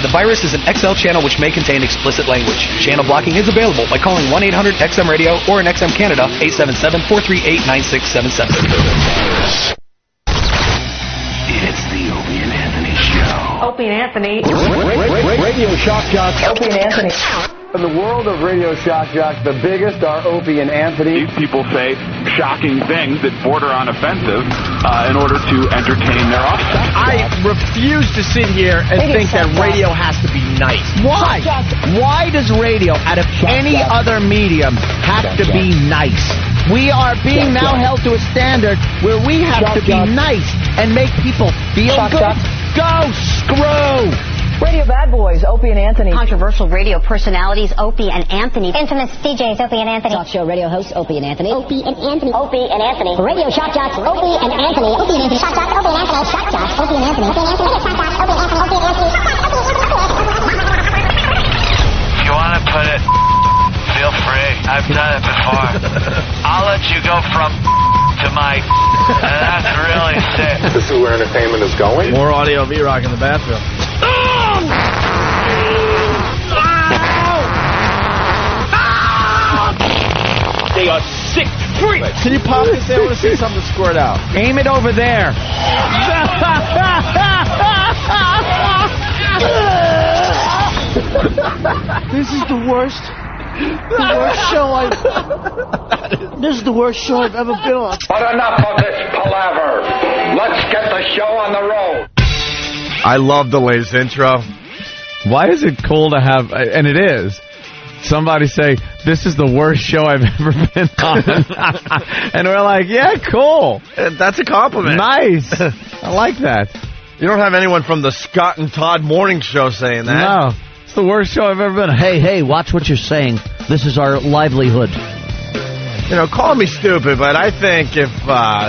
The virus is an XL channel which may contain explicit language. Channel blocking is available by calling 1-800-XM-RADIO or in XM Canada, 877-438-9677. It's the Opie and Anthony Show. Opie and Anthony. Radio Shock Jocks. Opie and Anthony. In the world of Radio Shock Jocks, the biggest are Opie and Anthony. These people say shocking things that border on offensive in order to entertain their offspring. I refuse to sit here and think that radio has to be nice. Why? Why does radio, out of any other medium, have to be nice? We are being now held to a standard where we have to be nice and make people feel good. Go screw! Radio Bad Boys, Opie and Anthony. Controversial radio personalities, Opie and Anthony. Infamous DJs, Opie and Anthony. Talk show radio hosts, Opie and Anthony. Opie and Anthony. Opie and Anthony. Radio Shock Jocks, Opie and Anthony. Opie and Anthony. Shock Jocks, Opie and Anthony. Shock Jocks, Opie and Anthony. Opie and Anthony. Shock Jocks, Opie and Anthony. Opie and Anthony. If you want to put it, feel free. I've done it before. I'll let you go from to my, and that's really sick. This is where entertainment is going. More audio V-Rock in the bathroom. They are sick freaks. Can you pop this? I want to see something squirt out. Aim it over there. This is the worst. This is the worst show I've ever been on. But enough of this palaver. Let's get the show on the road. I love the latest intro. Why is it cool to have, and it is, somebody say, this is the worst show I've ever been on. And we're like, yeah, cool. That's a compliment. Nice. I like that. You don't have anyone from the Scott and Todd morning show saying that. No. It's the worst show I've ever been on. Hey, watch what you're saying. This is our livelihood. You know, call me stupid, but I think if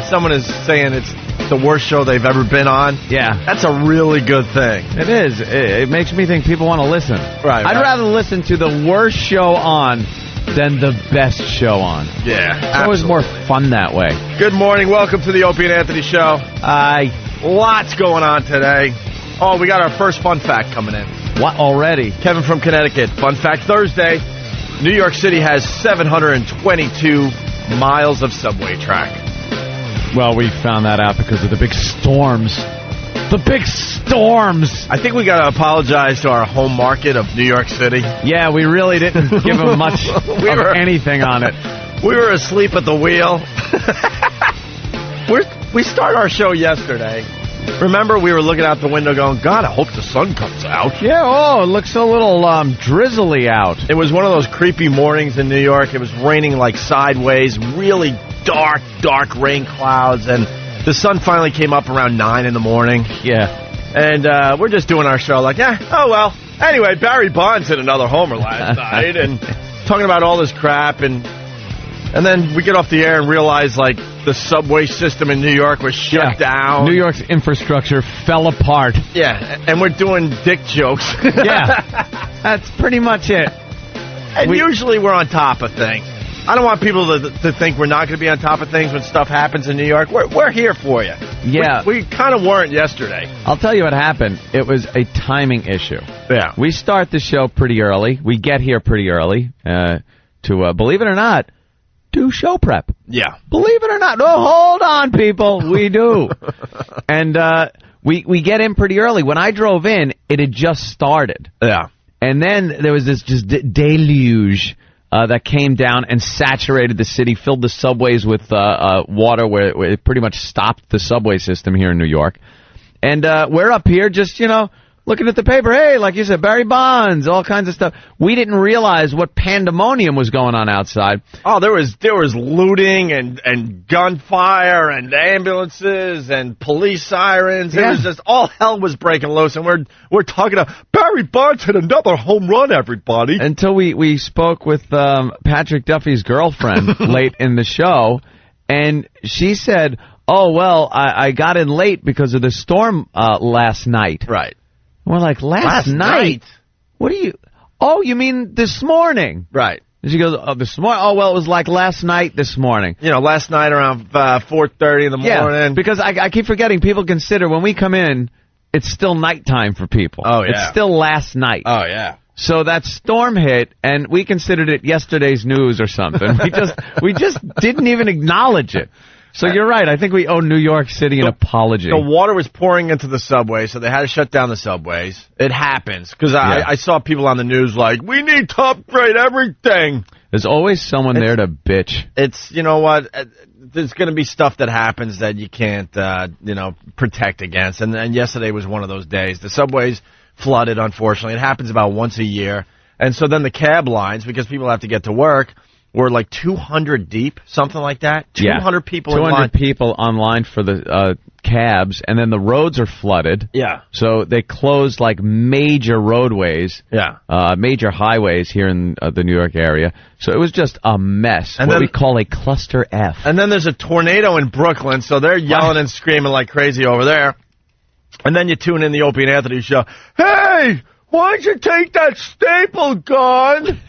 someone is saying it's the worst show they've ever been on, yeah, that's a really good thing. It is. It makes me think people want to listen. Right. I'd rather listen to the worst show on than the best show on. Yeah, it's always more fun that way. Good morning. Welcome to the Opie and Anthony Show. Lots going on today. Oh, we got our first fun fact coming in. What, already? Kevin from Connecticut. Fun fact Thursday. New York City has 722 miles of subway track. Well, we found that out because of the big storms. The big storms! I think we got to apologize to our home market of New York City. Yeah, we really didn't give them much anything on it. We were asleep at the wheel. We started our show yesterday. Remember, we were looking out the window going, God, I hope the sun comes out. Yeah, it looks a little drizzly out. It was one of those creepy mornings in New York. It was raining like sideways, really dark rain clouds, and the sun finally came up around 9 in the morning. Yeah. And we're just doing our show like, oh well. Anyway, Barry Bonds hit another homer last night, and talking about all this crap, and then we get off the air and realize, like, the subway system in New York was shut down. New York's infrastructure fell apart. Yeah, and we're doing dick jokes. Yeah, that's pretty much it. And usually we're on top of things. I don't want people to think we're not going to be on top of things when stuff happens in New York. We're here for you. Yeah. We kind of weren't yesterday. I'll tell you what happened. It was a timing issue. Yeah. We start the show pretty early. We get here pretty early to, believe it or not, do show prep. Yeah. Believe it or not. No, hold on, people. We do. And we get in pretty early. When I drove in, it had just started. Yeah. And then there was this just deluge that came down and saturated the city, filled the subways with water where it pretty much stopped the subway system here in New York. And we're up here just, looking at the paper. Hey, like you said, Barry Bonds, all kinds of stuff. We didn't realize what pandemonium was going on outside. Oh, there was looting and gunfire and ambulances and police sirens. Yeah. It was just all hell was breaking loose, and we're talking about Barry Bonds hit another home run, everybody. Until we spoke with Patrick Duffy's girlfriend late in the show, and she said, "Oh well, I got in late because of the storm last night." Right. We're like, last night? What do you... Oh, you mean this morning? Right. And she goes, this morning? Oh, well, it was like last night this morning. Last night around 4:30 in the morning. Because I keep forgetting, people consider when we come in it's still nighttime for people. Oh, yeah. It's still last night. Oh, yeah. So that storm hit, and we considered it yesterday's news or something. We just didn't even acknowledge it. So you're right. I think we owe New York City an apology. The water was pouring into the subway, so they had to shut down the subways. It happens. Because I saw people on the news like, we need to upgrade everything. There's always someone there to bitch. It's, you know what, there's going to be stuff that happens that you can't, protect against. And yesterday was one of those days. The subways flooded, unfortunately. It happens about once a year. And so then the cab lines, because people have to get to work, were like 200 deep, something like that. 200 people in line. 200 people online for the cabs, and then the roads are flooded. Yeah. So they closed like major roadways, major highways here in the New York area. So it was just a mess, and what we call a cluster F. And then there's a tornado in Brooklyn, so they're yelling and screaming like crazy over there. And then you tune in the Opie and Anthony show. Hey, why don't you take that staple gun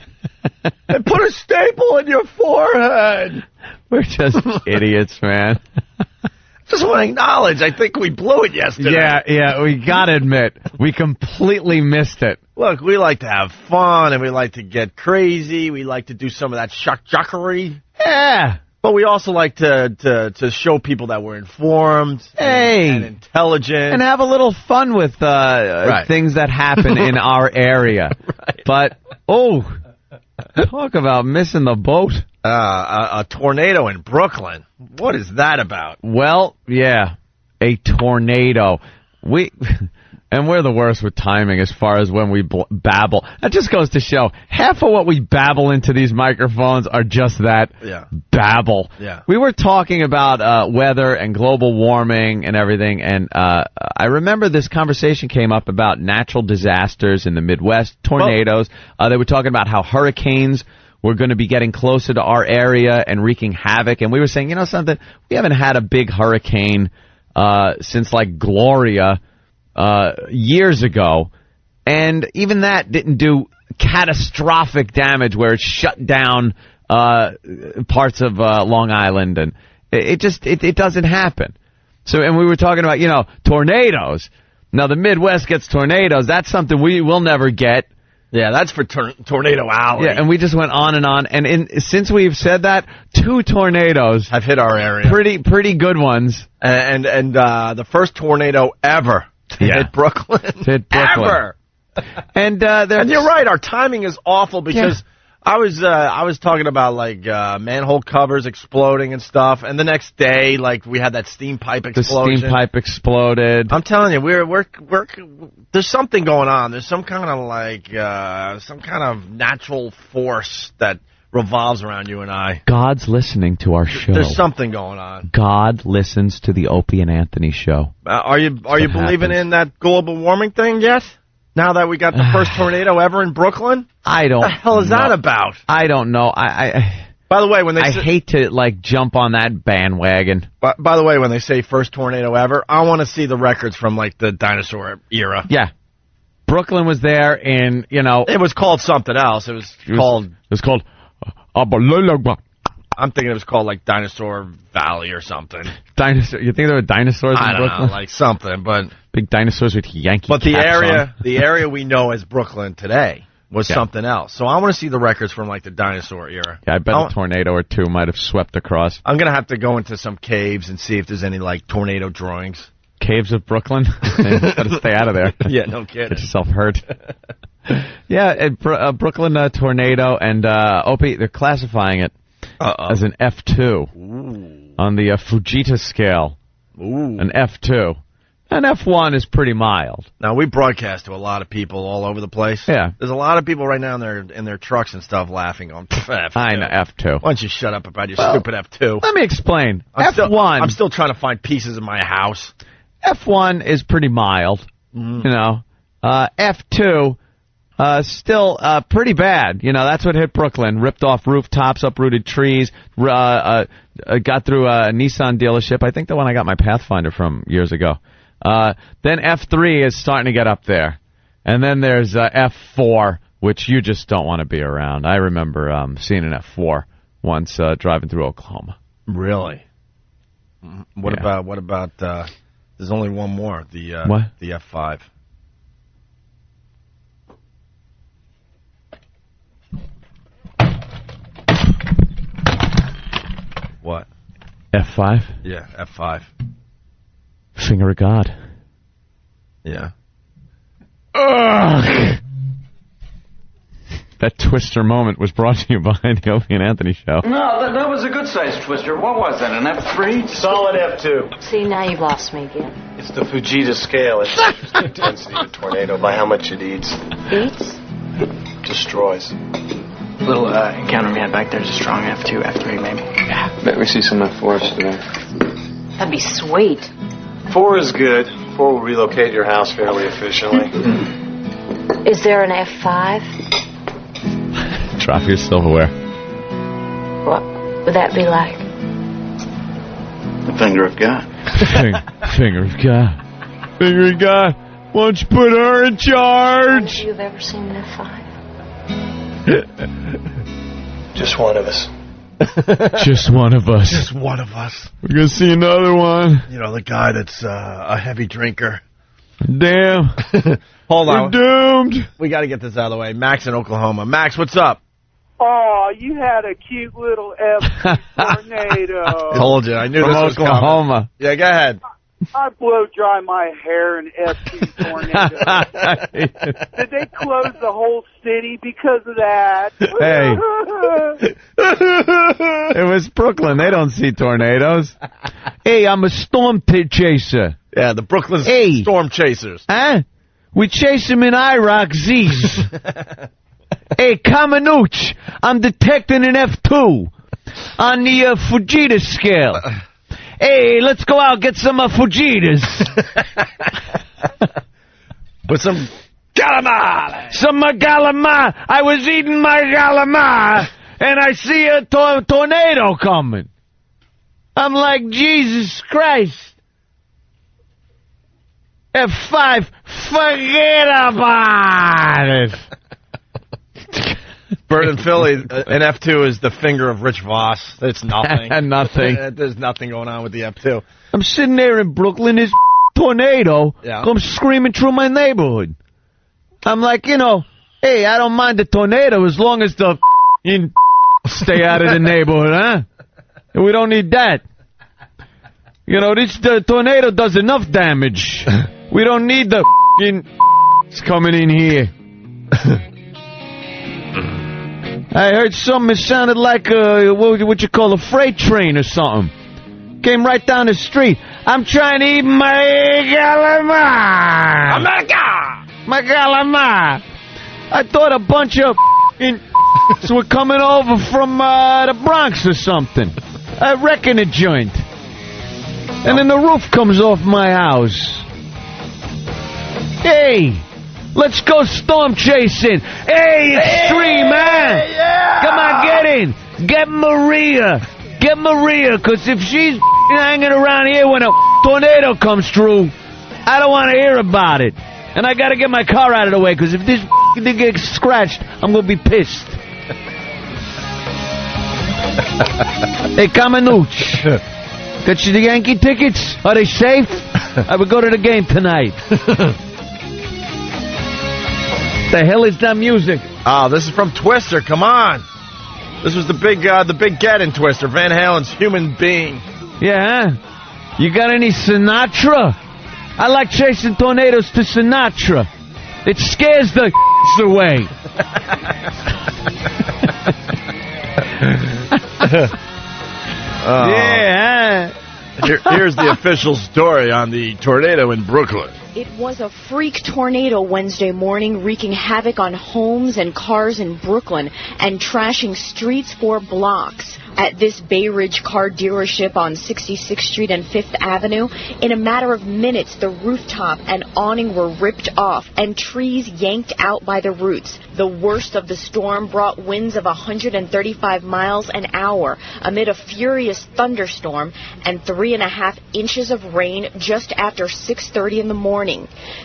and put a staple in your forehead? We're just idiots, man. Just want to acknowledge, I think we blew it yesterday. Yeah, we got to admit, we completely missed it. Look, we like to have fun, and we like to get crazy. We like to do some of that shuckery. Yeah. But we also like to show people that we're informed and intelligent. And have a little fun with things that happen in our area. Right. But, talk about missing the boat. A tornado in Brooklyn. What is that about? Well, yeah, a tornado. And we're the worst with timing as far as when we babble. That just goes to show half of what we babble into these microphones are just that babble. Yeah. We were talking about weather and global warming and everything, and I remember this conversation came up about natural disasters in the Midwest, tornadoes. They were talking about how hurricanes were going to be getting closer to our area and wreaking havoc, and we were saying, you know something, we haven't had a big hurricane since like Gloria years ago, and even that didn't do catastrophic damage where it shut down parts of Long Island, and it doesn't happen. So, and we were talking about, tornadoes. Now the Midwest gets tornadoes. That's something we will never get. Yeah, that's for Tornado Alley. Yeah, and we just went on, and since we've said that, 2 tornadoes have hit our area. Pretty good ones. And the first tornado ever hit Brooklyn. Ever. And you're right, our timing is awful because I was talking about like manhole covers exploding and stuff, and the next day like we had that steam pipe explosion. The steam pipe exploded. I'm telling you, we're there's something going on. There's some kind of some kind of natural force that revolves around you and I. God's listening to our show. There's something going on. God listens to the Opie and Anthony show. Are you believing in that global warming thing yet? Now that we got the first tornado ever in Brooklyn? I don't know. What the hell is that about? I don't know. By the way, when I hate to jump on that bandwagon. By the way, when they say first tornado ever, I want to see the records from the dinosaur era. Yeah. Brooklyn was there in, It was called something else. It was called I'm thinking it was called Dinosaur Valley or something. Dinosaur? You think there were dinosaurs in Brooklyn? I don't know, something, but big dinosaurs with Yankee But caps the area we know as Brooklyn today was something else. So I want to see the records from the dinosaur era. Yeah, I bet a tornado or two might have swept across. I'm gonna have to go into some caves and see if there's any tornado drawings. Caves of Brooklyn? Better stay out of there. Yeah, no kidding. Get yourself hurt. Yeah, Brooklyn tornado, and Opie, they're classifying it as an F2 on the Fujita scale. An F2. An F1 is pretty mild. Now, we broadcast to a lot of people all over the place. Yeah. There's a lot of people right now in their trucks and stuff laughing on F2. I know, F2. Why don't you shut up about your stupid F2? Let me explain. F1. I'm still trying to find pieces of my house. F1 is pretty mild. F2... still pretty bad. That's what hit Brooklyn. Ripped off rooftops, uprooted trees, got through a Nissan dealership. I think the one I got my Pathfinder from years ago. Then F3 is starting to get up there. And then there's F4, which you just don't want to be around. I remember seeing an F4 once driving through Oklahoma. Really? What about There's only one more. The what? The F5. What? F5? Yeah, F5. Finger of God. Yeah. Ugh! That twister moment was brought to you by the Opie and Anthony Show. No, that was a good-sized twister. What was that, an F3? Solid F2. See, now you've lost me again. It's the Fujita scale. It's the intensity of a tornado by how much it eats. Eats? Destroys. Little encounter we had back there is a strong F2, F3 maybe. Yeah, bet we see some F4s today. That'd be sweet. 4 is good. 4 will relocate your house fairly efficiently. Is there an F5? Trophy is silverware. What would that be like? The finger of God. Finger of God. Finger of God. Why don't you put her in charge? Have you ever seen an F5? Just one of us. Just one of us. Just one of us. We're going to see another one. You know, the guy that's a heavy drinker. Damn. Hold on. We're doomed. We got to get this out of the way. Max in Oklahoma. Max, what's up? Oh, you had a cute little F tornado. Told you. I knew From this was Oklahoma. coming. Yeah, go ahead. I blow dry my hair in F2 tornado. Did they close the whole city because of that? Hey. It was Brooklyn. They don't see tornadoes. Hey, I'm a storm chaser. Yeah, the Brooklyn Storm Chasers. Huh? We chase them in Iraq Z's. Hey, Kamenuch, I'm detecting an F2 on the Fujita scale. Hey, let's go out and get some Fujitas. With some calamari. Some galamar. I was eating my galamar, and I see a tornado coming. I'm like, Jesus Christ. F5, forget about it. Bird in Philly, an F2 is the finger of Rich Voss. It's nothing. Nothing. There's nothing going on with the F2. I'm sitting there in Brooklyn, this tornado comes screaming through my neighborhood. I'm like, you know, hey, I don't mind the tornado as long as the stay out of the neighborhood, huh? We don't need that. You know, the tornado does enough damage. We don't need the coming in here. I heard something. It sounded like what you call a freight train or something. Came right down the street. I'm trying to eat my galamar. My galamar. I thought a bunch of were coming over from the Bronx or something. I reckon a joint. And then the roof comes off my house. Hey, let's go storm chasing. Hey, extreme, man. Yeah. Come on, get in. Get Maria. Get Maria, because if she's hanging around here when a tornado comes through, I don't want to hear about it. And I got to get my car out of the way, because if this thing gets scratched, I'm going to be pissed. Hey, Kamenuch. Got you the Yankee tickets? Are they safe? I would go to the game tonight. The hell is that music? Oh, this is from Twister. Come on. This was the big get in Twister. Van Halen's Human Being. Yeah? You got any Sinatra? I like chasing tornadoes to Sinatra. It scares the away. Yeah. Here's the official story on the tornado in Brooklyn. It was a freak tornado Wednesday morning, wreaking havoc on homes and cars in Brooklyn and trashing streets for blocks. At this Bay Ridge car dealership on 66th Street and 5th Avenue, in a matter of minutes, the rooftop and awning were ripped off and trees yanked out by the roots. The worst of the storm brought winds of 135 miles an hour amid a furious thunderstorm and 3.5 inches of rain just after 6:30 in the morning.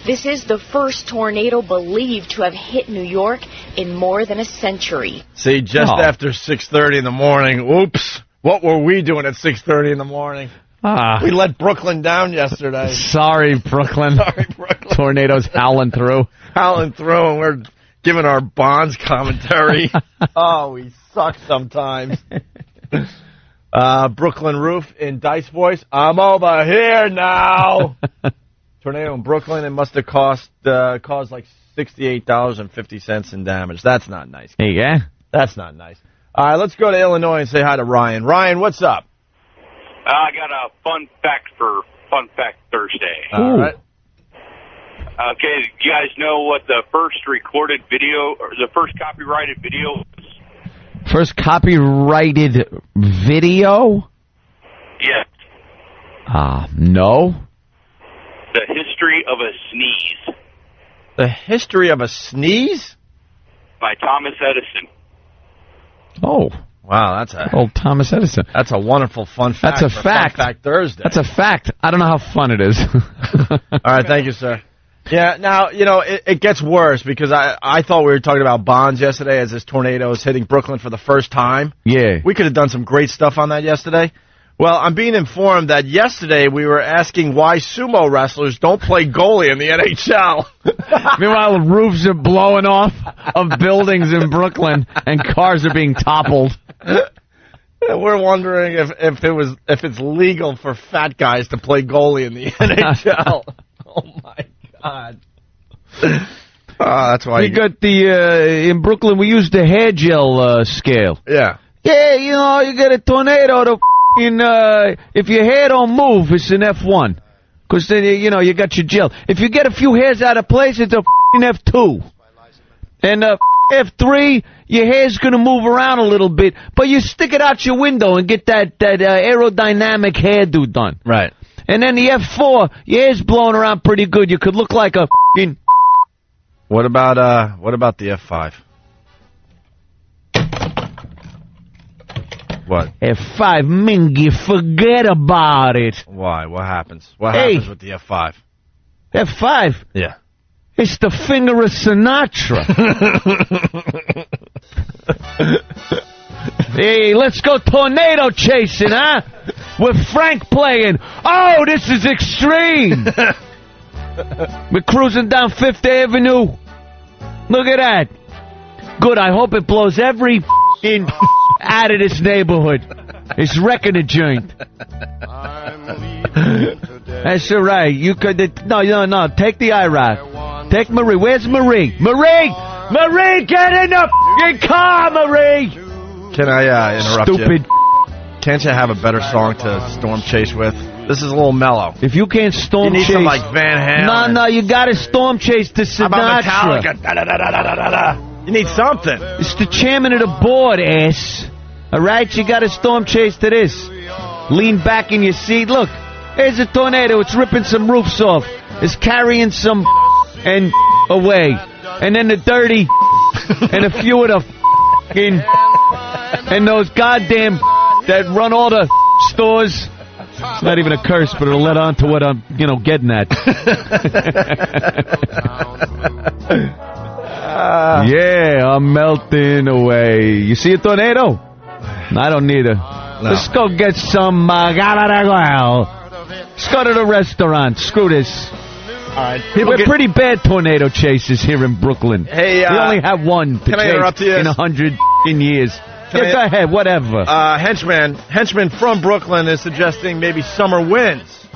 This is the first tornado believed to have hit New York in more than a century. See, just after 6:30 in the morning, oops, what were we doing at 6:30 in the morning? We let Brooklyn down yesterday. Sorry, Brooklyn. Sorry, Brooklyn. Tornadoes howling through. And we're giving our Bonds commentary. Oh, we suck sometimes. Brooklyn Roof in Dice voice. I'm over here now. Tornado in Brooklyn. It must have caused like $68.50 in damage. That's not nice. Hey, yeah? That's not nice. All right, let's go to Illinois and say hi to Ryan. Ryan, what's up? I got a fun fact for Fun Fact Thursday. All right. Okay, you guys know what the first recorded video, or the first copyrighted video was? First copyrighted video? Yes. No. The History of a Sneeze. The History of a Sneeze? By Thomas Edison. Oh. Wow, that's a... Old Thomas Edison. That's a wonderful fun fact. That's a fact. Fun Fact Thursday. That's a fact. I don't know how fun it is. All right, thank you, sir. Yeah, now, it gets worse because I thought we were talking about Bonds yesterday as this tornado is hitting Brooklyn for the first time. Yeah. We could have done some great stuff on that yesterday. Well, I'm being informed that yesterday we were asking why sumo wrestlers don't play goalie in the NHL. Meanwhile, the roofs are blowing off of buildings in Brooklyn and cars are being toppled. We're wondering if it's legal for fat guys to play goalie in the NHL. Oh my God! That's why we got in Brooklyn. We use the hair gel scale. Yeah. Yeah, you get a tornado. If your hair don't move, it's an F1. Because then you got your gel. If you get a few hairs out of place, it's a F2. And F3, your hair's going to move around a little bit, but you stick it out your window and get that aerodynamic hairdo done. Right. And then the F4, your hair's blowing around pretty good. You could look like a f***ing... What about the F5? What? F5, Mingy, forget about it. Why? What happens? What happens with the F5? F5? Yeah. It's the finger of Sinatra. Hey, let's go tornado chasing, huh? With Frank playing. Oh, this is extreme. We're cruising down Fifth Avenue. Look at that. Good, I hope it blows every f***ing out of this neighborhood. It's wrecking a joint. That's all right. You could... No. Take the IROC. Take Marie. Where's Marie? Marie, get in the f***ing car, Marie! Can I interrupt Stupid. you? Can't you have a better song to storm chase with? This is a little mellow. If you can't storm chase... You need some like Van Halen. No, you gotta storm chase to Sinatra. How about Metallica? You need something. It's the chairman of the board, ass. All right, you got to storm chase to this. Lean back in your seat. Look, there's a tornado. It's ripping some roofs off. It's carrying some and away. And then the dirty and a few of the f***ing and those goddamn that run all the stores. It's not even a curse, but it'll let on to what I'm, getting at. Yeah, I'm melting away. You see a tornado? I don't need it. No. Let's go get some. Let's go to the restaurant. Screw this. All right. We're pretty bad tornado chasers here in Brooklyn. Hey, we only have one to chase in 100 years. Go ahead, whatever. Henchman from Brooklyn is suggesting maybe Summer Winds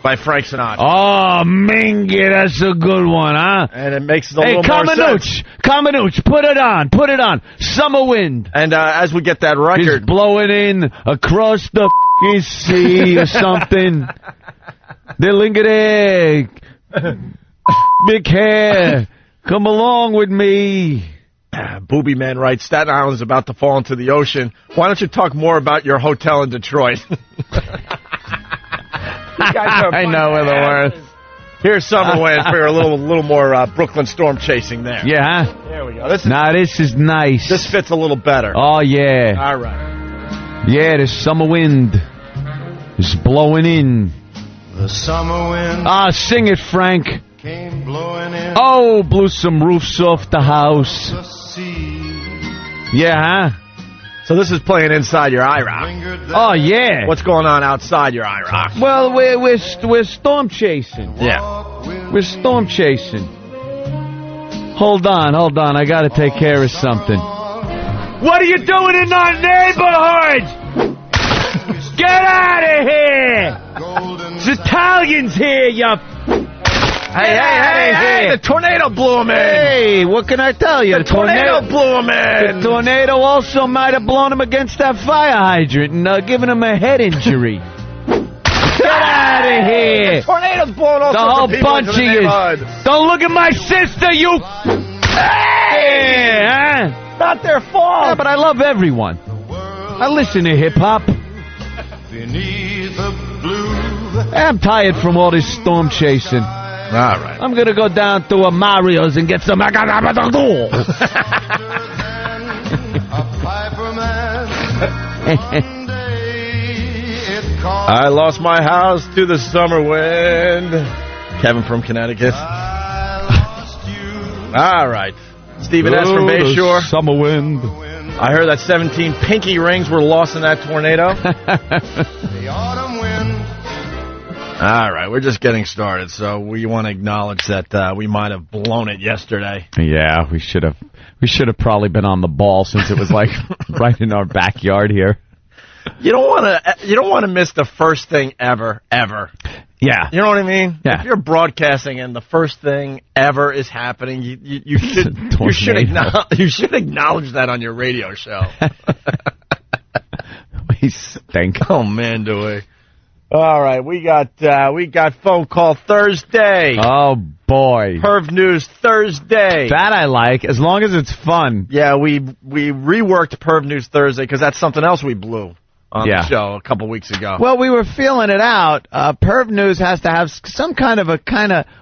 by Frank Sinatra. Oh, Mingy, that's a good one, huh? And it makes a little more sense. Kamenuch, put it on. Summer Wind. And as we get that record... He's blowing in across the sea or something. Dilingere. Big hair. Come along with me. Booby Man writes, Staten Island's about to fall into the ocean. Why don't you talk more about your hotel in Detroit? I know we're the worst. Here's Summer Wind for a little more Brooklyn storm chasing there. Yeah. There we go. This is nice. This fits a little better. Oh, yeah. All right. Yeah, the summer wind is blowing in. The summer wind. Sing it, Frank. Came blowing in. Blew some roofs off the house. Yeah, huh? So this is playing inside your IROC. Oh, yeah. What's going on outside your IROC? Well, we're storm chasing. Yeah. We're storm chasing. Hold on. I got to take care of something. What are you doing in our neighborhood? Get out of here! It's Italians here, you... Hey, the tornado blew him in. Hey, what can I tell you? The tornado blew him in. The tornado also might have blown him against that fire hydrant and given him a head injury. Get out of here! The tornado's blowing all the sorts whole of people bunch into the of you. neighborhood. Don't look at my sister, you... Hey! Huh? Not their fault. Yeah, but I love everyone. I listen to hip-hop. I'm tired from all this storm chasing. All right. I'm going to go down to a Mario's and get some... I lost my house to the summer wind. Kevin from Connecticut. All right. Stephen S. from Bayshore. Summer wind. I heard that 17 pinky rings were lost in that tornado. The autumn wind. All right, we're just getting started, so we want to acknowledge that we might have blown it yesterday. Yeah, we should have. We should have probably been on the ball since it was like right in our backyard here. You don't want to miss the first thing ever. Yeah. You know what I mean? Yeah. If you're broadcasting and the first thing ever is happening, you should acknowledge that on your radio show. We stink. Oh man, do we? All right, we got phone call Thursday. Oh boy, Perv News Thursday. That I like, as long as it's fun. Yeah, we reworked Perv News Thursday because that's something else we blew on the show a couple weeks ago. Well, we were feeling it out. Perv News has to have some kind of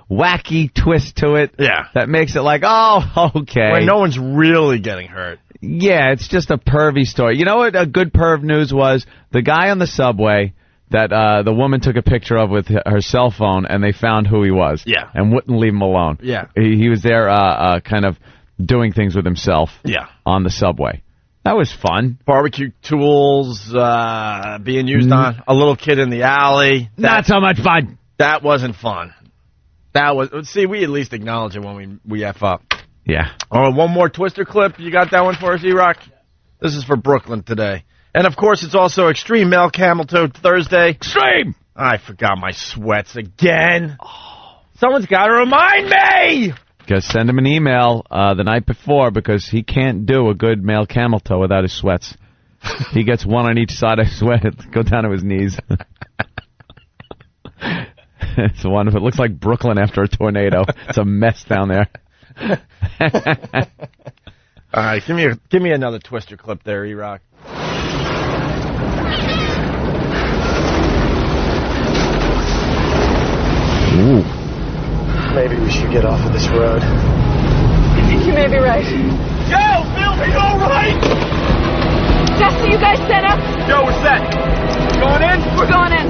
wacky twist to it. Yeah, that makes it like, oh, okay. When no one's really getting hurt. Yeah, it's just a pervy story. You know what a good Perv News was? The guy on the subway that the woman took a picture of with her cell phone, and they found who he was. Yeah. And wouldn't leave him alone. Yeah. He was there kind of doing things with himself. Yeah. On the subway. That was fun. Barbecue tools being used on a little kid in the alley. Not so much fun. That wasn't fun. See, we at least acknowledge it when we F up. Yeah. Oh, one more Twister clip. You got that one for us, E-Rock? This is for Brooklyn today. And, of course, it's also Extreme Male Camel Toe Thursday. Extreme! I forgot my sweats again. Oh, someone's got to remind me! Just send him an email the night before because he can't do a good male camel toe without his sweats. He gets one on each side of his sweat. Go down to his knees. It's wonderful. It looks like Brooklyn after a tornado. It's a mess down there. All right, give me another Twister clip there, E-Rock. Ooh. Maybe we should get off of this road. I think you may be right. Yo, Bill, are you all right? Jesse, you guys set up? Yo, we're set. Going in? We're going in.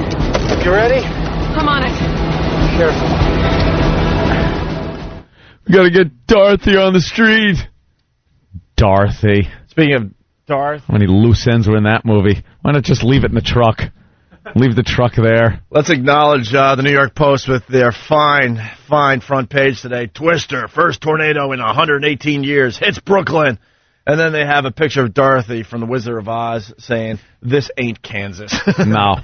You ready? I'm on it. Careful. We gotta get Dorothy on the street. Dorothy. Speaking of Darth. How many loose ends were in that movie? Why not just leave it in the truck? Leave the truck there. Let's acknowledge the New York Post with their fine front page today. Twister, first tornado in 118 years, hits Brooklyn. And then they have a picture of Dorothy from The Wizard of Oz saying, this ain't Kansas. No.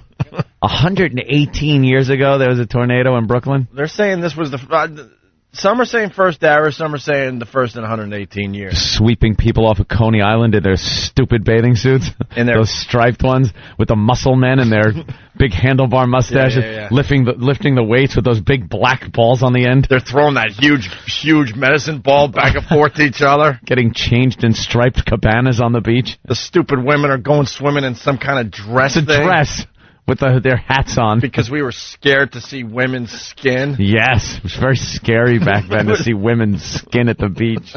118 years ago, there was a tornado in Brooklyn? They're saying this was the... some are saying first ever, some are saying the first in 118 years. Sweeping people off of Coney Island in their stupid bathing suits. Those striped ones with the muscle men and their big handlebar mustaches. Yeah. Lifting the weights with those big black balls on the end. They're throwing that huge medicine ball back and forth to each other. Getting changed in striped cabanas on the beach. The stupid women are going swimming in some kind of dress thing. Dress. With their hats on. Because we were scared to see women's skin. Yes. It was very scary back then to see women's skin at the beach.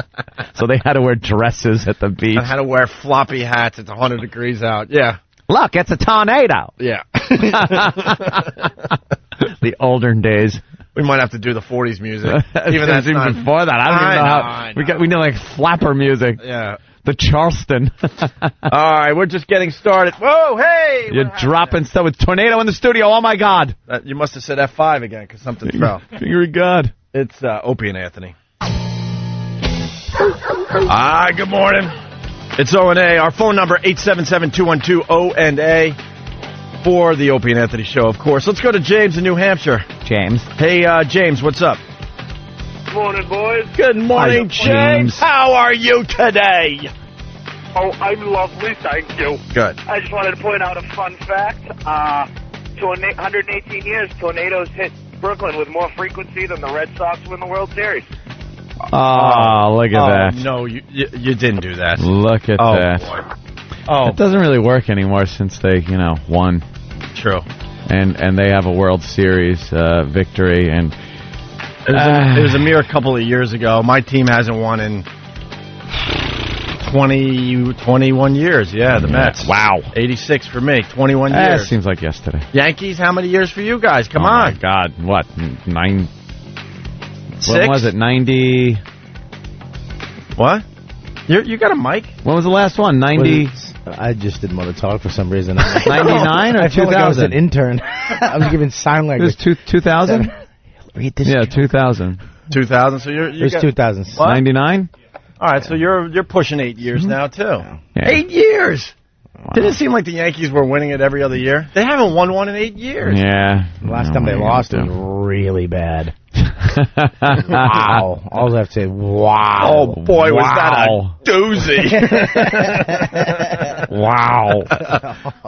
So they had to wear dresses at the beach. And had to wear floppy hats. It's 100 degrees out. Yeah. Look, it's a tornado. Yeah. The older days. We might have to do the 40s music. Even before that. I don't even know how. We need like flapper music. Yeah. The Charleston. All right, we're just getting started. Whoa, hey! You're dropping stuff with tornado in the studio. Oh, my God. You must have said F5 again because something fell. Finger God. It's Opie and Anthony. Good morning. It's O&A. Our phone number, 877-212-O&A for the Opie and Anthony show, of course. Let's go to James in New Hampshire. James. Hey, James, what's up? Good morning, boys. Good morning, James. How are you today? Oh, I'm lovely, thank you. Good. I just wanted to point out a fun fact. 118 years, tornadoes hit Brooklyn with more frequency than the Red Sox win the World Series. Oh, look at that. No, you didn't do that. Look at that. Boy. Oh, it doesn't really work anymore since they, won. True. And they have a World Series victory. And it was a mere couple of years ago. My team hasn't won in 21 years. Yeah, the Mets. Wow. 86 for me. 21 years. That seems like yesterday. Yankees, how many years for you guys? Come on. Oh, my God. What? 9... 6? When was it? 90... What? You got a mic? When was the last one? 90... I just didn't want to talk for some reason. 99 or 2000? I feel like I was an intern. I was giving sign language. It was 2000? Read this. Yeah, 2000. 2000, so you're... It was 2000. 99? All right, so you're pushing 8 years now, too. Yeah. 8 years! Wow. Didn't it seem like the Yankees were winning it every other year? They haven't won one in 8 years. Yeah. Last time they lost, it was really bad. Wow. All I have to say, wow. Oh, boy, was that a doozy. Wow.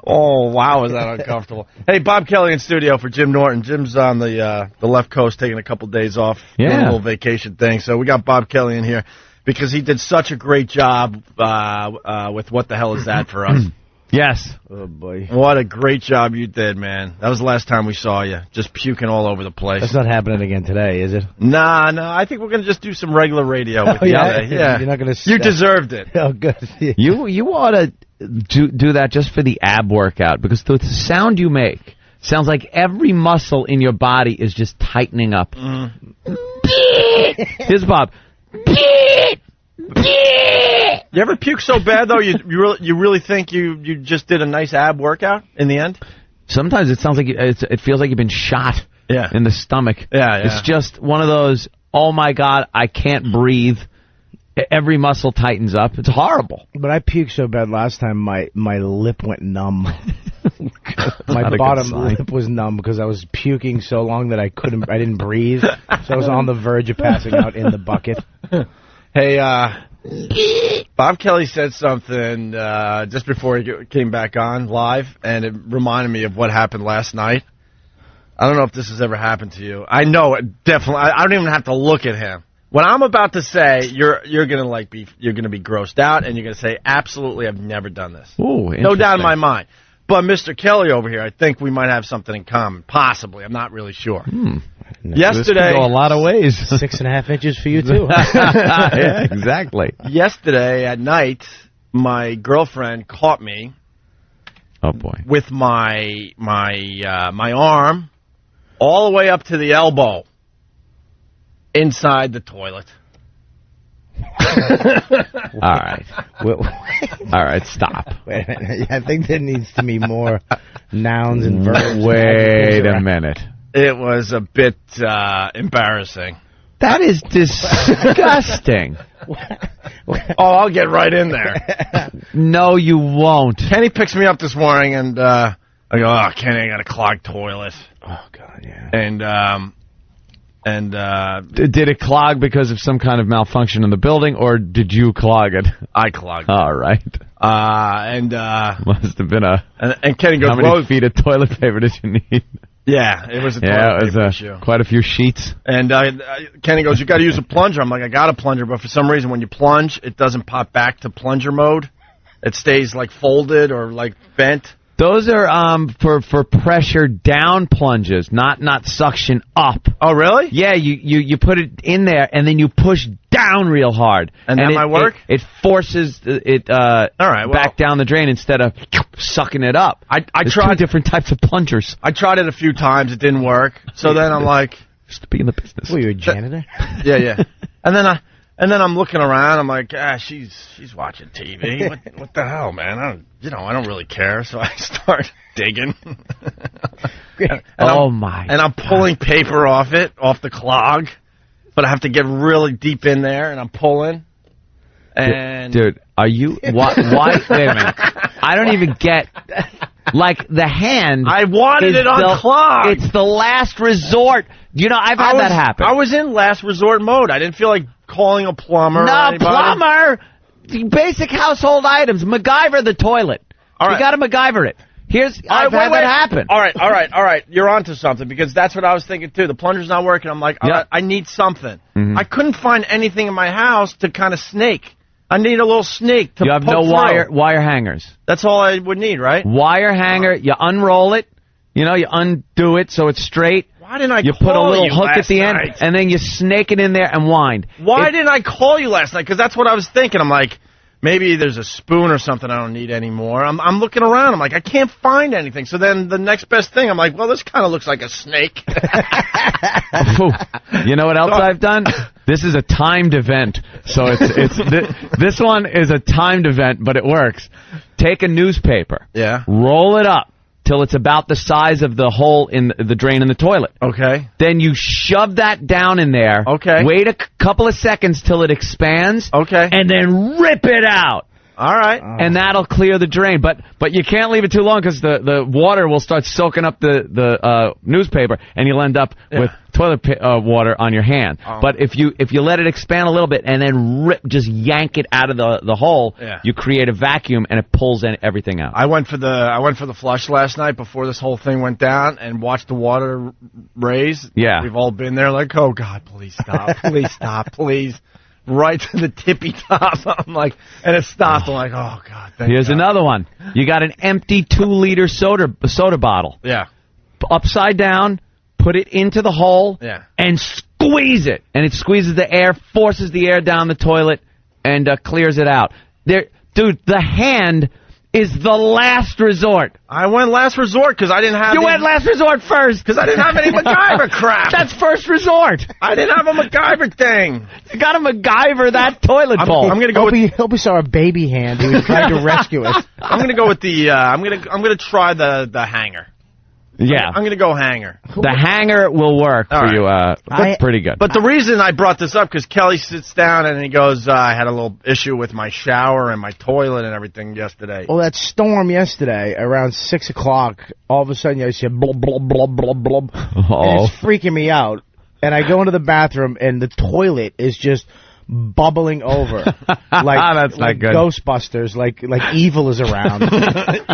Oh, wow, was that uncomfortable. Hey, Bob Kelly in studio for Jim Norton. Jim's on the left coast taking a couple days off. Yeah. Doing a little vacation thing. So we got Bob Kelly in here because he did such a great job with What the Hell Is That for us. Yes. Oh, boy. What a great job you did, man. That was the last time we saw you. Just puking all over the place. That's not happening again today, is it? Nah. I think we're going to just do some regular radio with you today. Yeah. You're not going to... You deserved it. Oh, good. You ought to do that just for the ab workout, because the sound you make sounds like every muscle in your body is just tightening up. Here's Bob. You ever puke so bad though you really think you just did a nice ab workout in the end? Sometimes it sounds like it feels like you've been shot in the stomach. Yeah. It's just one of those, oh my God, I can't breathe. Every muscle tightens up. It's horrible. But I puked so bad last time my lip went numb. My bottom lip was numb because I was puking so long that I didn't breathe. So I was on the verge of passing out in the bucket. Hey, Bob Kelly said something just before he came back on live, and it reminded me of what happened last night. I don't know if this has ever happened to you. I know it definitely. I don't even have to look at him. What I'm about to say, you're gonna be grossed out, and you're gonna say, absolutely, I've never done this. Ooh, no doubt in my mind. But Mr. Kelly over here, I think we might have something in common. Possibly, I'm not really sure. Yesterday, this could go a lot of ways. 6.5 inches for you too. Yeah, exactly. Yesterday at night, my girlfriend caught me. Oh boy! With my arm all the way up to the elbow inside the toilet. All right. All right, stop. Wait a minute. I think there needs to be more nouns and verbs. Wait a minute. It was a bit embarrassing. That is disgusting. Oh, I'll get right in there. No, you won't. Kenny picks me up this morning, and I go, oh, Kenny, I got a clogged toilet. Oh, God, yeah. And did it clog because of some kind of malfunction in the building, or did you clog it? I clogged it. All right. Must have been and Kenny goes, how many feet of toilet paper did you need? Yeah, it was a toilet paper issue. Quite a few sheets. And Kenny goes, you got to use a plunger. I'm like, I got a plunger, but for some reason when you plunge, it doesn't pop back to plunger mode. It stays like folded or like bent. Those are for pressure down plunges, not suction up. Oh, really? Yeah, you put it in there and then you push down real hard. And that might work? It forces it back down the drain instead of sucking it up. I There's tried 2 different types of plungers. I tried it a few times. It didn't work. So then I'm like... Just to be in the business. Well, you're a janitor? Yeah. And then And then I'm looking around. I'm like, she's watching TV. What the hell, man? I don't really care. So I start digging. And I'm pulling paper off the clog, but I have to get really deep in there, and I'm pulling. And dude, are you why? Wait a minute. I don't even get. Like the hand. I wanted it unclogged. It's the last resort. I've had that happen. I was in last resort mode. I didn't feel like calling a plumber. No, plumber. Basic household items. MacGyver the toilet. All right. You got to MacGyver it. I've had that happen. All right. You're onto something, because that's what I was thinking too. The plunger's not working. I'm like, I need something. Mm-hmm. I couldn't find anything in my house to kind of snake. I need a little snake to You have no wire hangers. That's all I would need, right? Wire hanger. You unroll it. You undo it so it's straight. Why didn't I You call put a little you hook at last the end, night? and then you snake it in there and wind. Why didn't I call you last night? Because that's what I was thinking. I'm like, maybe there's a spoon or something I don't need anymore. I'm looking around. I'm like, I can't find anything. So then the next best thing, I'm like, well, this kind of looks like a snake. You know what else I've done? This is a timed event. So this one is a timed event, but it works. Take a newspaper. Yeah. Roll it up till it's about the size of the hole in the drain in the toilet. Okay. Then you shove that down in there. Okay. Wait a couple of seconds till it expands. Okay. And then rip it out. All right. And that'll clear the drain. But you can't leave it too long, because the water will start soaking up the newspaper, and you'll end up with toilet water on your hand. But if you let it expand a little bit and then just yank it out of the hole, you create a vacuum, and it pulls everything out. I went for the flush last night before this whole thing went down, and watched the water raise. Yeah. We've all been there like, oh, God, please stop. Please stop. Please. Right to the tippy top. I'm like, and it stopped. I'm like, oh, God. Here's another one. You got an empty 2-liter soda bottle. Yeah. Upside down, put it into the hole, and squeeze it. And it squeezes the air, forces the air down the toilet, and clears it out. Dude, the hand is the last resort. I went last resort because I didn't have... You went last resort first. Because I didn't have any MacGyver crap. That's first resort. I didn't have a MacGyver thing. You got to MacGyver that toilet bowl. I'm going to go with... Hope he saw a baby hand. He was trying to rescue it. I'm going to go with the... I'm going to try the hanger. Yeah. I'm going to go hanger. The hanger will work for you. That's pretty good. But the reason I brought this up, because Kelly sits down and he goes, I had a little issue with my shower and my toilet and everything yesterday. Well, that storm yesterday, around 6 o'clock, all of a sudden I said, blub, blub, blub, blub, blub. And it's freaking me out. And I go into the bathroom, and the toilet is just bubbling over That's like good. Ghostbusters, like evil is around.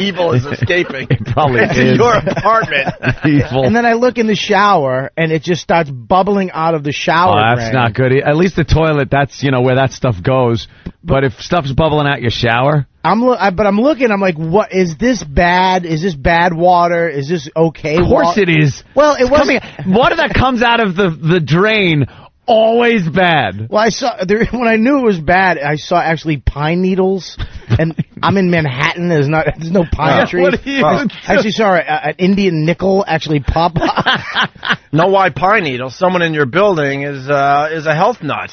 Evil is escaping. It probably it's is. your apartment. Evil. And then I look in the shower, and it just starts bubbling out of the shower. Oh, that's not good. At least the toilet, that's where that stuff goes. But if stuff's bubbling out your shower, I'm looking. I'm like, what is this bad? Is this bad water? Is this okay? Of course it is. Well, it was water that comes out of the drain. Always bad. Well, I saw when I knew it was bad. I saw actually pine needles, and I'm in Manhattan. There's no pine trees. What do you I actually saw an Indian nickel actually pop up. Know why pine needles? Someone in your building is a health nut.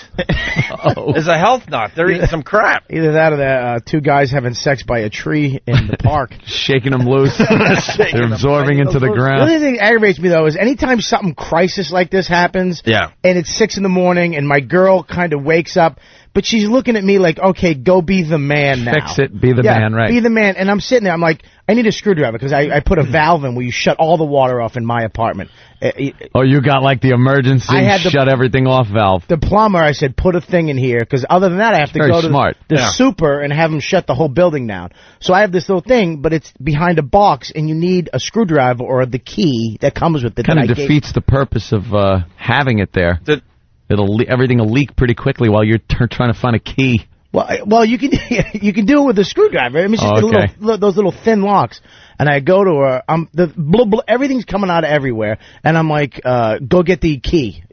Is a health nut. They're eating some crap. Either that or that two guys having sex by a tree in the park, shaking them loose. They're absorbing into the ground. The only thing that aggravates me though is anytime something crisis like this happens, and it's 6 in the morning, and my girl kind of wakes up, but she's looking at me like, okay, go be the man now. Fix it, be the man, right. Be the man. And I'm sitting there, I'm like, I need a screwdriver, because I put a valve in where you shut all the water off in my apartment. Oh, you got like the emergency shut everything off valve. The plumber, I said, put a thing in here, because other than that, I have to go to the super and have him shut the whole building down. So I have this little thing, but it's behind a box, and you need a screwdriver or the key that comes with it. Kind of defeats the purpose of having it there. Everything will leak pretty quickly while you're trying to find a key. Well, you can do it with a screwdriver. I mean, it's just those little thin locks. And I go to her. Everything's coming out of everywhere. And I'm like, go get the key.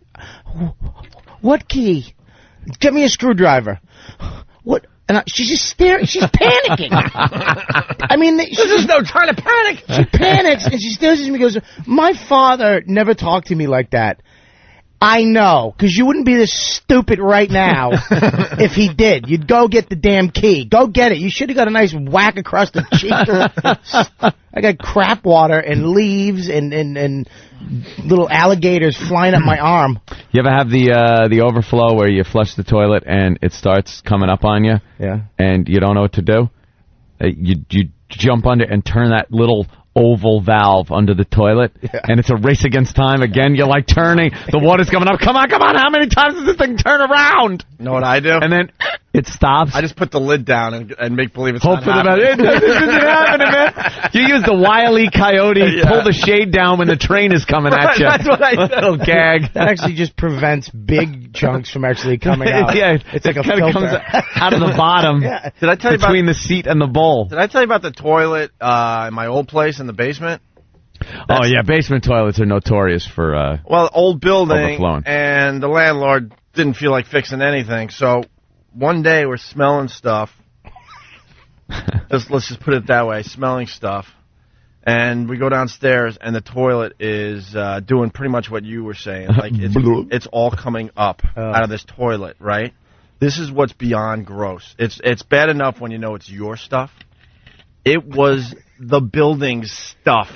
What key? Get me a screwdriver. What? And she's just staring. She's panicking. I mean, there's no time to panic. She panics and she stares at me and goes, "My father never talked to me like that. I know, because you wouldn't be this stupid right now if he did. You'd go get the damn key. Go get it. You should have got a nice whack across the cheek. I got crap water and leaves and little alligators flying up my arm. You ever have the overflow where you flush the toilet and it starts coming up on you? Yeah. And you don't know what to do? You jump under and turn that little oval valve under the toilet, and it's a race against time. Again, you're like turning. The water's coming up. Come on. How many times does this thing turn around? You know what I do? And then it stops. I just put the lid down and make believe it's Hope not for the happening. This isn't happening, man. You use the Wile E. Coyote, pull the shade down when the train is coming at you. That's what I do. Little gag. That actually just prevents big chunks from actually coming out. Yeah, it's like a filter. filter. Comes out of the bottom. Yeah. Did I tell you between the seat and the bowl? Did I tell you about the toilet in my old place in the basement? Oh, yeah, basement toilets are notorious for well, old building, overflowing. And the landlord didn't feel like fixing anything. So one day we're smelling stuff. Let's just put it that way, smelling stuff. And we go downstairs, and the toilet is doing pretty much what you were saying. Like it's all coming up out of this toilet, right? This is what's beyond gross. It's bad enough when you know it's your stuff. It was the building's stuff.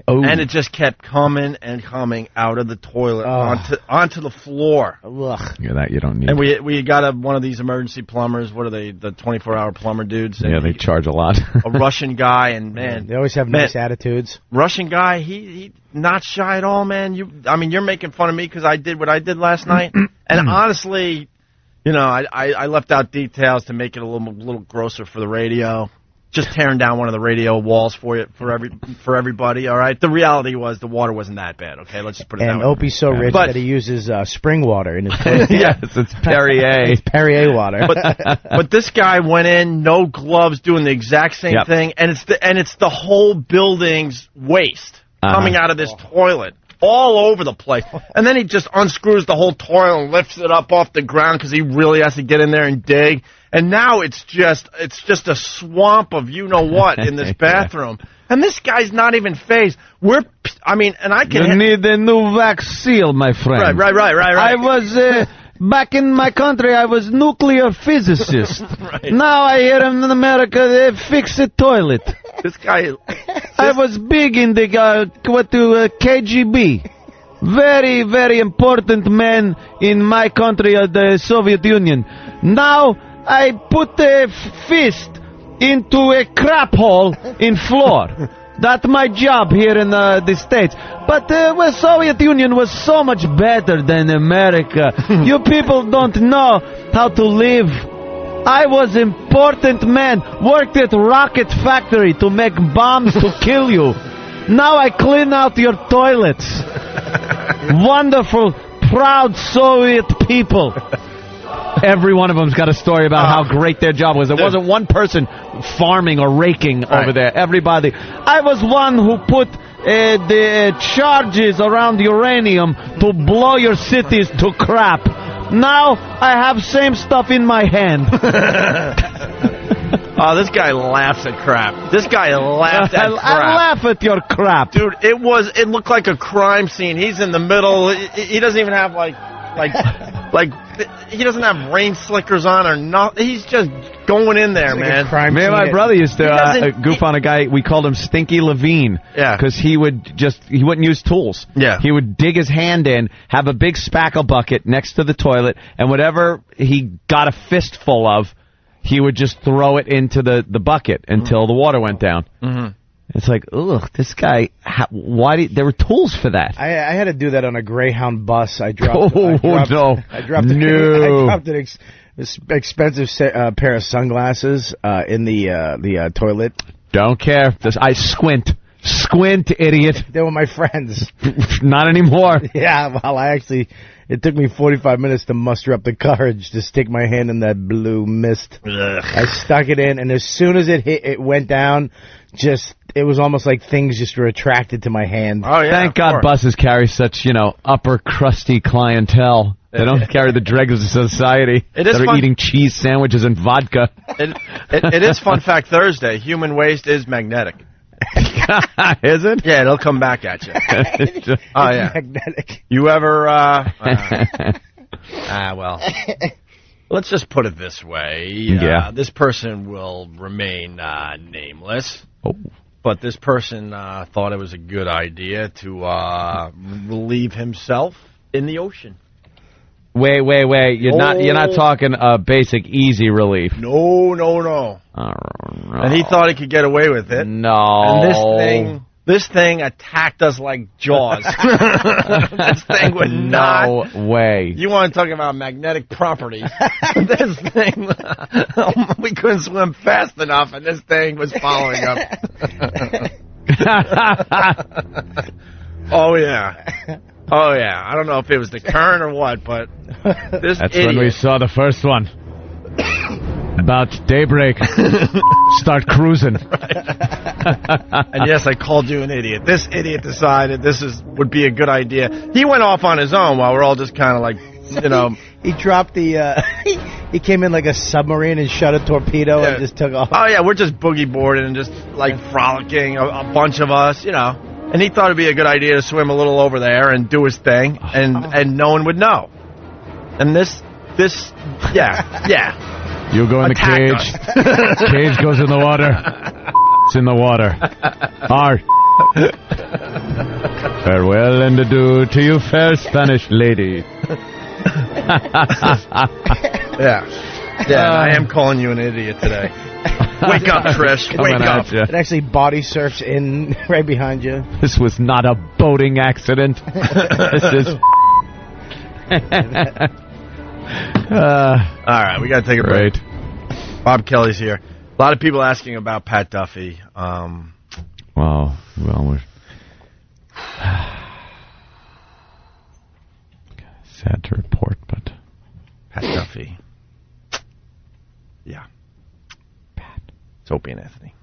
Oh. And it just kept coming and coming out of the toilet onto the floor. Ugh. Yeah, that you don't need. And we got one of these emergency plumbers. What are they? The 24-hour plumber dudes. Yeah, they charge a lot. A Russian guy, and man, they always have nice attitudes. Russian guy, he not shy at all, man. You're making fun of me because I did what I did last night, and honestly, I left out details to make it a little grosser for the radio. Just tearing down one of the radio walls for everybody. All right. The reality was the water wasn't that bad. Okay, let's just put it that way. And Opie's so rich that he uses spring water in his toilet. Yes, it's Perrier. It's Perrier water. But this guy went in, no gloves, doing the exact same thing, and it's the whole building's waste coming out of this toilet all over the place. And then he just unscrews the whole toilet and lifts it up off the ground because he really has to get in there and dig. And now it's just a swamp of you-know-what in this bathroom. And this guy's not even phased. And I can... You need a new wax seal, my friend. Right. I was... back in my country, I was nuclear physicist. Right. Now I hear in America, they fix a toilet. This guy... I was big in the KGB. Very, very important man in my country, the Soviet Union. Now... I put a fist into a crap hole in floor. That's my job here in the States. But the Soviet Union was so much better than America. You people don't know how to live. I was important man, worked at rocket factory to make bombs to kill you. Now I clean out your toilets. Wonderful, proud Soviet people. Every one of them's got a story about how great their job was. There wasn't one person farming or raking over there. Everybody. I was one who put the charges around uranium to blow your cities to crap. Now I have same stuff in my hand. Oh, this guy laughs at crap. This guy laughed at crap. I laugh at your crap. Dude, it looked like a crime scene. He's in the middle. He doesn't even have like he doesn't have rain slickers on or nothing. He's just going in there, man. Man, my brother used to goof on a guy. We called him Stinky Levine. Yeah. Because he wouldn't use tools. Yeah. He would dig his hand in, have a big spackle bucket next to the toilet, and whatever he got a fistful of, he would just throw it into the bucket until the water went down. Mm-hmm. It's like, ugh, this guy, there were tools for that. I had to do that on a Greyhound bus. I dropped no. I dropped an expensive pair of sunglasses in the toilet. Don't care. I squint. Squint, idiot. They were my friends. Not anymore. Yeah, well, it took me 45 minutes to muster up the courage to stick my hand in that blue mist. Ugh. I stuck it in, and as soon as it went down, it was almost like things just were attracted to my hand. Oh, yeah. Thank God buses carry such, upper crusty clientele. They don't carry the dregs of society that are eating cheese sandwiches and vodka. It is Fun Fact Thursday. Human waste is magnetic. Is it? Yeah, it'll come back at you. Oh, yeah. Magnetic. You ever, well, let's just put it this way. Yeah. This person will remain nameless. Oh. But this person thought it was a good idea to relieve himself in the ocean. Wait. You're not talking basic easy relief. No. Oh, no. And he thought he could get away with it. No. And this thing attacked us like Jaws. This thing would not. No way. You want to talk about magnetic properties? This thing, we couldn't swim fast enough, and this thing was following up. Oh yeah. I don't know if it was the current or what, but this That's idiot. when we saw the first one. About daybreak. Start cruising. And yes, I called you an idiot. This idiot decided would be a good idea. He went off on his own while we're all just kind of like, He dropped the. He came in like a submarine and shot a torpedo and just took off. Oh yeah, we're just boogie boarding and just like frolicking, a bunch of us, And he thought it'd be a good idea to swim a little over there and do his thing, and no one would know. And this, yeah. You go in the cage. Cage goes in the water. It's in the water. Farewell and adieu to you, fair Spanish lady. Yeah, I am calling you an idiot today. Wake up, Trish. Wake up. It actually body surfs in right behind you. This was not a boating accident. This is... All right, we got to take a break. Bob Kelly's here. A lot of people asking about Pat Duffy. Well, we're... sad to report, but... Pat Duffy. Yeah. Pat. It's Opie and Anthony.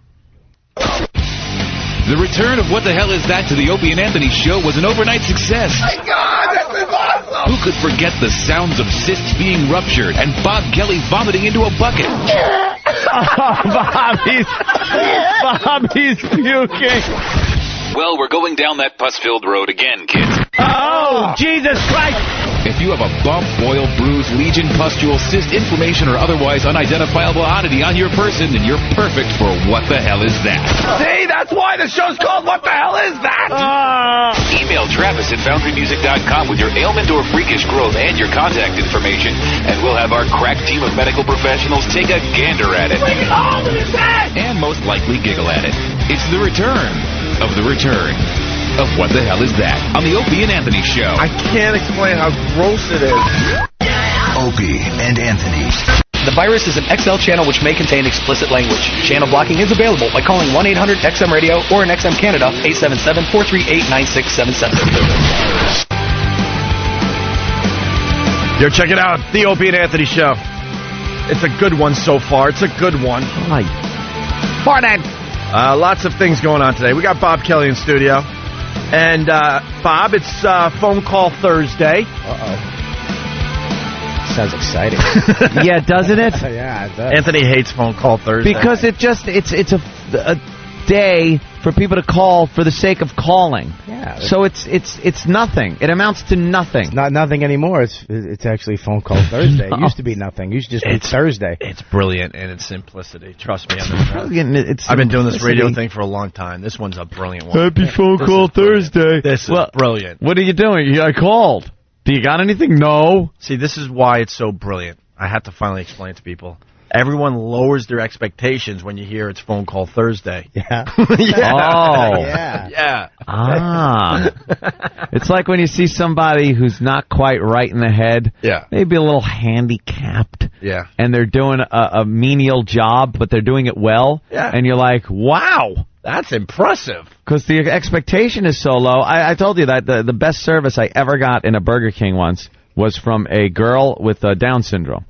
The return of What the Hell Is That to the Opie and Anthony show was an overnight success. My God, this is awesome! Who could forget the sounds of cysts being ruptured and Bob Kelly vomiting into a bucket? Bobby's puking. Well, we're going down that pus-filled road again, kids. Oh, Jesus Christ! If you have a bump, boil, bruise, lesion, pustule, cyst, inflammation, or otherwise unidentifiable oddity on your person, then you're perfect for What the Hell Is That? See, that's why the show's called What the Hell Is That? Email Travis at FoundryMusic.com with your ailment or freakish growth and your contact information, and we'll have our crack team of medical professionals take a gander at it. And most likely giggle at it. It's the return of the return of What the Hell Is That? On the Opie and Anthony Show. I can't explain how gross it is. Opie and Anthony. The virus is an XL channel which may contain explicit language. Channel blocking is available by calling 1-800-XM-RADIO or in XM Canada, 877-438-9677. Yo, check it out. The Opie and Anthony Show. It's a good one so far. It's a good one. Hi. Morning. Lots of things going on today. We got Bob Kelly in studio. And, Bob, it's Phone Call Thursday. Uh-oh. Sounds exciting. Yeah, doesn't it? Yeah, it does. Anthony hates Phone Call Thursday. Because it's a day for people to call for the sake of calling. Yeah. So it's nothing. It amounts to nothing. It's not nothing anymore. It's actually Phone Call Thursday. No. It used to be nothing. It used to just be Thursday. It's brilliant in its simplicity. Trust me. I've been doing this radio thing for a long time. This one's a brilliant one. Happy Phone Call Thursday. This is brilliant. What are you doing? I called. Do you got anything? No. See, this is why it's so brilliant. I have to finally explain it to people. Everyone lowers their expectations when you hear it's Phone Call Thursday. Yeah. Yeah. Oh. Yeah. Ah. It's like when you see somebody who's not quite right in the head. Yeah. Maybe a little handicapped. Yeah. And they're doing a menial job, but they're doing it well. Yeah. And you're like, wow. That's impressive. Because the expectation is so low. I told you that the best service I ever got in a Burger King once was from a girl with Down syndrome.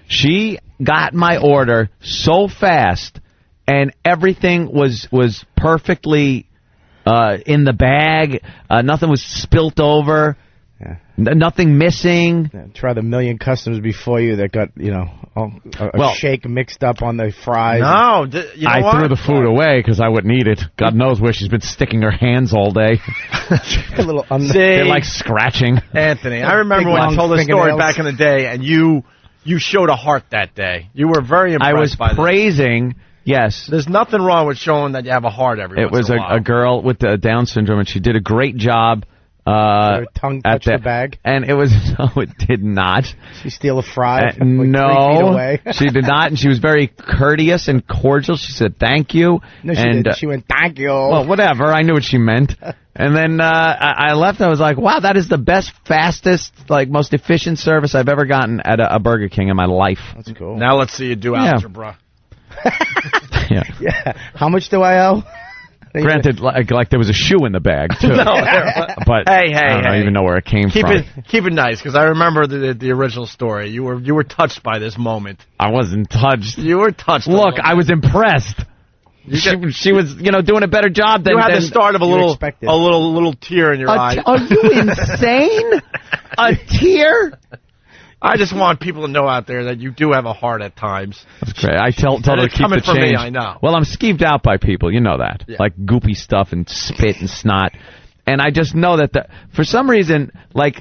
She got my order so fast, and everything was perfectly in the bag. Nothing was spilt over. Yeah. Nothing missing. Yeah, try the million customers before you that got, a shake mixed up on the fries. No, you know I what? threw the food away because I wouldn't eat it. God knows where she's been sticking her hands all day. A little They're like scratching. Anthony, I remember when I told the story back in the day, and you showed a heart that day. You were very impressed. I was praising. Yes. There's nothing wrong with showing that you have a heart every once in a while. It was a girl with Down syndrome, and she did a great job. Her tongue touched the bag? And it was, no, it did not. She steal a fry? No, 3 feet away? She did not, and she was very courteous and cordial. She said, thank you. No, she didn't. She went, thank you. Well, whatever. I knew what she meant. And then I left. I was like, wow, that is the best, fastest, most efficient service I've ever gotten at a Burger King in my life. That's cool. Now let's see you do algebra. Yeah. How much do I owe? Granted, like there was a shoe in the bag, too. No, but hey, I don't even know where it came from. Keep it nice, because I remember the original story. You were touched by this moment. I wasn't touched. You were touched. Look, I was impressed. She was, doing a better job than... You had the start of a little tear in your eye. Are you insane? A tear? I just want people to know out there that you do have a heart at times. That's great. I tell her to keep the change. Me, I know. Well, I'm skeeved out by people. You know that. Yeah. Like goopy stuff and spit and snot. And I just know that for some reason,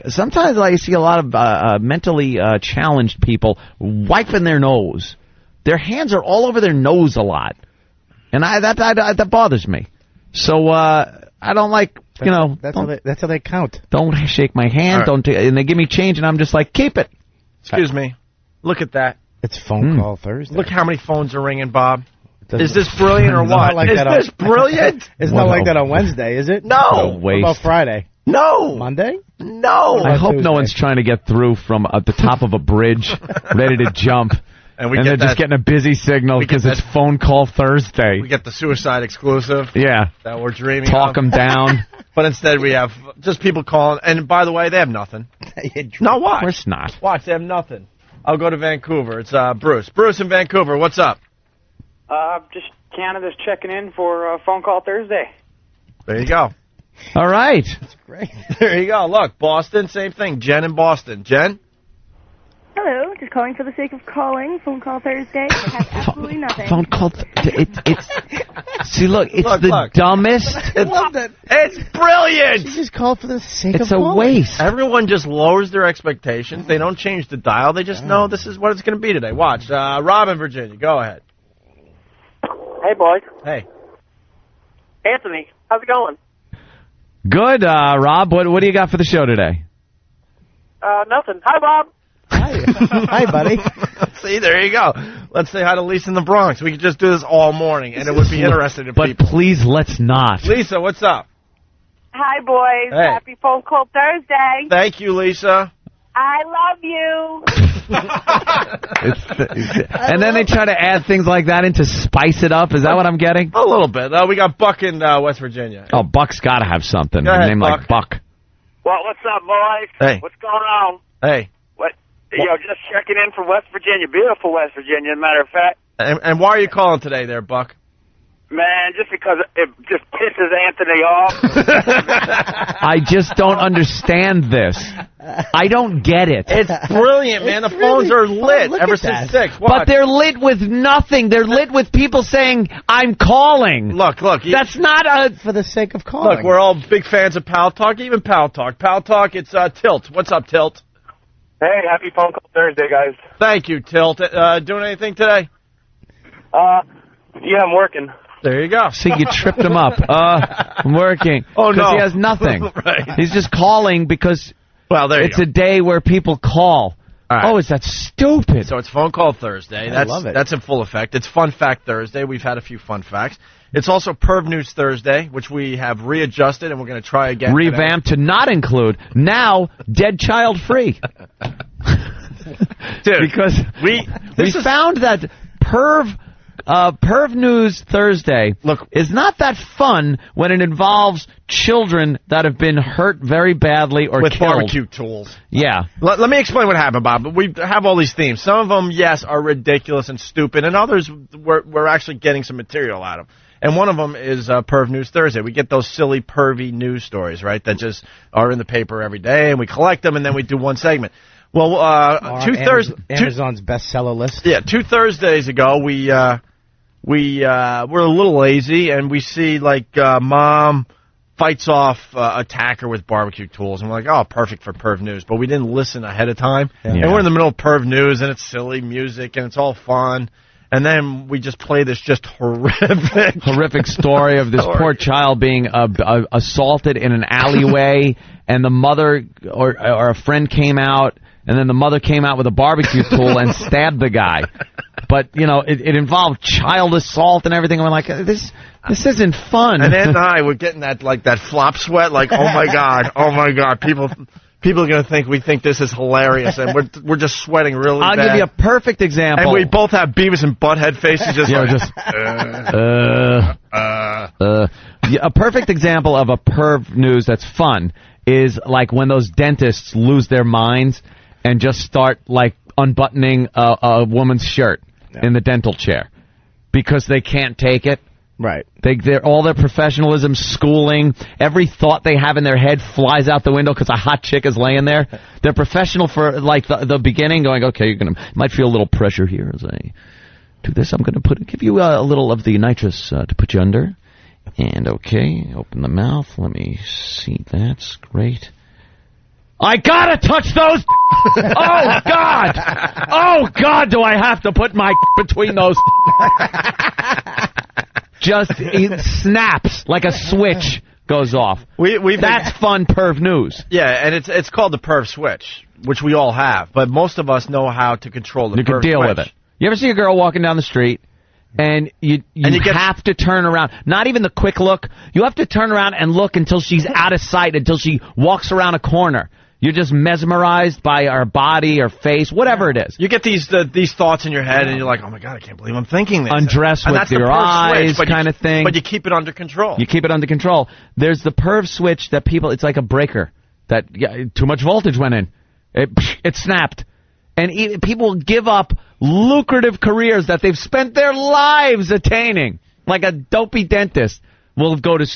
sometimes I see a lot of mentally challenged people wiping their nose. Their hands are all over their nose a lot. And that bothers me. So I don't like, That's how they count. Don't shake my hand. Right. And they give me change, and I'm just like, keep it. Excuse me. Look at that. It's phone call Thursday. Look how many phones are ringing, Bob. Is this brilliant or what? Like is this brilliant? It's not like that on Wednesday, is it? No. What about Friday? No. Monday? No. I hope no one's trying to get through from the top of a bridge, ready to jump. And they're just getting a busy signal because it's phone call Thursday. We get the suicide exclusive. Yeah. That we're dreaming Talk them down. But instead we have just people calling. And by the way, they have nothing. No, watch. Of course not. Watch, they have nothing. I'll go to Vancouver. It's Bruce. Bruce in Vancouver, what's up? Just Canada's checking in for phone call Thursday. There you go. All right. That's great. There you go. Look, Boston, same thing. Jen in Boston. Jen? Hello, just calling for the sake of calling. Phone call Thursday. I have absolutely nothing. Phone call. See, look, it's the dumbest. I love that. It's brilliant. She just called for the sake It's of a calling. waste. Everyone just lowers their expectations. They don't change the dial. They just know this is what it's going to be today. Watch. Rob in Virginia, go ahead. Hey, boys. Hey. Anthony, how's it going? Good, Rob. What do you got for the show today? Nothing. Hi, Bob. Hi, buddy. See, there you go. Let's say hi to Lisa in the Bronx. We could just do this all morning, and it would be interesting to people. But please, let's not. Lisa, what's up? Hi, boys. Hey. Happy phone call Thursday. Thank you, Lisa. I love you. And then they try to add things like that in to spice it up. Is that what I'm getting? A little bit. We got Buck in West Virginia. Oh, Buck's got to have something. Go ahead, A name Buck. like Buck. Well, what's up, boys? Hey. What's going on? Hey. Just checking in from West Virginia. Beautiful West Virginia, as a matter of fact. And why are you calling today there, Buck? Man, just because it just pisses Anthony off. I just don't understand this. I don't get it. It's brilliant, man. The phones are lit ever since 6. Watch. But they're lit with nothing. They're lit with people saying, I'm calling. Look. That's not for the sake of calling. Look, we're all big fans of Pal Talk, even Pal Talk. Pal Talk, it's Tilt. What's up, Tilt? Hey, happy phone call Thursday, guys. Thank you, Tilt. Doing anything today? Yeah, I'm working. There you go. See, you tripped him up. I'm working. Oh, no. Because he has nothing. Right. He's just calling because it's a day where people call. Right. Oh, is that stupid? So it's Phone Call Thursday. I love it. That's in full effect. It's Fun Fact Thursday. We've had a few fun facts. It's also Perv News Thursday, which we have readjusted, and we're going to try again. Revamped to not include, now, dead child free. Dude, because we found that Perv News Thursday is not that fun when it involves children that have been hurt very badly or with killed. barbecue tools. Yeah. Let me explain what happened, Bob. We have all these themes. Some of them, yes, are ridiculous and stupid, and others we're actually getting some material out of. And one of them is Perv News Thursday. We get those silly, pervy news stories, right, that just are in the paper every day, and we collect them, and then we do one segment. Well, Amazon's bestseller list. Yeah, 2 Thursdays ago, we were a little lazy, and we see, like, mom fights off attacker with barbecue tools, and we're like, oh, perfect for Perv News, but we didn't listen ahead of time. Yeah. And we're in the middle of Perv News, and it's silly music, and it's all fun, and then we just play this just horrific story of this poor child being assaulted in an alleyway, and the mother or a friend came out, and then the mother came out with a barbecue tool and stabbed the guy. But, you know, it involved child assault and everything. And we're like, this isn't fun. And Ed and I were getting that flop sweat, like, oh my God, people are going to think we think this is hilarious, and we're just sweating really bad. I'll give you a perfect example. And we both have Beavis and Butthead faces, just a perfect example of a Perv News that's fun is like when those dentists lose their minds and just start like unbuttoning a woman's shirt in the dental chair because they can't take it. Right. They're all their professionalism, schooling, every thought they have in their head flies out the window because a hot chick is laying there. They're professional for like the beginning, going, okay, might feel a little pressure here as I do this. I'm going to give you a little of the nitrous to put you under. And okay, open the mouth. Let me see. That's great. I gotta touch those. Oh God, do I have to put my between those? Just it snaps like a switch goes off. That's fun Perv News. Yeah, and it's called the Perv Switch, which we all have, but most of us know how to control the Perv Switch. You can deal with it. You ever see a girl walking down the street and you have to turn around? Not even the quick look. You have to turn around and look until she's out of sight, until she walks around a corner. You're just mesmerized by her body, her face, whatever it is. You get these thoughts in your head, and you're like, oh, my God, I can't believe I'm thinking this. Undress with your eyes kind of thing. But you keep it under control. You keep it under control. There's the Perv Switch that it's like a breaker. That too much voltage went in. It snapped. And people give up lucrative careers that they've spent their lives attaining, like a dopey dentist. Will go to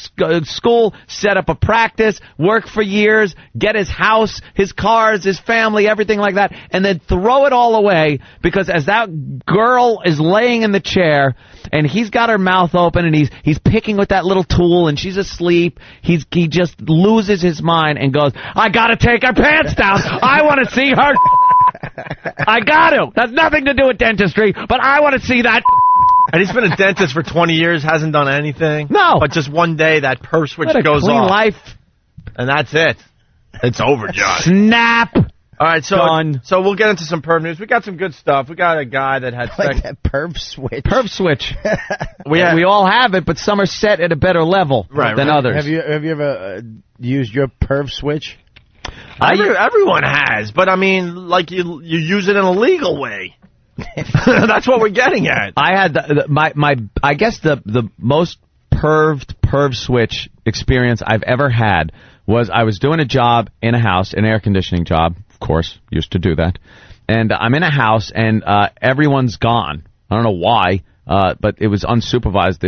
school, set up a practice, work for years, get his house, his cars, his family, everything like that, and then throw it all away because as that girl is laying in the chair and he's got her mouth open and he's picking with that little tool and she's asleep, he just loses his mind and goes, I gotta take her pants down. I want to see her. I got to. That's nothing to do with dentistry, but I want to see that. And he's been a dentist for 20 years, hasn't done anything. No. But just one day, that Perv Switch goes clean off. Life. And that's it. It's over, John. Snap. All right, so Done. So we'll get into some Perv News. We got some good stuff. We got a guy that had like that Perv Switch. Perv Switch. we all have it, but some are set at a better level than others. Have you ever used your Perv Switch? Everyone has, but I mean, like you use it in a legal way. That's what we're getting at. I had I guess the most Perv Switch experience I've ever had was I was doing a job in a house, an air conditioning job, of course, used to do that. And I'm in a house and everyone's gone. I don't know why, but it was unsupervised.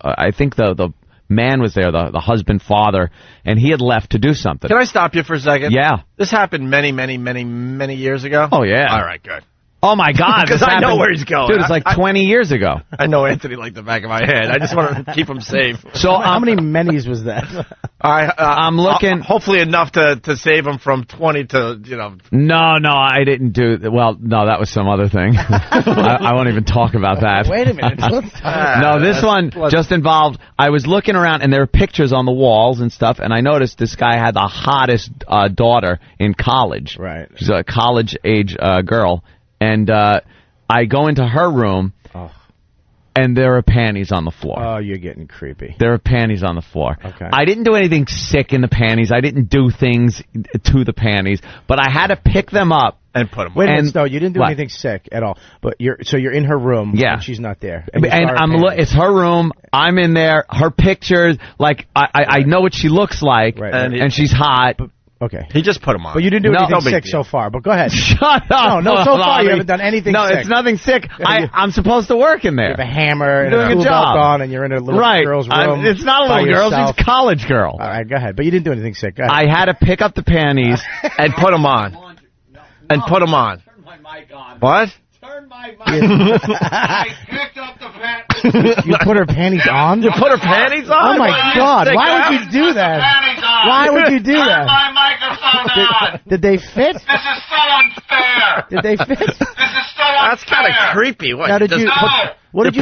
I think the man was there, the husband, father, and he had left to do something. Can I stop you for a second? Yeah. This happened many, many, many, many years ago. Oh, yeah. All right, good. Oh, my God. Because I know where he's going. Dude, it's like 20 years ago. I know Anthony like the back of my head. I just want to keep him safe. So how many many's was that? I'm looking. Hopefully enough to save him from 20 to, you know. No, I didn't do. Well, no, that was some other thing. I won't even talk about that. Wait a minute. No, this one just involved. I was looking around, and there were pictures on the walls and stuff, and I noticed this guy had the hottest daughter in college. Right. She's a college-age girl. And I go into her room, and there are panties on the floor. Oh, you're getting creepy. There are panties on the floor. Okay. I didn't do anything sick in the panties. I didn't do things to the panties, but I had to pick them up and put them. Wait a minute, no, you didn't do anything sick at all. But you're in her room, and she's not there. And it's her room. I'm in there. Her pictures, like I know what she looks like, right. and she's hot. Okay. He just put them on. But you didn't do anything sick so far. But go ahead. Shut up. No, so far you haven't done anything sick. No, it's nothing sick. I'm supposed to work in there. You have a hammer and doing a a job on, and you're in a little girl's room. It's not a little girl. It's a college girl. All right, go ahead. But you didn't do anything sick. Go ahead. I had to pick up the panties and put them on. And put them on. Turn my mic on. What? Turn my mic I picked up the panties. You put her panties on? You put her panties on? Oh, my God. Why would you do that? Why would you do that? Turn my microphone on. Did they fit? This is so unfair. Did they fit? This is so unfair. That's kind of creepy. What, Now, did you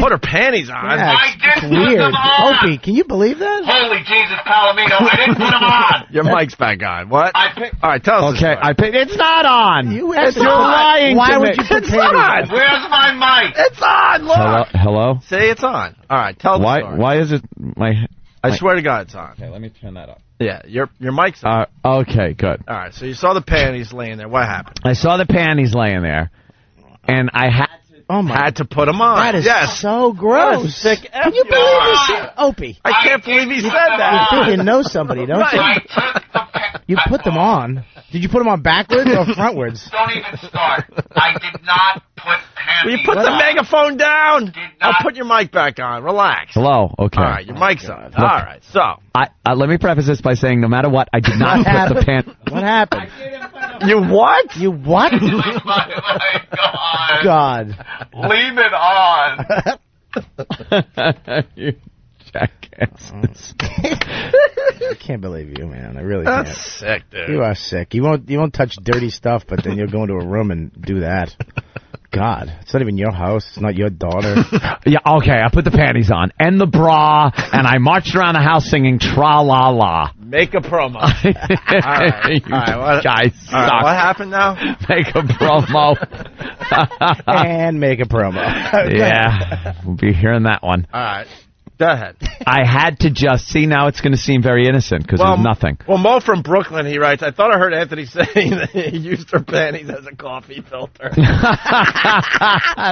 put her panties on? Yeah, it's weird. Opie, can you believe that? Holy Jesus, Palomino, I didn't put them on. Your mic's back on. What? I picked. All right, tell us. Okay, it's not on. You're lying Why to would me. you put It's panties on. on? Where's my mic? It's on. Look. Hello? Say it's on. All right, tell the story. Why is it my... I swear to God it's on. Okay, let me turn that up. Yeah, your mic's on. Okay, good. All right, so you saw the panties laying there. What happened? I saw the panties laying there, and I had to put them on. That is so gross. Sick. Can you believe this? Opie. I can't believe he said that. You think you know somebody, don't you? You put them on. Did you put them on backwards or frontwards? Don't even start. I did not put panties. Will you put the megaphone down? I'll put your mic back on. Relax. Hello. Okay. All right, your mic's on. All right, so. Let me preface this by saying, no matter what, I did not put the pants. What happened? You what? You what? God. Leave it on. You jackasses. I can't believe you, man. I really can't. That's sick, dude. You are sick. You won't touch dirty stuff, but then you'll go into a room and do that. God, it's not even your house. It's not your daughter. Yeah, okay, I put the panties on and the bra, and I marched around the house singing tra-la-la. Make a promo. All right. You guys suck. What happened now? Make a promo. And make a promo. Yeah, we'll be hearing that one. All right. Go ahead. I had to just see. Now it's going to seem very innocent because it was nothing. Well, Mo from Brooklyn, he writes, I thought I heard Anthony saying that he used her panties as a coffee filter.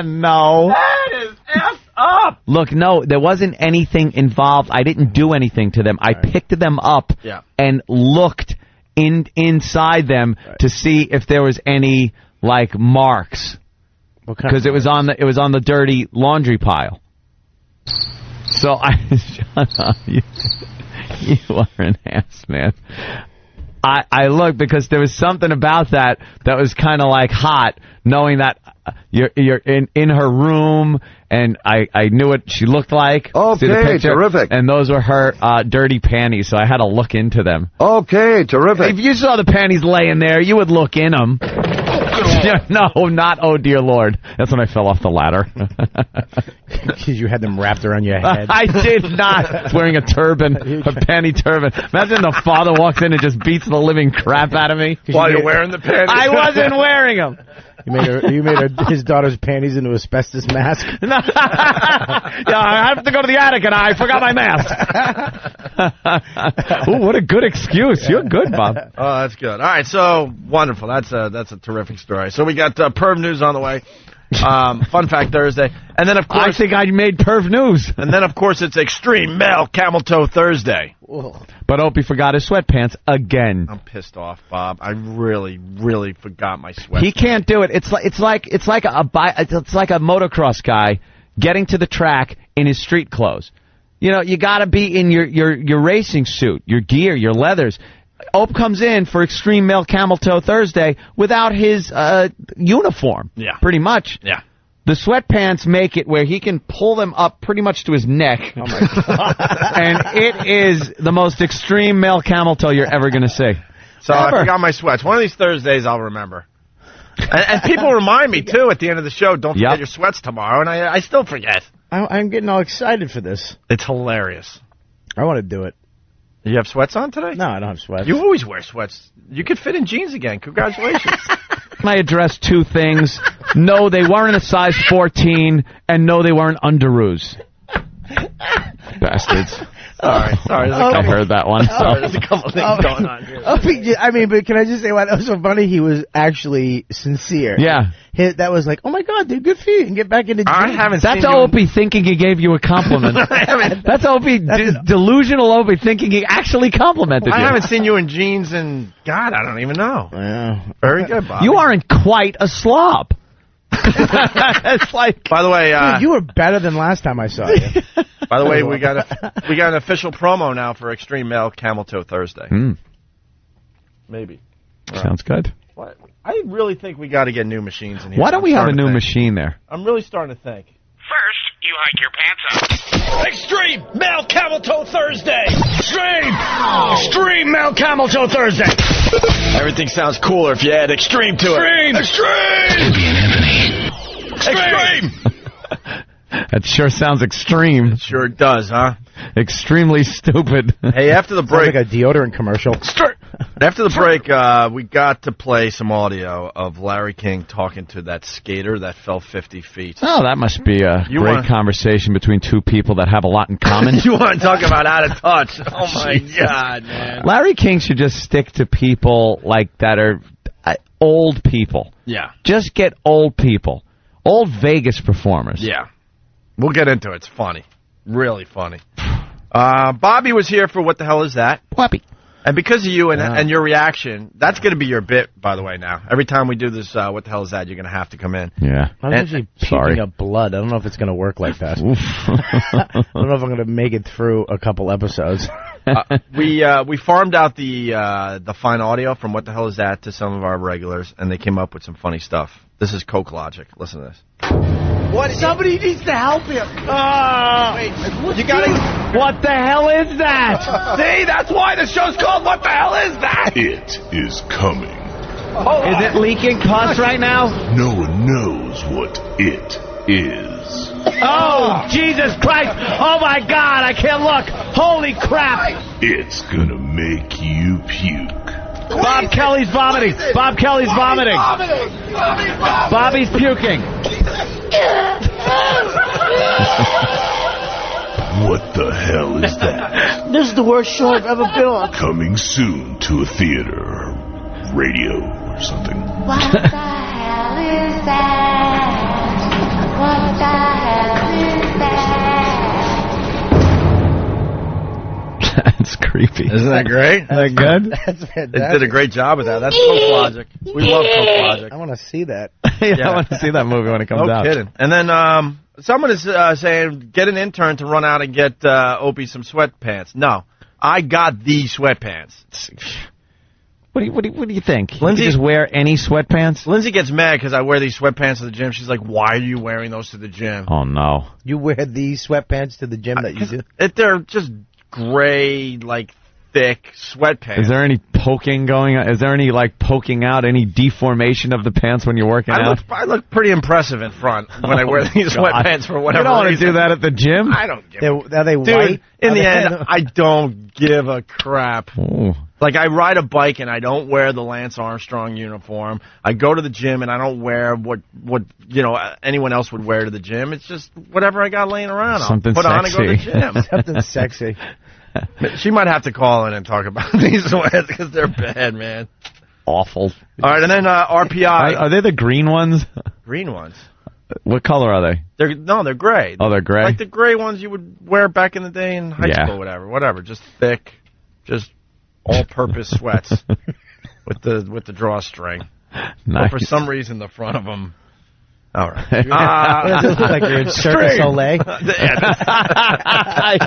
No. That is effed up. Look, no, there wasn't anything involved. I didn't do anything to them. I picked them up and looked inside them to see if there was any like marks because it was on the dirty laundry pile. So shut up. You are an ass, man. I looked because there was something about that was kind of like hot, knowing that you're in her room, and I knew what she looked like. Okay, see the picture? Terrific. And those were her dirty panties, so I had to look into them. Okay, terrific. If you saw the panties laying there, you would look in them. No, not oh dear Lord. That's when I fell off the ladder. Because you had them wrapped around your head. I did not. Wearing a turban, a panty turban. Imagine the father walks in and just beats the living crap out of me. While you're wearing the panties. I wasn't wearing them. You made his daughter's panties into asbestos mask. Yeah, I have to go to the attic and I forgot my mask. Ooh, what a good excuse. You're good, Bob. Oh, that's good. All right, so wonderful. That's a terrific story. So we got Perv News on the way. Fun Fact Thursday. And then, of course... I think I made Perv News. And then, of course, it's Extreme Male Camel Toe Thursday. Whoa. But Opie forgot his sweatpants again. I'm pissed off, Bob. I really, really forgot my sweatpants. He can't do it. It's like a motocross guy getting to the track in his street clothes. You know, you got to be in your racing suit, your gear, your leathers. Ope comes in for Extreme Male Camel Toe Thursday without his uniform. Yeah. Pretty much. Yeah. The sweatpants make it where he can pull them up pretty much to his neck. Oh, my God. And it is the most extreme male camel toe you're ever going to see. So I forgot my sweats. One of these Thursdays I'll remember. And people remind me, too, at the end of the show, don't forget your sweats tomorrow, and I still forget. I'm getting all excited for this. It's hilarious. I want to do it. You have sweats on today? No, I don't have sweats. You always wear sweats. You could fit in jeans again. Congratulations. Can I address two things? No, they weren't a size 14, and no, they weren't underoos. Bastards. Sorry. I heard that one. There's a couple things going on here. I mean, but can I just say why that was so funny? He was actually sincere. Yeah. That was like, oh my God, dude, good for you. And get back into jeans. That's Opie thinking he gave you a compliment. That's Opie, delusional Opie thinking he actually complimented you. I haven't seen you in jeans in, God, I don't even know. Yeah. Very good, Bob. You aren't quite a slob. It's like, by the way, dude, you were better than last time I saw you. By the way, we got an official promo now for Extreme Male Camel Toe Thursday. Maybe. Sounds good. What? I really think we got to get new machines in here. Why don't we have a new machine there? I'm really starting to think. First, you hike your pants up. Extreme Male Camel Toe Thursday. Extreme Male Camel Toe Thursday. Everything sounds cooler if you add extreme to it. Extreme. Extreme. That sure sounds extreme. It sure does, huh? Extremely stupid. Hey, after the break, sounds like a deodorant commercial. After the break, we got to play some audio of Larry King talking to that skater that fell 50 feet. Oh, that must be a great conversation between two people that have a lot in common. You want to talk about out of touch? Oh, my God, man. Larry King should just stick to people like that are old people. Yeah. Just get old people. Old Vegas performers. Yeah. We'll get into it. It's funny. Really funny. Bobby was here for What the Hell Is That? Bobby. And because of you and your reaction, that's going to be your bit, by the way, now. Every time we do this, What the Hell Is That, you're going to have to come in. Yeah. I'm actually puking up blood. I don't know if it's going to work like that. I don't know if I'm going to make it through a couple episodes. We farmed out the fine audio from What the Hell Is That to some of our regulars, and they came up with some funny stuff. This is Coke Logic. Listen to this. Somebody needs to help him. You gotta. What the hell is that? See, that's why the show's called What the Hell Is That? It is coming. Is it leaking pus right now? No one knows what it is. Oh, Jesus Christ. Oh, my God. I can't look. Holy crap. It's gonna make you puke. Bob Kelly's vomiting. Bob Kelly's vomiting. Bobby's puking. What the hell is that? This is the worst show I've ever been on. Coming soon to a theater or radio or something. What the hell is that? What the hell is that? That's creepy. Isn't that great? Is that good? That's fantastic. They did a great job with that. That's Coke Logic. We love Coke Logic. I want to see that. Yeah, I want to see that movie when it comes out. No kidding. And then someone is saying, get an intern to run out and get Opie some sweatpants. No, I got the sweatpants. What do you think? Lindsay, you just wear any sweatpants? Lindsay gets mad because I wear these sweatpants to the gym. She's like, why are you wearing those to the gym? Oh, no. You wear these sweatpants to the gym that you do? They're just gray, like, thick sweatpants. Is there any poking going on? Is there any, like, poking out, any deformation of the pants when you're working out? I look pretty impressive in front when I wear these sweatpants for whatever reason. You don't want to do that at the gym? I don't give a crap. Are they Dude, white? in the end, I don't give a crap. Ooh. Like, I ride a bike and I don't wear the Lance Armstrong uniform. I go to the gym and I don't wear what anyone else would wear to the gym. It's just whatever I got laying around. Something I'll put on and go to the sexy. gym. Something sexy. She might have to call in and talk about these sweats because they're bad, man. Awful. All right, and then RPI. Are they the green ones? Green ones. What color are they? They're gray. Oh, they're gray? Like the gray ones you would wear back in the day in high school, whatever. Just thick, just all-purpose sweats with the drawstring. Nice. But for some reason, the front of them. All right. It does look like you're in Cirque du Soleil.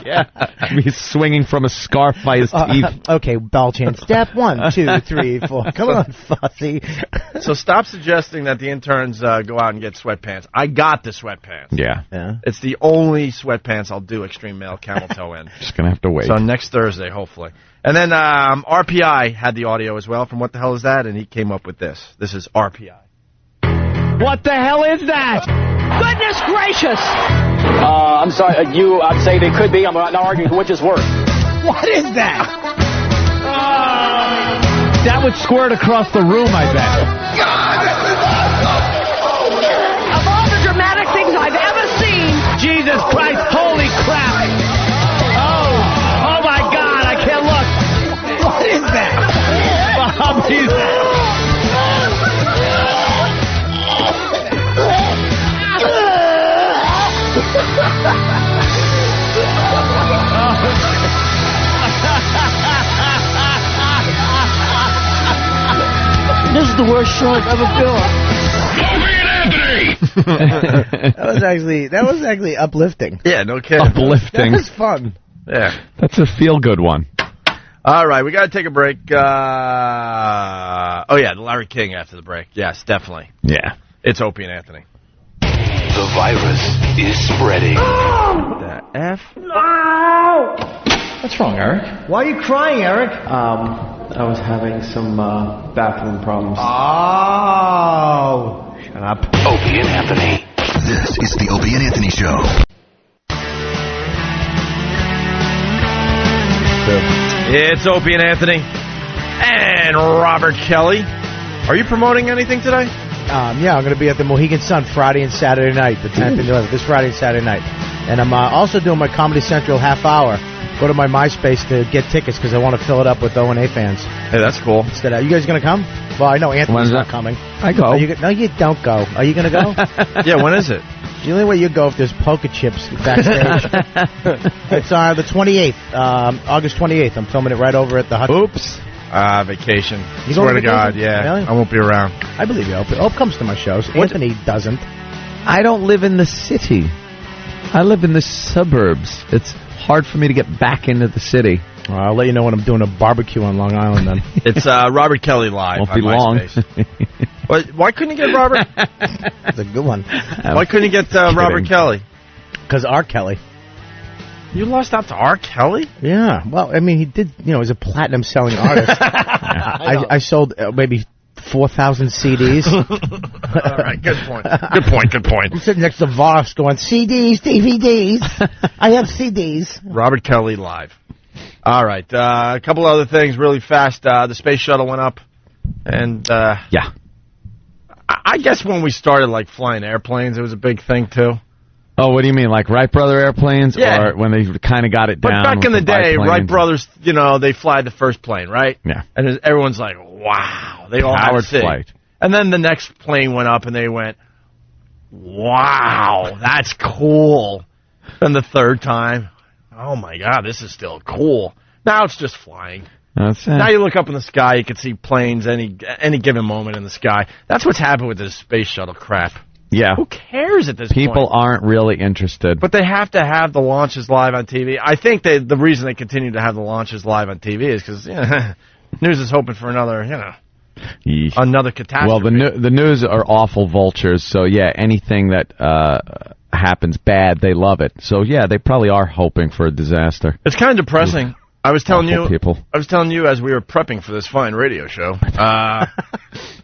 Yeah. He's swinging from a scarf by his teeth. Okay, ball chain. Step 1, 2, 3, 4. Come on, Fussy. So stop suggesting that the interns go out and get sweatpants. I got the sweatpants. Yeah. It's the only sweatpants I'll do Extreme Male Camel Toe in. Just going to have to wait. So next Thursday, hopefully. And then RPI had the audio as well from What the Hell Is That? And he came up with this. This is RPI. What the hell is that? Goodness gracious! I'm sorry, I'd say they could be. I'm not arguing which is worse. What is that? That would squirt across the room, I bet. Of all the dramatic things I've ever seen... Jesus Christ, holy crap! the worst show I've ever been on. That was actually uplifting. Yeah, no kidding. Uplifting. That was fun. Yeah. That's a feel-good one. All right, we got to take a break. The Larry King after the break. Yes, definitely. Yeah. It's Opie and Anthony. The virus is spreading. The F? No! What's wrong, Eric? Why are you crying, Eric? I was having some bathroom problems. Oh. Shut up. Opie and Anthony. This is the Opie and Anthony Show. It's Opie and Anthony and Robert Kelly. Are you promoting anything today? Yeah, I'm going to be at the Mohegan Sun Friday and Saturday night, the 10th and 11th, this Friday and Saturday night. And I'm also doing my Comedy Central half hour. Go to my MySpace to get tickets because I want to fill it up with O&A fans. Hey, that's cool. Instead, you guys going to come? Well, I know Anthony's not coming. I go. No, you don't go. Are you going to go? Yeah, when is it? The only way you go if there's poker chips backstage. It's the 28th, August 28th. I'm filming it right over at the Hudson. Oops. Vacation. You Swear going to God, vacation? yeah. Really? I won't be around. I believe you, Ope. Ope comes to my shows. Anthony doesn't. I don't live in the city. I live in the suburbs. It's hard for me to get back into the city. Well, I'll let you know when I'm doing a barbecue on Long Island then. It's Robert Kelly Live. Won't be long. Why couldn't you get Robert? That's a good one. Why couldn't you get Robert Kelly? Because R. Kelly. You lost out to R. Kelly? Yeah. Well, I mean, he did, he's a platinum selling artist. I sold maybe 4,000 CDs. All right, good point. Good point. I'm sitting next to Voss going, CDs, DVDs. I have CDs. Robert Kelly Live. All right, a couple other things really fast. The space shuttle went up, and yeah. I guess when we started flying airplanes, it was a big thing too. Oh, what do you mean, like Wright Brother airplanes, or when they kind of got it down? But back in the day, biplanes? Wright Brothers, they fly the first plane, right? Yeah. And everyone's like, wow, they all Powered had flight. And then the next plane went up, and they went, wow, that's cool. Then the third time, oh my God, this is still cool. Now it's just flying. That's it. Now you look up in the sky, you can see planes any given moment in the sky. That's what's happened with this space shuttle crap. Yeah. Who cares at this point? People aren't really interested. But they have to have the launches live on TV. I think the reason they continue to have the launches live on TV is because news is hoping for another another catastrophe. Well, the news are awful vultures, so yeah, anything that happens bad, they love it. So yeah, they probably are hoping for a disaster. It's kind of depressing. Oof. I was telling you as we were prepping for this fine radio show,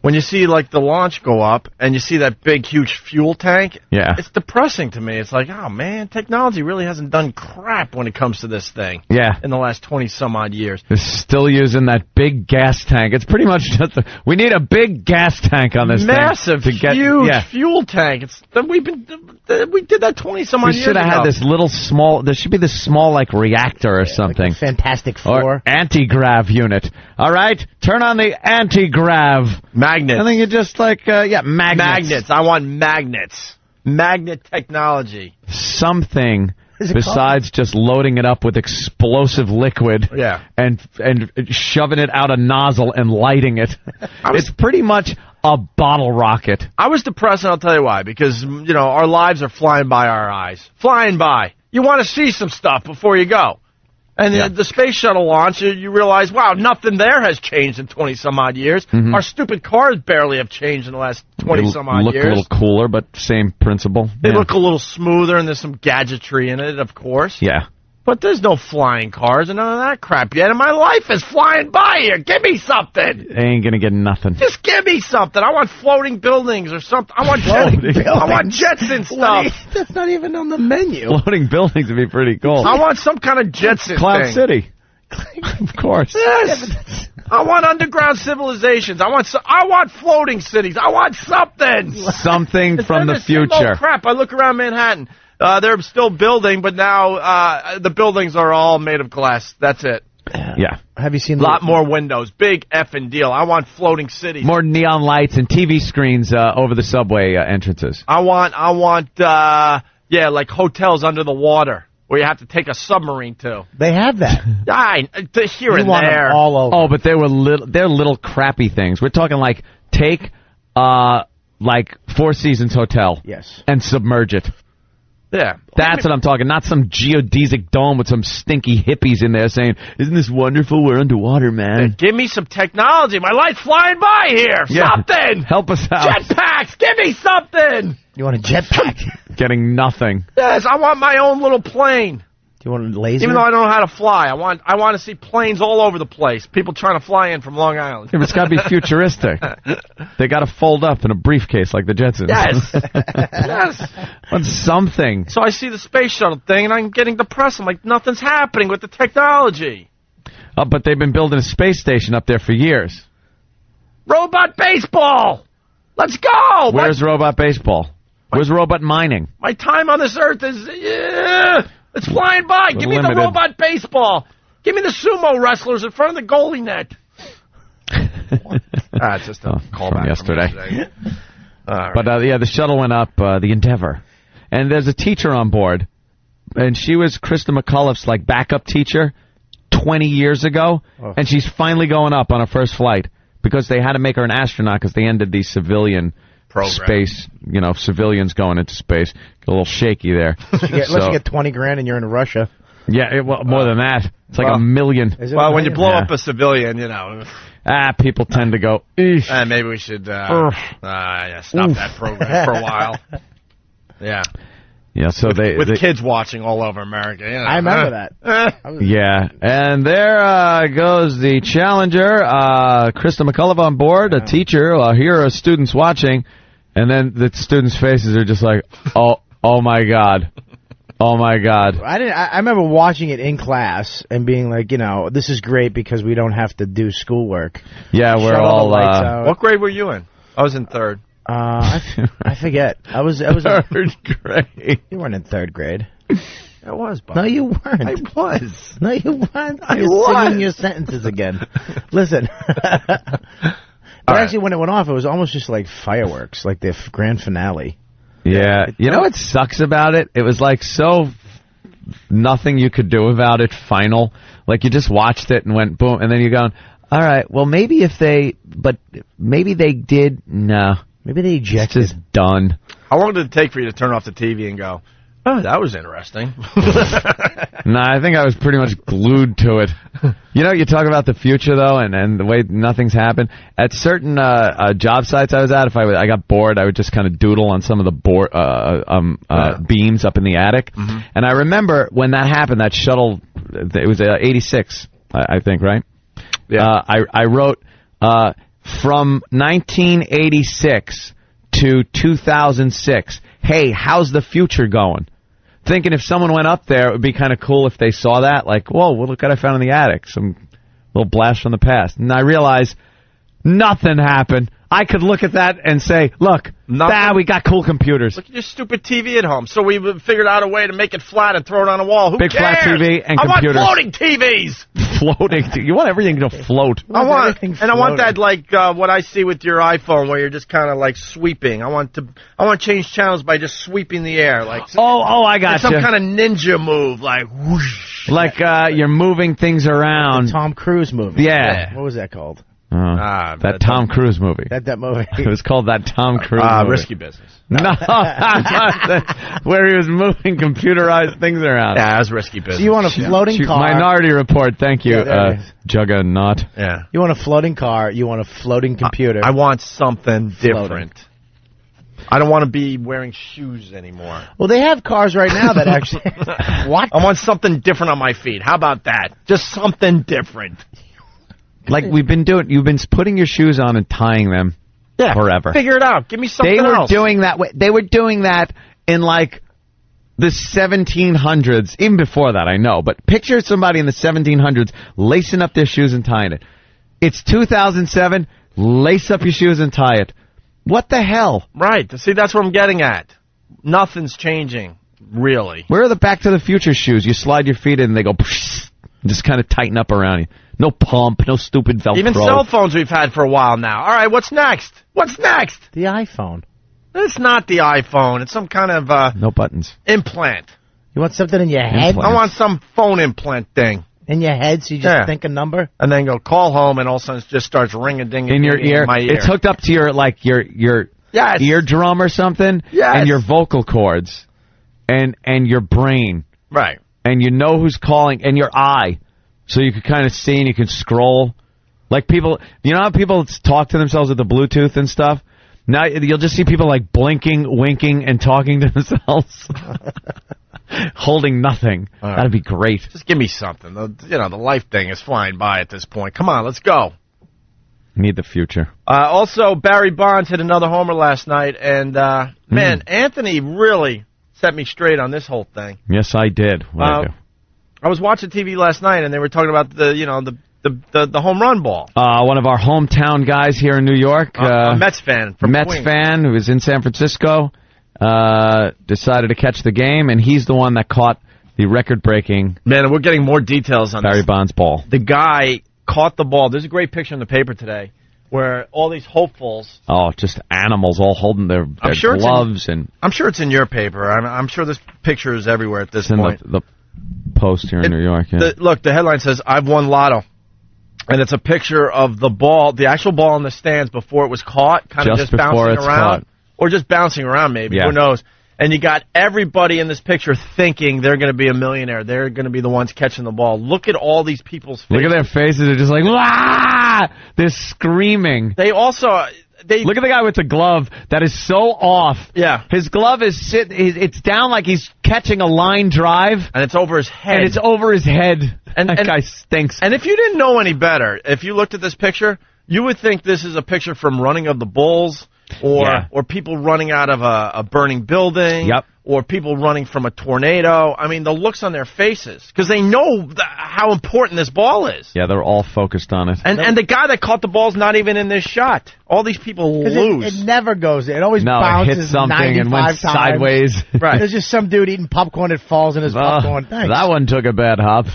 when you see the launch go up and you see that big huge fuel tank, it's depressing to me. It's like, oh man, technology really hasn't done crap when it comes to this thing. Yeah. In the last 20 some odd years. They're still using that big gas tank. It's pretty much just we need a big gas tank on this massive, thing. huge fuel tank. We did that 20 some odd years ago. We should have had this little small. There should be this small reactor or something. Fantastic floor. Or anti-grav unit. All right? Turn on the anti-grav. Magnets. And then you just magnets. Magnets. I want magnets. Magnet technology. Something besides just loading it up with explosive liquid and shoving it out a nozzle and lighting it. It's pretty much a bottle rocket. I was depressed, and I'll tell you why. Because, our lives are flying by our eyes. Flying by. You want to see some stuff before you go. And the space shuttle launch, you realize, wow, nothing there has changed in 20-some-odd years. Mm-hmm. Our stupid cars barely have changed in the last 20-some-odd years. They look a little cooler, but same principle. They look a little smoother, and there's some gadgetry in it, of course. Yeah. But there's no flying cars and none of that crap yet, and my life is flying by here. Give me something. They ain't going to get nothing. Just give me something. I want floating buildings or something. I want Jetson stuff. That's not even on the menu. Floating buildings would be pretty cool. I want some kind of Jetson Cloud thing. City. Of course. Yes. I want underground civilizations. I want floating cities. I want something. Something from the future. Oh, crap. I look around Manhattan. They're still building, but now the buildings are all made of glass. That's it. Yeah. Have you seen a lot more windows? Big effing deal. I want floating cities. More neon lights and TV screens over the subway entrances. I want hotels under the water. where you have to take a submarine to. They have that. Here and want there. them all over. Oh, but they're little crappy things. We're talking like take like Four Seasons Hotel. Yes. And submerge it. Yeah. That's what I'm talking. Not some geodesic dome with some stinky hippies in there saying, "Isn't this wonderful? We're underwater, man." Give me some technology. My light's flying by here. Yeah. Something. Help us out. Jetpacks. Give me something. You want a jetpack? Getting nothing. Yes, I want my own little plane. Do you want a laser? Even though I don't know how to fly, I want to see planes all over the place. People trying to fly in from Long Island. Yeah, but it's got to be futuristic. They got to fold up in a briefcase like the Jetsons. Yes. Yes. Want something. So I see the space shuttle thing, and I'm getting depressed. I'm like, nothing's happening with the technology. But they've been building a space station up there for years. Robot baseball. Let's go. Where's robot baseball? Where's robot mining? My time on this earth is... it's flying by. Give me limited. the robot baseball. Give me the sumo wrestlers in front of the goalie net. It's just a callback from yesterday. Right. But yeah, the shuttle went up, the Endeavor, and there's a teacher on board, and she was Krista McCullough's like backup teacher 20 years ago, and she's finally going up on her first flight because they had to make her an astronaut because they ended the civilian program. Space, civilians going into space. A little shaky there. Unless you get 20 grand and you're in Russia. Yeah, more than that. It's like $1 million. Well, when you blow up a civilian, people tend to go, maybe we should stop that program for a while. Yeah. Yeah, so with kids watching all over America. I remember that. Yeah, and there goes the Challenger. Krista McCullough on board, a teacher. Here are students watching, and then the students' faces are just like, oh my God. Oh my God! I remember watching it in class and being like, this is great because we don't have to do schoolwork. Yeah, we're all. What grade were you in? I was in third. I forget. I was third grade. You weren't in third grade. I was, Bob. No, you weren't. I was. No, you weren't. I You're was. singing your sentences again. Listen. But actually, when it went off, it was almost just like fireworks, like the grand finale. Yeah. You know what sucks about it? It was like so nothing you could do about it final. Like you just watched it and went boom, and then you're going, all right, well, maybe maybe they did. No. Maybe they ejected. It's just done. How long did it take for you to turn off the TV and go, oh, that was interesting? Nah, I think I was pretty much glued to it. You talk about the future, though, and the way nothing's happened. At certain job sites I was at, if I got bored, I would just kind of doodle on some of the beams up in the attic. Mm-hmm. And I remember when that happened, that shuttle, it was 86, I think, right? Yeah. I wrote, from 1986 to 2006, hey, how's the future going? Thinking if someone went up there, it would be kind of cool if they saw that. Like, whoa, look what I found in the attic. Some little blast from the past. And I realized nothing happened. I could look at that and say, look, we got cool computers. Look at your stupid TV at home. So we figured out a way to make it flat and throw it on a wall. Who Big cares? flat TV and computers. I want floating TVs. You want everything to float. I want that like what I see with your iPhone, where you're just kind of like sweeping. I want to change channels by just sweeping the air, like I got some kind of ninja move, like whoosh. Like you're moving things around. The Tom Cruise movie. Yeah. What was that called? That Tom Cruise movie. That movie. It was called That Tom Cruise movie. Risky Business. No, where he was moving computerized things around. Yeah, that was Risky Business. So you want a floating car? Minority Report, thank you, Juggernaut. Yeah. You want a floating car, you want a floating computer. I want something different. I don't want to be wearing shoes anymore. Well, they have cars right now that actually... What? I want something different on my feet. How about that? Just something different. Like you've been putting your shoes on and tying them forever. Figure it out. Give me something else. They were doing that. They were doing that in like the 1700s, even before that, I know. But picture somebody in the 1700s lacing up their shoes and tying it. It's 2007. Lace up your shoes and tie it. What the hell? Right. See, that's what I'm getting at. Nothing's changing, really. Where are the Back to the Future shoes? You slide your feet in and they go, just kind of tighten up around you. No pump, no stupid Velcro. Even cell phones we've had for a while now. All right, what's next? What's next? The iPhone. It's not the iPhone. It's some kind of... no buttons. Implant. You want something in your head? I want some phone implant thing. In your head, so you just think a number? And then go call home, and all of a sudden it just starts ring-a-ding-a-ding in your ear. In my ear. It's hooked up to your eardrum or something. Yes. And your vocal cords. And your brain. Right. And you know who's calling. And your eye. So you can kind of see and you can scroll. Like people, you know how people talk to themselves with the Bluetooth and stuff? Now you'll just see people like blinking, winking, and talking to themselves. Holding nothing. Right. That'd be great. Just give me something. The life thing is flying by at this point. Come on, let's go. Need the future. Also, Barry Bonds hit another homer last night, and man, Anthony really set me straight on this whole thing. Yes, I did. What'd I do? I was watching TV last night, and they were talking about the home run ball. One of our hometown guys here in New York. A Mets fan from Mets Queens. fan who was in San Francisco. Decided to catch the game, and he's the one that caught the record-breaking. Man, we're getting more details on Barry this. Bonds ball. The guy caught the ball. There's a great picture in the paper today where all these hopefuls. Oh, just animals all holding their gloves and. I'm sure it's in your paper. I'm sure this picture is everywhere at this point. In the Post here in New York. Yeah. Look, the headline says, "I've won Lotto." And it's a picture of the ball, the actual ball in the stands before it was caught, kind of just bouncing around. Caught. Or just bouncing around, maybe. Yeah. Who knows? And you got everybody in this picture thinking they're going to be a millionaire. They're going to be the ones catching the ball. Look at all these people's faces. Look at their faces. They're just like, "Wah!" They're screaming. They also... Look at the guy with the glove that is so off. Yeah. His glove is it's down like he's catching a line drive. And it's over his head. And it's over his head. And that guy stinks. And if you didn't know any better, if you looked at this picture, you would think this is a picture from Running of the Bulls or people running out of a burning building. Yep. Or people running from a tornado. I mean, the looks on their faces. Because they know how important this ball is. Yeah, they're all focused on it. And the guy that caught the ball's not even in this shot. All these people lose. It never goes. It always bounces it hit something 95 and went times. sideways. Right. There's just some dude eating popcorn. It falls in his popcorn. Thanks. That one took a bad hop.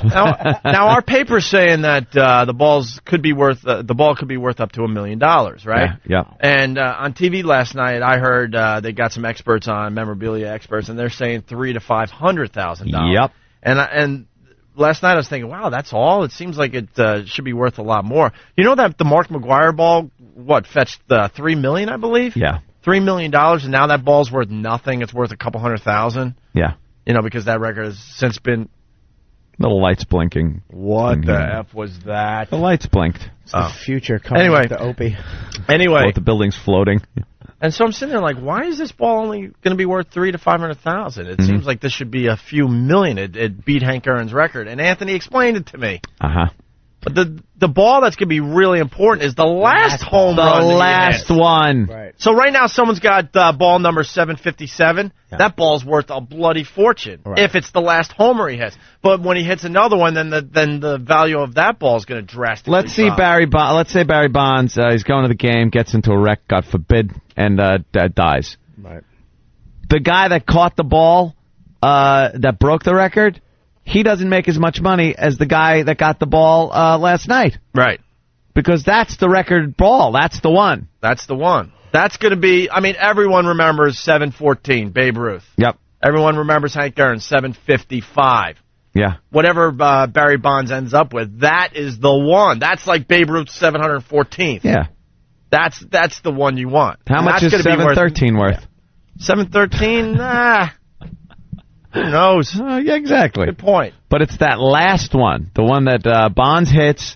Now our paper's saying that the ball could be worth up to $1 million, right? Yeah. And on TV last night, I heard they got some experts on, memorabilia experts, and they're saying $300,000 to $500,000. Yep. And last night I was thinking, wow, that's all? It seems like it should be worth a lot more. You know that the Mark McGwire ball, fetched $3 million, I believe? Yeah. $3 million, and now that ball's worth nothing. It's worth a couple $100,000. Yeah. Because that record has since been... Little lights blinking. What the F was that? The lights blinked. It's the future coming with the Opie. Anyway. Both the buildings floating. And so I'm sitting there like, why is this ball only going to be worth $300,000 to $500,000? It seems like this should be a few million. It beat Hank Aaron's record. And Anthony explained it to me. Uh-huh. But the ball that's going to be really important is the last home run. The last one. Right. So right now someone's got ball number 757. Yeah. That ball's worth a bloody fortune if it's the last homer he hits. But when he hits another one, then the value of that ball is going to drastically Let's say Barry Bonds, he's going to the game, gets into a wreck, God forbid, and dies. Right. The guy that caught the ball that broke the record, he doesn't make as much money as the guy that got the ball last night. Right. Because that's the record ball. That's the one. That's the one. That's going to be, everyone remembers 714, Babe Ruth. Yep. Everyone remembers Hank Aaron, 755. Yeah. Whatever Barry Bonds ends up with, that is the one. That's like Babe Ruth's 714th. Yeah. That's the one you want. How much is 713 worth? 713? Who knows? Yeah, exactly. Good point. But it's that last one, the one that Bonds hits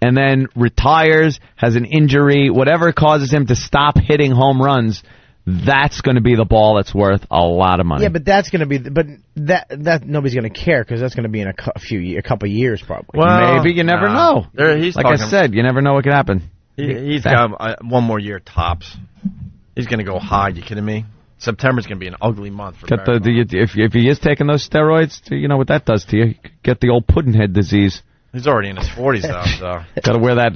and then retires, has an injury, whatever causes him to stop hitting home runs, that's going to be the ball that's worth a lot of money. Yeah, but that's going to be, that nobody's going to care because that's going to be in a couple years probably. Well, maybe you never know. Like I said, you never know what could happen. He's got one more year tops. He's going to go high. You kidding me? September's going to be an ugly month for Barry Bonds. If he is taking those steroids, you know what that does to you. You get the old pudding-head disease. He's already in his 40s, though. So. Got to wear that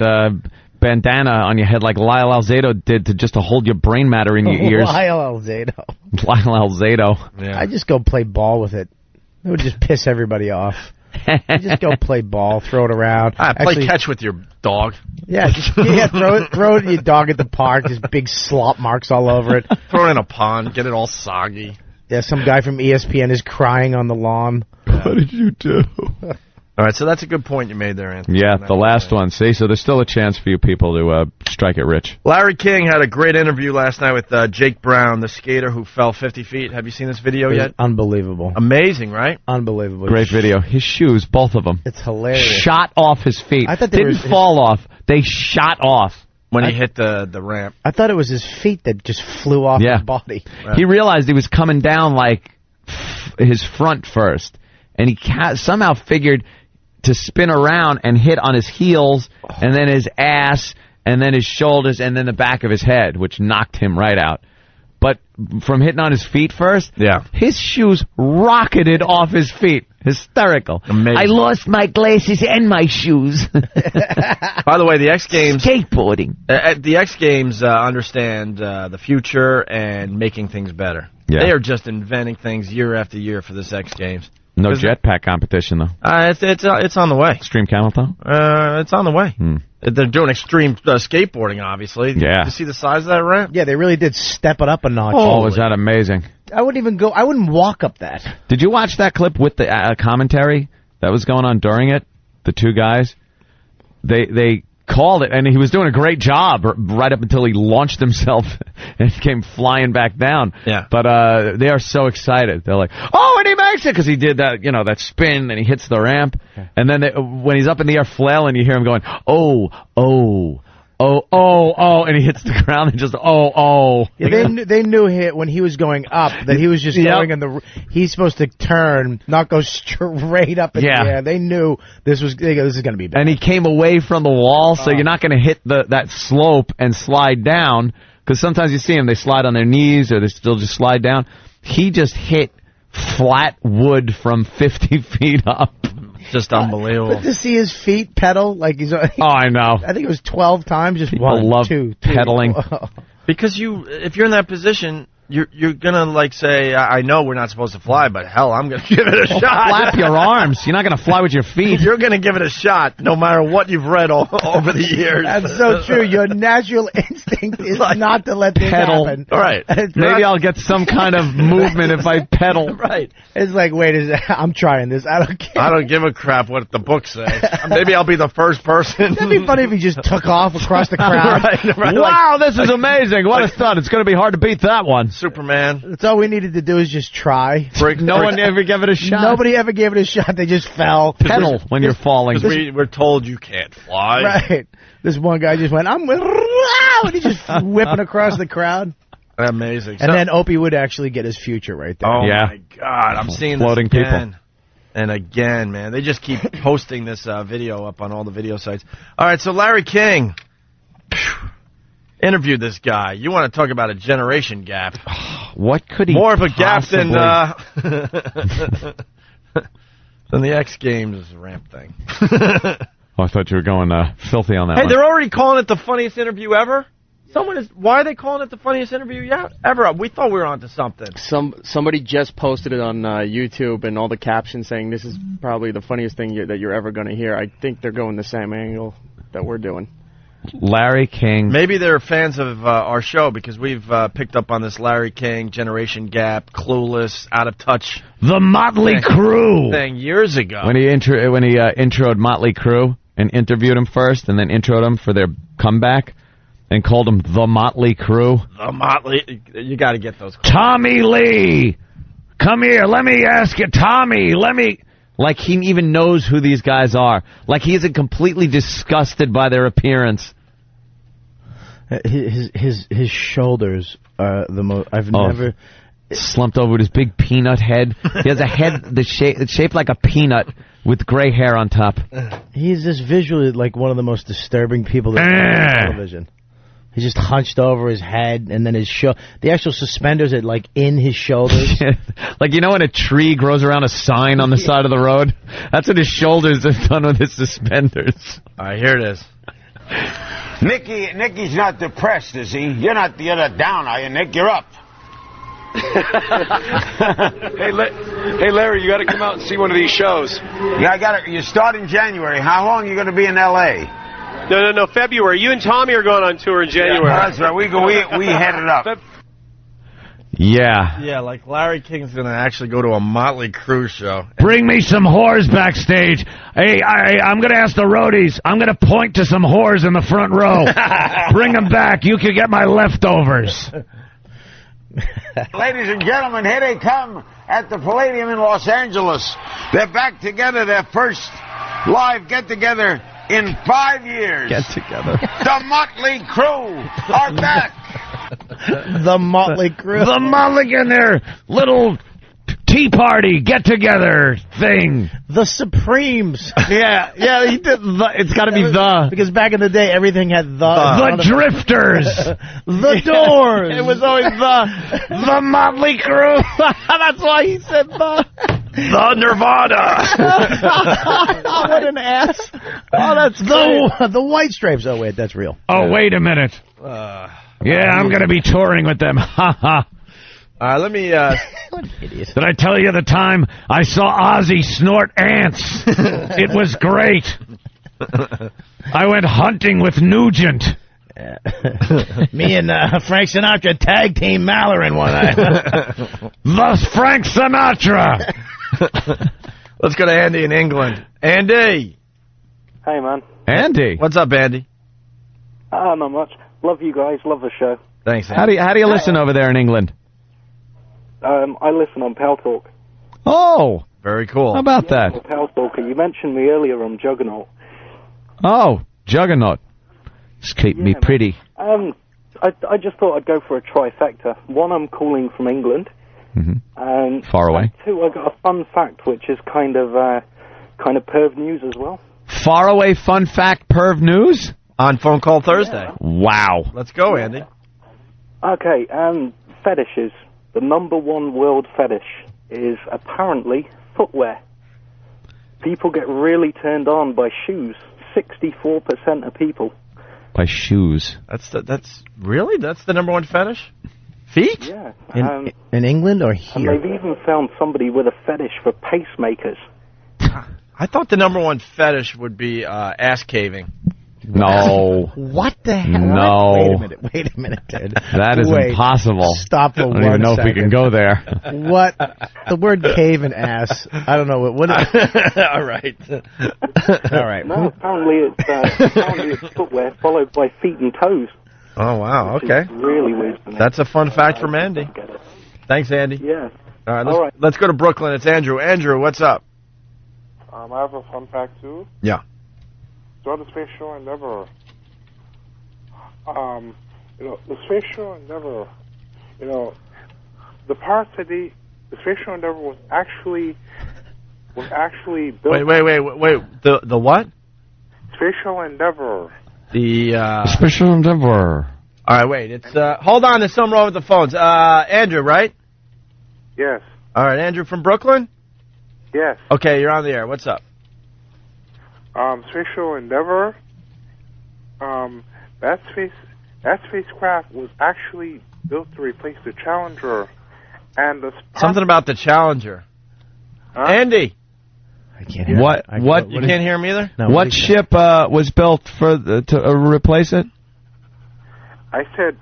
bandana on your head like Lyle Alzado did to hold your brain matter in your ears. Lyle Alzado. Lyle Alzado. Yeah. I just go play ball with it. It would just piss everybody off. You just go play ball, throw it around. Play catch with your dog. Yeah, throw your dog at the park. Just big slop marks all over it. Throw it in a pond. Get it all soggy. Yeah, some guy from ESPN is crying on the lawn. What did you do? All right, so that's a good point you made there, Anthony. Yeah, the last one. See, so there's still a chance for you people to strike it rich. Larry King had a great interview last night with Jake Brown, the skater who fell 50 feet. Have you seen this video yet? Unbelievable. Amazing, right? Unbelievable. Great video. His shoes, both of them. It's hilarious. Shot off his feet. I thought they didn't fall off. They shot off. When he hit the ramp. I thought it was his feet that just flew off his body. He realized he was coming down like his front first. And he somehow figured to spin around and hit on his heels, and then his ass, and then his shoulders, and then the back of his head, which knocked him right out. But from hitting on his feet first, his shoes rocketed off his feet. Hysterical. Amazing. I lost my glasses and my shoes. By the way, the X Games... Skateboarding. The X Games understand the future and making things better. Yeah. They are just inventing things year after year for this X Games. No jetpack competition, though. It's on the way. Extreme Camel Toe? It's on the way. They're doing extreme skateboarding, obviously. Yeah. Did you see the size of that ramp? Yeah, they really did step it up a notch. Oh, was that amazing? I wouldn't walk up that. Did you watch that clip with the commentary that was going on during it? The two guys? They called it, and he was doing a great job right up until he launched himself and came flying back down. Yeah. But they are so excited. They're like, oh, and he makes it, because he did that, that spin, and he hits the ramp. Okay. And then when he's up in the air flailing, you hear him going, oh, and he hits the ground and just, Yeah, they knew when he was going up that he was just going in he's supposed to turn, not go straight up in the air. They knew this is going to be bad. And he came away from the wall, so you're not going to hit that slope and slide down, because sometimes you see them, they slide on their knees or they still just slide down. He just hit flat wood from 50 feet up. Just unbelievable. But to see his feet pedal, like he's... I know. I think it was 12 times. Just People love 2, pedaling. Because if you're in that position, you're gonna say, I know we're not supposed to fly, but hell, I'm gonna give it a shot. Flap your arms. You're not gonna fly with your feet. You're gonna give it a shot, no matter what you've read over the years. That's so true. Your natural instinct is not to let this happen. All right. Maybe I'll get some kind of movement if I pedal. Right. It's like, I'm trying this. I don't care. I don't give a crap what the books say. Maybe I'll be the first person. That'd be funny if he just took off across the crowd. Right. Wow, this is amazing. What a stunt. It's going to be hard to beat that one. Superman. That's all we needed to do is just try. No one ever gave it a shot. Nobody ever gave it a shot. They just fell. Pedal when you're falling. Because we're told you can't fly. Right. This one guy just went, and he just whipping across the crowd. Amazing. And then Opie would actually get his future right there. Oh, my God. I'm seeing floating this again. people. And again, man. They just keep posting this video up on all the video sites. All right, so Larry King interviewed this guy. You want to talk about a generation gap. What could he More of a gap possibly... than the X Games ramp thing. I thought you were going filthy on that one. They're already calling it the funniest interview ever? Why are they calling it the funniest interview ever? We thought we were onto something. Somebody just posted it on YouTube, and all the captions saying this is probably the funniest thing that you're ever going to hear. I think they're going the same angle that we're doing. Larry King. Maybe they're fans of our show, because we've picked up on this Larry King, generation gap, clueless, out of touch. The Motley Crue thing years ago. When he introed Motley Crue and interviewed him first, and then introed him for their comeback, and called him the Motley Crue. The Motley, you got to get those. Tommy Lee, come here. Let me ask you, Tommy. Like he even knows who these guys are. Like he isn't completely disgusted by their appearance. His shoulders are the most. I've never slumped over with his big peanut head. He has a head that's shaped like a peanut with gray hair on top. He's just visually like one of the most disturbing people that's on television. He's just hunched over his head, and then the actual suspenders are like in his shoulders. Like, when a tree grows around a sign on the side of the road? That's what his shoulders have done with his suspenders. All right, here it is. Nicky's not depressed, is he? You're not down, are you, Nick? You're up. Hey, Larry, you got to come out and see one of these shows. Yeah, you start in January. How long are you going to be in L.A.? No, February. You and Tommy are going on tour in January. Yeah, that's right. We headed up. Yeah. Yeah, like Larry King's going to actually go to a Motley Crue show. Bring me some whores backstage. Hey, I'm going to ask the roadies. I'm going to point to some whores in the front row. Bring them back. You can get my leftovers. Ladies and gentlemen, here they come at the Palladium in Los Angeles. They're back together, their first live get-together in 5 years. Get together. The Motley Crue are back. The Motley Crue. The Motley and their little tea party get-together thing. The Supremes. Yeah, he did. It's got to be the. Because back in the day, everything had the. The Drifters. The Doors. It was always the Motley Crue. That's why he said the. The Nirvana. What an ass. Oh, that's the White Stripes. Oh, wait, that's real. Oh, wait a minute. Yeah, I'm going to be touring with them. Ha ha. Let me... What an idiot. Did I tell you the time I saw Ozzy snort ants? It was great. I went hunting with Nugent. Me and Frank Sinatra tag team Mallorin one night. The Frank Sinatra. Let's go to Andy in England. Andy. Hey, man. Andy. What's up, Andy? Not much. Love you guys. Love the show. Thanks, Andy. How do you listen over there in England? I listen on Pal Talk. Oh. Very cool. How about that? Pal Talk. You mentioned me earlier on Juggernaut. Oh, Juggernaut. Just keep me pretty. I just thought I'd go for a trifecta. One, I'm calling from England. Mm-hmm. Far away. Two, I got a fun fact, which is kind of Perv News as well. Far away fun fact, Perv News? On Phone Call Thursday. Yeah. Wow. Let's go, Andy. Okay, fetishes. The #1 world fetish is apparently footwear. People get really turned on by shoes. 64% of people. By shoes. That's the #1 fetish? Feet? Yeah. In England or here? And they've even found somebody with a fetish for pacemakers. I thought the #1 fetish would be ass caving. No. What the hell? No. Wait a minute, dude. That is impossible. Stop for I 1 don't even know if we can go there. What? The word cave and ass. I don't know what All right. All right. No, apparently it's footwear followed by feet and toes. Oh, wow. Okay. Really weird. That's a fun fact from Andy. Thanks, Andy. Yeah. All right. Let's go to Brooklyn. It's Andrew. Andrew, what's up? I have a fun fact, too. Yeah. Throughout the space show endeavor, the space show endeavor, the parts that the space show endeavor was actually built. Wait. The what? Space show endeavor. The Special endeavor. All right, wait. It's hold on. There's something wrong with the phones. Andrew, right? Yes. All right, Andrew from Brooklyn. Yes. Okay, you're on the air. What's up? Spatial Endeavor, that spacecraft was actually built to replace the Challenger, and something about the Challenger. Andy, I can't hear. What? You can't hear him either. No, what ship was built to replace it? I said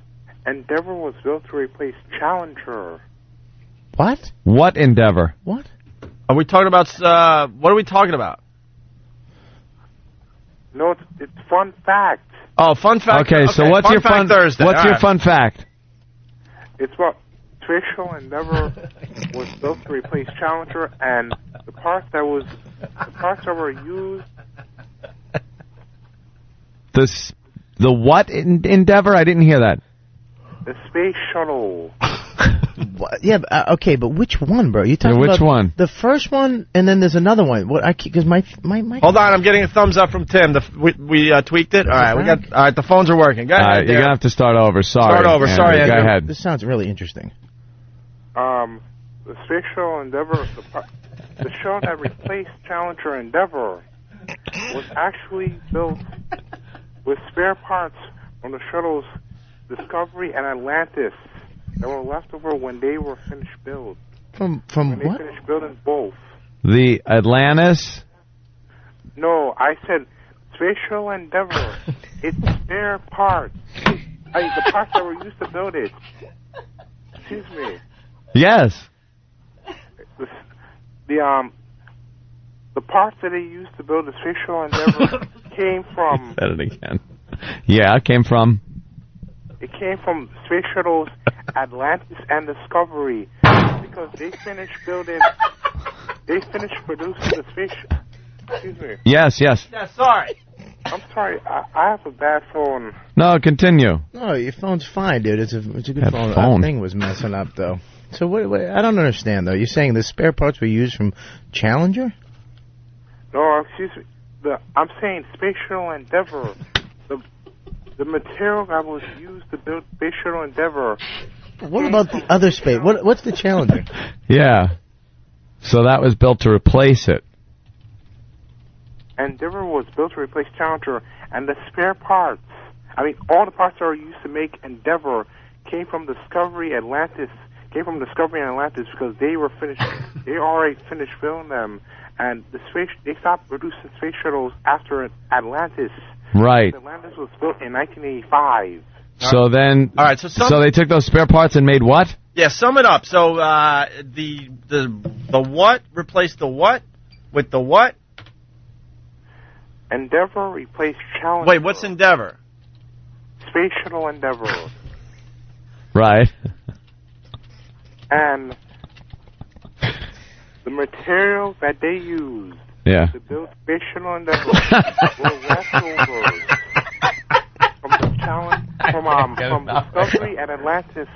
Endeavor was built to replace Challenger. What? What Endeavor? What? Are we talking about? What are we talking about? No, it's fun fact. Oh, fun fact. Okay, so what's your fun Thursday? What's your fun fact? It's what Spatial Endeavor was built to replace Challenger, and the parts that were used. The what Endeavor? I didn't hear that. The space shuttle. Yeah, okay, but which one, bro? You talking which about one? The first one, and then there's another one. What? Because my. Hold on, I'm getting a thumbs up from Tim. We tweaked it. All right, all right. The phones are working. Go ahead. You're gonna have to start over. Sorry. Start over. Sorry, Andrew. Go Andrew. ahead. This sounds really interesting. The Spatial Endeavor, the show that replaced Challenger Endeavor, was actually built with spare parts from the shuttles Discovery and Atlantis that were left over when they were finished build. From when what? They finished building both. The Atlantis? No, I said Spatial Endeavor. It's spare parts. The parts that were used to build it. excuse me. Yes. The parts that they used to build the Space Shuttle Endeavour came from. Said it again. Yeah, it came from. It came from Space Shuttles Atlantis and Discovery because they finished producing the space. Excuse me. Yes. Yeah, sorry. I'm sorry. I have a bad phone. No, continue. No, your phone's fine, dude. It's a good That phone. phone. That thing was messing up, though. So what, I don't understand, though. You're saying the spare parts were used from Challenger? No, excuse me. I'm saying Space Shuttle Endeavour. The material that was used to build Space Shuttle Endeavour. What about the other space? What's the Challenger? Yeah. So that was built to replace it. Endeavour was built to replace Challenger, and the spare parts, all the parts that are used to make Endeavour came from Discovery and Atlantis because they were finished. They already finished building them, and they stopped producing space shuttles after Atlantis. Right. Atlantis was built in 1985. So then, all right. So they took those spare parts and made what? Yeah, sum it up. So the what replaced the what with the what? Endeavour replaced Challenger. Wait, what's Endeavour? Space Shuttle Endeavour. Right. And the material that they used to build Space Shuttle Endeavour were leftovers from Discovery and Atlantis.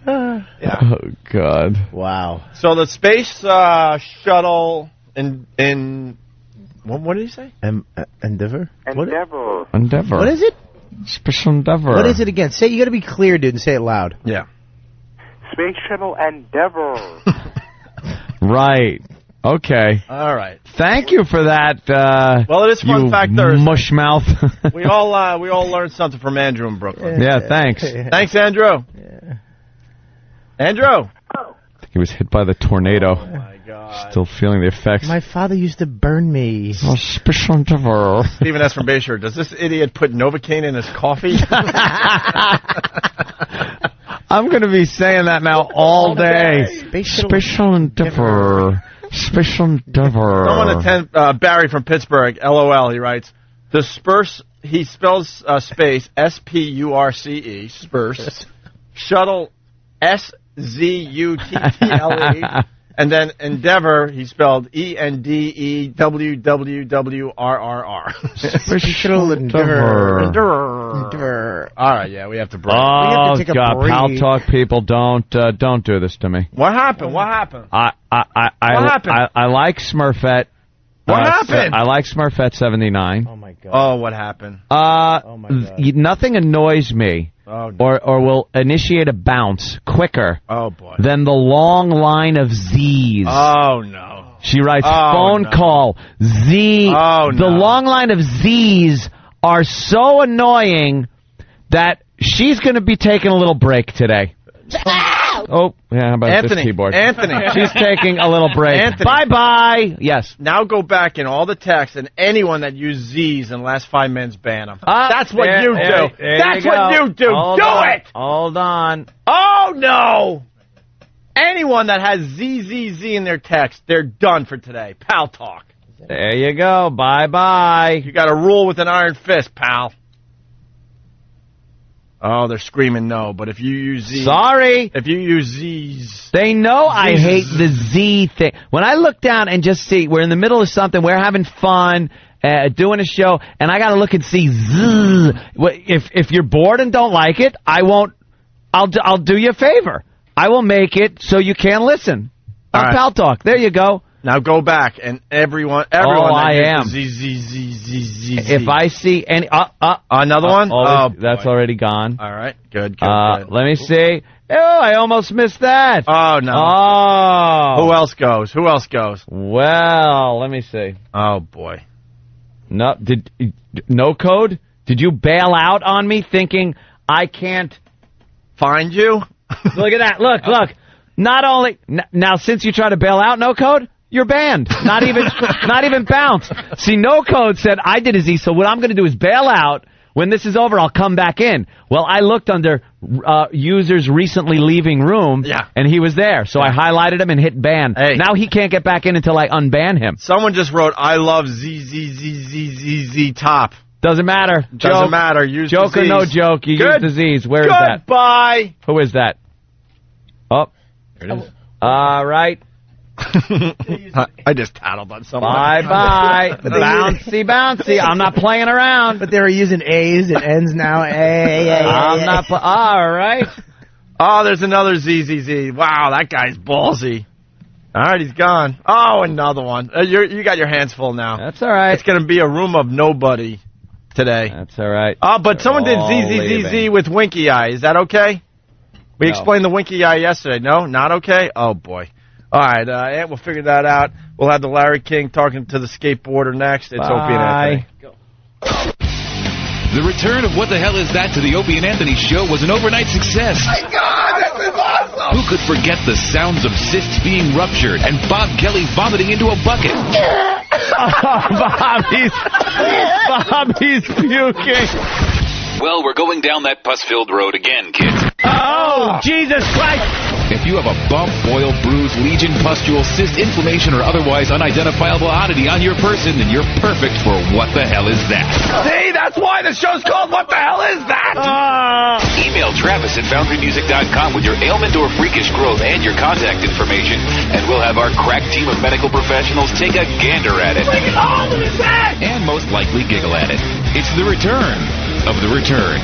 Oh God! Wow. So the space shuttle in what did he say? Endeavour. Endeavour. Endeavour. What is it? Special Endeavour. What is it again? Say, you got to be clear, dude, and say it loud. Yeah. Space Shuttle Endeavour. Right. Okay. All right. Thank you for that. Well, it is Fun Fact Thursday. Mush mouth. we all learned something from Andrew in Brooklyn. Yeah. Thanks. Thanks, Andrew. Yeah. Andrew. He was hit by the tornado. Oh my God. Still feeling the effects. My father used to burn me. Oh, Special Endeavour. Stephen S. from Bayshore. Does this idiot put Novocaine in his coffee? I'm going to be saying that now all day. Special Endeavour. Special Endeavour. Someone attend Barry from Pittsburgh. LOL. He writes, disperse. He spells space SPURCE. Spurse. Shuttle SZUTTLE. And then Endeavour, he spelled ENDEWWWRRR. Special Endeavour. All right, yeah, we have to break. Oh, we have to take a God, break. Pal Talk people, don't do this to me. What happened? What happened? I like Smurfette. What happened? I like Smurfette 79. Oh my God. Oh, what happened? Oh my God. Nothing annoys me. Oh, or will initiate a bounce quicker than the long line of Z's. Oh, no. She writes, phone call, Z. Oh, no. The long line of Z's are so annoying that she's going to be taking a little break today. Oh, yeah, how about this keyboard? Anthony. She's taking a little break. Anthony. Bye-bye. Yes. Now go back in all the texts, and anyone that used Z's in the last 5 minutes, ban them. That's what you do. That's what you do. Hold do on. it. Hold on. Oh, no. Anyone that has ZZZ in their text, they're done for today. Pal Talk. There you go. Bye-bye. You got to rule with an iron fist, pal. Oh, they're screaming no, but if you use Z... Sorry. If you use Z's... They know I hate the Z thing. When I look down and just see, we're in the middle of something, we're having fun, doing a show, and I got to look and see Z. If you're bored and don't like it, I won't... I'll do you a favor. I will make it so you can't listen. On Pal Talk. There you go. Now go back, and everyone I am. Z. If I see any... Another one? That's already gone. All right, good. Let me see. Oh, I almost missed that. Oh, no. Oh. Who else goes? Well, let me see. Oh, boy. No code? Did you bail out on me thinking I can't... Find you? Look at that. Look. Not only... Now, since you try to bail out, no code... You're banned. Not even bounce. See, no code said I did a Z, so what I'm going to do is bail out. when this is over, I'll come back in. Well, I looked under users recently leaving room, and he was there. So I highlighted him and hit ban. Hey. Now he can't get back in until I unban him. Someone just wrote, I love ZZZZZZ top. Doesn't matter. Doesn't matter. Use joke the Z's. or no joke, you use the Z's. Where is that? Goodbye. Who is that? Oh. There it is. All right. I just tattled on someone. Bye-bye. Bouncy. I'm not playing around. But they were using A's and N's now. I'm not. All right. Oh, there's another ZZZ. Wow, that guy's ballsy. All right, he's gone. Oh, another one. You got your hands full now. That's all right. It's going to be a room of nobody today. That's all right. Oh, but someone did ZZZZ with winky eye. Is that okay? We explained the winky eye yesterday. No? Not okay? Oh, boy. All right, Ant, we'll figure that out. We'll have the Larry King talking to the skateboarder next. It's Opie and Anthony. The return of What the Hell Is That to the Opie and Anthony show was an overnight success. My God, this is awesome! Who could forget the sounds of cysts being ruptured and Bob Kelly vomiting into a bucket? Bobby's puking. Well, we're going down that pus-filled road again, kids. Oh, Jesus Christ! If you have a bump, boil, bruise, lesion, pustule, cyst, inflammation, or otherwise unidentifiable oddity on your person, then you're perfect for What the Hell Is That? See, that's why the show's called What the Hell Is That? Email Travis at FoundryMusic.com with your ailment or freakish growth and your contact information, and we'll have our crack team of medical professionals take a gander at it. Bring it all to the set! And most likely giggle at it. It's the return of the return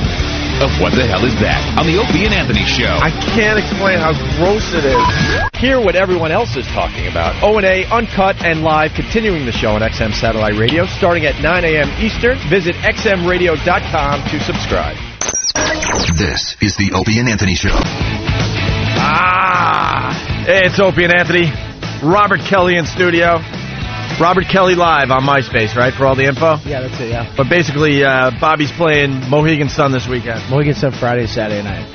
of What the Hell Is That on the Opie and Anthony show. I can't explain how gross it is. Hear what everyone else is talking about. O&A, uncut and live, continuing the show on XM Satellite Radio, starting at 9 a.m. Eastern. Visit xmradio.com to subscribe. This is the Opie and Anthony show. Hey, it's Opie and Anthony. Robert Kelly in studio. Robert Kelly Live on MySpace, right, for all the info? Yeah, that's it, yeah. But basically, Bobby's playing Mohegan Sun this weekend. Mohegan Sun Friday, Saturday night.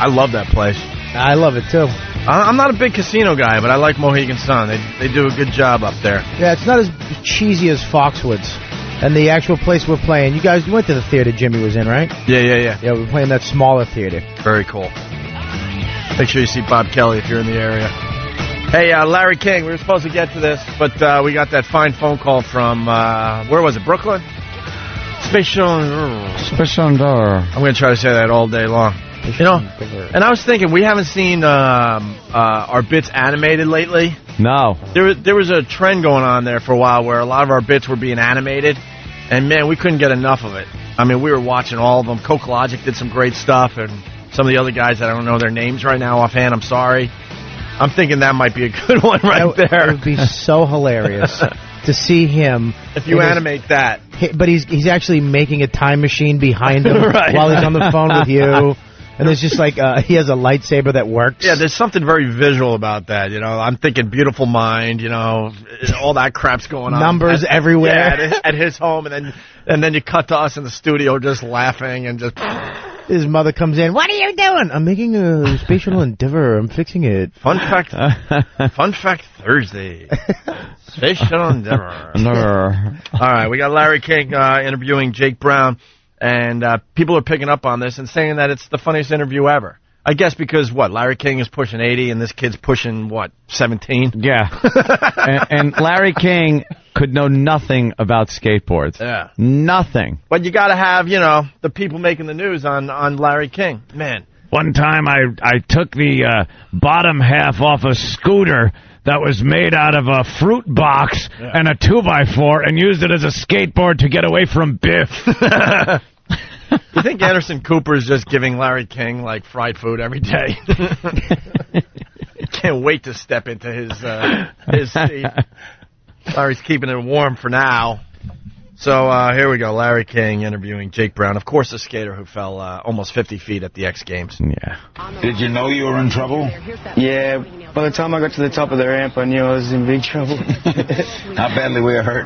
I love that place. I love it, too. I'm not a big casino guy, but I like Mohegan Sun. They do a good job up there. Yeah, it's not as cheesy as Foxwoods. And the actual place we're playing, you went to the theater Jimmy was in, right? Yeah. Yeah, we're playing that smaller theater. Very cool. Make sure you see Bob Kelly if you're in the area. Hey, Larry King, we were supposed to get to this, but we got that fine phone call from, where was it, Brooklyn? Special. I'm going to try to say that all day long. You know, and I was thinking, we haven't seen our bits animated lately. No. There was a trend going on there for a while where a lot of our bits were being animated, and, man, we couldn't get enough of it. I mean, we were watching all of them. Coke Logic did some great stuff, and some of the other guys that I don't know their names right now offhand, I'm sorry. I'm thinking that might be a good one there. It would be so hilarious to see him. If you animate that. But he's actually making a time machine behind him right. while he's on the phone with you. And there's just like, he has a lightsaber that works. Yeah, there's something very visual about that, you know. I'm thinking Beautiful Mind, you know, all that crap's going on. Numbers everywhere. Yeah, at his home, and then you cut to us in the studio just laughing and just... His mother comes in. What are you doing? I'm making a spatial endeavor. I'm fixing it. Fun fact Thursday. Spatial endeavor. All right, we got Larry King interviewing Jake Brown, and people are picking up on this and saying that it's the funniest interview ever. I guess because, Larry King is pushing 80 and this kid's pushing, 17? Yeah. and Larry King could know nothing about skateboards. Yeah. Nothing. But you got to have, the people making the news on Larry King. Man. One time I took the bottom half off a scooter that was made out of a fruit box and a 2x4 and used it as a skateboard to get away from Biff. You think Anderson Cooper is just giving Larry King, fried food every day? Can't wait to step into his seat. Larry's keeping it warm for now. So here we go. Larry King interviewing Jake Brown. Of course, a skater who fell almost 50 feet at the X Games. Yeah. Did you know you were in trouble? Yeah. By the time I got to the top of the ramp, I knew I was in big trouble. How badly were you hurt?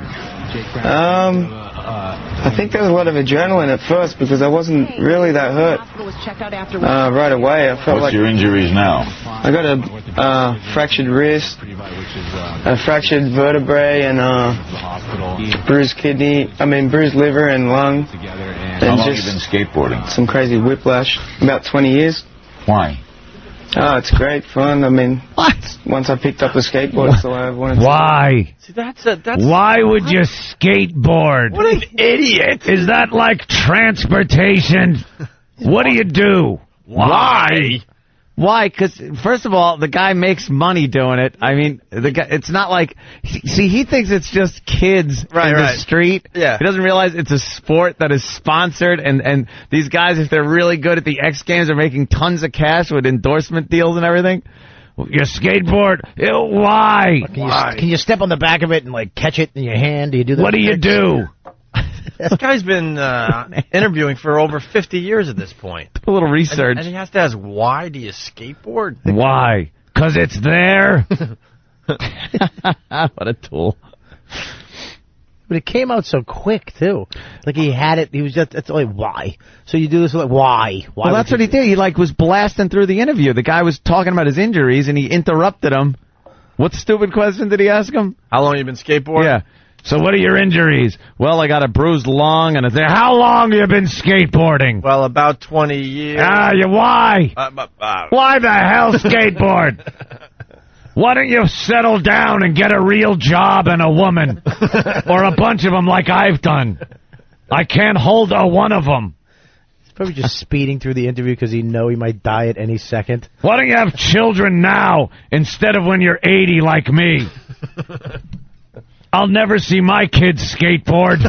I think there was a lot of adrenaline at first because I wasn't really that hurt right away. I felt What's your injuries now? I got a fractured wrist, a fractured vertebrae, and bruised liver and lung. How long have you been skateboarding? Some crazy whiplash. About 20 years. Why? Oh, it's great fun. I mean, once I picked up a skateboard, that's all I wanted to Why? See, that's Why would you skateboard? What an idiot! Is that like transportation? What do you do? Why? Why? Because, first of all, the guy makes money doing it. I mean, the guy, it's not like... See, he thinks it's just kids in the street. Yeah. He doesn't realize it's a sport that is sponsored, and these guys, if they're really good at the X Games, are making tons of cash with endorsement deals and everything. Your skateboard? Why? Can you step on the back of it and, like, catch it in your hand? Do you do that? What do you do? This guy's been interviewing for over 50 years at this point. A little research. And he has to ask, why do you skateboard? Why? 'Cause it's there? What a tool. But it came out so quick, too. Like, he had it, he was just, it's like, why? So you do this, like, why? Well, that's what he did. He, like, was blasting through the interview. The guy was talking about his injuries, and he interrupted him. What stupid question did he ask him? How long have you been skateboarding? Yeah. So what are your injuries? Well, I got a bruised lung and a... How long have you been skateboarding? Well, about 20 years. Why? Why the hell skateboard? Why don't you settle down and get a real job and a woman? Or a bunch of them like I've done. I can't hold one of them. He's probably just speeding through the interview because he know he might die at any second. Why don't you have children now instead of when you're 80 like me? I'll never see my kids skateboard.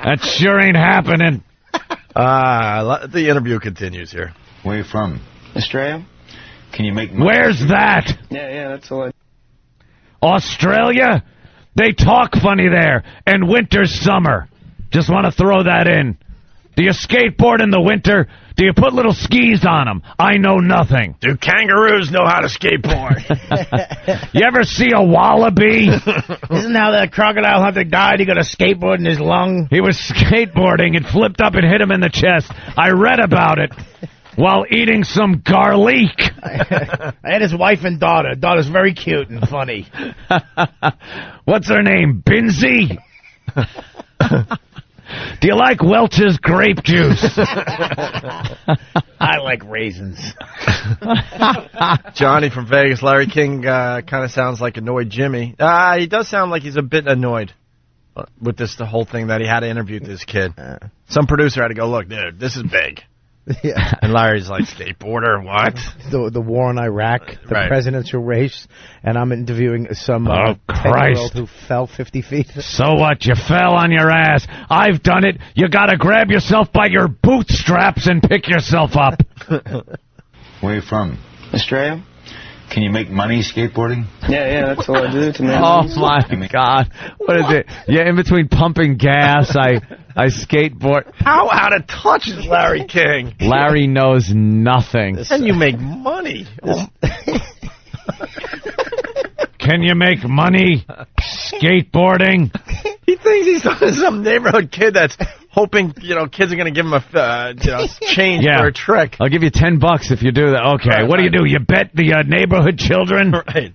That sure ain't happening. The interview continues here. Where are you from? Australia. Can you make money? Where's that? Yeah, that's all I... Australia? They talk funny there. And winter, summer. Just want to throw that in. Do you skateboard in the winter? Do you put little skis on them? I know nothing. Do kangaroos know how to skateboard? You ever see a wallaby? Isn't how that crocodile hunter died? He got a skateboard in his lung? He was skateboarding. It flipped up and hit him in the chest. I read about it while eating some garlic. I had his wife and daughter. Daughter's very cute and funny. What's her name? Binsey? Do you like Welch's grape juice? I like raisins. Johnny from Vegas. Larry King kind of sounds like annoyed Jimmy. He does sound like he's a bit annoyed with the whole thing that he had to interview this kid. Some producer had to go, look, dude, this is big. Yeah. And Larry's like, skateboarder, what? The war in Iraq, the presidential race, and I'm interviewing some 10-year-old who fell 50 feet. So what? You fell on your ass. I've done it. You gotta grab yourself by your bootstraps and pick yourself up. Where are you from? Australia. Can you make money skateboarding? Yeah, that's all I do to make Oh, money. my God. What is it? Yeah, in between pumping gas, I skateboard. How out of touch is Larry King? Larry knows nothing. And you make money. Can you make money skateboarding? He thinks he's some neighborhood kid that's hoping, kids are going to give him a change for a trick. I'll give you $10 if you do that. Okay, what do? You bet the neighborhood children? Right.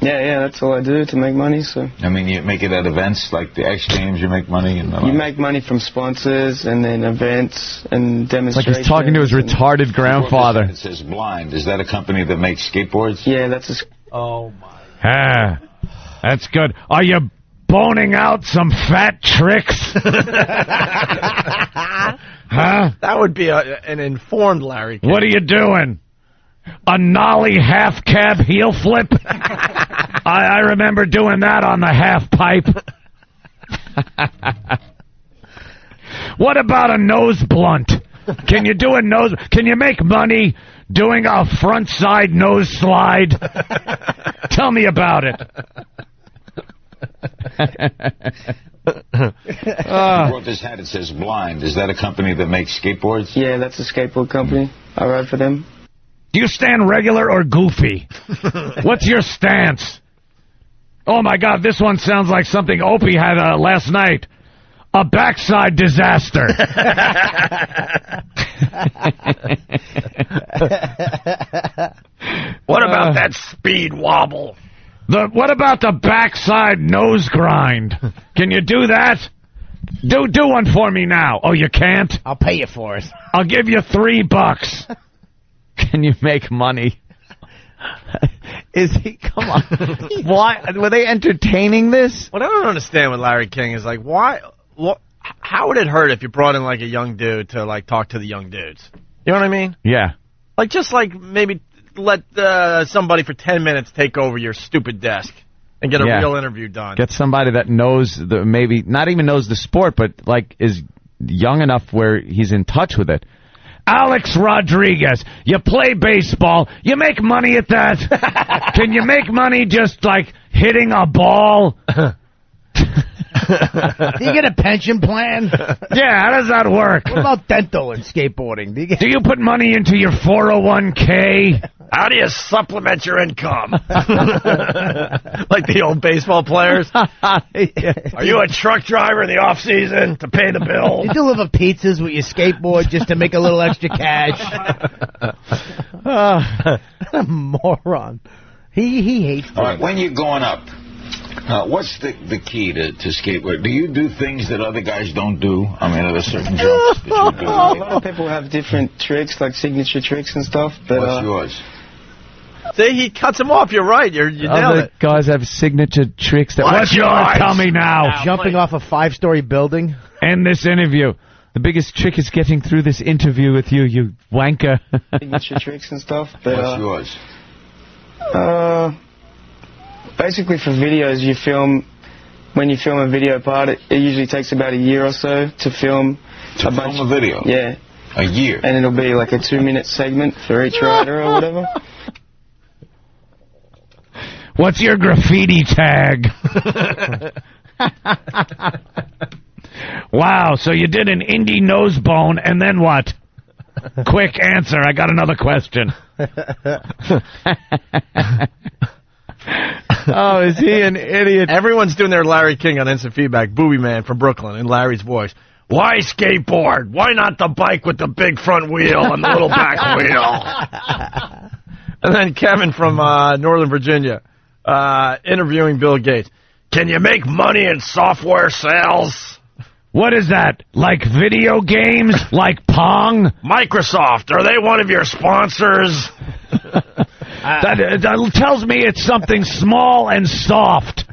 Yeah, that's all I do to make money. So I mean, you make it at events like the X Games. You make money, and you make money from sponsors and then events and demonstrations. Like he's talking to his retarded grandfather. It says Blind. Is that a company that makes skateboards? Yeah, that's a. Oh my. Ah, that's good. Are you boning out some fat tricks? Huh? That would be an informed Larry King. What are you doing? A nollie half cab heel flip? I remember doing that on the half pipe. What about a nose blunt? Can you do a nose? Can you make money doing a front side nose slide? Tell me about it. You brought this hat. It says Blind. Is that a company that makes skateboards? Yeah, that's a skateboard company. I ride for them. Do you stand regular or goofy? What's your stance? Oh, my God, this one sounds like something Opie had last night. A backside disaster. What about that speed wobble? What about the backside nose grind? Can you do that? Do one for me now. Oh, you can't? I'll pay you for it. I'll give you $3. Can you make money? Is he? Come on. Why were they entertaining this? What I don't understand with Larry King is like, why? How would it hurt if you brought in like a young dude to like talk to the young dudes? You know what I mean? Yeah. Like just like maybe let somebody for 10 minutes take over your stupid desk and get a real interview done. Get somebody that knows maybe not even knows the sport, but like is young enough where he's in touch with it. Alex Rodriguez, you play baseball, you make money at that. Can you make money just like hitting a ball? Do you get a pension plan? Yeah, how does that work? What about dental and skateboarding? Do you put money into your 401k? How do you supplement your income? Like the old baseball players? Are you a truck driver in the off season to pay the bills? You deliver pizzas with your skateboard just to make a little extra cash. A moron. He hates All right, when you're going up, what's the key to skateboard? Do you do things that other guys don't do? I mean, are there certain jumps that you do? A lot of people have different tricks, like signature tricks and stuff. But, what's yours? See, he cuts him off. You're right. You nailed Other it. guys have signature tricks. What's yours? Tell me now. Jumping off a 5-story building. End this interview. The biggest trick is getting through this interview with you, you wanker. Signature tricks and stuff. But, what's yours? Basically, for videos, when you film a video part, it usually takes about a year or so to film a video? Yeah. A year? And it'll be like a 2-minute segment for each rider or whatever. What's your graffiti tag? Wow, so you did an indie nose bone, and then what? Quick answer, I got another question. Oh, is he an idiot? Everyone's doing their Larry King on Instant Feedback. Booby Man from Brooklyn in Larry's voice. Why skateboard? Why not the bike with the big front wheel and the little back wheel? And then Kevin from Northern Virginia interviewing Bill Gates. Can you make money in software sales? What is that? Like video games? Like Pong? Microsoft, are they one of your sponsors? That tells me it's something small and soft.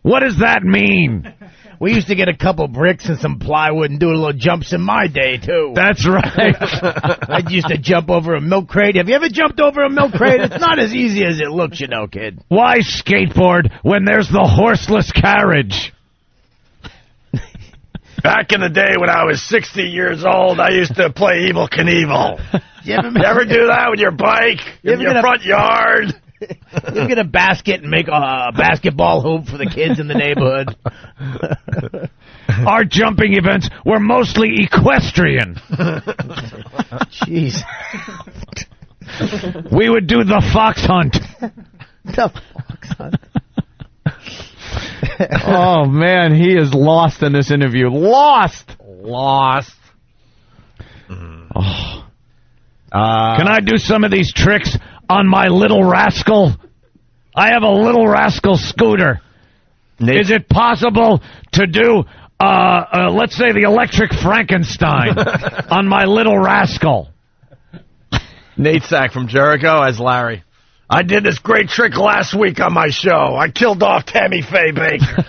What does that mean? We used to get a couple bricks and some plywood and do little jumps in my day, too. That's right. I used to jump over a milk crate. Have you ever jumped over a milk crate? It's not as easy as it looks, you know, kid. Why skateboard when there's the horseless carriage? Back in the day when I was 60 years old, I used to play Evel Knievel. You ever do that with your bike in your front yard? You get a basket and make a basketball hoop for the kids in the neighborhood. Our jumping events were mostly equestrian. Jeez. We would do the fox hunt. The fox hunt. Oh, man, he is lost in this interview. Lost. Oh. Can I do some of these tricks on my little rascal? I have a little rascal scooter. Is it possible to do, let's say, the electric Frankenstein on my little rascal? Nate Sack from Jericho as Larry. I did this great trick last week on my show. I killed off Tammy Faye Baker.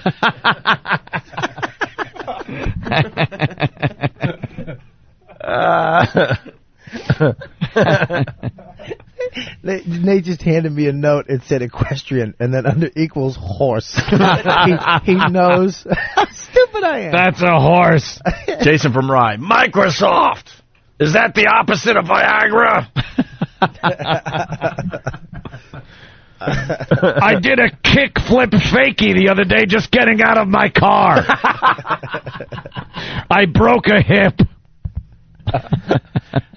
Nate just handed me a note. It said equestrian, and then under equals horse. he knows how stupid I am. That's a horse. Jason from Rye. Microsoft. Is that the opposite of Viagra? I did a kickflip fakie the other day just getting out of my car. I broke a hip.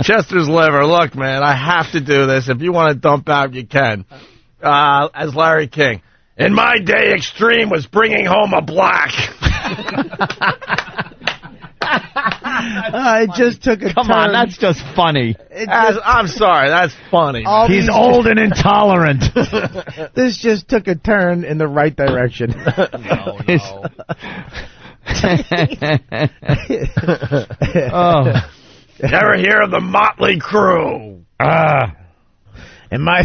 Chester's liver. Look, man, I have to do this. If you want to dump out, you can. As Larry King. In my day, extreme was bringing home a black. It just took a Come turn. on, that's just funny. I'm sorry, that's funny. He's old and intolerant. This just took a turn in the right direction. Oh. Never hear of the Motley Crew. In my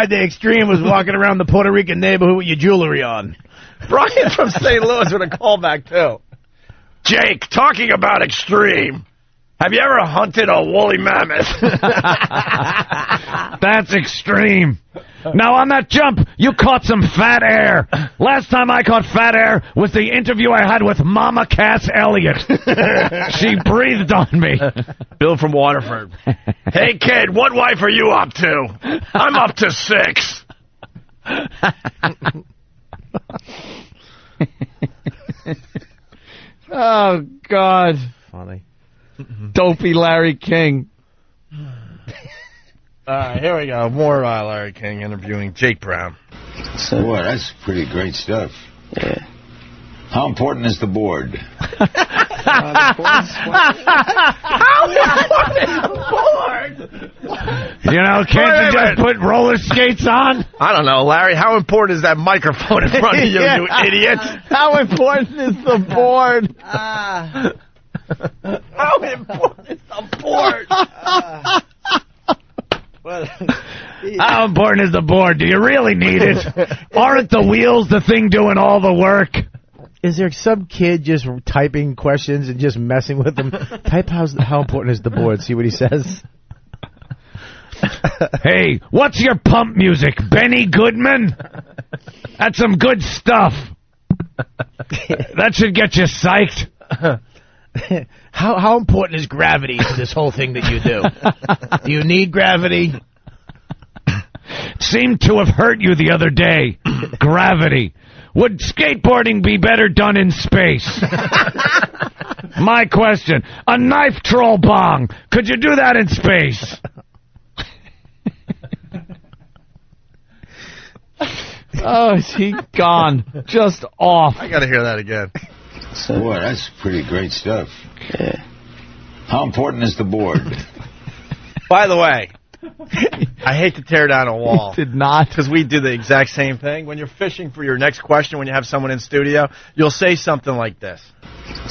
day, Extreme was walking around the Puerto Rican neighborhood with your jewelry on. Brian from St. Louis with a callback, too. Jake, talking about Extreme. Have you ever hunted a woolly mammoth? That's extreme. Now, on that jump, you caught some fat air. Last time I caught fat air was the interview I had with Mama Cass Elliott. She breathed on me. Bill from Waterford. Hey, kid, what wife are you up to? I'm up to 6. Oh, God. Funny. Dopey Larry King. All right, here we go. More Larry King interviewing Jake Brown. Boy, that's pretty great stuff. Yeah. How important is the board? How important is the board? You know, can't you just put roller skates on? I don't know, Larry. How important is that microphone in front of you, you idiot? How important is the board? How important is the board? How important is the board? Do you really need it? Aren't the wheels the thing doing all the work? Is there some kid just typing questions and just messing with them? Type how important is the board? See what he says. Hey, what's your pump music? Benny Goodman? That's some good stuff. That should get you psyched. How important is gravity to this whole thing that you do? Do you need gravity? Seemed to have hurt you the other day. Gravity. Would skateboarding be better done in space? My question. A knife troll bong. Could you do that in space? Oh, is he gone? Just off. I got to hear that again. Boy, that's pretty great stuff. Yeah. How important is the board? By the way, I hate to tear down a wall. Did not. Because we do the exact same thing. When you're fishing for your next question, when you have someone in studio, you'll say something like this.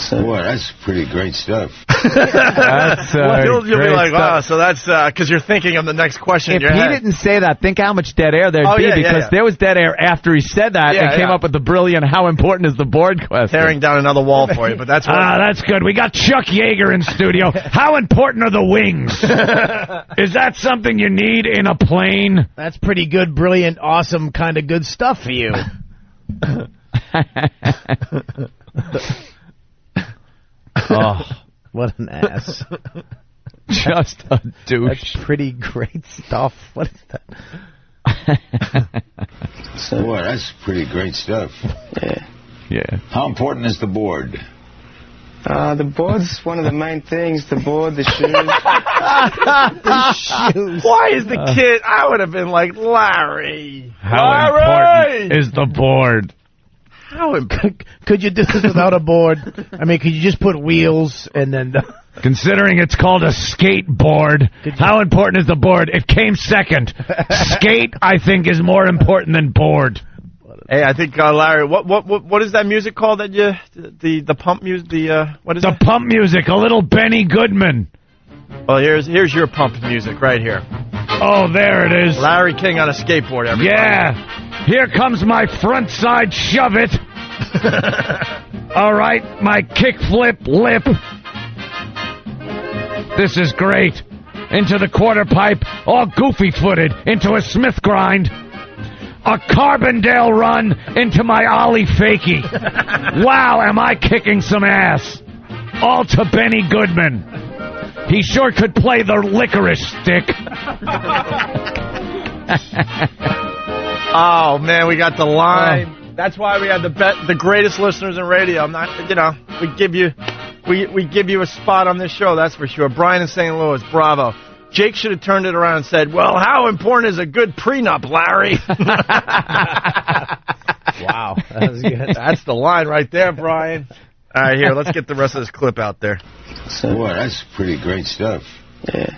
Boy, that's pretty great stuff. That's you'll be like, stuff. wow, so that's because you're thinking of the next question If in your he head. didn't say that, think how much dead air there'd be, because there was dead air after he said that and came up with the brilliant "How important is the board?" question. Tearing down another wall for you, but that's what. That's good. We got Chuck Yeager in studio. How important are the wings? Is that something you need in a plane? That's pretty good, brilliant, awesome, kind of good stuff for you. Oh, what an ass. Just a douche. That's pretty great stuff. What is that? Boy, that's pretty great stuff. Yeah. How important is the board? The board's one of the main things. The board, the shoes. The shoes. Why is the kid? I would have been like, Larry. How important is the board? Could you do this without a board? I mean, could you just put wheels and then... Considering it's called a skateboard, how important is the board? It came second. Skate, I think, is more important than board. Hey, I think Larry, what is that music called that you the pump music? What is the pump music? A little Benny Goodman. Well, here's your pump music right here. Oh, there it is. Larry King on a skateboard. Everybody. Yeah. Here comes my front side shove it. All right, my kick flip lip. This is great. Into the quarter pipe, all goofy-footed, into a Smith grind. A Carbondale run into my Ollie fakie. Wow, am I kicking some ass. All to Benny Goodman. He sure could play the licorice stick. Oh, man, we got the line. That's why we had the greatest listeners in radio. I'm not, we give you a spot on this show, that's for sure. Brian in St. Louis, bravo. Jake should have turned it around and said, well, how important is a good prenup, Larry? Wow, that was good. That's the line right there, Brian. All right, here, let's get the rest of this clip out there. Boy, that's pretty great stuff. Yeah.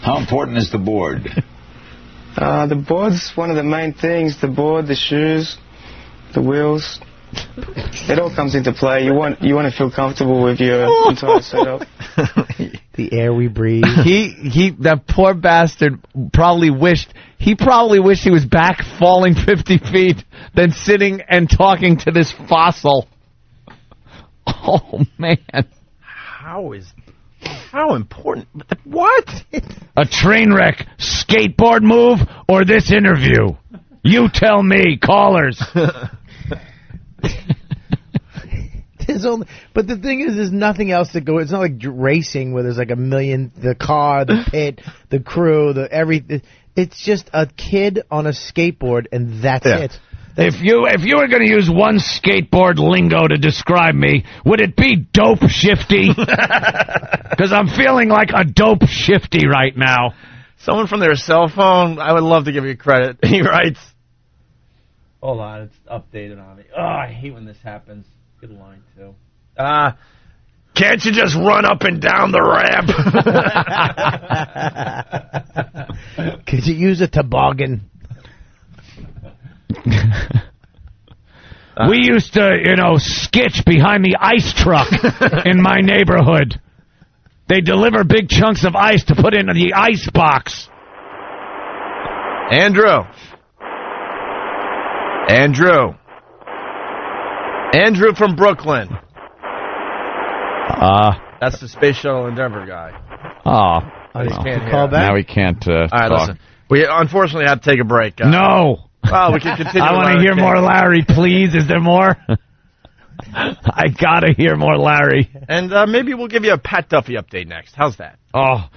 How important is the board? The board's one of the main things. The board, the shoes, the wheels. It all comes into play. You want to feel comfortable with your entire setup. The air we breathe. That poor bastard probably wished he was back falling 50 feet than sitting and talking to this fossil. Oh, man. How important? What? A train wreck, skateboard move, or this interview? You tell me, callers. But the thing is, there's nothing else to go. It's not like racing where there's like a million, the car, the pit, the crew, the everything. It's just a kid on a skateboard, and that's it. If you were going to use one skateboard lingo to describe me, would it be dope shifty? Because I'm feeling like a dope shifty right now. Someone from their cell phone, I would love to give you credit. He writes, hold on, it's updated on me. Oh, I hate when this happens. Good line, too. Can't you just run up and down the ramp? Could you use a toboggan? We used to, skitch behind the ice truck in my neighborhood. They deliver big chunks of ice to put in the ice box. Andrew from Brooklyn. That's the Space Shuttle Endeavour guy. Oh, I just can't hear. Call back? Now we can't All right, talk. listen. We unfortunately have to take a break. No. Well, we can continue. I want to hear more Larry, please. Is there more? I got to hear more Larry. And maybe we'll give you a Pat Duffy update next. How's that? Oh.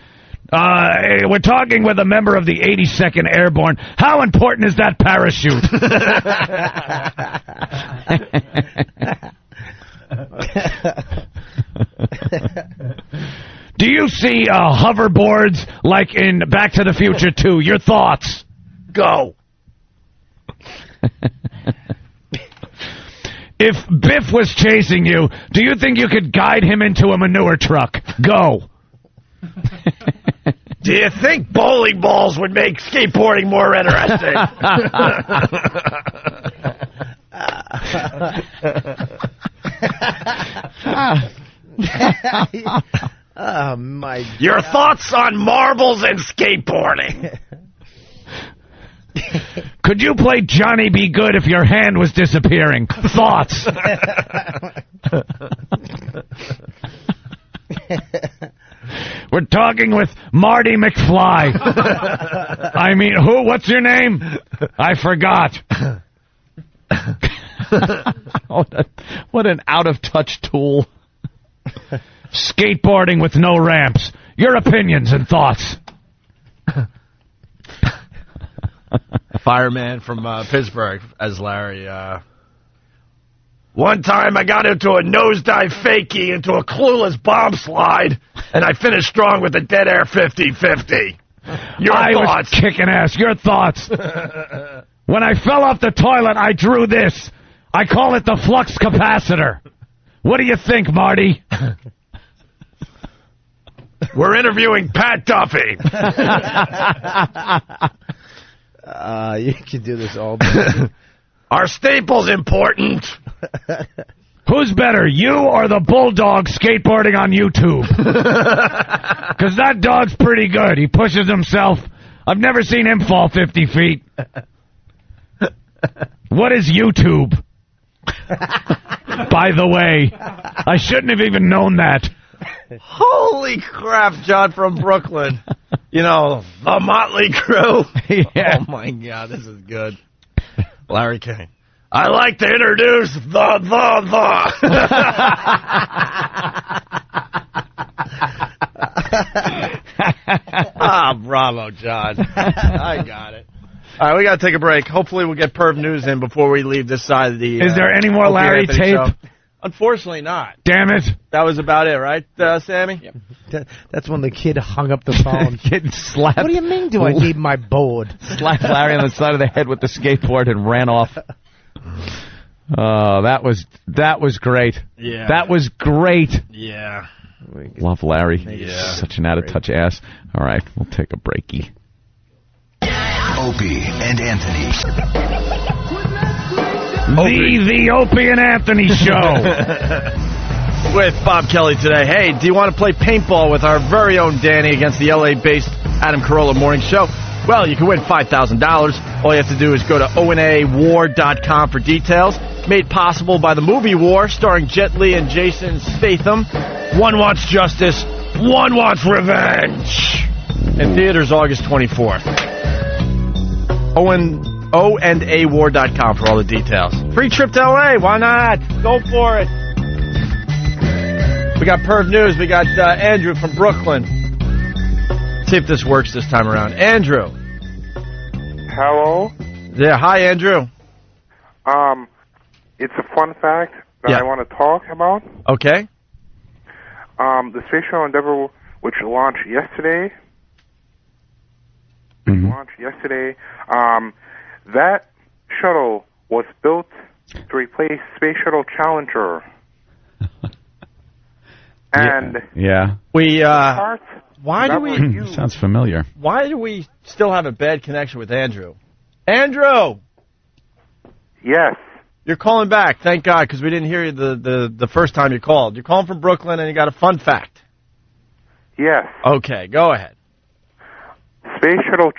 We're talking with a member of the 82nd Airborne. How important is that parachute? Do you see hoverboards like in Back to the Future 2? Your thoughts? Go. If Biff was chasing you, do you think you could guide him into a manure truck? Go. Do you think bowling balls would make skateboarding more interesting? Oh, my God. Your thoughts on marbles and skateboarding? Could you play Johnny Be Good if your hand was disappearing? Thoughts? We're talking with Marty McFly. I mean, who? What's your name? I forgot. What an out-of-touch tool. Skateboarding with no ramps. Your opinions and thoughts. Fireman from Pittsburgh as Larry. One time I got into a nosedive fakie into a clueless bomb slide, and I finished strong with a dead air 50-50. Your thoughts? Was kicking ass. Your thoughts? When I fell off the toilet, I drew this. I call it the flux capacitor. What do you think, Marty? We're interviewing Pat Duffy. You can do this all day. Are staples important? Who's better, you or the bulldog skateboarding on YouTube? Because that dog's pretty good. He pushes himself. I've never seen him fall 50 feet. What is YouTube? By the way, I shouldn't have even known that. Holy crap, John from Brooklyn. You know, the Motley Crue. Yeah. Oh, my God, this is good. Larry King. I'd like to introduce the. Bravo, John. I got it. All right, we got to take a break. Hopefully we'll get Perv News in before we leave this side of the... Is there any more Larry tape? Show. Unfortunately not. Damn it. That was about it, right, Sammy? Yep. That's when the kid hung up the phone. Kid slapped. What do you mean, do I need my board? Slapped Larry on the side of the head with the skateboard and ran off. Oh, that was great. Yeah. That was great. Yeah. Love Larry. Yeah. Such an out-of-touch ass. All right, we'll take a breaky. Opie and Anthony. The Opie and Anthony Show. With Bob Kelly today. Hey, do you want to play paintball with our very own Danny against the LA-based Adam Carolla Morning Show? Well, you can win $5,000. All you have to do is go to onawar.com for details. Made possible by the movie War, starring Jet Li and Jason Statham. One wants justice, one wants revenge. In theaters August 24th. onawar.com for all the details. Free trip to LA, why not? Go for it. We got Perv News. We got Andrew from Brooklyn. See if this works this time around. Andrew. Hello? Yeah, hi, Andrew. It's a fun fact that I want to talk about. Okay. The Space Shuttle Endeavour, which launched yesterday, that shuttle was built to replace Space Shuttle Challenger. And we why do we sounds familiar. Why do we still have a bad connection with Andrew? Andrew. Yes. You're calling back. Thank God, because we didn't hear you the first time you called. You're calling from Brooklyn, and you got a fun fact. Yes. Okay, go ahead. Space Shuttle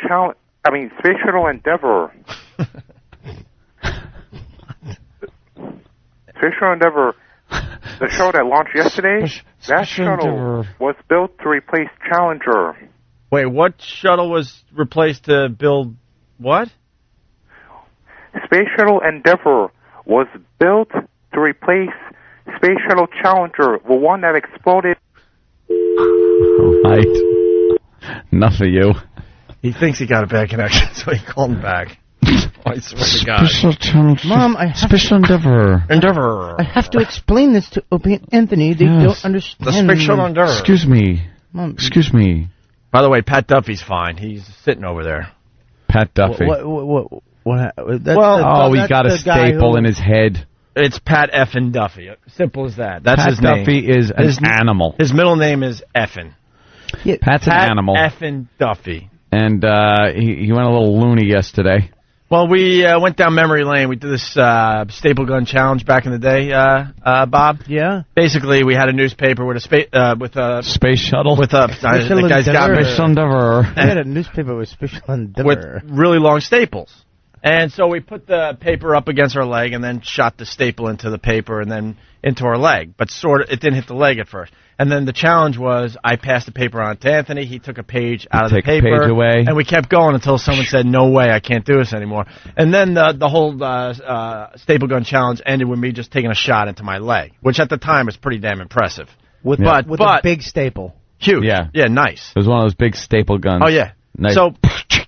Endeavour. Space Shuttle Endeavour, the show that launched yesterday, that shuttle was built to replace Challenger. Wait, what shuttle was replaced to build what? Space Shuttle Endeavour was built to replace Space Shuttle Challenger, the one that exploded. Right. Enough of you. He thinks he got a bad connection, so he called him back. I swear to God. Special Challenge. Mom, I have Special Endeavour. I have to explain this to Opie and Anthony. They don't understand. The Special Endeavour. Excuse me. Mom, Excuse me. By the way, Pat Duffy's fine. He's sitting over there. Pat Duffy. What he got a staple in his head. It's Pat Effin Duffy. Simple as that. That's Pat his name. Duffy is an animal. His middle name is Effin. Yeah, Pat's an animal. Effin Duffy. And he went a little loony yesterday. Well, we went down memory lane. We did this staple gun challenge back in the day, Bob. Yeah. Basically, we had a newspaper with a space shuttle. With a the guy's got Special Endeavour. We had a newspaper with Special Endeavour with really long staples. And so we put the paper up against our leg and then shot the staple into the paper and then into our leg. But it didn't hit the leg at first. And then the challenge was I passed the paper on to Anthony. He took a page out of the paper. Take a page away. And we kept going until someone said, no way, I can't do this anymore. And then the whole staple gun challenge ended with me just taking a shot into my leg, which at the time was pretty damn impressive. With a big staple. Huge. Yeah, nice. It was one of those big staple guns. Oh, yeah. Nice.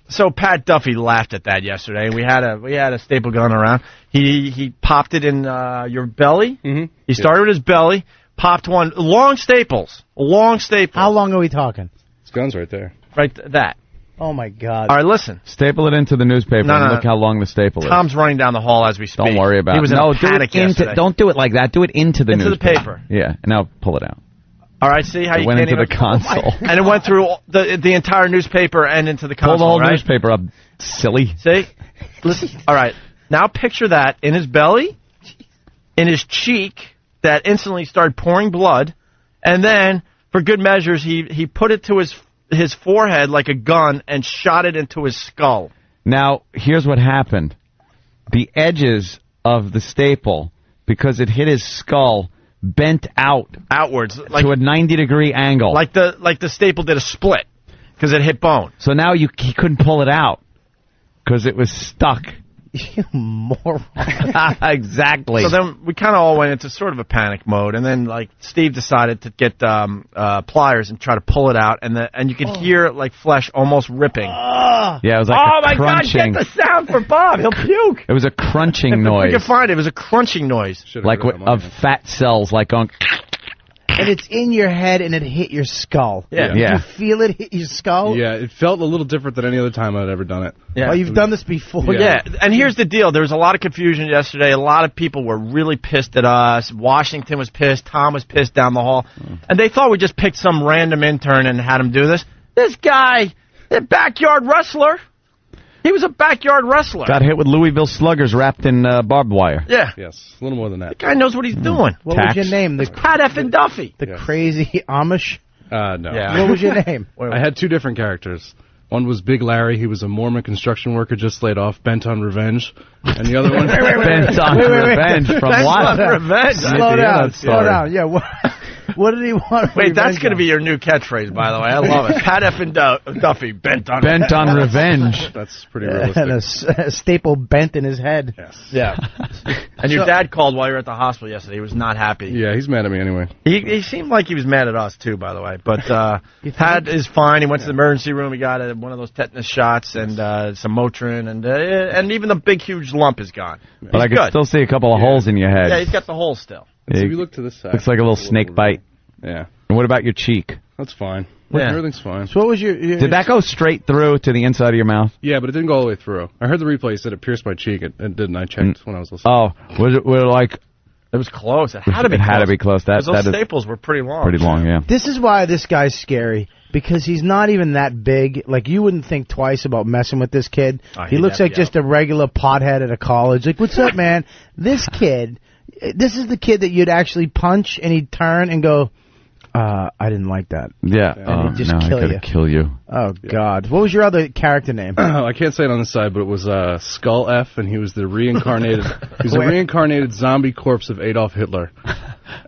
So Pat Duffy laughed at that yesterday. We had a staple gun around. He popped it in your belly. Mm-hmm. He started with his belly, popped one long staples. How long are we talking? His gun's right there. Right, that. Oh my God! All right, listen. Staple it into the newspaper and look how long the staple is. Tom's running down the hall as we speak. Don't worry about it. He was in a panic yesterday. Don't do it like that. Do it into the newspaper. Into the paper. Yeah, and now pull it out. All right, see how you went can't into even... the console. And it went through the entire newspaper and into the console, pull the whole right? newspaper up, silly. See? Listen. All right, now picture that in his belly, in his cheek, that instantly started pouring blood, and then, for good measures, he put it to his forehead like a gun and shot it into his skull. Now, here's what happened. The edges of the staple, because it hit his skull, bent outwards to a 90-degree angle, like the staple did a split because it hit bone. So now he couldn't pull it out because it was stuck. You moron! Exactly. So then we kind of all went into sort of a panic mode, and then Steve decided to get pliers and try to pull it out, and you could hear flesh almost ripping. Yeah, it was like a crunching. God, get the sound for Bob. He'll puke. It was a crunching noise. If we could find it, it was a crunching noise. Of fat cells, like on. and it's in your head and it hit your skull. Yeah. Did you feel it hit your skull? Yeah, it felt a little different than any other time I'd ever done it. Yeah. Oh, you've done this before? Yeah, and here's the deal. There was a lot of confusion yesterday. A lot of people were really pissed at us. Washington was pissed. Tom was pissed down the hall. And they thought we just picked some random intern and had him do this. This guy, a backyard wrestler. He was a backyard wrestler. Got hit with Louisville sluggers wrapped in barbed wire. Yeah. Yes, a little more than that. The guy knows what he's doing. What was your name? It's Pat effing Duffy. The crazy Amish? No. Yeah. What was your name? I had two different characters. One was Big Larry. He was a Mormon construction worker just laid off, bent on revenge. And the other one... Bent on revenge from Bent what? on revenge. Slow down. Yeah, what did he want? Wait, that's going to be your new catchphrage, by the way. I love it. Pat effing Duffy, bent on revenge. That's pretty realistic. And a staple bent in his head. Yes. Yeah. And your dad called while you were at the hospital yesterday. He was not happy. Yeah, he's mad at me anyway. He seemed like he was mad at us, too, by the way. But Pat is fine. He went to the emergency room. He got one of those tetanus shots and some Motrin. And even the big, huge lump is gone. But I can still see a couple of holes in your head. Yeah, he's got the hole still. So if you look to this side. Looks like a little snake bite. Yeah. And what about your cheek? That's fine. Yeah. Everything's fine. So what was your... Did that go straight through to the inside of your mouth? Yeah, but it didn't go all the way through. I heard the replay said it pierced my cheek. It didn't. I checked when I was listening. Oh, was it like... It was close. It had to be close. It had to be close. Those staples were pretty long. Pretty long, yeah. This is why this guy's scary. Because he's not even that big. Like, you wouldn't think twice about messing with this kid. He looks like just a regular pothead at a college. Like, what's up, man? This kid... This is the kid that you'd actually punch and he'd turn and go, I didn't like that. Yeah. And he'd just kill you. Oh, God. What was your other character name? I can't say it on this side, but it was Skull F, and he was the reincarnated... he was a reincarnated zombie corpse of Adolf Hitler.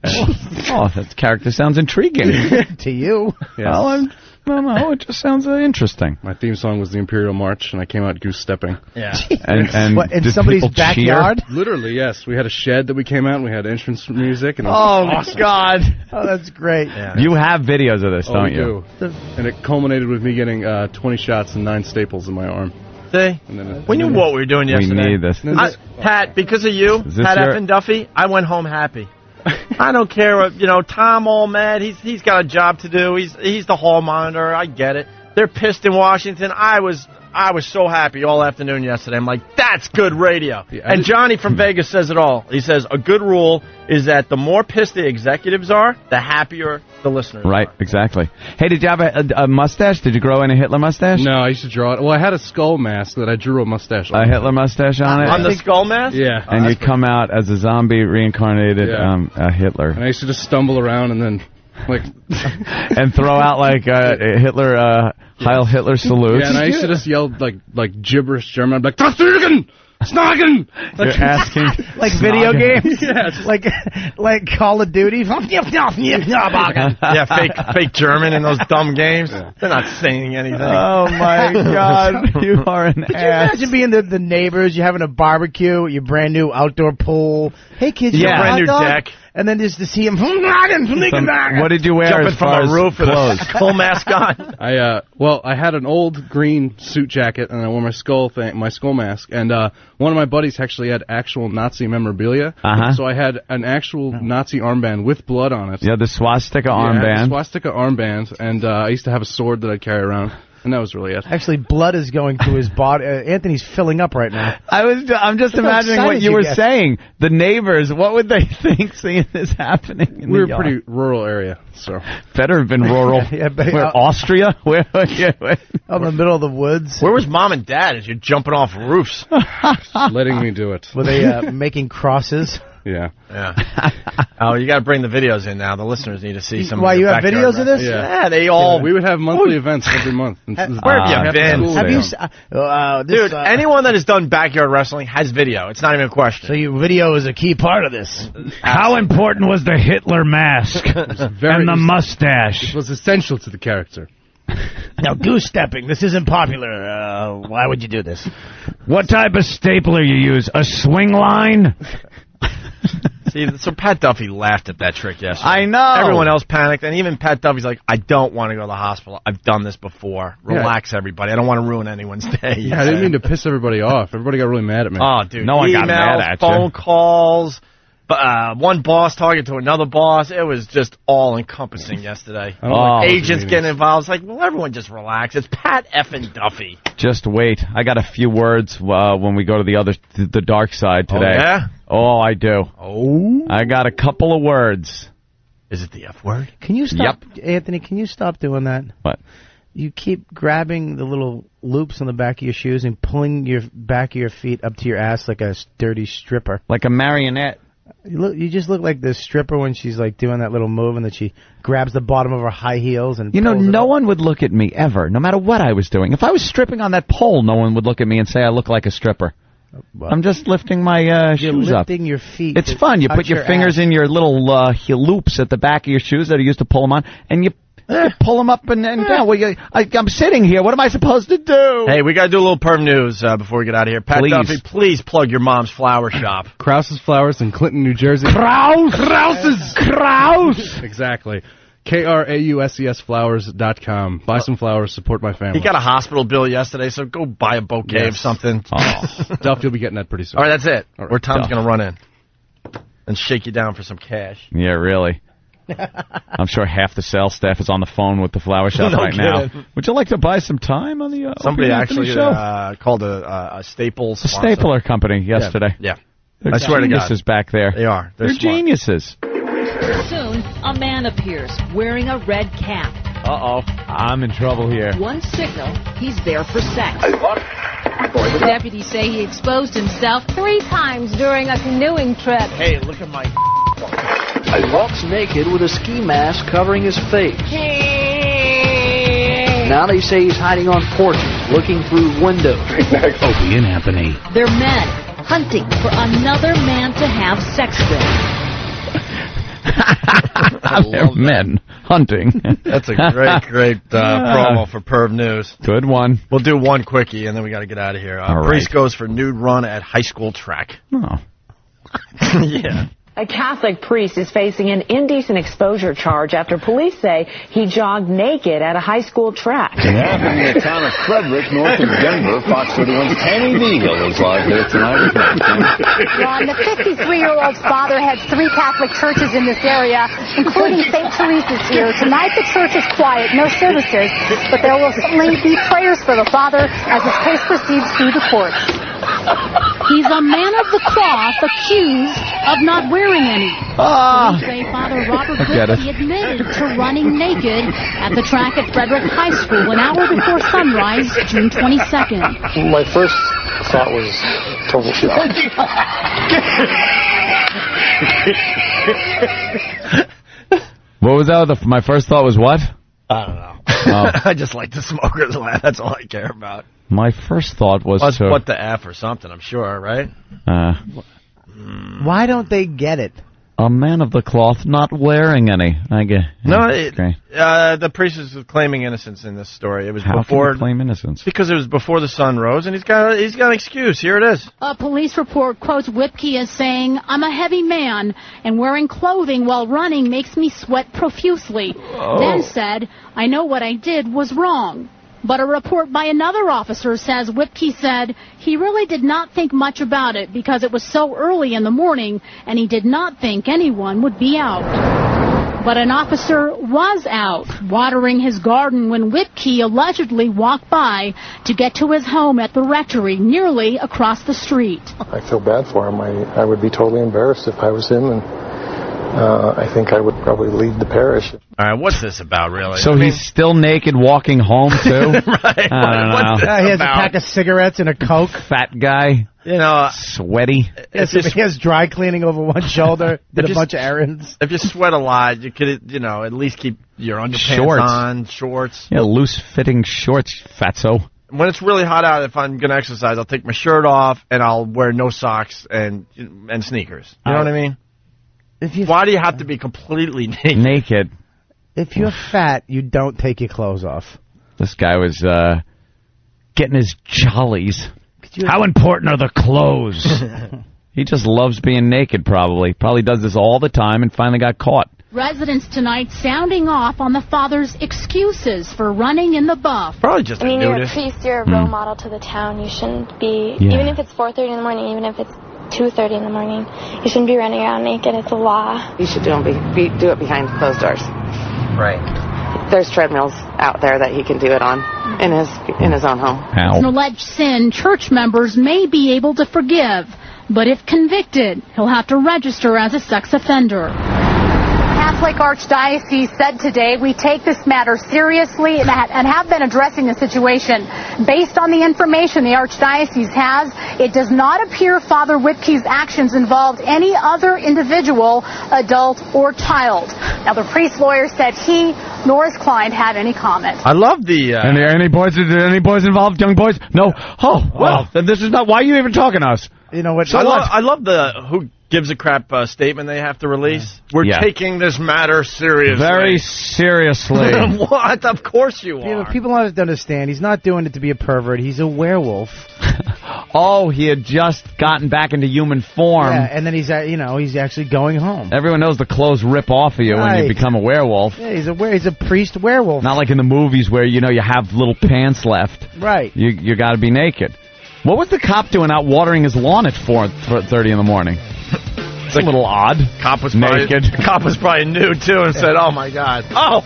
That character sounds intriguing. To you. Yes. Well, it just sounds interesting. My theme song was the Imperial March, and I came out goose stepping. Yeah. And what, in did somebody's people backyard? cheer? Literally, yes. We had a shed that we came out, and we had entrance music. And it was awesome. God. Oh, that's great. Yeah. You have videos of this, don't you? Do. And it culminated with me getting 20 shots and 9 staples in my arm. See? We knew what we were doing yesterday. We need this. Pat, because of you, Pat effing Duffy, I went home happy. I don't care what, Tom all mad. He's got a job to do. He's the hall monitor. I get it. They're pissed in Washington. I was so happy all afternoon yesterday. I'm like, that's good radio. Yeah, and Johnny from Vegas says it all. He says a good rule is that the more pissed the executives are, the happier the listeners Right, are. Exactly. Hey, did you have a mustache? Did you grow in a Hitler mustache? No, I used to draw it. Well, I had a skull mask that I drew a mustache on. A Hitler mustache on it? On the skull mask? Yeah. And you come out as a zombie reincarnated Hitler. And I used to just stumble around and then, and throw out, Hitler, Heil Hitler salutes. Yeah, and I used to just yell, like gibberish German. I'd be like, Tastigen! Snagen! You're asking... Like video games? Yeah. Like Call of Duty? Yeah, fake German in those dumb games. Yeah. They're not saying anything. Oh, my God. You are an ass. Could you imagine being the neighbors, you're having a barbecue, your brand new outdoor pool. Hey, kids, you brand new deck. And then just to see him... What did you wear Jumping as from far a as roof with clothes? a skull mask on? I had an old green suit jacket, and I wore my skull mask, and one of my buddies actually had actual Nazi memorabilia, so I had an actual Nazi armband with blood on it. Yeah, the swastika armband. Swastika armband, and I used to have a sword that I'd carry around. And that was really it. Actually, blood is going through his body. Anthony's filling up right now. I'm just imagining what you were saying. The neighbors, what would they think seeing this happening in We were the a pretty rural area, so. Better have been rural. Where, Austria? Where? Out in the middle of the woods. Where was Mom and Dad as you're jumping off roofs? Letting me do it. Were they making crosses? Yeah. Oh, you got to bring the videos in now. The listeners need to see some. Why, you have videos of this? Yeah, they all. We would have monthly events every month. Where have you been? Have you, dude, anyone that has done backyard wrestling has video. It's not even a question. So your video is a key part of this. How important was the Hitler mask and the mustache? It was essential to the character. Now, goose stepping. This isn't popular. Why would you do this? What type of stapler you use? A swing line? See, so Pat Duffy laughed at that trick yesterday. I know. Everyone else panicked, and even Pat Duffy's like, I don't want to go to the hospital. I've done this before. Relax, everybody. I don't want to ruin anyone's day. Yeah, I didn't mean to piss everybody off. Everybody got really mad at me. Oh, dude. No one got mad at you. Phone calls. one boss talking to another boss. It was just all-encompassing yesterday. Agents getting involved. It's like, well, everyone just relax. It's Pat effing Duffy. Just wait. I got a few words when we go to the dark side today. Oh, yeah? Oh, I do. Oh? I got a couple of words. Is it the F word? Can you stop, Anthony, can you stop doing that? What? You keep grabbing the little loops on the back of your shoes and pulling your back of your feet up to your ass like a dirty stripper. Like a marionette. You just look like the stripper when she's like doing that little move and then she grabs the bottom of her high heels and no one would look at me ever, no matter what I was doing. If I was stripping on that pole, no one would look at me and say I look like a stripper. Well, I'm just lifting my shoes up. Lifting your feet. It's fun. You put your fingers in your little heel loops at the back of your shoes that are used to pull them on, and you pull them up and down. Well, I'm sitting here. What am I supposed to do? Hey, we got to do a little perm news before we get out of here. Pat Duffy, please plug your mom's flower shop. Krause's Flowers in Clinton, New Jersey. Krause's! Exactly. KRAUSESflowers.com. Buy some flowers, support my family. He got a hospital bill yesterday, so go buy a bouquet of something. Duff, you'll be getting that pretty soon. All right, that's it. All right. Where Tom's going to run in and shake you down for some cash. Yeah, really. I'm sure half the sales staff is on the phone with the flower shop now. Would you like to buy some time on the Somebody Opie actually show? called a Staples A stapler company yesterday. Yeah. They're I swear to God. geniuses back there. They are. They're smart. geniuses. Soon, a man appears wearing a red cap. Uh-oh. I'm in trouble here. One signal, he's there for sex. Deputies say he exposed himself 3 times during a canoeing trip. Hey, look at my... He walks naked with a ski mask covering his face. Now they say he's hiding on porches, looking through windows. Opie and Anthony. They're men hunting for another man to have sex with. They're men hunting. That's a great promo for Perv News. Good one. We'll do one quickie, and then we got to get out of here. Priest goes for nude run at high school track. Oh. Yeah. A Catholic priest is facing an indecent exposure charge after police say he jogged naked at a high school track. It happened in the town of Frederick, north of Denver. Fox 31's Tammy Beagle is live there tonight. Ron, the 53-year-old's father heads 3 Catholic churches in this area, including St. Teresa's here. Tonight the church is quiet, no services, but there will certainly be prayers for the father as his case proceeds through the courts. He's a man of the cloth accused of not wearing any. Police say Father Robert Whiskey admitted to running naked at the track at Frederick High School an hour before sunrise, June 22nd. My first thought was total shock. What was that? My first thought was what? I don't know. Oh. I just like the smokers laugh. That's all I care about. My first thought was what the F or something, I'm sure, right? Why don't they get it? A man of the cloth not wearing any. I guess. No, the priest is claiming innocence in this story. It was How before can he claim innocence? because it was before the sun rose, and he's got an excuse. Here it is. A police report quotes Whipke as saying, "I'm a heavy man, and wearing clothing while running makes me sweat profusely." Then said, "I know what I did was wrong." But a report by another officer says Whipke said he really did not think much about it because it was so early in the morning and he did not think anyone would be out. But an officer was out watering his garden when Whipke allegedly walked by to get to his home at the rectory nearly across the street. I feel bad for him. I would be totally embarrassed if I was him, and I think I would probably leave the parish. All right, what's this about, really? So he's still naked walking home, too? Right. I don't know. He has a pack of cigarettes and a Coke. Fat guy. You know, sweaty. He has dry cleaning over one shoulder, did a bunch of errands. If you sweat a lot, you could, at least keep your underpants on, shorts. Yeah, loose-fitting shorts, fatso. When it's really hot out, if I'm going to exercise, I'll take my shirt off and I'll wear no socks and sneakers. You know what I mean? Why do you have to be completely naked? If you're fat, you don't take your clothes off. This guy was getting his jollies. How important are the clothes? He just loves being naked, probably. Probably does this all the time and finally got caught. Residents tonight sounding off on the father's excuses for running in the buff. Probably just you're a priest, you're a role model to the town. You shouldn't be, even if it's 4:30 in the morning, even if it's 2:30 in the morning. You shouldn't be running around naked. It's a law. You should do it behind closed doors. Right. There's treadmills out there that he can do it on in his own home. It's an alleged sin church members may be able to forgive, but if convicted, he'll have to register as a sex offender. Catholic Archdiocese said today, we take this matter seriously and have been addressing the situation. Based on the information the Archdiocese has, it does not appear Father Whipke's actions involved any other individual, adult, or child. Now, the priest's lawyer said he nor his client had any comment. I love the... Any boys involved, young boys? No. Oh, well, then this is not... Why are you even talking to us? You know what? So I love the who gives a crap statement they have to release. We're taking this matter seriously. Very seriously. What? Of course you are. People don't understand. He's not doing it to be a pervert. He's a werewolf. Oh, he had just gotten back into human form. Yeah, and then he's actually going home. Everyone knows the clothes rip off of you when you become a werewolf. Yeah, he's a priest werewolf. Not like in the movies where you have little pants left. Right. You got to be naked. What was the cop doing out watering his lawn at 4:30 in the morning? It's a little odd. Cop was naked. Cop was probably new too and said, "Oh my God! Oh,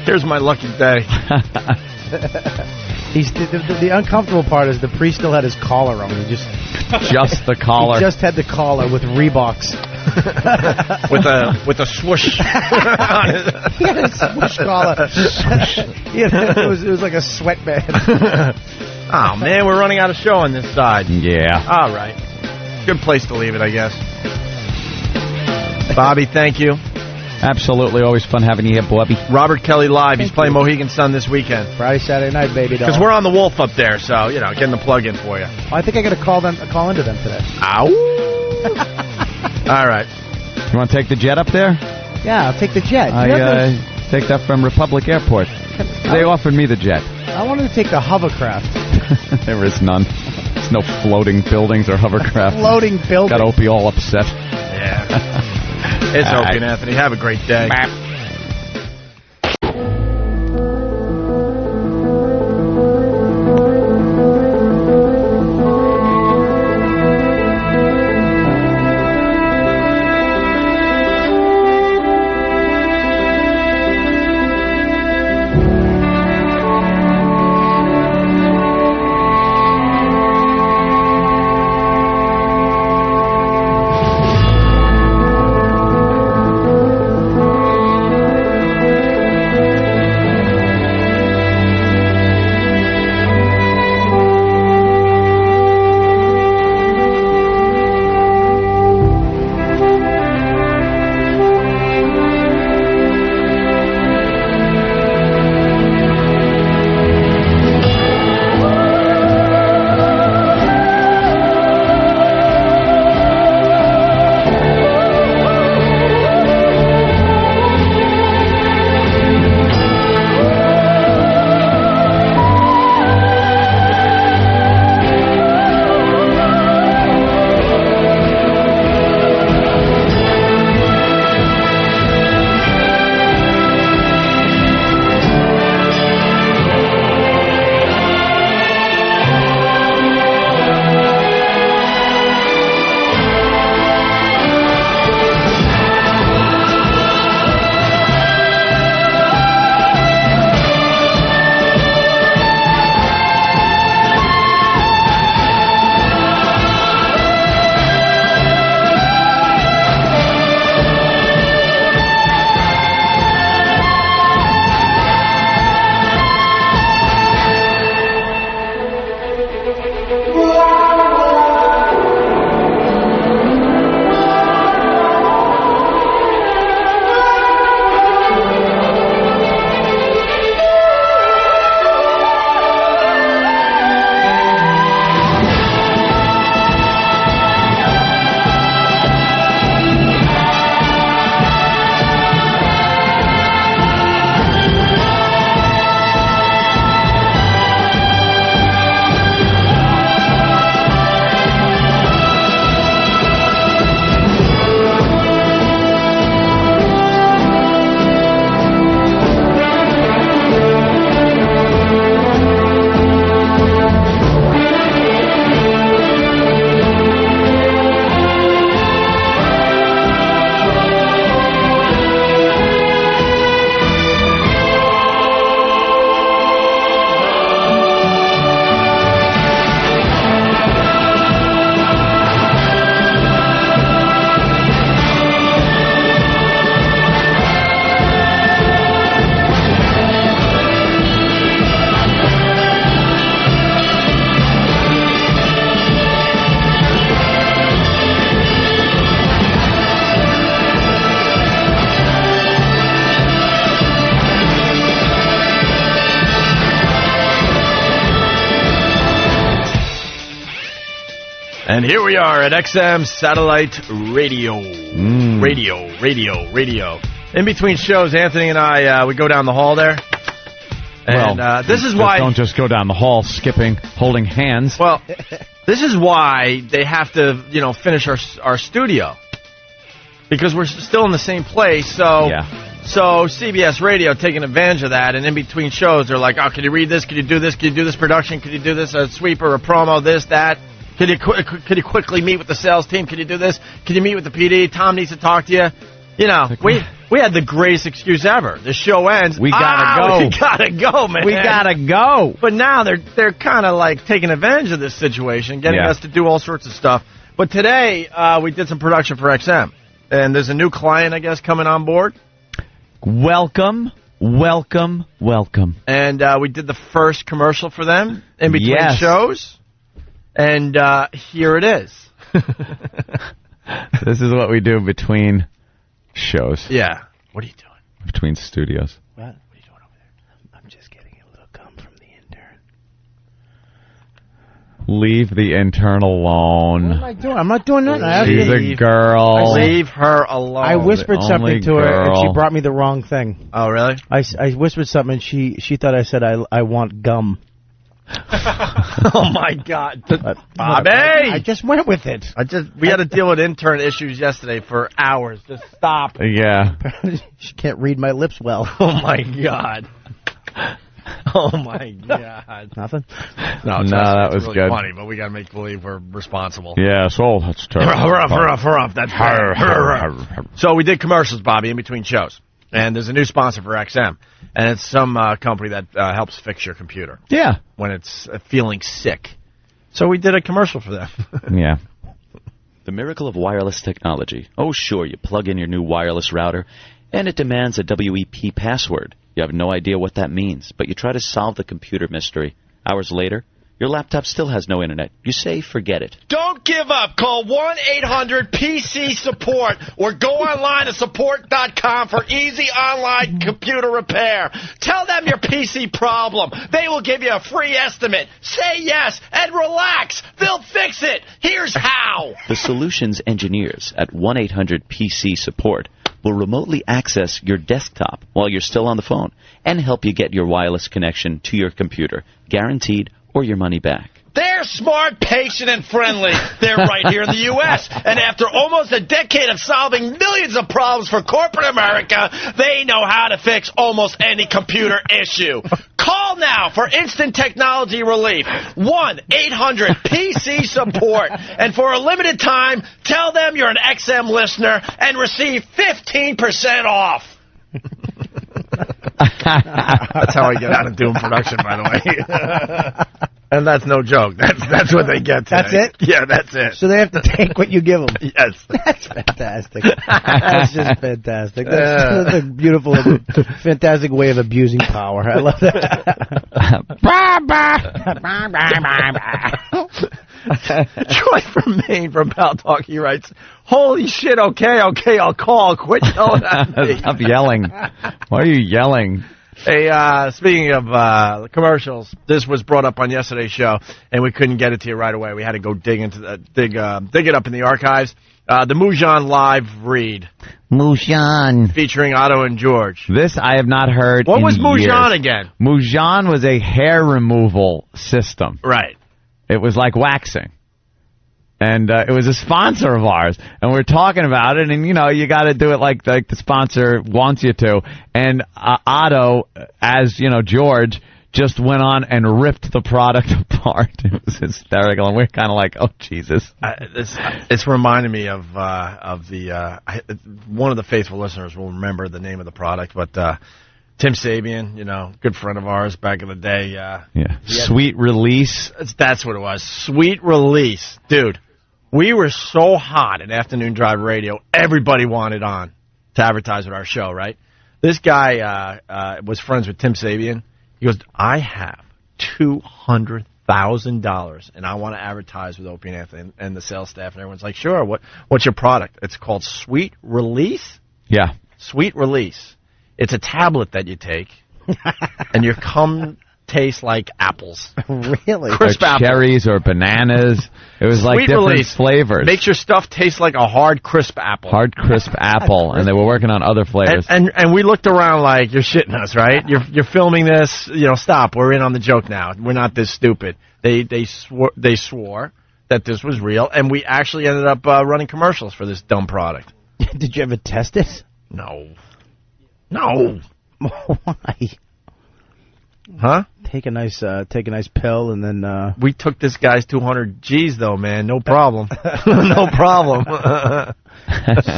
here's my lucky day." The uncomfortable part is the priest still had his collar on. He just the collar. He just had the collar with Reeboks. with a swoosh. He had a swoosh collar. It was like a sweatband. Oh man, we're running out of show on this side. Yeah. All right. Good place to leave it, I guess. Bobby, thank you. Absolutely, always fun having you here, Bobby. Robert Kelly live. He's playing Mohegan Sun this weekend. Friday, Saturday night, baby doll. Because we're on the Wolf up there, so getting the plug in for you. I think I got to call into them today. Ow! All right. You want to take the jet up there? Yeah, I'll take the jet. I take that from Republic Airport. They offered me the jet. I wanted to take the hovercraft. There is none. There's no floating buildings or hovercraft. Floating buildings. Got Opie all upset. Yeah. It's Opie and Anthony. Have a great day. And here we are at XM Satellite Radio. Radio. In between shows, Anthony and I, we go down the hall there. And this is why... Don't just go down the hall skipping, holding hands. Well, this is why they have to, finish our studio. Because we're still in the same place, so... Yeah. So CBS Radio taking advantage of that, and in between shows, they're like, oh, can you read this? Can you do this? Can you do this production? Can you do this? A sweeper, a promo, this, that? Could you quickly meet with the sales team? Can you do this? Can you meet with the PD? Tom needs to talk to you. We had the greatest excuse ever. The show ends. We gotta go. We gotta go, man. We gotta go. But now they're kind of like taking advantage of this situation, getting us to do all sorts of stuff. But today, we did some production for XM. And there's a new client, I guess, coming on board. Welcome. And we did the first commercial for them in between shows. And here it is. This is what we do between shows. Yeah. What are you doing? Between studios. What are you doing over there? I'm just getting a little cum from the intern. Leave the intern alone. What am I doing? I'm not doing nothing. She's a girl. Leave her alone. I whispered something to her, and she brought me the wrong thing. Oh, really? I whispered something, and she thought I said I want gum. Oh, my God. Bobby! I just went with it. We had to deal with intern issues yesterday for hours. Just stop. Yeah. She can't read my lips well. Oh, my God. Oh, my God. Nothing? No, that was really good. Funny, but we got to make believe we're responsible. Yeah, so that's terrible. Hurrah. That's bad. So we did commercials, Bobby, in between shows. And there's a new sponsor for XM. And it's some company that helps fix your computer. Yeah. When it's feeling sick. So we did a commercial for them. Yeah. The miracle of wireless technology. Oh, sure, you plug in your new wireless router, and it demands a WEP password. You have no idea what that means, but you try to solve the computer mystery. Hours later, your laptop still has no internet. You say, forget it. Don't give up. Call 1-800-PC-SUPPORT or go online to support.com for easy online computer repair. Tell them your PC problem. They will give you a free estimate. Say yes and relax. They'll fix it. Here's how. The solutions engineers at 1-800-PC-SUPPORT will remotely access your desktop while you're still on the phone and help you get your wireless connection to your computer. Guaranteed or your money back. They're smart, patient, and friendly. They're right here in the U.S. And after almost a decade of solving millions of problems for corporate America, they know how to fix almost any computer issue. Call now for instant technology relief. 1-800-PC-SUPPORT. And for a limited time, tell them you're an XM listener and receive 15% off. That's how I get out of doing production, by the way. And that's no joke. That's what they get today. That's it? Yeah, that's it. So they have to take what you give them. Yes. That's fantastic. That's just fantastic. That's a beautiful, fantastic way of abusing power. I love that. Troy from Maine from Pal Talk, he writes, holy shit, okay, I'll call. Quit yelling at me. Stop yelling. Why are you yelling? Hey, speaking of commercials, this was brought up on yesterday's show, and we couldn't get it to you right away. We had to go dig it up in the archives. The Mujan live read. Mujan. Featuring Otto and George. This I have not heard What in was Mujan years. again? Mujan was a hair removal system. Right. It was like waxing. And it was a sponsor of ours, and we're talking about it, and, you got to do it like the sponsor wants you to. And Otto, as, George, just went on and ripped the product apart. It was hysterical, and we're kind of like, oh, Jesus. It's reminding me of the one of the faithful listeners will remember the name of the product, but Tim Sabian, good friend of ours back in the day. Yeah. Sweet Release. That's what it was. Sweet Release. Dude. We were so hot at Afternoon Drive Radio, everybody wanted on to advertise with our show, right? This guy was friends with Tim Sabian. He goes, I have $200,000, and I want to advertise with Opie and Anthony and the sales staff. And everyone's like, sure, what's your product? It's called Sweet Release? Yeah. Sweet Release. It's a tablet that you take, and your cum taste like apples. Really? Crisp or apples. cherries or bananas. It was like Sweet different release. flavors. Makes your stuff taste like a hard, crisp apple. Hard, crisp apple, and they were working on other flavors. And we looked around like, you're shitting us, right? You're filming this. Stop. We're in on the joke now. We're not this stupid. They swore that this was real, and we actually ended up running commercials for this dumb product. Did you ever test it? No. Why? Huh? Take a nice pill and then. We took this guy's 200 G's though, man. No problem. No problem.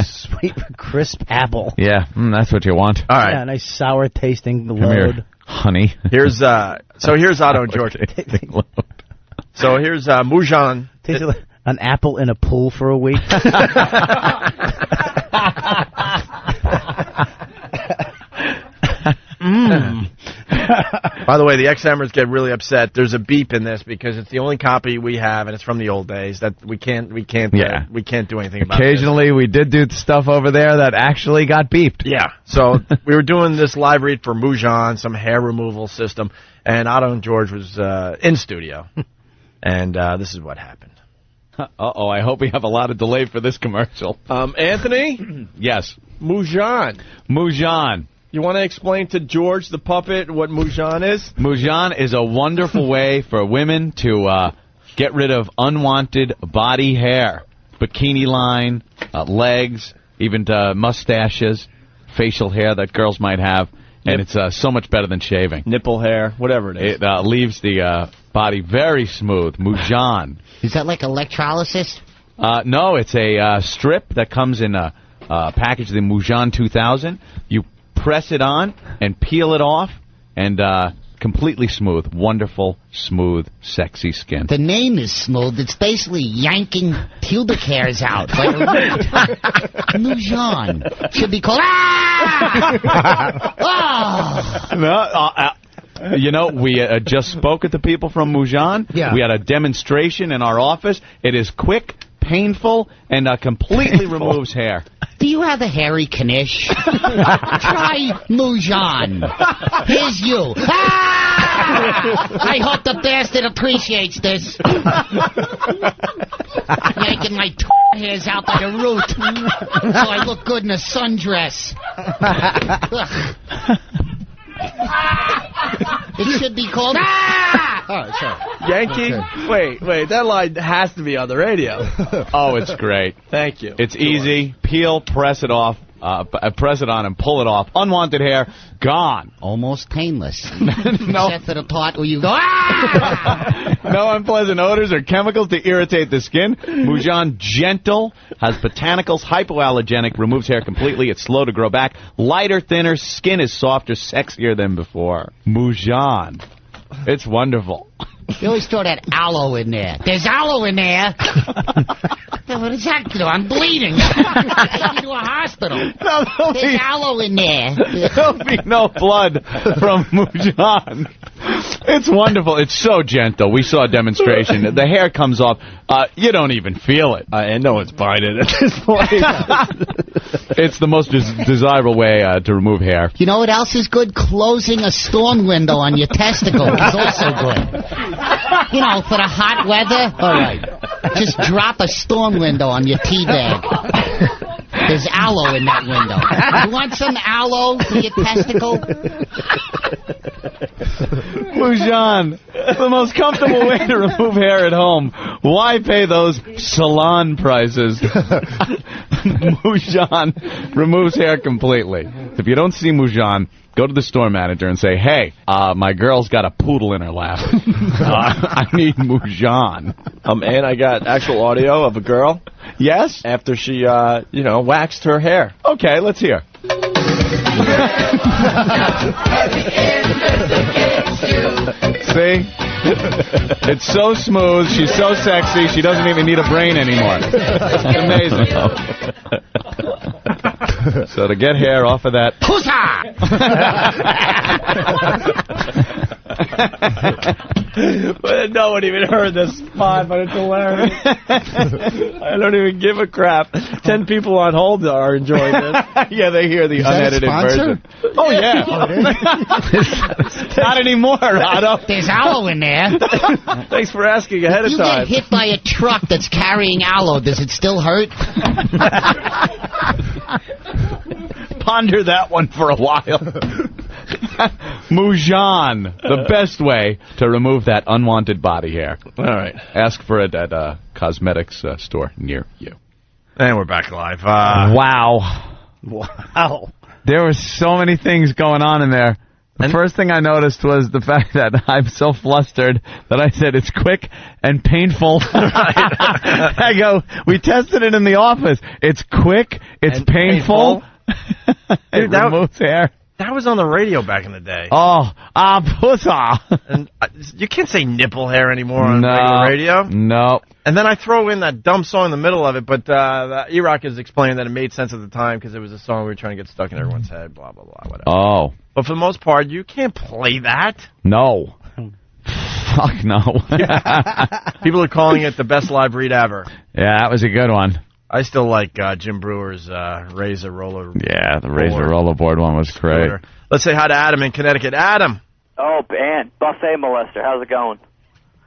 Sweet crisp apple. Yeah, that's what you want. All right. Yeah, nice sour tasting Come load. here, honey. Here's Otto George. So here's Mujan. Tastes like an apple in a pool for a week. By the way, the XMers get really upset. There's a beep in this because it's the only copy we have, and it's from the old days that we can't do anything about. Occasionally, we did do stuff over there that actually got beeped. Yeah. So we were doing this live read for Mujan, some hair removal system, and Otto and George was in studio, and this is what happened. Uh-oh, I hope we have a lot of delay for this commercial. Anthony? Yes. Mujan. You want to explain to George the puppet what Mujan is? Mujan is a wonderful way for women to get rid of unwanted body hair. Bikini line, legs, even mustaches, facial hair that girls might have. And it's so much better than shaving. Nipple hair, whatever it is. It leaves the body very smooth. Mujan. Is that like electrolysis? No, it's a strip that comes in a package, the Mujan 2000. You press it on and peel it off, and completely smooth. Wonderful, smooth, sexy skin. The name is smooth. It's basically yanking pubic hairs out. Mujan. Should be called... We just spoke with the people from Mujan. Yeah. We had a demonstration in our office. It is quick, painful, and completely removes hair. Do you have a hairy knish? Try Mujan. Here's you. I hope the bastard appreciates this. Yanking my hairs out by the root so I look good in a sundress. It should be called... Yankee? Okay. Wait, that line has to be on the radio. Oh, it's great. Thank you. It's easy. Peel, press it off, press it on and pull it off. Unwanted hair, gone. Almost painless. No. Except for the part where you go, No unpleasant odors or chemicals to irritate the skin. Mujan gentle, has botanicals, hypoallergenic, removes hair completely. It's slow to grow back. Lighter, thinner, skin is softer, sexier than before. Mujan. It's wonderful. You always throw that aloe in there. There's aloe in there. What does that do? I'm bleeding. Take me to a hospital. There's aloe in there. There'll be no blood from Mujan. It's wonderful. It's so gentle. We saw a demonstration. The hair comes off. You don't even feel it. And no one's buying it at this point. It's the most desirable way to remove hair. You know what else is good? Closing a storm window on your testicle is also good. You know, for the hot weather. All right. Just drop a storm window on your tea bag. There's aloe in that window. You want some aloe for your testicle? Mujan, the most comfortable way to remove hair at home. Why pay those salon prices? Mujan removes hair completely. If you don't see Mujan, go to the store manager and say, hey, my girl's got a poodle in her lap. I need Mujan. And I got actual audio of a girl. Yes? After she, waxed her hair. Okay, let's hear. See? It's so smooth. She's so sexy. She doesn't even need a brain anymore. It's amazing. So to get hair off of that... But no one even heard this spot, but it's hilarious. I don't even give a crap. 10 people on hold are enjoying this. Yeah, they hear the unedited version. Oh, yeah. Not anymore, Otto. There's aloe in there. Thanks for asking ahead of You time. get hit by a truck that's carrying aloe. Does it still hurt? Ponder that one for a while. Mujan, the best way to remove that unwanted body hair. All right. Ask for it at a cosmetics store near you. And we're back live. Wow. Wow. There were so many things going on in there. The first thing I noticed was the fact that I'm so flustered that I said it's quick and painful. I go, we tested it in the office. It's quick, it's painful. It removes hair. That was on the radio back in the day. Oh, pussa. And you can't say nipple hair anymore on regular radio. No. And then I throw in that dumb song in the middle of it, but E-Rock is explaining that it made sense at the time because it was a song we were trying to get stuck in everyone's head, blah, blah, blah, whatever. Oh. But for the most part, you can't play that. No. Fuck no. People are calling it the best live read ever. Yeah, that was a good one. I still like Jim Brewer's Razor Roller. Yeah, the Razor Rollerboard one was great. Let's say hi to Adam in Connecticut. Adam. Oh, man. Buffet molester. How's it going?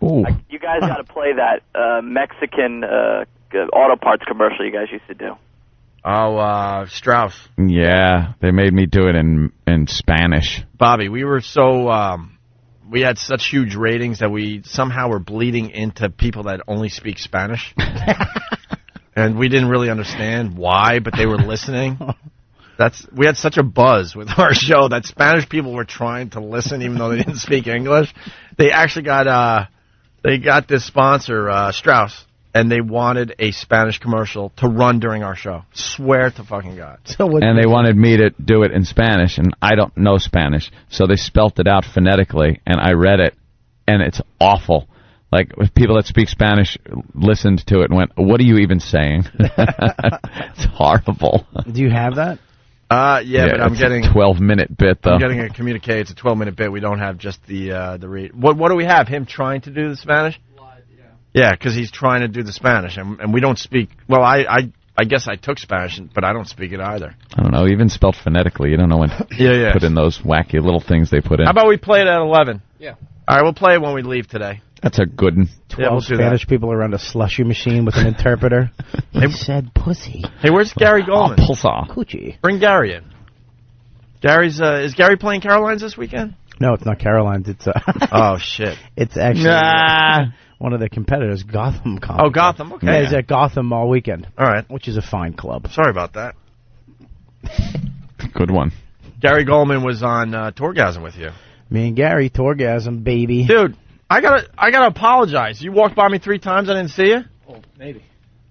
Ooh. You guys got to play that Mexican auto parts commercial you guys used to do. Oh, Strauss. Yeah, they made me do it in Spanish. Bobby, we were so... we had such huge ratings that we somehow were bleeding into people that only speak Spanish. And we didn't really understand why, but they were listening. We had such a buzz with our show that Spanish people were trying to listen even though they didn't speak English. They actually got this sponsor, Strauss, and they wanted a Spanish commercial to run during our show. Swear to fucking God. And they wanted me to do it in Spanish, and I don't know Spanish, so they spelt it out phonetically, and I read it, and it's awful. Like, people that speak Spanish listened to it and went, what are you even saying? It's horrible. Do you have that? Yeah, but I'm getting... 12-minute bit, though. I'm getting a communique. It's a 12-minute bit. We don't have just the read. What do we have? Him trying to do the Spanish? Live, yeah. Yeah, because he's trying to do the Spanish, and we don't speak... Well, I guess I took Spanish, but I don't speak it either. I don't know. Even spelled phonetically. You don't know when put in those wacky little things they put in. How about we play it at 11? Yeah. All right, we'll play it when we leave today. That's a good one. 12 Spanish people around a slushy machine with an interpreter. He said pussy. Hey, where's Gary Goldman? Coochie. Bring Gary in. Gary's is Gary playing Caroline's this weekend? No, it's not Caroline's. It's oh shit. It's actually one of the competitors, Gotham Comedy Club. Gotham. Okay. Yeah, he's at Gotham all weekend. All right, which is a fine club. Sorry about that. Good one. Gary Goldman was on Tourgasm with you. Me and Gary, Tourgasm, baby. Dude, I gotta apologize. You walked by me 3 times. I didn't see you. Oh, maybe.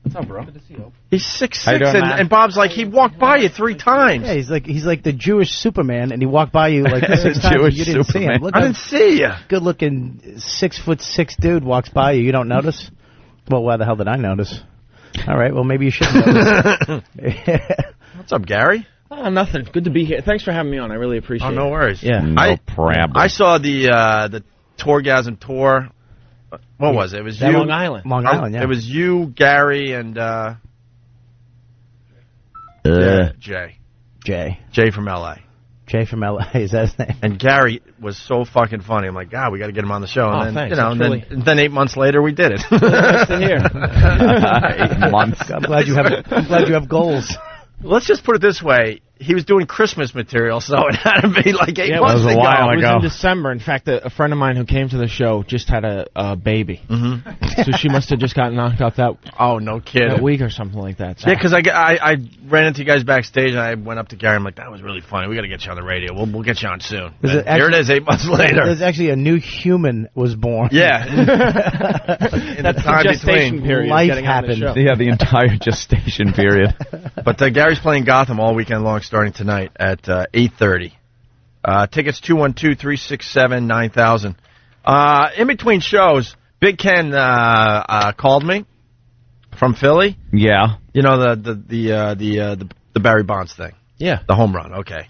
What's up, bro? Good to see you. He's 6'6", and Bob's like, he walked by you 3 times. Yeah, he's like the Jewish Superman, and he walked by you like 6 times. And you didn't see him. Look, I didn't see you. Good-looking 6'6" dude walks by you. You don't notice? Well, why the hell did I notice? All right, well maybe you shouldn't notice. What's up, Gary? Oh, nothing. Good to be here. Thanks for having me on. I really appreciate it. Oh, no worries. Yeah, no problem. I saw the Tourgasm tour. What was it? It was you. Long Island. Long Island, yeah. It was you, Gary, and Jay. Jay from L.A. Jay from L.A. Is that his name? And Gary was so fucking funny. I'm like, God, we got to get him on the show. And then, thanks. And then 8 months later, we did it. Nice to hear. 8 months. I'm glad you have goals. Let's just put it this way. He was doing Christmas material, so it had to be like 8 months ago. It was in December. In fact, a friend of mine who came to the show just had a baby. Mm-hmm. So she must have just gotten knocked out no kidding. that week or something like that. So. Yeah, because I ran into you guys backstage, and I went up to Gary. I'm like, that was really funny. We got to get you on the radio. We'll get you on soon. Here it is, 8 months later. There's actually a new human was born. Yeah. That's the gestation period. Life happened. Yeah, the entire gestation period. But Gary's playing Gotham all weekend long, starting tonight at 8:30. Tickets 212-367-9000. In between shows, Big Ken called me from Philly. Yeah. You know the Barry Bonds thing. Yeah. The home run. Okay.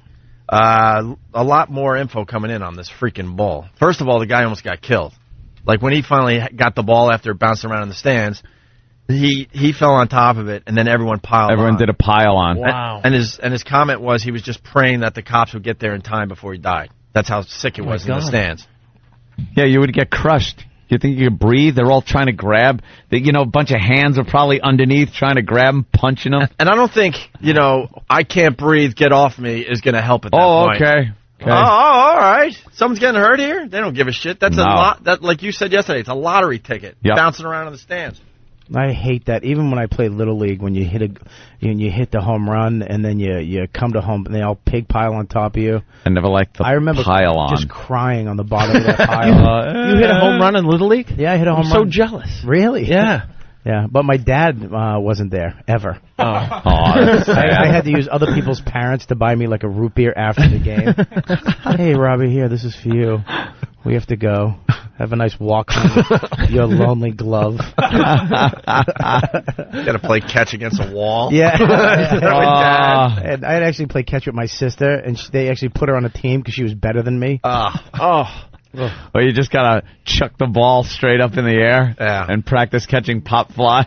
A lot more info coming in on this freaking ball. First of all, the guy almost got killed. Like, when he finally got the ball after bouncing around in the stands, he fell on top of it, and then everyone piled on. Everyone did a pile on. Wow. And his comment was he was just praying that the cops would get there in time before he died. That's how sick it was in the stands. Yeah, you would get crushed. You think you could breathe? They're all trying to grab. A bunch of hands are probably underneath trying to grab them, punching them. And I don't think, I can't breathe, get off me is going to help at that point. Okay. Oh, all right. Someone's getting hurt here? They don't give a shit. That's a lot. That, like you said yesterday, it's a lottery ticket bouncing around in the stands. I hate that. Even when I play Little League, when you hit the home run and then you come to home and they all pig pile on top of you. I never liked the I remember pile on. just crying on the bottom of that pile. You hit a home run in Little League? Yeah, I hit a home I'm run. so jealous. Really? Yeah. Yeah, but my dad wasn't there, ever. I had to use other people's parents to buy me like a root beer after the game. Hey, Robbie, here, this is for you. We have to go. Have a nice walk home with your lonely glove. Got to play catch against a wall. Yeah. And I'd actually play catch with my sister, and they actually put her on a team because she was better than me. Or you just gotta chuck the ball straight up in the air and practice catching pop flies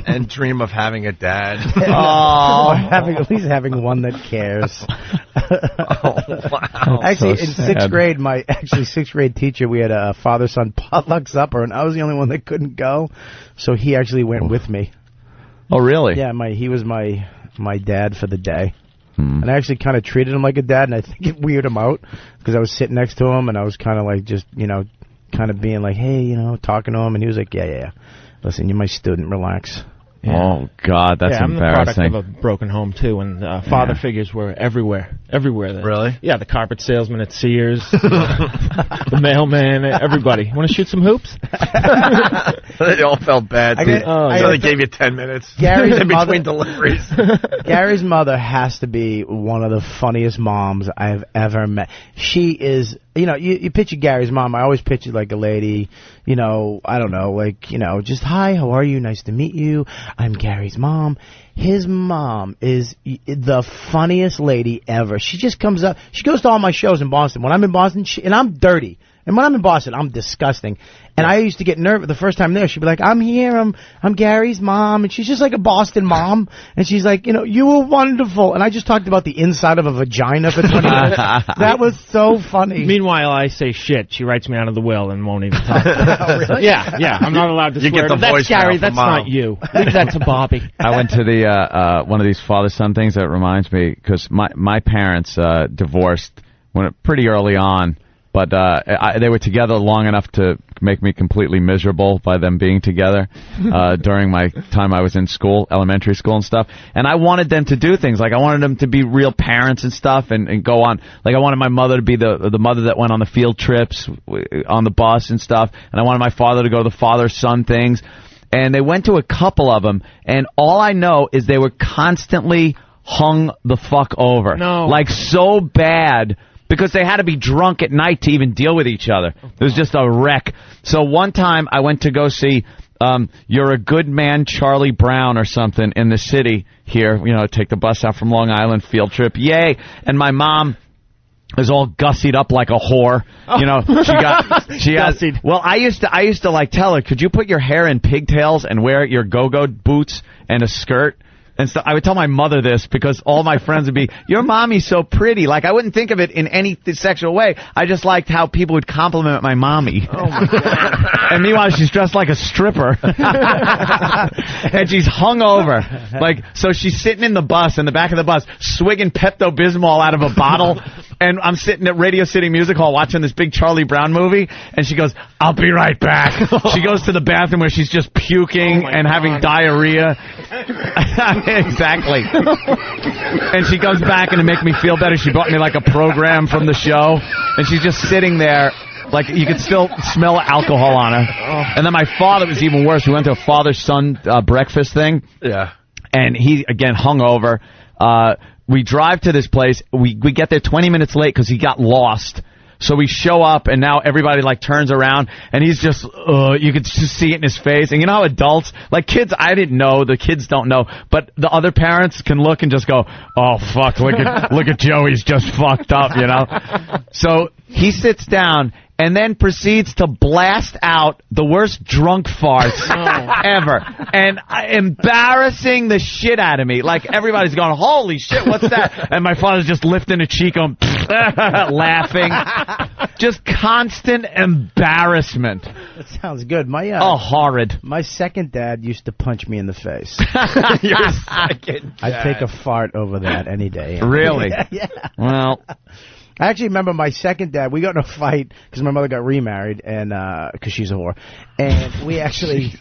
and dream of having a dad. Or at least having one that cares. Wow. Actually, So in sad. sixth grade, my sixth grade teacher, we had a father-son potluck supper, and I was the only one that couldn't go, so he actually went with me. Oh, really? Yeah, he was my dad for the day. And I actually kind of treated him like a dad, and I think it weirded him out because I was sitting next to him, and I was kind of like just, kind of being like, hey, talking to him, and he was like, yeah. Listen, you're my student, relax. Yeah. Oh, God, that's I'm embarrassing. the product of a broken home, too, and father figures were everywhere. Everywhere. Really? Yeah, the carpet salesman at Sears, the mailman, everybody. Want to shoot some hoops? They all felt bad. So they gave you 10 minutes in between deliveries. Gary's mother has to be one of the funniest moms I've ever met. She is, you picture Gary's mom. I always picture like a lady, I don't know, just, hi, how are you? Nice to meet you. I'm Gary's mom. His mom is the funniest lady ever. She just comes up. She goes to all my shows in Boston. When I'm in Boston, and I'm dirty. And when I'm in Boston, I'm disgusting. And I used to get nervous the first time there. She'd be like, I'm here. I'm Gary's mom. And she's just like a Boston mom. And she's like, you were wonderful. And I just talked about the inside of a vagina for 20 minutes. That was so funny. Meanwhile, I say shit. She writes me out of the will and won't even talk. Oh, really? Yeah. I'm not allowed to You swear. get the That's Gary. That's Mom. not you. Leave that to Bobby. I went to the one of these father-son things that reminds me, because my parents divorced pretty early on. But they were together long enough to make me completely miserable by them being together during my time I was in school, elementary school and stuff. And I wanted them to do things. Like, I wanted them to be real parents and stuff and go on. Like, I wanted my mother to be the mother that went on the field trips on the bus and stuff. And I wanted my father to go to the father-son things. And they went to a couple of them. And all I know is they were constantly hung the fuck over. No. Like, so bad. Because they had to be drunk at night to even deal with each other. It was just a wreck. So one time I went to go see You're a Good Man, Charlie Brown or something in the city here. Take the bus out from Long Island, field trip. Yay. And my mom is all gussied up like a whore. She gussied. Well, I used to like tell her, could you put your hair in pigtails and wear your go-go boots and a skirt? And so I would tell my mother this because all my friends would be, your mommy's so pretty. Like, I wouldn't think of it in any sexual way. I just liked how people would compliment my mommy. Oh, my God. And meanwhile, she's dressed like a stripper. And she's hung over. Like, so she's sitting in the bus, in the back of the bus, swigging Pepto-Bismol out of a bottle. And I'm sitting at Radio City Music Hall watching this big Charlie Brown movie. And she goes, I'll be right back. She goes to the bathroom where she's just puking and having diarrhea. Exactly. And she comes back, and to make me feel better, she brought me like a program from the show, and she's just sitting there, like you could still smell alcohol on her. And then my father was even worse. We went to a father-son breakfast thing. Yeah. And he, again, hung over. We drive to this place. We get there 20 minutes late because he got lost. So we show up, and now everybody like turns around, and he's just, you could just see it in his face. And you know how adults, like kids, I didn't know, the kids don't know, but the other parents can look and just go, oh fuck, look at Joey's just fucked up, you know. So he sits down and then proceeds to blast out the worst drunk farts ever, and embarrassing the shit out of me. Like, everybody's going, holy shit, what's that? And my father's just lifting a cheek on, laughing. Just constant embarrassment. That sounds good. Horrid. My second dad used to punch me in the face. Your second dad. I'd take a fart over that any day. Really? Yeah. Well, I actually remember my second dad. We got in a fight because my mother got remarried, and because she's a whore. And we actually,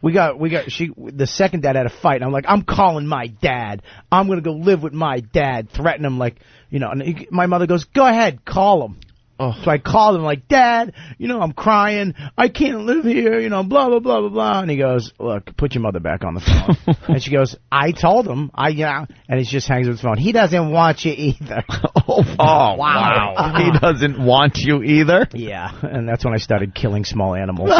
the second dad had a fight. And I'm like, I'm calling my dad. I'm gonna go live with my dad. Threaten him like, you know. And my mother goes, go ahead, call him. So I called him like, Dad, you know, I'm crying. I can't live here, you know, blah, blah, blah, blah, blah. And he goes, look, put your mother back on the phone. And she goes, I told him. And he just hangs up the phone. He doesn't want you either. Wow. He doesn't want you either? Yeah. And that's when I started killing small animals.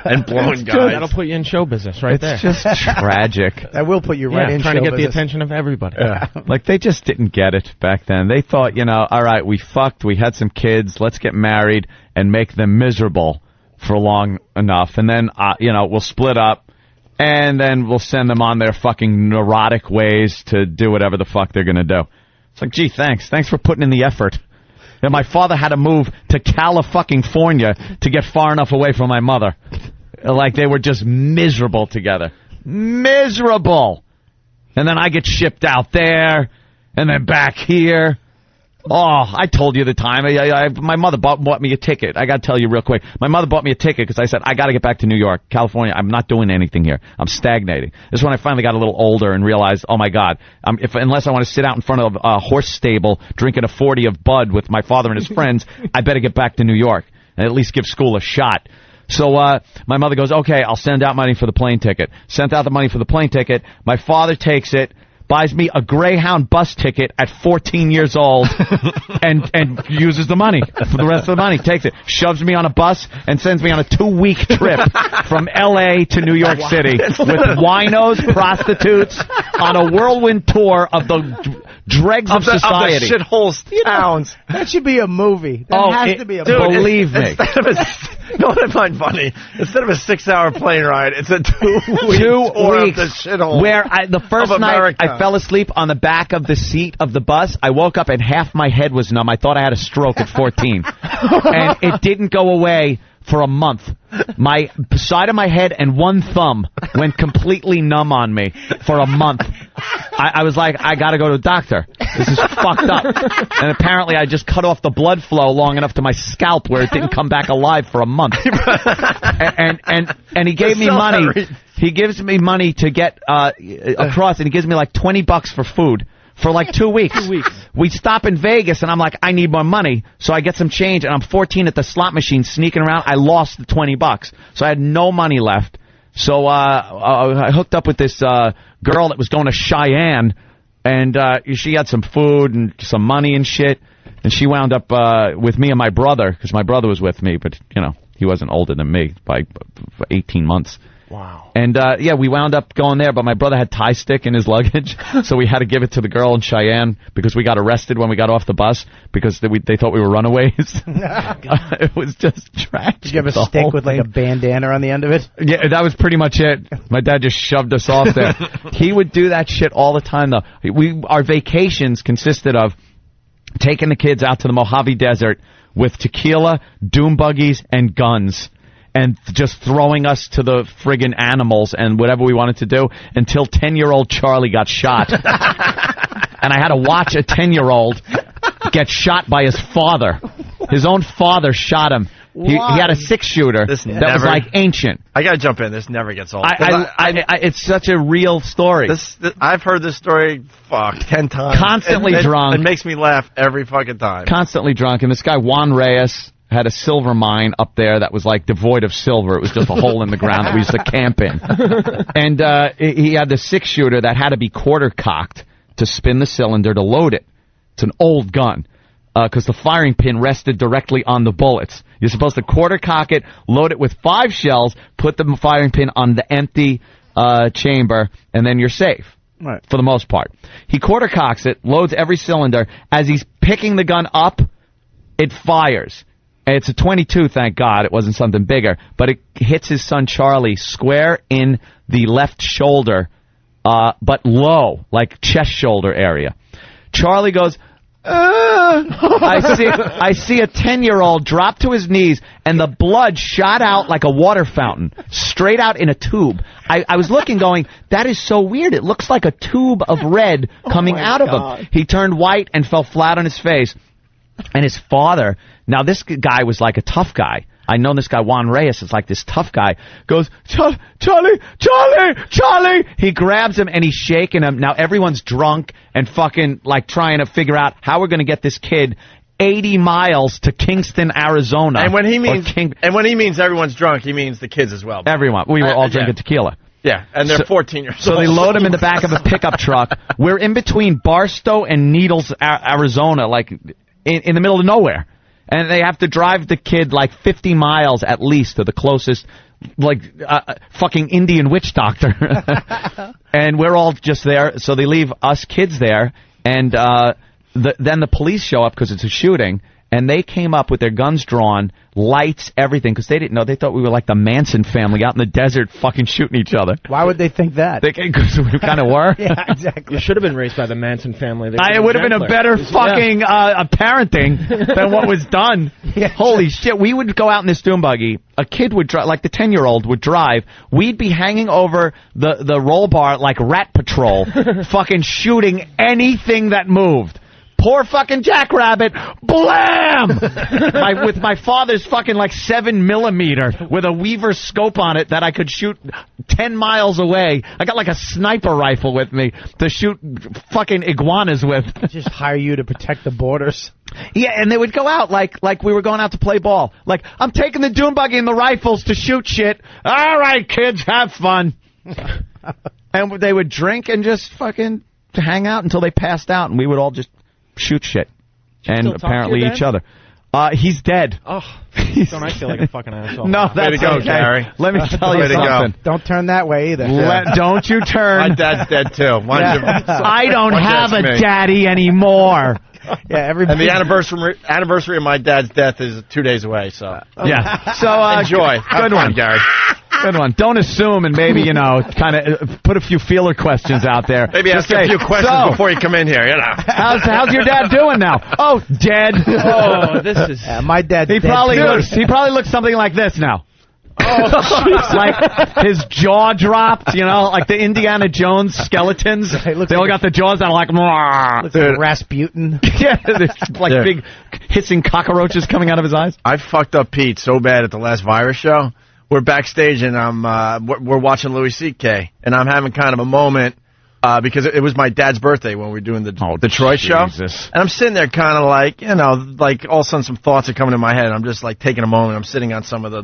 And blowing guys. That'll put you in show business there. It's just tragic. That will put you right in show trying to get business. the attention of everybody. Yeah. Like, they just didn't get it back then. They thought, you know, all right, we fucked, we had some kids, let's get married and make them miserable for long enough, and then, you know, we'll split up, and then we'll send them on their fucking neurotic ways to do whatever the fuck they're gonna do. It's like, gee, thanks for putting in the effort. And my father had to move to California to get far enough away from my mother. Like, they were just miserable together. Miserable! And then I get shipped out there, and then back here. Oh, I told you the time. My mother bought me a ticket. I got to tell you real quick. My mother bought me a ticket because I said, I got to get back to New York, California. I'm not doing anything here. I'm stagnating. This is when I finally got a little older and realized, oh, my God, unless I want to sit out in front of a horse stable drinking a 40 of Bud with my father and his friends, I better get back to New York and at least give school a shot. So my mother goes, okay, I'll send out money for the plane ticket. Sent out the money for the plane ticket. My father takes it, buys me a Greyhound bus ticket at 14 years old, and uses the money for the rest of the money. Takes it, shoves me on a bus, and sends me on a 2-week trip from L.A. to New York City with winos, prostitutes, on a whirlwind tour of the dregs of society. Of the shitholes towns. That should be a movie. That has to be a movie. Believe me. Don't find funny. Instead of a 6-hour plane ride, it's a 2-week tour of the shithole. Where the first night I fell asleep on the back of the seat of the bus. I woke up and half my head was numb. I thought I had a stroke at 14. And it didn't go away for a month. My side of my head and one thumb went completely numb on me for a month. I was like, I gotta go to a doctor. This is fucked up. And apparently I just cut off the blood flow long enough to my scalp where it didn't come back alive for a month. And he gave me money. He gives me money to get across, and he gives me like $20 for food. For like 2 weeks. 2 weeks. We stop in Vegas, and I'm like, I need more money. So I get some change, and I'm 14 at the slot machine sneaking around. I lost the $20. So I had no money left. So I hooked up with this girl that was going to Cheyenne, and she had some food and some money and shit. And she wound up with me and my brother, because my brother was with me, but, you know, he wasn't older than me by 18 months. Wow. And, yeah, we wound up going there, but my brother had tie stick in his luggage, so we had to give it to the girl in Cheyenne because we got arrested when we got off the bus because they thought we were runaways. It was just tragic. Did you have a stick with like a bandana on the end of it? Yeah, that was pretty much it. My dad just shoved us off there. He would do that shit all the time, though. Our vacations consisted of taking the kids out to the Mojave Desert with tequila, doom buggies, and guns. And just throwing us to the friggin' animals and whatever we wanted to do until 10-year-old Charlie got shot. And I had to watch a 10-year-old get shot by his father. His own father shot him. He had a 6-shooter that was like ancient. I gotta jump in. This never gets old. It's such a real story. I've heard this story 10 times. Constantly drunk. It makes me laugh every fucking time. Constantly drunk. And this guy, Juan Reyes, had a silver mine up there that was like devoid of silver. It was just a hole in the ground that we used to camp in. And he had the 6-shooter that had to be quarter-cocked to spin the cylinder to load it. It's an old gun. because the firing pin rested directly on the bullets. You're supposed to quarter cock it, load it with 5 shells, put the firing pin on the empty chamber, and then you're safe. Right. For the most part. He quarter cocks it, loads every cylinder. As he's picking the gun up, it fires. And it's a .22, thank God. It wasn't something bigger. But it hits his son Charlie square in the left shoulder, but low, like chest shoulder area. Charlie goes, I see a 10-year-old drop to his knees, and the blood shot out like a water fountain, straight out in a tube. I was looking going, that is so weird. It looks like a tube of red coming out of him. He turned white and fell flat on his face. And his father, now this guy was like a tough guy. I know this guy, Juan Reyes, is like this tough guy, goes, Charlie! He grabs him and he's shaking him. Now everyone's drunk and fucking like trying to figure out how we're going to get this kid 80 miles to Kingston, Arizona. And when he means everyone's drunk, he means the kids as well. Everyone. We were all drinking tequila. Yeah, and they're 14 years old. So they load him in the back of a pickup truck. We're in between Barstow and Needles, Arizona, like in the middle of nowhere. And they have to drive the kid like 50 miles at least to the closest, like, fucking Indian witch doctor. And we're all just there. So they leave us kids there. And then the police show up because it's a shooting. And they came up with their guns drawn, lights, everything, because they didn't know. They thought we were like the Manson family out in the desert fucking shooting each other. Why would they think that? Because we kind of were. Yeah, exactly. You should have been raised by the Manson family. It would have been a better fucking parenting than what was done. Yeah. Holy shit. We would go out in this dune buggy. A kid would drive, like the 10-year-old would drive. We'd be hanging over the roll bar like Rat Patrol, fucking shooting anything that moved. Poor fucking Jackrabbit, blam! With my father's fucking like 7mm with a Weaver scope on it that I could shoot 10 miles away. I got like a sniper rifle with me to shoot fucking iguanas with. Just hire you to protect the borders. Yeah, and they would go out like we were going out to play ball. Like, I'm taking the dune buggy and the rifles to shoot shit. All right, kids, have fun. And they would drink and just fucking hang out until they passed out, and we would all just shoot shit, and apparently each other. He's dead. Oh, don't I feel like a fucking asshole? No, that's way to go, okay. Gary. Let me tell you something. Don't turn that way either. Don't you turn. My dad's dead too. I don't have a daddy anymore. Yeah, and the anniversary of my dad's death is 2 days away. So yeah. So enjoy. Good one, Gary. Good one. Don't assume, and maybe kind of put a few feeler questions out there. Maybe ask a few questions before you come in here. You know. How's your dad doing now? Oh, dead. Oh, this is my dad. He probably looks something like this now. Oh, like his jaw dropped, like the Indiana Jones skeletons. They all got the jaws out like Rasputin. Yeah, like big hissing cockroaches coming out of his eyes. I fucked up Pete so bad at the last Virus show. We're backstage and we're watching Louis C.K. and I'm having kind of a moment because it was my dad's birthday when we were doing the Detroit show. And I'm sitting there kind of like, like all of a sudden some thoughts are coming to my head. And I'm just like taking a moment. I'm sitting on some of the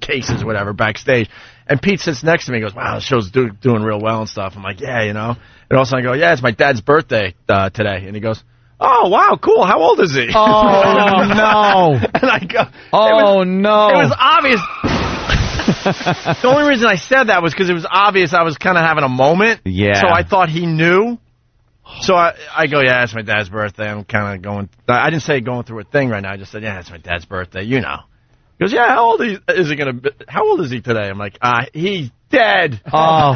cases, whatever, backstage. And Pete sits next to me and goes, wow, the show's doing real well and stuff. I'm like, yeah, And all of a sudden I go, yeah, it's my dad's birthday today. And he goes, oh, wow, cool. How old is he? Oh, no. And I go, no. It was obvious. The only reason I said that was because it was obvious I was kind of having a moment. Yeah. So I thought he knew. So I go, yeah, it's my dad's birthday. I'm kind of going. I didn't say going through a thing right now. I just said, yeah, it's my dad's birthday. He goes, yeah, how old is he going to be? How old is he today? I'm like, he's dead. Oh.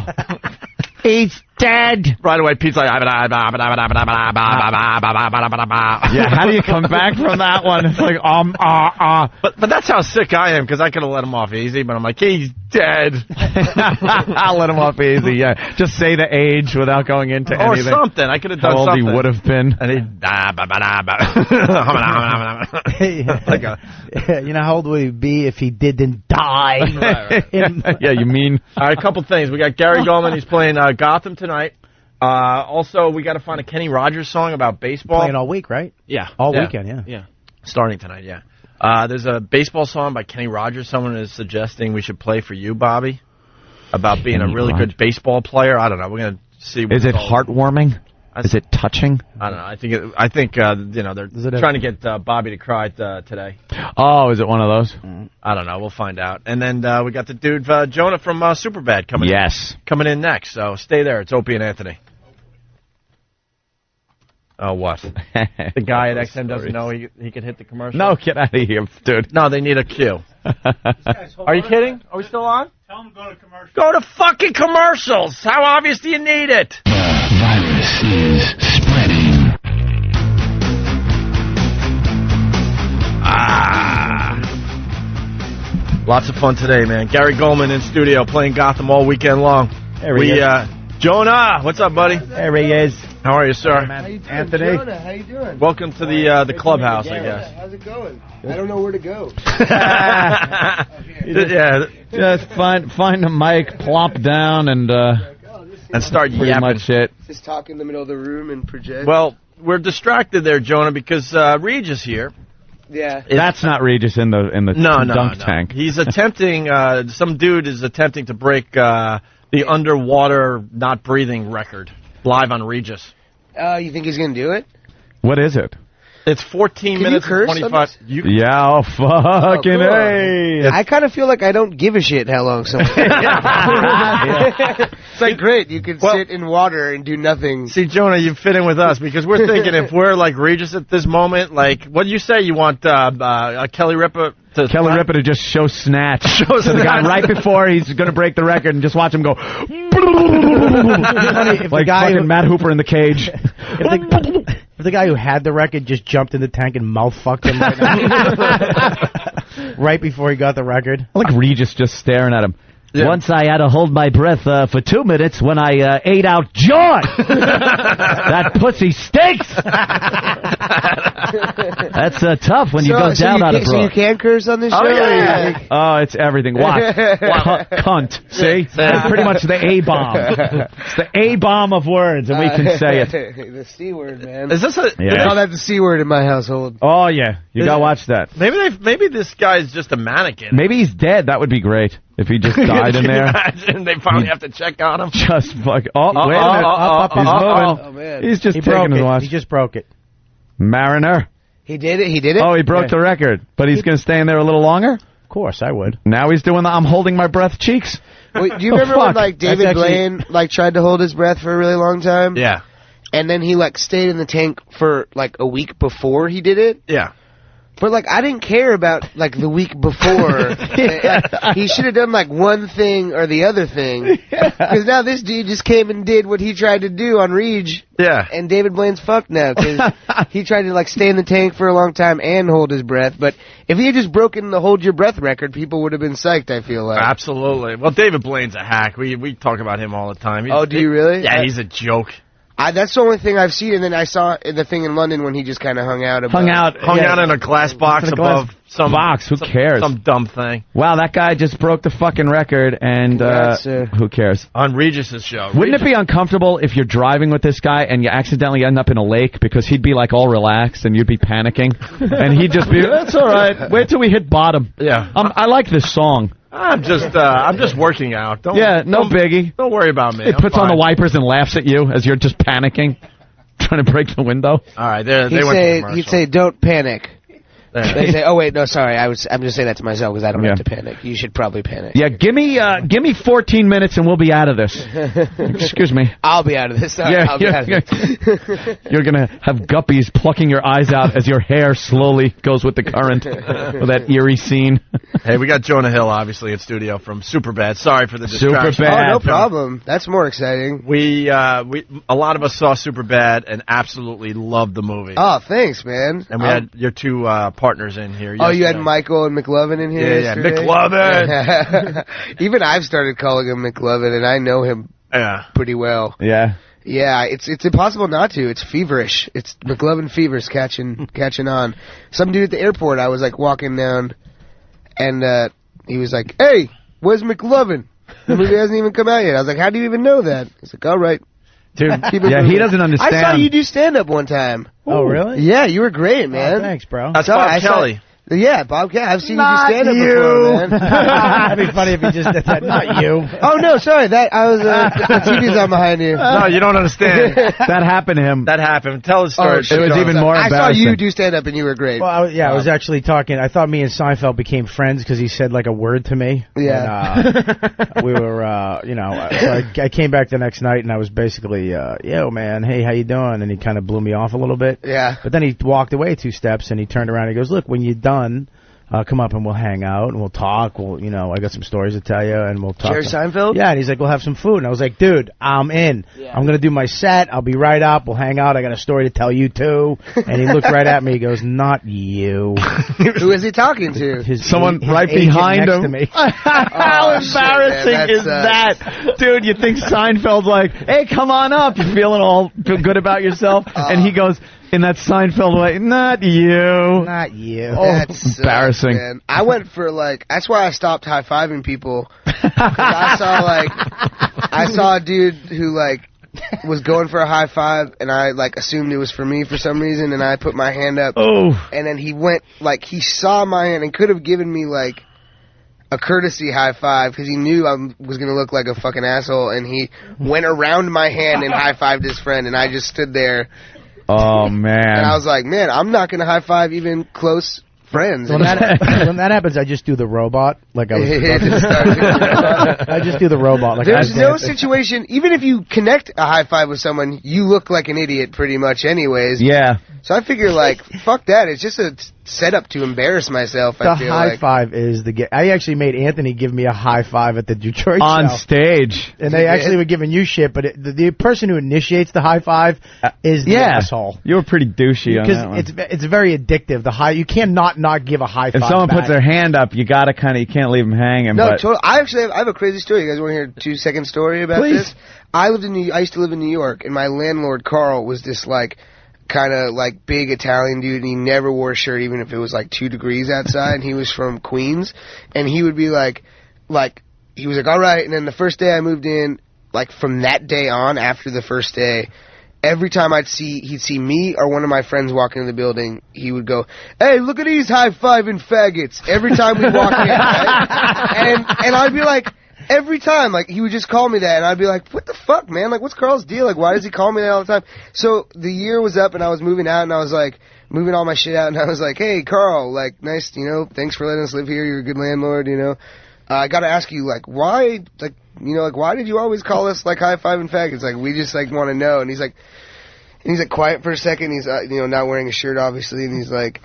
He's dead. Right away, Pete's like, yeah, how do you come back from that one? It's like, But that's how sick I am, because I could have let him off easy, but I'm like, he's dead. I'll let him off easy, yeah. Just say the age without going into anything. Or something. I could have done something. something. How old he would have been. And he, how old would he be if he didn't die? Right. Yeah, you mean. All right, a couple things. We got Gary Gorman. He's playing Gotham tonight. Also, we got to find a Kenny Rogers song about baseball. Playing all week, right? Yeah. All weekend, yeah. Starting tonight, yeah. There's a baseball song by Kenny Rogers. Someone is suggesting we should play for you, Bobby, about being a really good baseball player. I don't know. We're going to see. Is it heartwarming? Is it touching? I don't know. I think they're trying to get Bobby to cry today. Oh, is it one of those? I don't know. We'll find out. And then we got the dude Jonah from Superbad coming in next. So stay there. It's Opie and Anthony. Oh, what? The guy at XM doesn't know he can hit the commercial? No, get out of here, dude. No, they need a cue. Are you kidding? Are we still on? Tell them to go to commercials. Go to fucking commercials. How obvious do you need it? The virus is spreading. Lots of fun today, man. Gary Gorman in studio playing Gotham all weekend long. There he is. Jonah, what's up, buddy? There he is. How are you, sir? Anthony. Jonah, how you doing? Welcome to the clubhouse, I guess. How's it going? I don't know where to go. Just find a mic, plop down, and start pretty yapping. much it. Just talk in the middle of the room and project. Well, we're distracted there, Jonah, because Regis here. Yeah. That's not Regis in the dunk tank. He's attempting. Some dude is attempting to break the underwater not breathing record live on Regis. You think he's gonna do it? What is it? It's 14 minutes and 25. Yeah, fucking hey. I kind of feel like I don't give a shit how long someone. It's like great. You can sit in water and do nothing. See, Jonah, you fit in with us because we're thinking if we're like Regis at this moment, like what do you say? You want Kelly Ripa to just show snatch to the guy right before he's going to break the record and just watch him go. Like fucking Matt Hooper in the cage. If the guy who had the record just jumped in the tank and mouth fucked him right now, right before he got the record. I like Regis just staring at him. Yeah. Once I had to hold my breath for 2 minutes when I ate out John. That pussy stinks. That's tough when you go down on a broad. So you can curse on this show? Yeah. Oh, it's everything. Watch. Cunt. See? That's pretty much the A-bomb. It's the A-bomb of words, and we can say it. The C word, man. Is this They call that the C word in my household. Oh, yeah. You got to watch that. Maybe this guy's just a mannequin. Maybe he's dead. That would be great. If he just died in there. Imagine they finally have to check on him. Just fuck. Oh, wait a minute. He's moving. Oh, man. He's just taking his watch. He just broke it. Mariner. He did it? Oh, he broke the record. But he's going to stay in there a little longer? Of course, I would. Now he's doing the I'm holding my breath cheeks. Wait, do you remember when like David Blaine like tried to hold his breath for a really long time? Yeah. And then he like stayed in the tank for like a week before he did it? Yeah. But, like, I didn't care about, like, the week before. He should have done, like, one thing or the other thing. Because now this dude just came and did what he tried to do on Reg. Yeah. And David Blaine's fucked now because he tried to, like, stay in the tank for a long time and hold his breath. But if he had just broken the hold your breath record, people would have been psyched, I feel like. Absolutely. Well, David Blaine's a hack. We talk about him all the time. Do you really? Yeah, he's a joke. That's the only thing I've seen, and then I saw the thing in London when he just kind of hung out in a glass box above some box. Who cares? Some dumb thing. Wow, that guy just broke the fucking record, and who cares? On Regis's show. Wouldn't it be uncomfortable if you're driving with this guy and you accidentally end up in a lake because he'd be like all relaxed and you'd be panicking, and he'd just be, "That's all right. Wait till we hit bottom." Yeah. I like this song. I'm just working out. No biggie. Don't worry about me. He puts on the wipers and laughs at you as you're just panicking, trying to break the window. All right, they went to commercial. He'd say, "Don't panic." They say, "Oh wait, no, sorry. I'm just saying that to myself because I don't have to panic. You should probably panic." Yeah, give me 14 minutes and we'll be out of this. Excuse me. I'll be out of this. Sorry, I'll be out of this. You're gonna have guppies plucking your eyes out as your hair slowly goes with the current with that eerie scene. Hey, we got Jonah Hill obviously in studio from Superbad. Sorry for the distraction. Superbad. Oh, no problem. That's more exciting. We a lot of us saw Superbad and absolutely loved the movie. Oh, thanks, man. And we had your two partners in here. Oh, you had Michael and McLovin in here yesterday? McLovin! Even I've started calling him McLovin, and I know him pretty well. Yeah. Yeah, it's impossible not to. It's feverish. It's McLovin fever's catching on. Some dude at the airport, I was like walking down, and he was like, "Hey, where's McLovin? The movie hasn't even come out yet." I was like, "How do you even know that?" He's like, "All right." Dude, he doesn't understand. I saw you do stand-up one time. Oh, really? Yeah, you were great, man. Oh, thanks, bro. That's Bob Kelly. Yeah, Bobcat, I've seen you do Not stand-up you. before, man. That'd be funny if he just did that. Not you. Oh, no, sorry. I was, the TV's on behind you. No, you don't understand. That happened to him. That happened. Tell the story. Oh, shit. It was even more I saw embarrassing. you do stand-up and you were great. Well, I was actually talking. I thought me and Seinfeld became friends because he said like a word to me. Yeah. And, we were, so I came back the next night and I was basically, yo, man, hey, how you doing? And he kind of blew me off a little bit. Yeah. But then he walked away 2 steps and he turned around and he goes, look, when you're done, come up and we'll hang out and we'll talk. I got some stories to tell you and we'll talk. Jerry Seinfeld? Yeah, and he's like, we'll have some food. And I was like, dude, I'm in. Yeah. I'm going to do my set. I'll be right up. We'll hang out. I got a story to tell you, too. And he looked right at me. He goes, not you. Who is he talking to? Someone his right agent behind next him. To me. How embarrassing man, is that? Dude, you think Seinfeld's like, hey, come on up. You're feeling all good about yourself. And he goes, in that Seinfeld way, not you. Not you. Oh, That's embarrassing. Man. I went for that's why I stopped high-fiving people. I saw a dude who was going for a high five, and I assumed it was for me for some reason, and I put my hand up. Oh. And then he went he saw my hand and could have given me a courtesy high five because he knew I was gonna look like a fucking asshole, and he went around my hand and high fived his friend, and I just stood there. Oh man! And I was like, man, I'm not gonna high five even close friends. When that happens, I just do the robot. I just do the robot. There's no situation, even if you connect a high five with someone, you look like an idiot pretty much anyways. Yeah. So I figure fuck that. It's just a setup to embarrass myself. The high five is I actually made Anthony give me a high five at the Detroit show. On stage. And they actually were giving you shit, but the person who initiates the high five is the asshole. You were pretty douchey on that one. Because it's very addictive. You can't not give a high five. If someone back. puts their hand up, you gotta you can't leave them hanging. No, but totally. I have a crazy story. You guys want to hear a 2-second story about this? I used to live in New York, and my landlord Carl was this kind of big Italian dude, and he never wore a shirt even if it was 2 degrees outside, and he was from Queens, and he would be he was all right, and then the first day I moved in, from that day on, after the first day, every time he'd see me or one of my friends walking in the building, he would go, hey, look at these high-fiving faggots, every time we walk in, right? And I'd be like, every time, he would just call me that, and I'd be like, what the fuck, man? What's Carl's deal? Why does he call me that all the time? So the year was up, and I was moving out, and I was moving all my shit out, and I was like, hey, Carl, nice, thanks for letting us live here. You're a good landlord, I gotta ask you, why, why did you always call us, high-fiving faggots? We just, want to know. And he's quiet for a second. He's, not wearing a shirt, obviously, and he's like,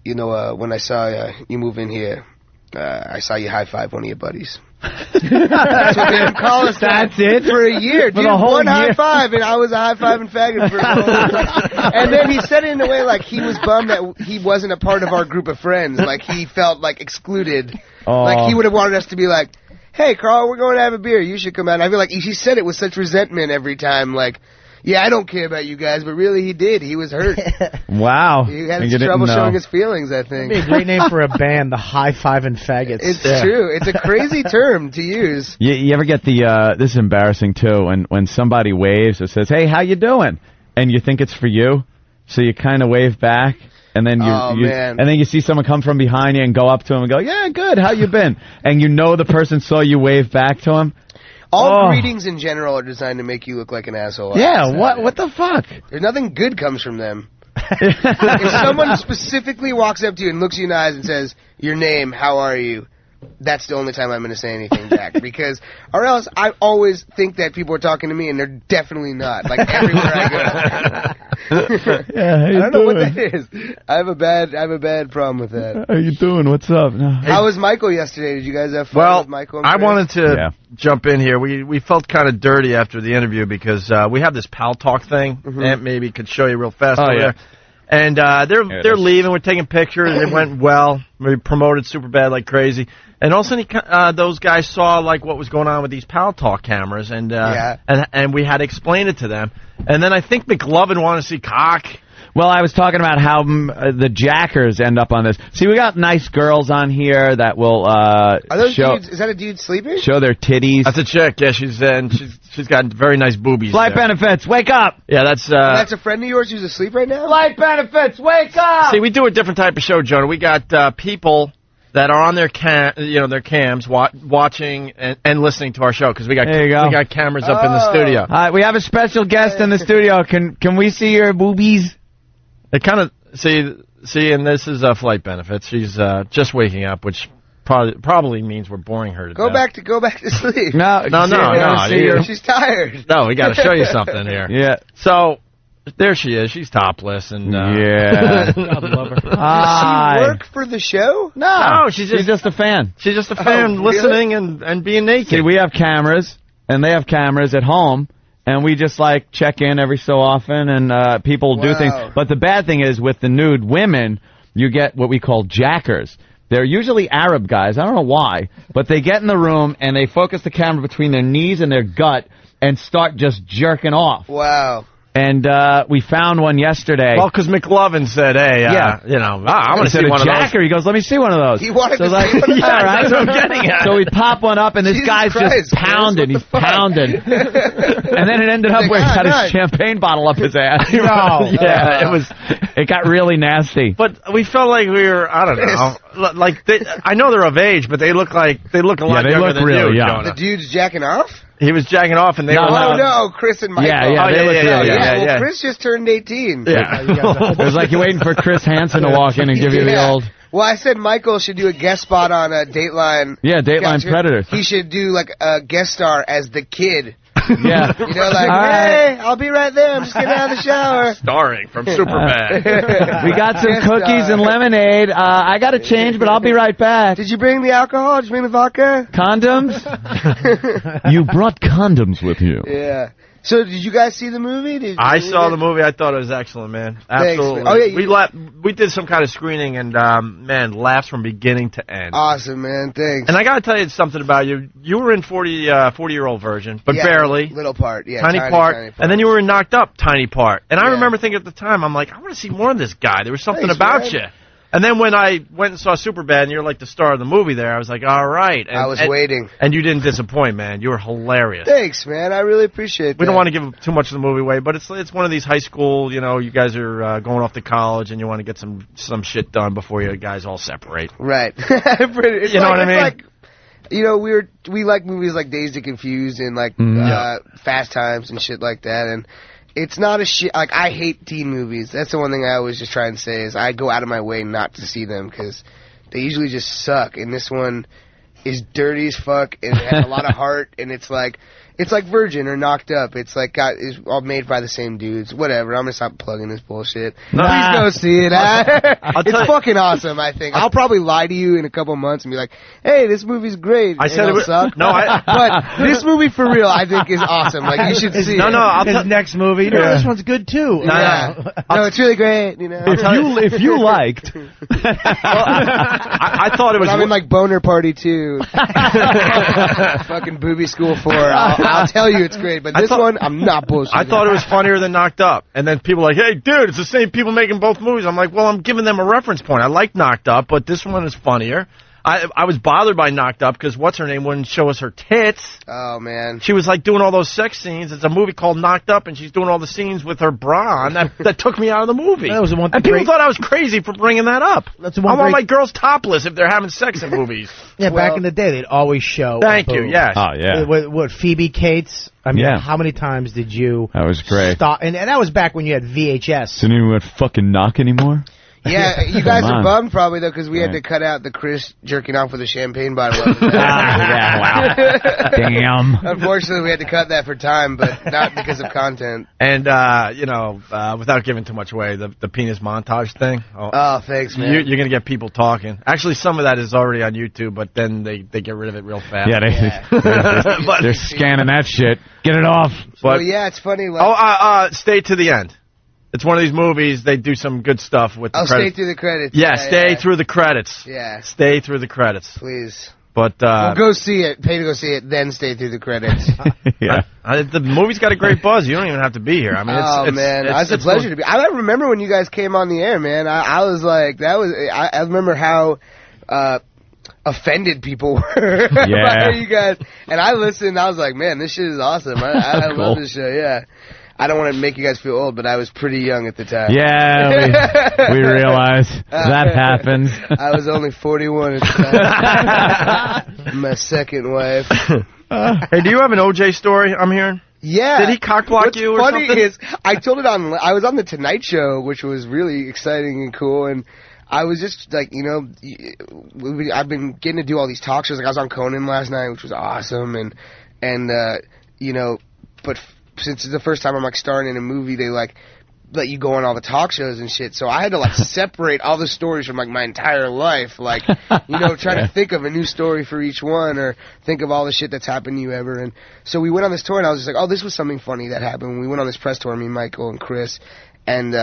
when I saw you move in here, I saw you high-five one of your buddies. That's what they would call us. That's it? For a year. For Dude, the whole one year. high five, and I was a high-fiving faggot for the whole And then he said it in a way he was bummed that he wasn't a part of our group of friends. He felt, excluded. Oh. He would have wanted us to be like, hey, Carl, we're going to have a beer. You should come out. And I feel he said it with such resentment every time, yeah, I don't care about you guys, but really he did. He was hurt. Wow. He had trouble showing his feelings, I think. That'd be a great name for a band, the High-Fiving Faggots. It's true. It's a crazy term to use. You ever get this is embarrassing, too, when somebody waves or says, hey, how you doing? And you think it's for you, so you kind of wave back. And then and then you see someone come from behind you and go up to him and go, yeah, good, how you been? And the person saw you wave back to him. All greetings in general are designed to make you look like an asshole. Yeah, what the fuck? There's nothing good comes from them. If someone specifically walks up to you and looks you in the eyes and says, your name, how are you? That's the only time I'm going to say anything back. Or else I always think that people are talking to me, and they're definitely not. Everywhere I go. Yeah, I don't know what that is. I have a bad problem with that. How you doing? What's up? No. How was Michael yesterday? Did you guys have fun with Michael? I wanted to jump in here. We felt kind of dirty after the interview because we have this pal talk thing. Aunt maybe could show you real fast over there. And they're leaving. We're taking pictures. It went well. We promoted Superbad like crazy. And all of a sudden, those guys saw what was going on with these Pal Talk cameras, and we had to explain it to them. And then I think McLovin wanted to see cock. Well, I was talking about how the jackers end up on this. See, we got nice girls on here that will Are those show. dudes, is that a dude sleeping? Show their titties. That's a chick. Yeah, she's got very nice boobies. Flight benefits, wake up! Yeah, that's. That's a friend of yours who's asleep right now? Flight benefits, wake up! See, we do a different type of show, Jonah. We got people that are on their their cams watching and listening to our show because we got cameras up in the studio. We have a special guest in the studio. Can we see your boobies? It kind of see, and this is flight benefits. She's just waking up, which probably means we're boring her to Go death. back to sleep. No. She's tired. No, we got to show you something here. Yeah. So there she is. She's topless and yeah. God love her. Does she work for the show? No, she's just a fan. She's just a fan listening and being naked. See, we have cameras, and they have cameras at home, and we just, like, check in every so often, and people do things. But the bad thing is, with the nude women, you get what we call jackers. They're usually Arab guys. I don't know why, but they get in the room, and they focus the camera between their knees and their gut and start just jerking off. Wow. And we found one yesterday. Well, because McLovin said, hey, I want to see one of those. Jacker. He goes, let me see one of those. He wanted to see one of those. Yeah, Right? That's what I'm getting at. So we pop one up, and this Jesus guy's Christ, just pounding. He's pounding. And then it ended up where he had a champagne bottle up his ass. It got really nasty. But we felt like we were, I don't know, like I know they're of age, but they look a lot younger than you, Jonah. The dude's jacking off? He was jacking off, and they were like... Oh, no, Chris and Michael. Yeah. Chris just turned 18. Yeah. It was like you're waiting for Chris Hansen to walk in and give you the old... Well, I said Michael should do a guest spot on Dateline. Yeah, Dateline Predators. He should do, like, a guest star as the kid. Yeah. You know, like, hey, I'll be right there. I'm just getting out of the shower. Starring from Superbad. We got some cookies and lemonade. I got to change, but I'll be right back. Did you bring the alcohol? Did you bring the vodka? Condoms? You brought condoms with you. Yeah. So, did you guys see the movie? I saw the movie. I thought it was excellent, man. Absolutely. Thanks, man. We did some kind of screening, and, man, laughs from beginning to end. Awesome, man. Thanks. And I got to tell you something about you. You were in 40-year-old version, but barely. Little part, yeah. Tiny part. And then you were in Knocked Up, tiny part. And I remember thinking at the time, I'm like, I want to see more of this guy. There was something about you. And then when I went and saw Superbad, and you're like the star of the movie there, I was like, all right. And, I was waiting. And you didn't disappoint, man. You were hilarious. Thanks, man. I really appreciate that. We don't want to give too much of the movie away, but it's one of these high school, you guys are going off to college, and you want to get some shit done before you guys all separate. Right. You know what I mean? Like, we like movies like Dazed and Confused and like Fast Times and shit like that, and it's not a shit. Like, I hate teen movies. That's the one thing I always just try and say is I go out of my way not to see them because they usually just suck. And this one is dirty as fuck and it has a lot of heart. And it's like Virgin or Knocked Up. It's like it's all made by the same dudes. Whatever. I'm gonna stop plugging this bullshit. Please go see it. It's fucking awesome. I think I'll probably lie to you in a couple months and be like, "Hey, this movie's great." I said it would suck. No, but this movie for real, I think is awesome. Like you should see it. His next movie. No, this one's good too. No, it's really great. You know, if you liked. I thought it was. I'm in like Boner Party 2. Fucking Booby School 4. I'll tell you it's great, but this one, I'm not bullshitting. I thought it was funnier than Knocked Up. And then people were like, hey, dude, it's the same people making both movies. I'm like, well, I'm giving them a reference point. I like Knocked Up, but this one is funnier. I was bothered by Knocked Up because what's-her-name wouldn't show us her tits. Oh, man. She was, like, doing all those sex scenes. It's a movie called Knocked Up, and she's doing all the scenes with her bra on. That took me out of the movie. That was the one and people thought I was crazy for bringing that up. That's the one I want my girls topless if they're having sex in movies. Yeah, back in the day, they'd always show. Thank you, yes. Oh, yeah. What, Phoebe Cates? I mean, how many times did you... That was great. Stop? And that was back when you had VHS. Didn't even fucking knock anymore? Yeah, you guys are bummed probably, though, because we had to cut out the Chris jerking off with a champagne bottle. Wow. Damn. Unfortunately, we had to cut that for time, but not because of content. And, without giving too much away, the penis montage thing. Oh, thanks, man. You're going to get people talking. Actually, some of that is already on YouTube, but then they get rid of it real fast. Yeah, they're scanning that shit. Get it off. But, yeah, it's funny. Like, stay to the end. It's one of these movies, they do some good stuff with the credits. Stay through the credits. Yeah, stay through the credits. Yeah. Stay through the credits. Please. But well, go see it. Pay to go see it, then stay through the credits. Yeah. The movie's got a great buzz. You don't even have to be here. I mean, it's a pleasure to be. I remember when you guys came on the air, man. I was like, I remember how offended people were by you guys. And I listened. I was like, man, this shit is awesome. I Cool. love this show. Yeah. I don't want to make you guys feel old, but I was pretty young at the time. Yeah, we realize that happens. I was only 41 at the time. My second wife. Hey, do you have an OJ story? I'm hearing. Yeah. Did he cockblock you or something? What's funny is I told it I was on the Tonight Show, which was really exciting and cool, and I was just like, I've been getting to do all these talk shows. Like I was on Conan last night, which was awesome, and but since it's the first time I'm like starring in a movie, they like let you go on all the talk shows and shit. So I had to like separate all the stories from like my entire life, like trying to think of a new story for each one or think of all the shit that's happened to you ever. And so we went on this tour, and I was just like, oh, this was something funny that happened when we went on this press tour. Me, Michael, and Chris, and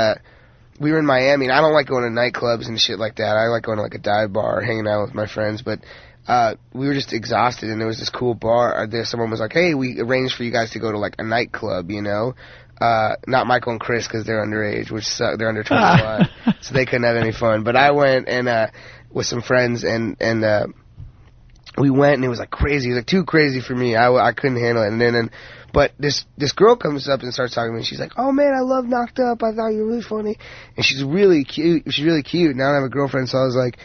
we were in Miami. And I don't like going to nightclubs and shit like that. I like going to like a dive bar, hanging out with my friends, but. We were just exhausted, and there was this cool bar. Someone was like, hey, we arranged for you guys to go to, like, a nightclub, not Michael and Chris, because they're underage, which suck. They're under 21, so they couldn't have any fun. But I went and with some friends, and we went, and it was, like, crazy. It was, like, too crazy for me. I couldn't handle it. But this girl comes up and starts talking to me, and she's like, oh, man, I love Knocked Up. I thought you were really funny. And she's really cute. And now I have a girlfriend, so I was like,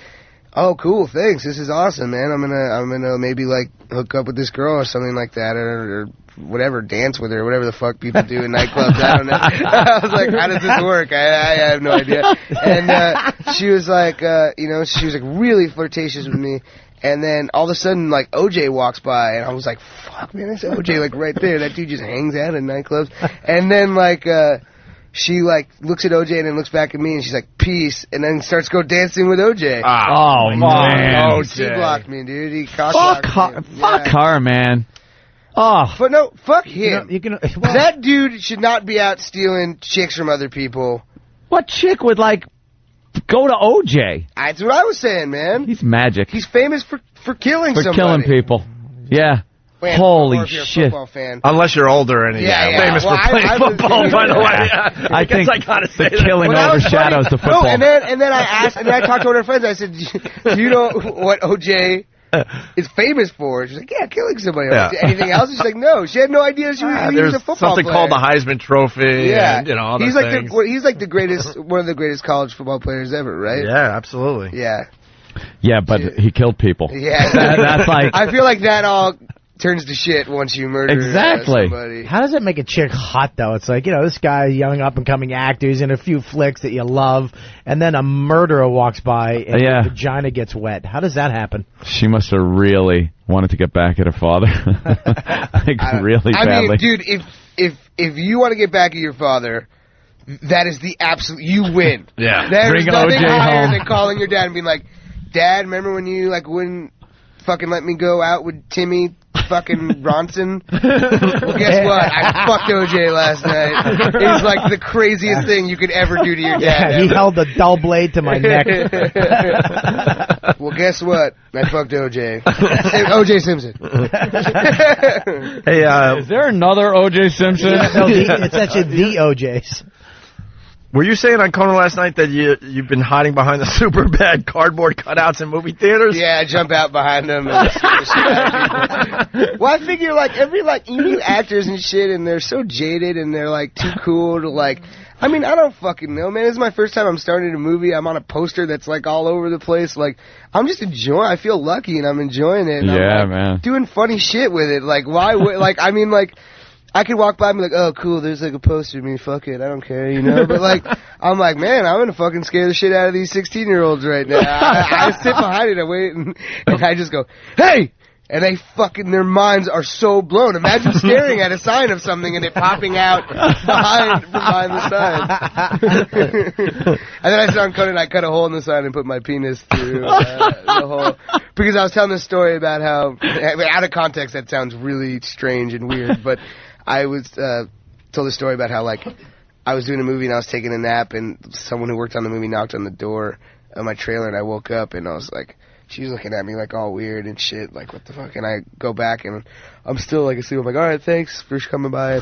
oh, cool, thanks. This is awesome, man. I'm gonna maybe like hook up with this girl or something like that, or whatever, dance with her, whatever the fuck people do in nightclubs. I don't know. I was like, how does this work? I have no idea. And she was like, she was like really flirtatious with me. And then all of a sudden, like, OJ walks by, and I was like, fuck, man, that's OJ, like, right there. That dude just hangs out in nightclubs. And then, like, she, like, looks at OJ and then looks back at me, and she's like, peace, and then starts go dancing with OJ. Oh, man. Oh, she blocked me, dude. He cock-blocked me. Fuck her, man. Oh. But no, fuck him. That dude should not be out stealing chicks from other people. What chick would, like, go to OJ? That's what I was saying, man. He's magic. He's famous for killing somebody. For killing people. Yeah. Man, holy or if you're a shit! football fan. Unless you're older and famous for playing football, by the way. I think I gotta say the killing overshadows the football. No, and then I asked, and then I talked to one of her friends. I said, "Do you know what OJ is famous for?" She's like, "Yeah, killing somebody." Yeah. Anything else? She's like, "No." She had no idea he was a football something player. called the Heisman Trophy. Yeah, and, other he's things. he's like the greatest, one of the greatest college football players ever, right? Yeah, absolutely. Yeah. Yeah, but he killed people. Yeah, that's like. I feel like that all turns to shit once you murder somebody. How does it make a chick hot, though? It's like, this guy, young up-and-coming actor, he's in a few flicks that you love, and then a murderer walks by and your vagina gets wet. How does that happen? She must have really wanted to get back at her father. Really badly. I mean, dude, if you want to get back at your father, that is the absolute... You win. Yeah. There's nothing OJ higher home. than calling your dad and being like, Dad, remember when you, like, wouldn't fucking let me go out with Timmy fucking Ronson? Well, guess what? I fucked OJ last night. It was like the craziest thing you could ever do to your dad. Yeah, he held a dull blade to my neck. Well, guess what? I fucked OJ. OJ Simpson. Hey, is there another OJ Simpson? No, it's actually the OJs. Were you saying on Conan last night that you've been hiding behind the Superbad cardboard cutouts in movie theaters? Yeah, I jump out behind them and scare the shit out of people. Well, I figure, you meet actors and shit, and they're so jaded, and they're, too cool to, I mean, I don't fucking know, man. This is my first time I'm starting a movie. I'm on a poster that's, all over the place. I'm just enjoying I feel lucky, and I'm enjoying it. And I'm, man. Doing funny shit with it. Why would, I could walk by and be like, oh, cool, there's a poster of me, fuck it, I don't care, But, I'm like, man, I'm gonna fucking scare the shit out of these 16-year-olds right now. I sit behind it, I wait, and I just go, hey! And their minds are so blown. Imagine staring at a sign of something and it popping out behind the sign. And then I sit on Conan and I cut a hole in the sign and put my penis through the hole. Because I was telling this story about how, out of context, that sounds really strange and weird, but I was told a story about how, I was doing a movie and I was taking a nap and someone who worked on the movie knocked on the door of my trailer and I woke up and I was like, she's looking at me like all weird and shit, like what the fuck. And I go back and I'm still like asleep. I'm like, all right, thanks for coming by.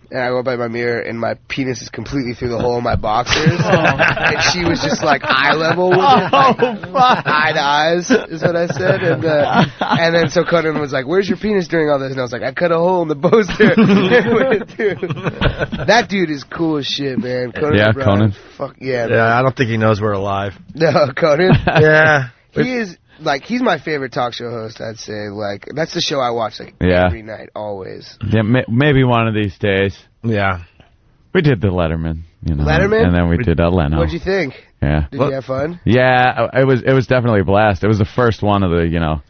And I go by my mirror, and my penis is completely through the hole in my boxers. And she was just like eye level with it, like, eye to eyes, is what I said. And then so Conan was like, "Where's your penis during all this?" And I was like, "I cut a hole in the poster." That dude is cool as shit, man. Conan O'Brien. Conan. Fuck yeah. Man. Yeah, I don't think he knows we're alive. No, Conan. Yeah, he is. Like, he's my favorite talk show host, I'd say. Like, that's the show I watch, like, every night, always. Yeah, maybe one of these days. Yeah. We did the Letterman, you know. Letterman? And then we did Leno. What'd you think? Yeah. Did you have fun? Yeah, it was definitely a blast. It was the first one of the, you know,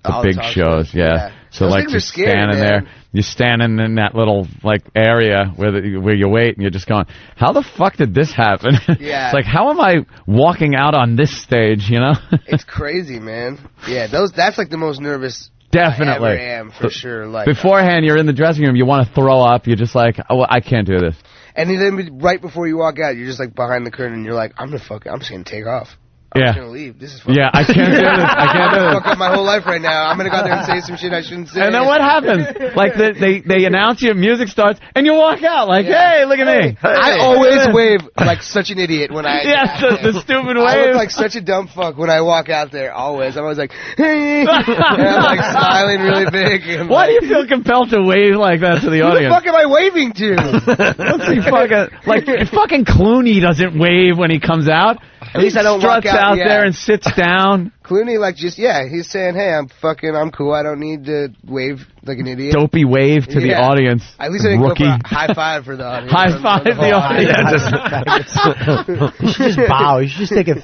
the big shows. Yeah. So, those like, things you're are scary, standing man. there. You're standing in that little, like, area where you wait, and you're just going, how the fuck did this happen? Yeah. It's like, how am I walking out on this stage, you know? It's crazy, man. Yeah, that's, like, the most nervous Definitely. I ever am, for sure. Like, beforehand, you're in the dressing room, you want to throw up, you're just like, oh, I can't do this. and then right before you walk out, you're just, like, behind the curtain, and you're like, I'm just going to take off. I'm just gonna leave. This is fucking I can't do this. I can't do this. fuck up my whole life right now. I'm gonna go out there and say some shit I shouldn't say. And then what happens? Like they announce you, music starts, and you walk out like, hey, look at me. I always wave like such an idiot when I. Yeah, the stupid wave. I look like such a dumb fuck when I walk out there. Always, I'm always like, hey, and I'm like smiling really big. And why do you feel compelled to wave like that to the audience? Who the fuck am I waving to? Let's see, fucking Clooney doesn't wave when he comes out. At least I don't struts walk out there and sits down. Clooney, like, he's saying, hey, I'm cool. I don't need to wave like an idiot. Dopey wave to the audience. At least I didn't Rookie. go for a high five for the audience. High five the audience. You should just bow. You should just take a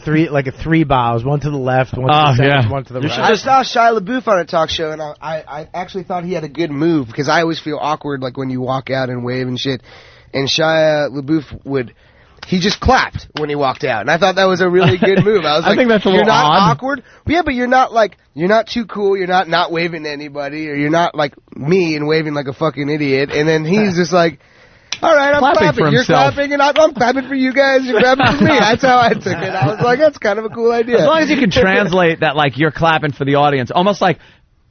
three bows. One to the left, one to the center, one to the right. I saw Shia LaBeouf on a talk show, and I actually thought he had a good move, because I always feel awkward like when you walk out and wave and shit. And Shia LaBeouf he just clapped when he walked out, and I thought that was a really good move. I was like, I think that's a little you're not odd. awkward. Yeah, but you're not too cool. You're not waving to anybody, or you're not like me and waving like a fucking idiot. And then he's just like, all right, I'm clapping. You're clapping, and I'm clapping for you guys. You're clapping for me. That's how I took it. I was like, that's kind of a cool idea. As long as you can translate that, like, you're clapping for the audience, almost like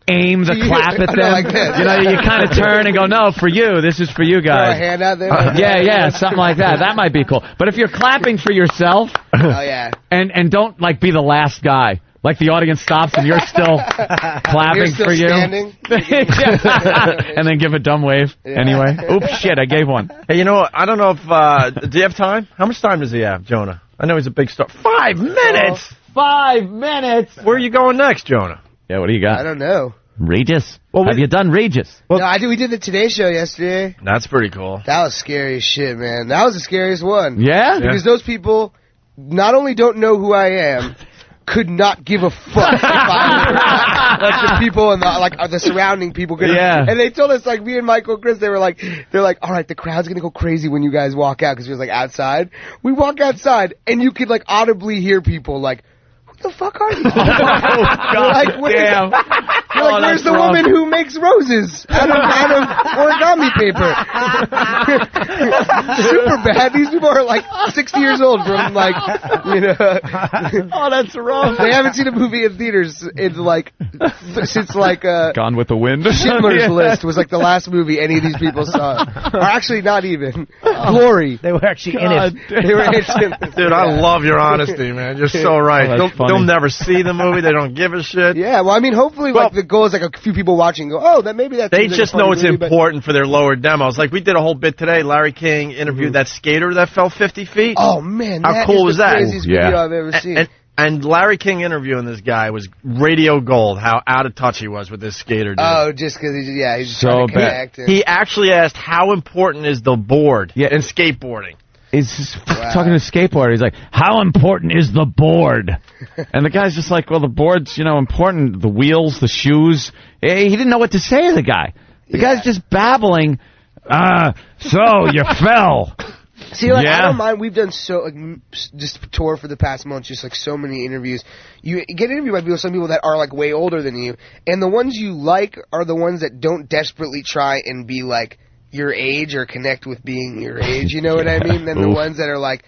aim the clap at them. Like this. You know, you kind of turn and go, no, for you. This is for you guys. Throw a hand out there. Yeah, something like that. That might be cool. But if you're clapping for yourself, and don't like be the last guy. Like the audience stops and you're still clapping you're still for you. Standing. And then give a dumb wave anyway. Oops, shit, I gave one. Hey, you know what? I don't know if do you have time? How much time does he have, Jonah? I know he's a big star. 5 minutes. 5 minutes. Where are you going next, Jonah? Yeah, what do you got? I don't know. Regis. Have you done Regis? No, we did the Today Show yesterday. That's pretty cool. That was scary as shit, man. That was the scariest one. Yeah? Because those people not only don't know who I am, could not give a fuck if I were, like the people and the surrounding people could. Yeah. And they told us, like, me and Michael Chris, they're like, all right, the crowd's gonna go crazy when you guys walk out, because we was like outside. We walk outside and you could like audibly hear people like, the fuck are you? God damn. Where's the woman who makes roses out of origami paper? Superbad. These people are like 60 years old from like, Oh, that's wrong. They haven't seen a movie in theaters in like since like Gone with the Wind. Schindler's List was like the last movie any of these people saw. Or actually not even. Glory. They were actually in it. They were in Dude, I love your honesty, man. You're so right. They'll never see the movie. They don't give a shit. Yeah, well, I mean, hopefully, like, the goal is, like, a few people watching go, maybe that's... They just know it's important for their lower demos. Like, we did a whole bit today. Larry King interviewed that skater that fell 50 feet. Oh, man. How cool was that? That's the craziest video I've ever seen. And Larry King interviewing this guy was radio gold, how out of touch he was with this skater dude. Oh, just because he's just so trying to connect. He actually asked, how important is the board in skateboarding? He's talking to a skateboarder. He's like, how important is the board? And the guy's just like, well, the board's, important. The wheels, the shoes. He didn't know what to say to the guy. The guy's just babbling. So you fell. See, like, I don't mind. We've done just tour for the past month, just like so many interviews. You get interviewed by some people that are like way older than you, and the ones you like are the ones that don't desperately try and be like your age or connect with being your age, you know what I mean? Than the ones that are like,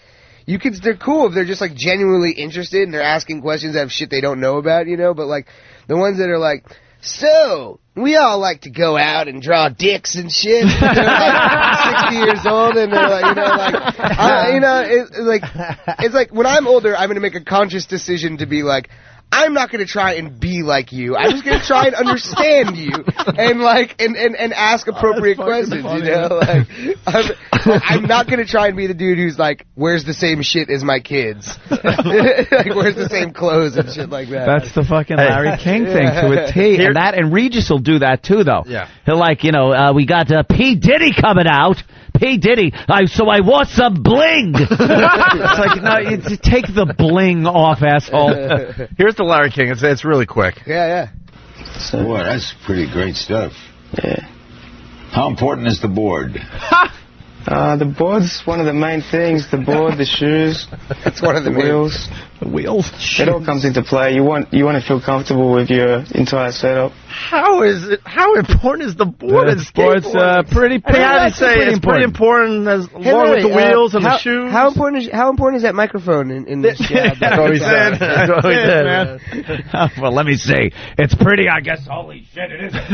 they're cool if they're just like genuinely interested and they're asking questions of shit they don't know about, you know. But like the ones that are like, so we all like to go out and draw dicks and shit. They're like 60 years old and they're like, it's like when I'm older, I'm gonna make a conscious decision to be like, I'm not going to try and be like you. I'm just going to try and understand you and like and ask appropriate questions. You know, like I'm not going to try and be the dude who's like wears the same shit as my kids, like wears the same clothes and shit like that. That's the fucking Larry King thing to a T. And Regis will do that too, though. Yeah, he'll like we got P Diddy coming out. P Diddy, so I wore some bling. It's like, no, take the bling off, asshole. Here's the Larry King. It's really quick. Yeah. Boy, that's pretty great stuff. Yeah. How important is the board? The board's one of the main things. The board, the shoes, it's one of the wheels. The wheels. It all comes into play. You want to feel comfortable with your entire setup. How important is the board in skateboarding? It's pretty important as along with the wheels and the shoes. How important is that microphone in this job? That's what he said. That's what he said, man. Well, let me see. It's pretty, I guess. Holy shit, it isn't.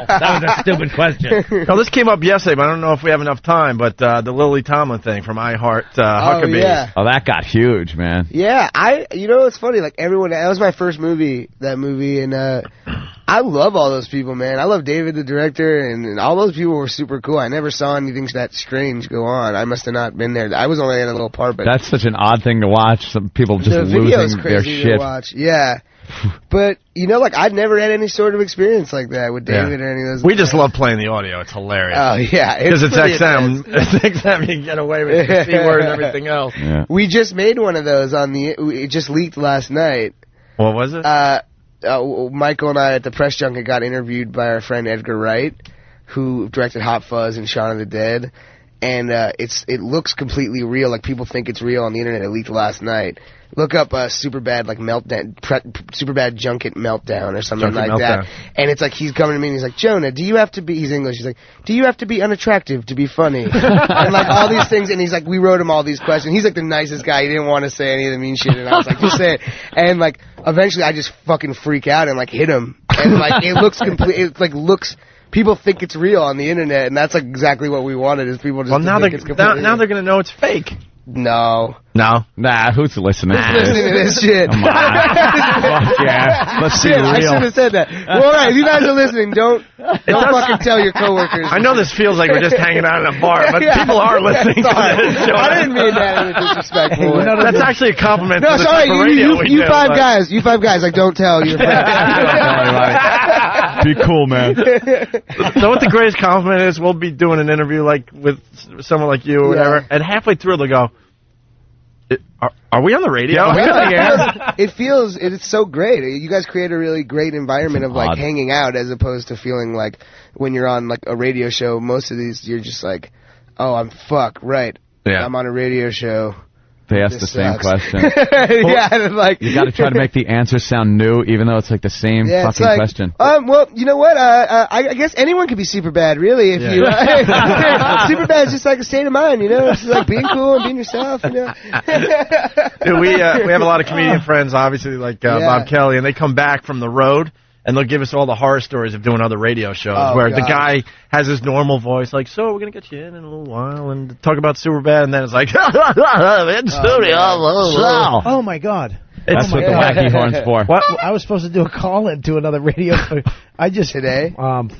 That was a stupid question. Well, this came up yesterday, but I don't know if we have enough time. But the Lily Tomlin thing from I Heart Huckabee. Yeah. Oh, that got huge, man. Yeah, it's funny. Like everyone, that was my first movie. That movie, and I love all those people, man. I love David, the director, and all those people were super cool. I never saw anything that strange go on. I must have not been there. I was only in a little part, but that's such an odd thing to watch. Some people just losing their shit. To watch. Yeah. But, I'd never had any sort of experience like that with David or any of those. We just love playing the audio. It's hilarious. Oh, yeah. Because it's XM. It's XM. You can get away with the C word and everything else. Yeah. We just made one of those it just leaked last night. What was it? Michael and I at the press junket got interviewed by our friend Edgar Wright, who directed Hot Fuzz and Shaun of the Dead. And it looks completely real. Like, people think it's real on the internet. It leaked last night. Look up Superbad meltdown, Superbad junket meltdown or something that. And it's like he's coming to me and he's like, Jonah, he's English. He's like, do you have to be unattractive to be funny? And like all these things. And he's like, we wrote him all these questions. He's like the nicest guy. He didn't want to say any of the mean shit. And I was like, just say it. And like eventually I just fucking freak out and like hit him. And like it looks people think it's real on the internet, and that's like exactly what we wanted. Is people just now they're going to know it's fake. No. Nah, who's listening? Who's listening to this shit? Come on. Fuck yeah. Let's see real. I should have said that. Well, all right, if you guys are listening, don't fucking tell your coworkers. I know this feels like we're just hanging out in a bar, but people are listening to this show. I didn't mean that in a disrespectful way. That's actually a compliment to the sorry, type of radio we do. You five guys, like, don't tell your friends. Be cool, man. So what the greatest compliment is, we'll be doing an interview like with someone like you or whatever, and halfway through they'll go, are we on the radio? It's so great. You guys create a really great environment of like hanging out, as opposed to feeling like when you're on like a radio show, most of these you're just like, oh, I'm right. Yeah. I'm on a radio show. They ask the same question. Yeah, like you got to try to make the answer sound new, even though it's like the same fucking question. Well, you know what? I guess anyone could be super bad, really. If you super bad is just like a state of mind, you know. It's just like being cool and being yourself, you know. Dude, we have a lot of comedian friends, obviously, like Bob Kelly, and they come back from the road. And they'll give us all the horror stories of doing other radio shows where the guy has his normal voice, like, so we're going to get you in a little while and talk about Superbad, and then it's like, in studio. Oh, my God. That's what the wacky horn's for. What? I was supposed to do a call-in to another radio. I just today.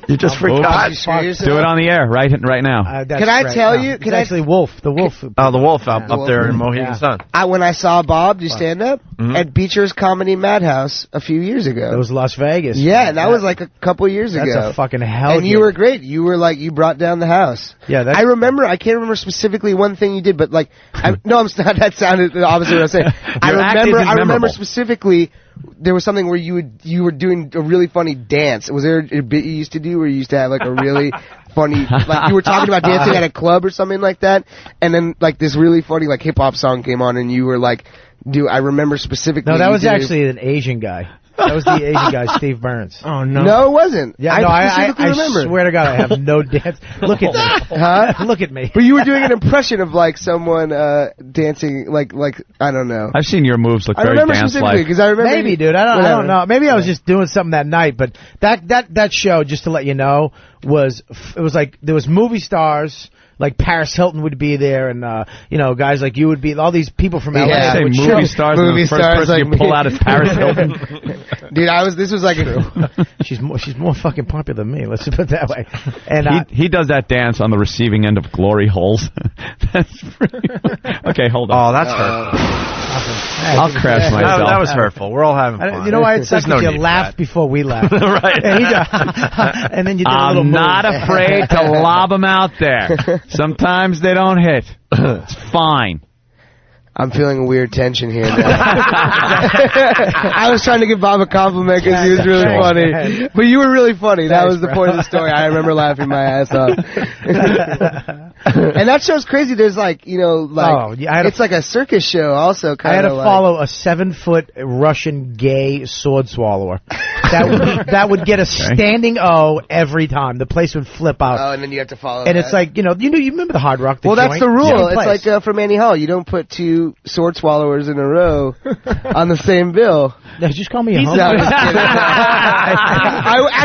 You just forgot. Do it on the air right now. Can I tell you? It's actually Wolf. The Wolf. Oh, the Wolf up there in Mohegan Sun. When I saw Bob do stand-up at Beecher's Comedy Madhouse a few years ago. That was Las Vegas. Yeah, and that was like a couple years ago. That's a fucking hell. And you were great. You were like, you brought down the house. Yeah, I can't remember specifically one thing you did, but like, that sounded the opposite of what I was saying. I remember specifically. There was something where you were doing a really funny dance. Was there a bit you used to do where you used to have like a really funny, like you were talking about dancing at a club or something like that, and then like this really funny like hip hop song came on and you were like, I remember specifically. No, that was actually an Asian guy. That was the Asian guy, Steve Burns. Oh, no. No, it wasn't. Yeah, no, I specifically remember. I swear to God, I have no dance. Look at me. Huh? Look at me. But you were doing an impression of like someone dancing, like I don't know. I've seen your moves look I very remember dance-like. specifically because I remember. Maybe, dude. I don't know. Maybe I was just doing something that night. But that show, just to let you know, it was like there was movie stars. Like Paris Hilton would be there, and guys like you would be. All these people from LA. Yeah, would movie show. stars. And the first person like you pull out is Paris Hilton. Dude, this was like she's more fucking popular than me. Let's just put it that way. And he does that dance on the receiving end of glory holes. That's pretty. Okay, hold on. Oh, that's hurtful. I'll crash myself. That was hurtful. We're all having fun. You know why it's such no you need laughed before we laughed. Right. And then you did a little I'm move. not afraid to lob them out there. Sometimes they don't hit. It's fine. I'm feeling a weird tension here now. I was trying to give Bob a compliment because he was really funny. But you were really funny. That was the point of the story. I remember laughing my ass off. And that show's crazy. There's it's like a circus show also. I had to follow a 7-foot Russian gay sword swallower. That would get a standing O every time. The place would flip out. Oh, and then you have to follow And that. it's like, you remember the Hard Rock? Well, that's the rule. Yeah. It's like from Annie Hall. You don't put 2 sword swallowers in a row on the same bill. No, just call me a homo. No, I'm just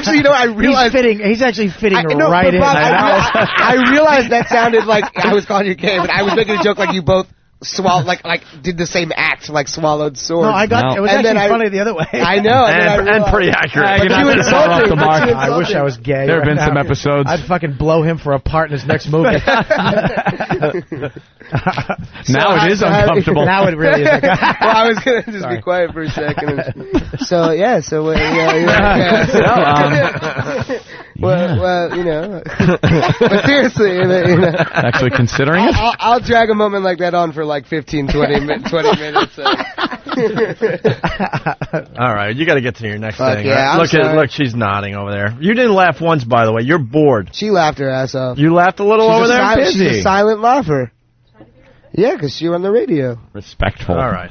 kidding. I realized he's actually fitting right in. I realized that sounded like I was calling you gay, but I was making a joke like you both swallowed, like did the same act, like swallowed swords. No, it was and actually funny the other way. I know, and pretty accurate. But you insulted. I wish I was gay. There have been now. some episodes. I'd fucking blow him for a part in his next movie. Now it is uncomfortable. Now it really is. Well, I was gonna just be quiet for a second. So well, but seriously, Actually considering it? I'll drag a moment like that on for like 15, 20 minutes. All right, you got to get to your next thing. Yeah, right? Look, she's nodding over there. You didn't laugh once, by the way. You're bored. She laughed her ass off. You laughed a little over there? She's a silent laugher. Yeah, because you're on the radio. Respectful. All right.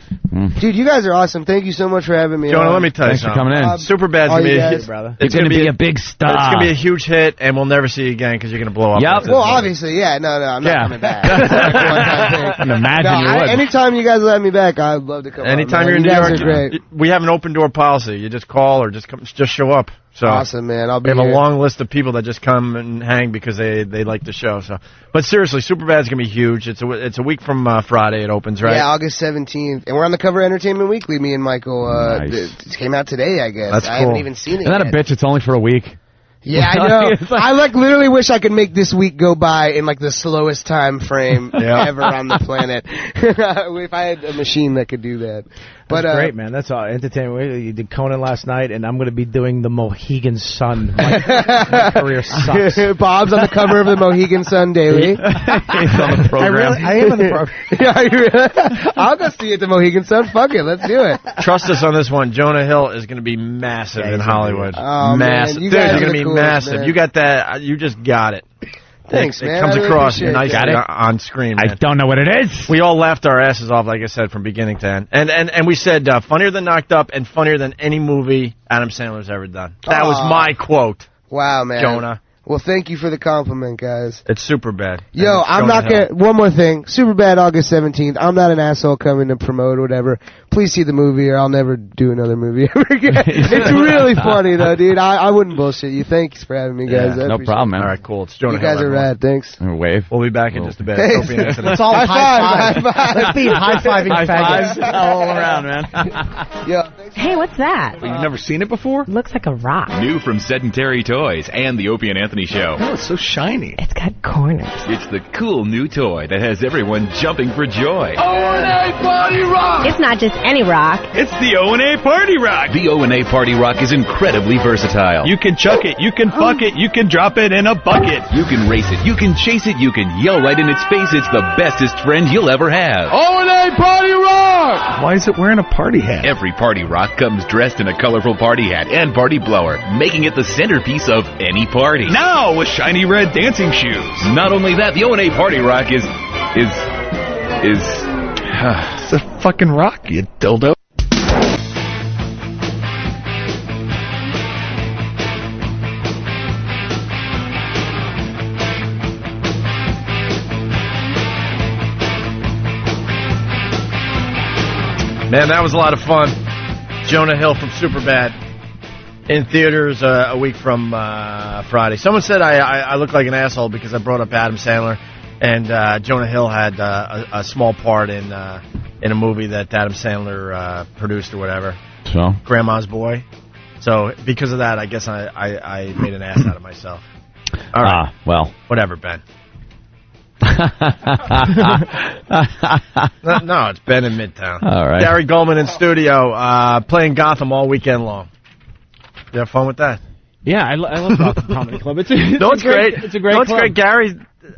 Dude, you guys are awesome. Thank you so much for having me. Jonah, let me tell you Thanks for something. coming in. Superbad's going to be a brother. It's going to be a big star. It's going to be a huge hit, and we'll never see you again because you're going to blow up. Yep. Well, obviously, yeah. No, I'm not coming back. I can imagine you would. Anytime you guys let me back, I'd love to come. Anytime you're in New York, we have an open door policy. You just call or just show up. So awesome, man. I'll be We have here. a long list of people that just come and hang because they like the show. So, but seriously, Superbad's gonna be huge. It's a week from Friday. It opens, right? Yeah, August 17th, and we're on the cover of Entertainment Weekly. Me and Michael. Nice. It came out today, I guess. That's I cool. haven't even seen it. Isn't that a yet. bitch? It's only for a week. Yeah, I know. I literally wish I could make this week go by in like the slowest time frame ever on the planet. If I had a machine that could do that. That's great, man. That's all. Entertainment. You did Conan last night, and I'm going to be doing the Mohegan Sun. My career sucks. Bob's on the cover of the Mohegan Sun Daily. He's on the program. I am on the program. Yeah, you really? I'll go see you at the Mohegan Sun. Fuck it, let's do it. Trust us on this one. Jonah Hill is going to be massive in Hollywood. Oh, massive. man. You Dude, guys you're are going to the be coolest, massive. man. You got that. You just got it. Thanks, it man. comes I really across appreciate nicely that. on screen, man. I don't know what it is. We all laughed our asses off, like I said, from beginning to end. And we said funnier than Knocked Up and funnier than any movie Adam Sandler's ever done. That was my quote. Wow, man. Jonah. Well, thank you for the compliment, guys. It's Superbad. Yo, I'm not gonna. One more thing. Superbad, August 17th. I'm not an asshole coming to promote or whatever. Please see the movie, or I'll never do another movie ever again. It's really funny though, dude. I wouldn't bullshit you. Thanks for having me, guys. Yeah, no problem, man. All right, cool. It's Jonah You guys Hill, are rad. Thanks. Wave. We'll be back in just a bit. Thanks. Opie and Edison. Let's all high five. Let's be high-fiving High faggots. fives all around, man. Yo, Hey, what's that? You've never seen it before? Looks like a rock. New from Sedentary Toys and the Opie and Anthony Show. Oh, it's so shiny. It's got corners. It's the cool new toy that has everyone jumping for joy. O&A Party Rock! It's not just any rock. It's the O&A Party Rock. The O&A Party Rock is incredibly versatile. You can chuck it, you can fuck it, you can drop it in a bucket. You can race it, you can chase it, you can yell right in its face. It's the bestest friend you'll ever have. O&A Party Rock! Why is it wearing a party hat? Every party rock comes dressed in a colorful party hat and party blower, making it the centerpiece of any party. Now with shiny red dancing shoes. Not only that, the O&A Party Rock is It's a fucking rock, you dildo. Man, that was a lot of fun. Jonah Hill from Superbad. In theaters a week from Friday. Someone said I look like an asshole because I brought up Adam Sandler, and Jonah Hill had a small part in a movie that Adam Sandler produced or whatever. So? Grandma's Boy. So because of that, I guess I made an ass out of myself. All right. Well. Whatever, Ben. No, it's Ben in Midtown. All right. Gary Goldman in studio, playing Gotham all weekend long. You have fun with that? Yeah, I love Gotham Comedy Club. It's great. It's a great What's club. great, Gary?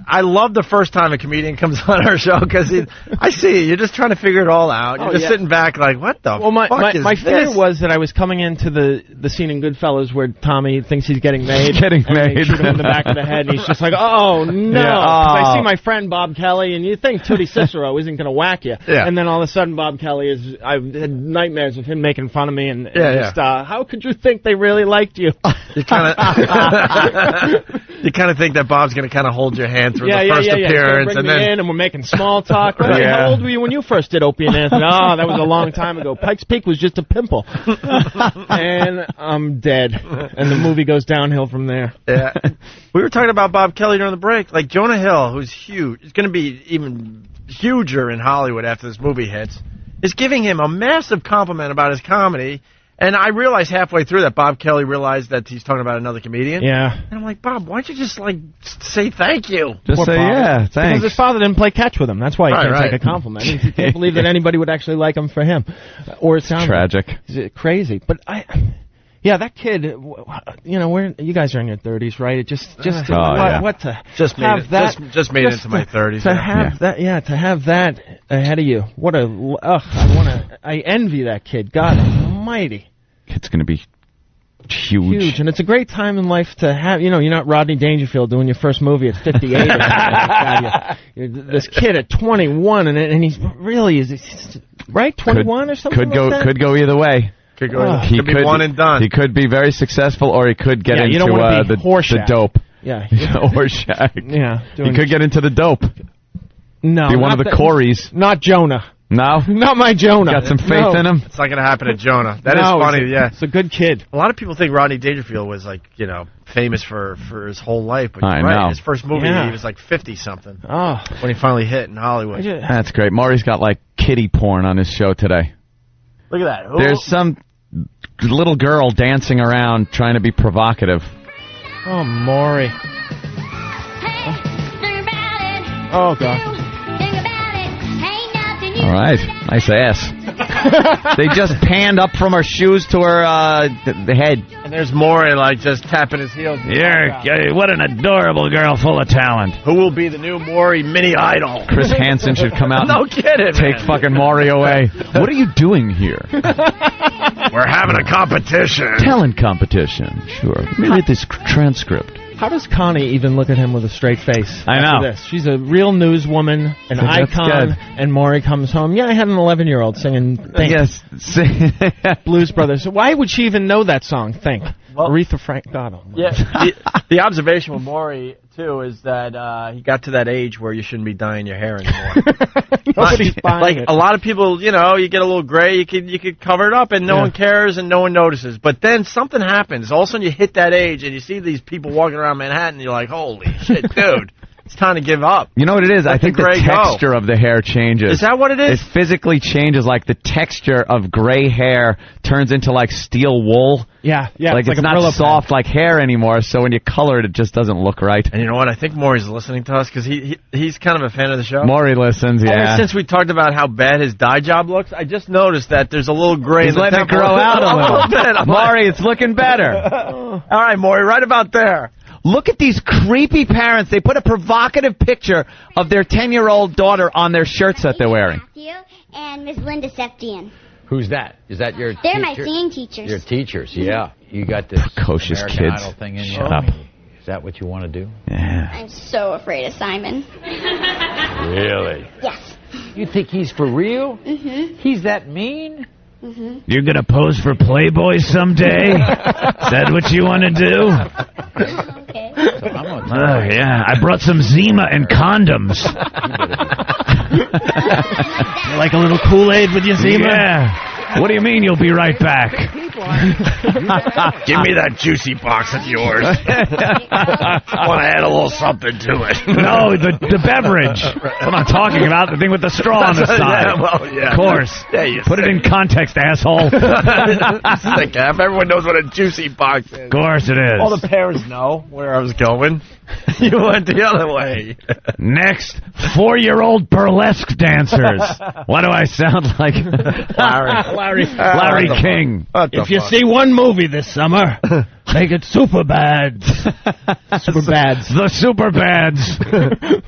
I love the first time a comedian comes on our show because I see you. You're just trying to figure it all out. You're just sitting back like, what the fuck is my this? fear was that I was coming into the scene in Goodfellas where Tommy thinks he's getting made. Getting and made. They shoot him in the back of the head, and he's just like, oh, no. Yeah. 'Cause I Oh. see my friend Bob Kelly, and you think Tootie Cicero isn't going to whack you. Yeah. And then all of a sudden Bob Kelly I've had nightmares of him making fun of me, and just, how could you think they really liked you? You kind of think that Bob's going to kind of hold your hand through the first appearance, Bring and me then in, and we're making small talk. Right? Yeah. How old were you when you first did Opie and Anthony? Oh, that was a long time ago. Pikes Peak was just a pimple, and I'm dead. And the movie goes downhill from there. Yeah. We were talking about Bob Kelly during the break. Like Jonah Hill, who's huge, is going to be even huger in Hollywood after this movie hits, is giving him a massive compliment about his comedy. And I realized halfway through that Bob Kelly realized that he's talking about another comedian. Yeah. And I'm like, Bob, why don't you just, say thank you? Just Poor say, Bob. yeah, thanks. Because his father didn't play catch with him. That's why he can't Right. take a compliment. He can't believe that anybody would actually like him for him. Or it sounds tragic. Like crazy. But that kid, where you guys are in your 30s, right? It just what to just made have it, that just made it into my 30s. To have that ahead of you. I envy that kid. God almighty. It's going to be huge. And it's a great time in life to have, you're not Rodney Dangerfield doing your first movie at 58 or something like that. You're this kid at 21, and he's really, right, 21 or something like that? Could go either way. Could be one and done. He could be very successful, or he could get into the dope. Yeah. Or Shaq. Yeah. He could get into the dope. No. Be one of the Corys. Not Jonah. No? Not my Jonah. Got some faith in him? It's not going to happen to Jonah. That is funny, It's a good kid. A lot of people think Rodney Dangerfield was, famous for his whole life. But I know. His first movie, he was 50-something. Oh. When he finally hit in Hollywood. That's great. Maury's got, kiddie porn on his show today. Look at that. There's some little girl dancing around trying to be provocative. Oh, Maury. Oh, God. All right. Nice ass. They just panned up from her shoes to her the head. And there's Maury, just tapping his heels. What an adorable girl full of talent. Who will be the new Maury mini idol? Chris Hansen should come out no and kidding, take fucking Maury away. What are you doing here? We're having a competition. Talent competition. Sure. Let me read this transcript. How does Connie even look at him with a straight face? I know. This? She's a real newswoman, an icon, and Maury comes home. Yeah, I had an 11-year-old singing Think. Yes. Blues Brothers. Why would she even know that song, Think? Aretha Franklin. God almighty. Yeah, the observation with Maury, too, is that he got to that age where you shouldn't be dyeing your hair anymore. Nobody's buying it. A lot of people, you get a little gray, you could cover it up, and no one cares and no one notices. But then something happens. All of a sudden you hit that age, and you see these people walking around Manhattan, and you're like, holy shit, dude. It's time to give up. You know what it is? I think the texture of the hair changes. Is that what it is? It physically changes. The texture of gray hair turns into steel wool. Yeah. It's not soft like hair anymore, so when you color it, it just doesn't look right. And you know what? I think Maury's listening to us because he's kind of a fan of the show. Maury listens, yeah. Ever since we talked about how bad his dye job looks, I just noticed that there's a little gray He's in the letting it temple. grow out a little bit. Maury, it's looking better. All right, Maury, right about there. Look at these creepy parents. They put a provocative picture of their 10-year-old daughter on their shirts that they're wearing. Matthew and Miss Linda Septian. Who's that? Is that your They're teacher? my singing teachers. Your teachers, yeah. You got this precocious American kids. Idol thing in you. Shut up. Is that what you want to do? Yeah. I'm so afraid of Simon. Really? Yes. You think he's for real? Mm-hmm. He's that mean? Mm-hmm. You're going to pose for Playboy someday? Is that what you want to do? Okay. Oh, yeah. I brought some Zima and condoms. You like a little Kool-Aid with your Zima? Yeah. What do you mean you'll be right back? Give me that juicy box of yours. I want to add a little something to it. No, the beverage. That's what I'm talking about. The thing with the straw on the side. Yeah. Of course. Yeah, you Put it in context, asshole. Sick ass. Everyone knows what a juicy box is. Of course it is. All the parents know where I was going. You went the other way. Next, 4-year-old burlesque dancers. Why do I sound like Larry King? If you see one movie this summer, make it Superbad. Superbads. The Superbads.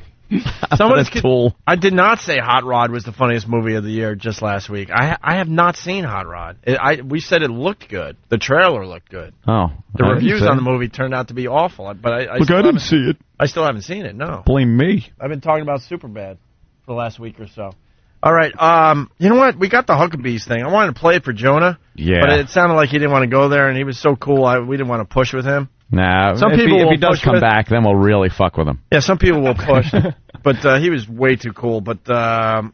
I did not say Hot Rod was the funniest movie of the year just last week. I have not seen Hot Rod. We said it looked good. The trailer looked good. Oh. The reviews on the movie turned out to be awful. But I didn't see it. I still haven't seen it, no. Blame me. I've been talking about Superbad for the last week or so. All right, you know what? We got the Huckabees thing. I wanted to play it for Jonah. Yeah. But it sounded like he didn't want to go there, and he was so cool, we didn't want to push with him. Nah, Some if people he does come back, then we'll really fuck with him. Yeah, some people will push. But he was way too cool. But the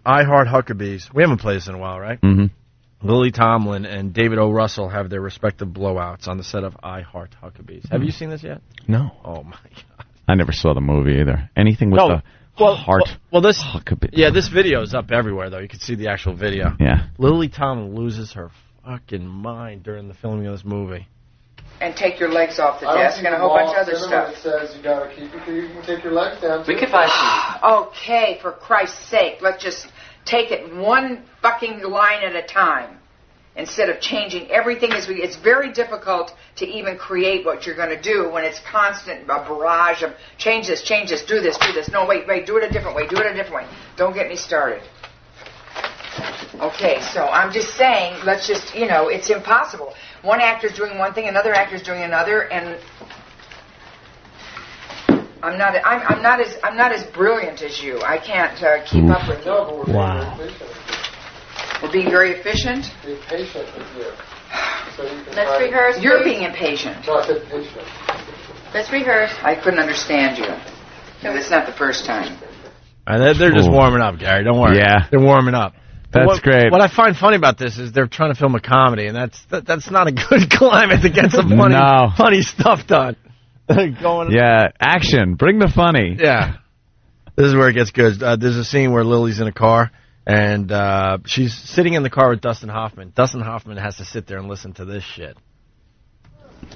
I Heart Huckabees, we haven't played this in a while, right? Mm-hmm. Lily Tomlin and David O. Russell have their respective blowouts on the set of I Heart Huckabees. Have you seen this yet? No. Oh, my God. I never saw the movie either. Anything with the heart Huckabee. Yeah, this video is up everywhere, though. You can see the actual video. Yeah. Lily Tomlin loses her fucking mind during the filming of this movie. And take your legs off the desk and a whole bunch of other stuff. It says you gotta keep it, you can take your legs down. We can find you. Okay, for Christ's sake, let's just take it one fucking line at a time instead of changing everything. It's very difficult to even create what you're going to do when it's constant a barrage of change this, do this. No, wait, do it a different way. Don't get me started. Okay, so I'm just saying, let's just, it's impossible. One actor's doing one thing, another actor's doing another, and I'm not as brilliant as you. I can't keep up with you. Wow. We're being very efficient. Be patient with you. So you can Let's rehearse. You're being impatient. No, I said patient. Let's rehearse. I couldn't understand you. And it's not the first time. They're just warming up, Gary. Don't worry. Yeah. They're warming up. That's great. What I find funny about this is they're trying to film a comedy, and that's not a good climate to get some funny stuff done. Action. Bring the funny. Yeah. This is where it gets good. There's a scene where Lily's in a car, and she's sitting in the car with Dustin Hoffman. Dustin Hoffman has to sit there and listen to this shit.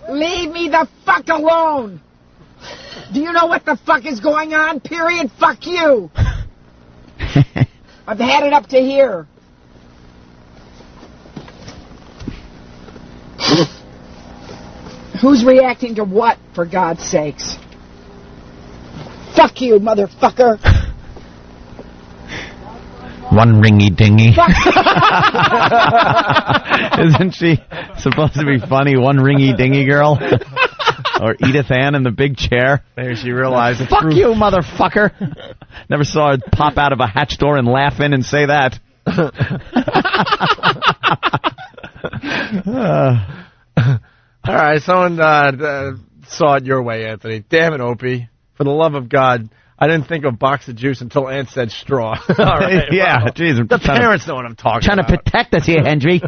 Leave me the fuck alone! Do you know what the fuck is going on? Period. Fuck you! I've had it up to here. Who's reacting to what, for God's sakes? Fuck you, motherfucker! One ringy dingy. Isn't she supposed to be funny? One ringy dingy girl? Or Edith Ann in the big chair? Maybe she realized it's fuck you, motherfucker! Never saw her pop out of a hatch door and laugh in and say that. All right, someone saw it your way, Anthony. Damn it, Opie. For the love of God, I didn't think of box of juice until Aunt said straw. All right, yeah, geez. The parents know what I'm talking about. Trying to protect us here, Henry.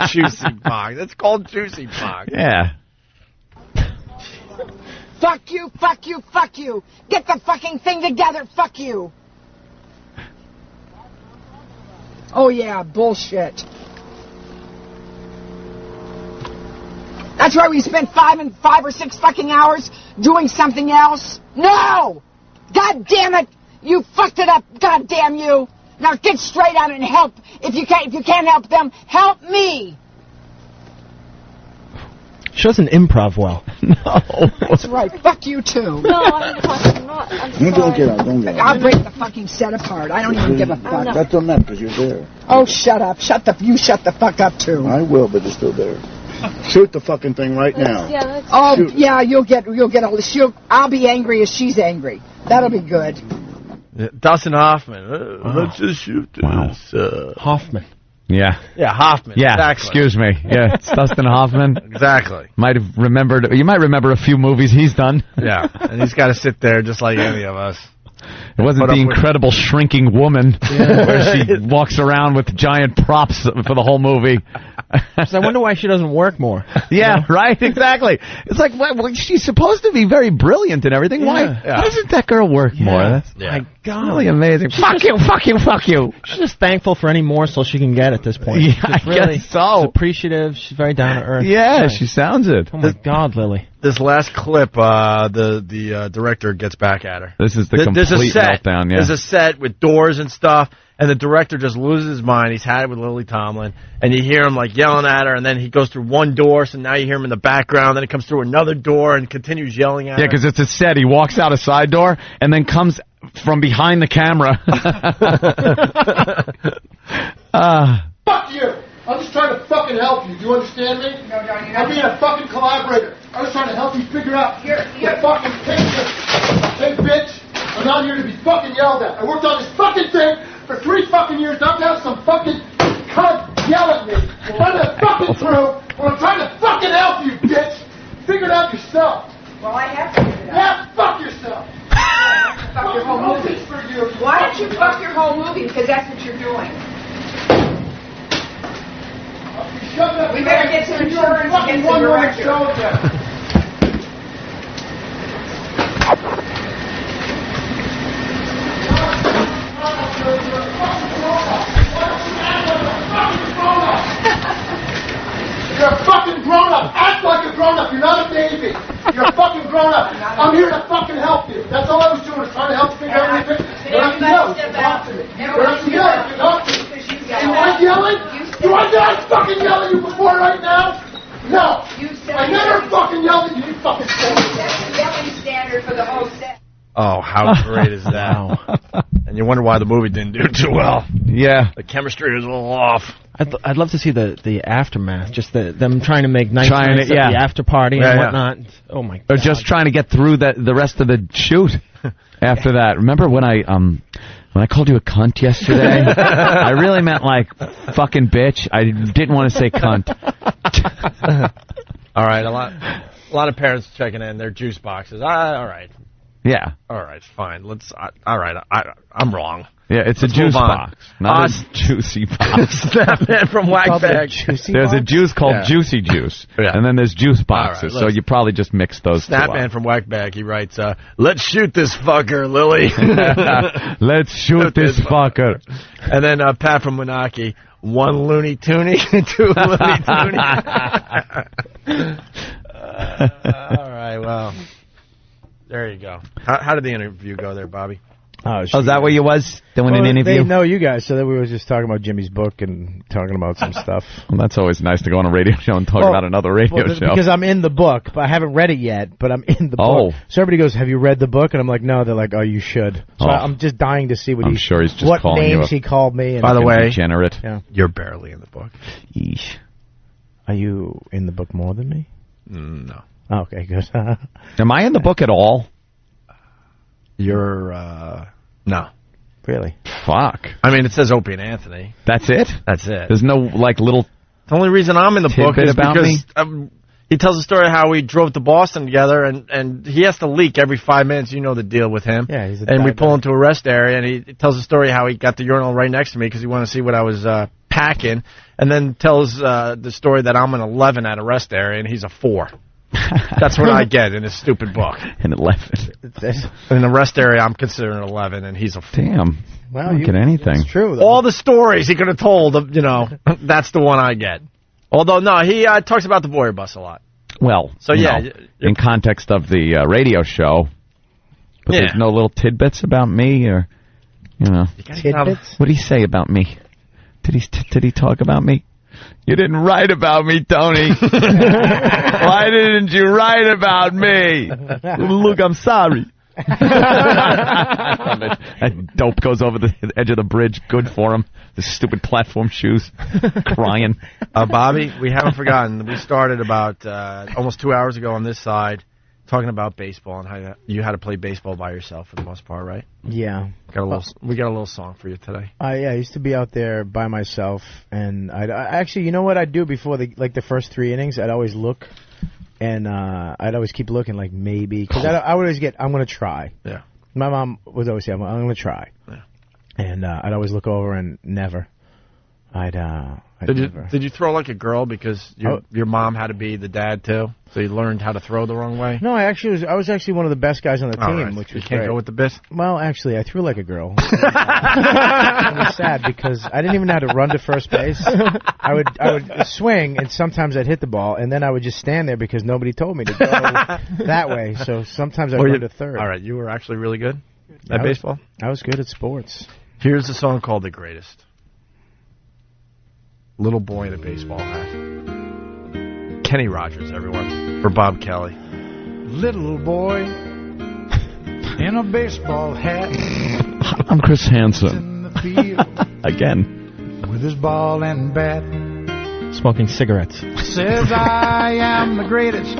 Juicy box. It's called juicy box. Yeah. Fuck you, fuck you, fuck you! Get the fucking thing together, fuck you! Oh yeah, bullshit. That's why we spent 5 or 6 fucking hours doing something else? No! God damn it! You fucked it up, god damn you! Now get straight on it and help. If you can't help them, help me! She doesn't improv well. No. That's right. Fuck you too. No, I'm not. I'm sorry. Don't get out. I'll break the fucking set apart. I don't even give a fuck. That's on that because you're there. Oh, shut up. You shut the fuck up too. I will, but you're still there. Shoot the fucking thing right now. Oh, yeah, you'll get I'll be angry as she's angry. That'll be good. Dustin Hoffman. Let's just shoot this. Hoffman. Yeah. Yeah, Hoffman. Yeah, exactly. Excuse me. Yeah, it's Dustin Hoffman. Exactly. You might remember a few movies he's done. Yeah, and he's got to sit there just like any of us. It wasn't the Incredible Shrinking Woman, where she walks around with giant props for the whole movie. So I wonder why she doesn't work more. Yeah, right, exactly. It's like, well, she's supposed to be very brilliant and everything. Why doesn't that girl work more? That's My God. really amazing. Fuck you. She's just thankful for any morsel she can get at this point. Yeah, She's I guess so. She's appreciative. She's very down to earth. Yeah, Nice. she sounds it. Oh, my God, Lily. This last clip, the director gets back at her. This is the There's a complete set. meltdown, yeah. There's a set with doors and stuff, and the director just loses his mind. He's had it with Lily Tomlin, and you hear him like yelling at her, and then he goes through one door, so now you hear him in the background, then he comes through another door and continues yelling at her. Yeah, because it's a set. He walks out a side door and then comes from behind the camera. Fuck you! I'm just trying to fucking help you. Do you understand me? No, you're not. I'm being a fucking collaborator. I was trying to help you figure out the fucking picture. Hey, bitch, I'm not here to be fucking yelled at. I worked on this fucking thing for 3 fucking years. Not to have some fucking cunt yell at me. I'm trying to fucking prove when I'm trying to fucking help you, bitch. Figure it out yourself. Well, I have to figure it out. Yeah, fuck yourself. Fuck your whole movie. For you. Why don't you fuck your whole movie? Because that's what you're doing. We better get some insurance against the director. You're a fucking grown-up. Act like a grown-up. You're not a baby. You're a fucking grown-up. I'm here to fucking help you. That's all I was doing, was trying to help you figure out anything. You don't have to yell. You can talk to me. You don't have to yell. You can talk to me. Am I yelling? Do I fucking yell at you before right now? No. I never fucking yelled at you, you fucking standard. That's the yelling standard for the whole set. Oh, how great is that? And you wonder why the movie didn't do too well. Yeah. The chemistry was a little off. I'd love to see the aftermath, just them trying to make nice Trying nights to- at yeah. the after party Yeah, and yeah. whatnot. Oh my Or God! just trying to get through the rest of the shoot after that. Remember when I called you a cunt yesterday? I really meant like fucking bitch. I didn't want to say cunt. All right, a lot of parents checking in their juice boxes. All right. Yeah. All right, fine. All right, I'm wrong. Yeah, it's Let's a juice move on. box, not a juicy box. Snapman from Whackbag. There's a juice called Yeah. Juicy Juice, Yeah. and then there's juice right, boxes. So let's- you probably just mix those two up. Snapman from Whackbag, he writes, let's shoot this fucker, Lily. Let's shoot this fucker. And then Pat from Menaki, 1 Looney Tooney, 2 Looney Tooney. All right, well, there you go. How did the interview go there, Bobby? Oh, is that where you was doing an interview? They know you guys, so that we were just talking about Jimmy's book and talking about some stuff. Well, that's always nice to go on a radio show and talk about another radio show. Because I'm in the book, but I haven't read it yet, but I'm in the Oh. book. So everybody goes, have you read the book? And I'm like, no. They're like, oh, you should. So Oh. I'm just dying to see what I'm sure he's just what calling you names a he called me. And By the way, degenerate. Yeah. You're barely in the book. Yeesh. Are you in the book more than me? No. Oh, okay, good. Am I in the book at all? You're, no. Really? Fuck. I mean, it says Opie and Anthony. That's it? That's it. There's no, like, little... The only reason I'm in the book tidbit is about because me? he tells a story of how we drove to Boston together, and he has to leak every 5 minutes. You know the deal with him. Yeah, he's a And we diabetic. pull into a rest area, and he tells a story how he got the urinal right next to me because he wanted to see what I was packing, and then tells the story that I'm an 11 at a rest area, and he's a 4. That's what I get in his stupid book. An 11. In the rest area, I'm considered an 11, and he's a 4. Damn. Well, I don't get anything. It's true, though. All the stories he could have told, that's the one I get. Although, no, he talks about the Voyeur bus a lot. Well, So, you yeah, know, in context of the radio show, but Yeah. there's no little tidbits about me, or, you know. Tidbits? What did he say about me? Did he talk about me? You didn't write about me, Tony. Why didn't you write about me? Look, I'm sorry. That dope goes over the edge of the bridge. Good for him. The stupid platform shoes. Crying. Bobby, we haven't forgotten. We started about almost 2 hours ago on this side talking about baseball and how you had to play baseball by yourself for the most part, right? Yeah. We got a little song for you today. Yeah, I used to be out there by myself, and I actually, you know what I'd do before the first 3 innings? I'd always look, and I'd always keep looking, like maybe, because I would always get, I'm going to try. Yeah. My mom would always say, I'm going to try. Yeah. And I'd always look over and never. Did you throw like a girl because your mom had to be the dad too? So you learned how to throw the wrong way? No, I was actually one of the best guys on the team, right. which was You can't great. go with the best? Well, actually, I threw like a girl. It was sad because I didn't even know how to run to first base. I would swing, and sometimes I'd hit the ball, and then I would just stand there because nobody told me to go that way. So sometimes I'd run to third. All right, you were actually really good at baseball? I was good at sports. Here's a song called The Greatest. Little Boy in a Baseball Hat. Kenny Rogers, everyone. For Bob Kelly. Little boy in a baseball hat. I'm Chris Hansen. In the field Again. with his ball and bat. Smoking cigarettes. Says I am the greatest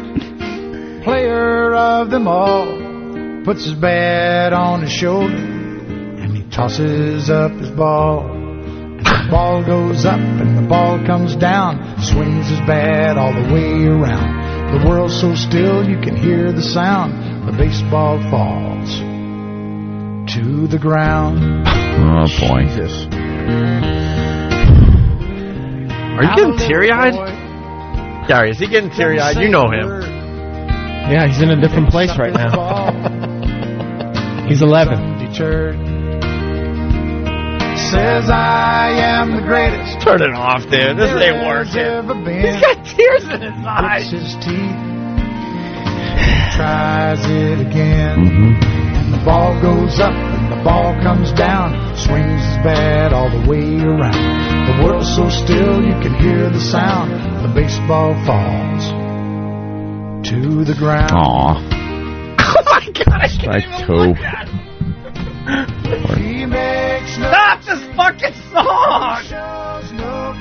player of them all. Puts his bat on his shoulder and he tosses up his ball. And the ball goes up and the ball comes down. Swings his bat all the way around. The world's so still you can hear the sound. The baseball falls to the ground. Oh, boy. Jesus. Are you getting teary-eyed? Gary, is he getting teary-eyed? You know him. Yeah, he's in a different place right now. He's 11. Says I am the greatest. Turn it off, dude. This ain't working. He's got tears in his eyes. His teeth. Tries it again. And the ball goes up and the ball comes down. Swings his bat all the way around. The world's so still you can hear the sound. The baseball falls to the ground. Aw. Oh my God! I can't Strike two. Stop this fucking song!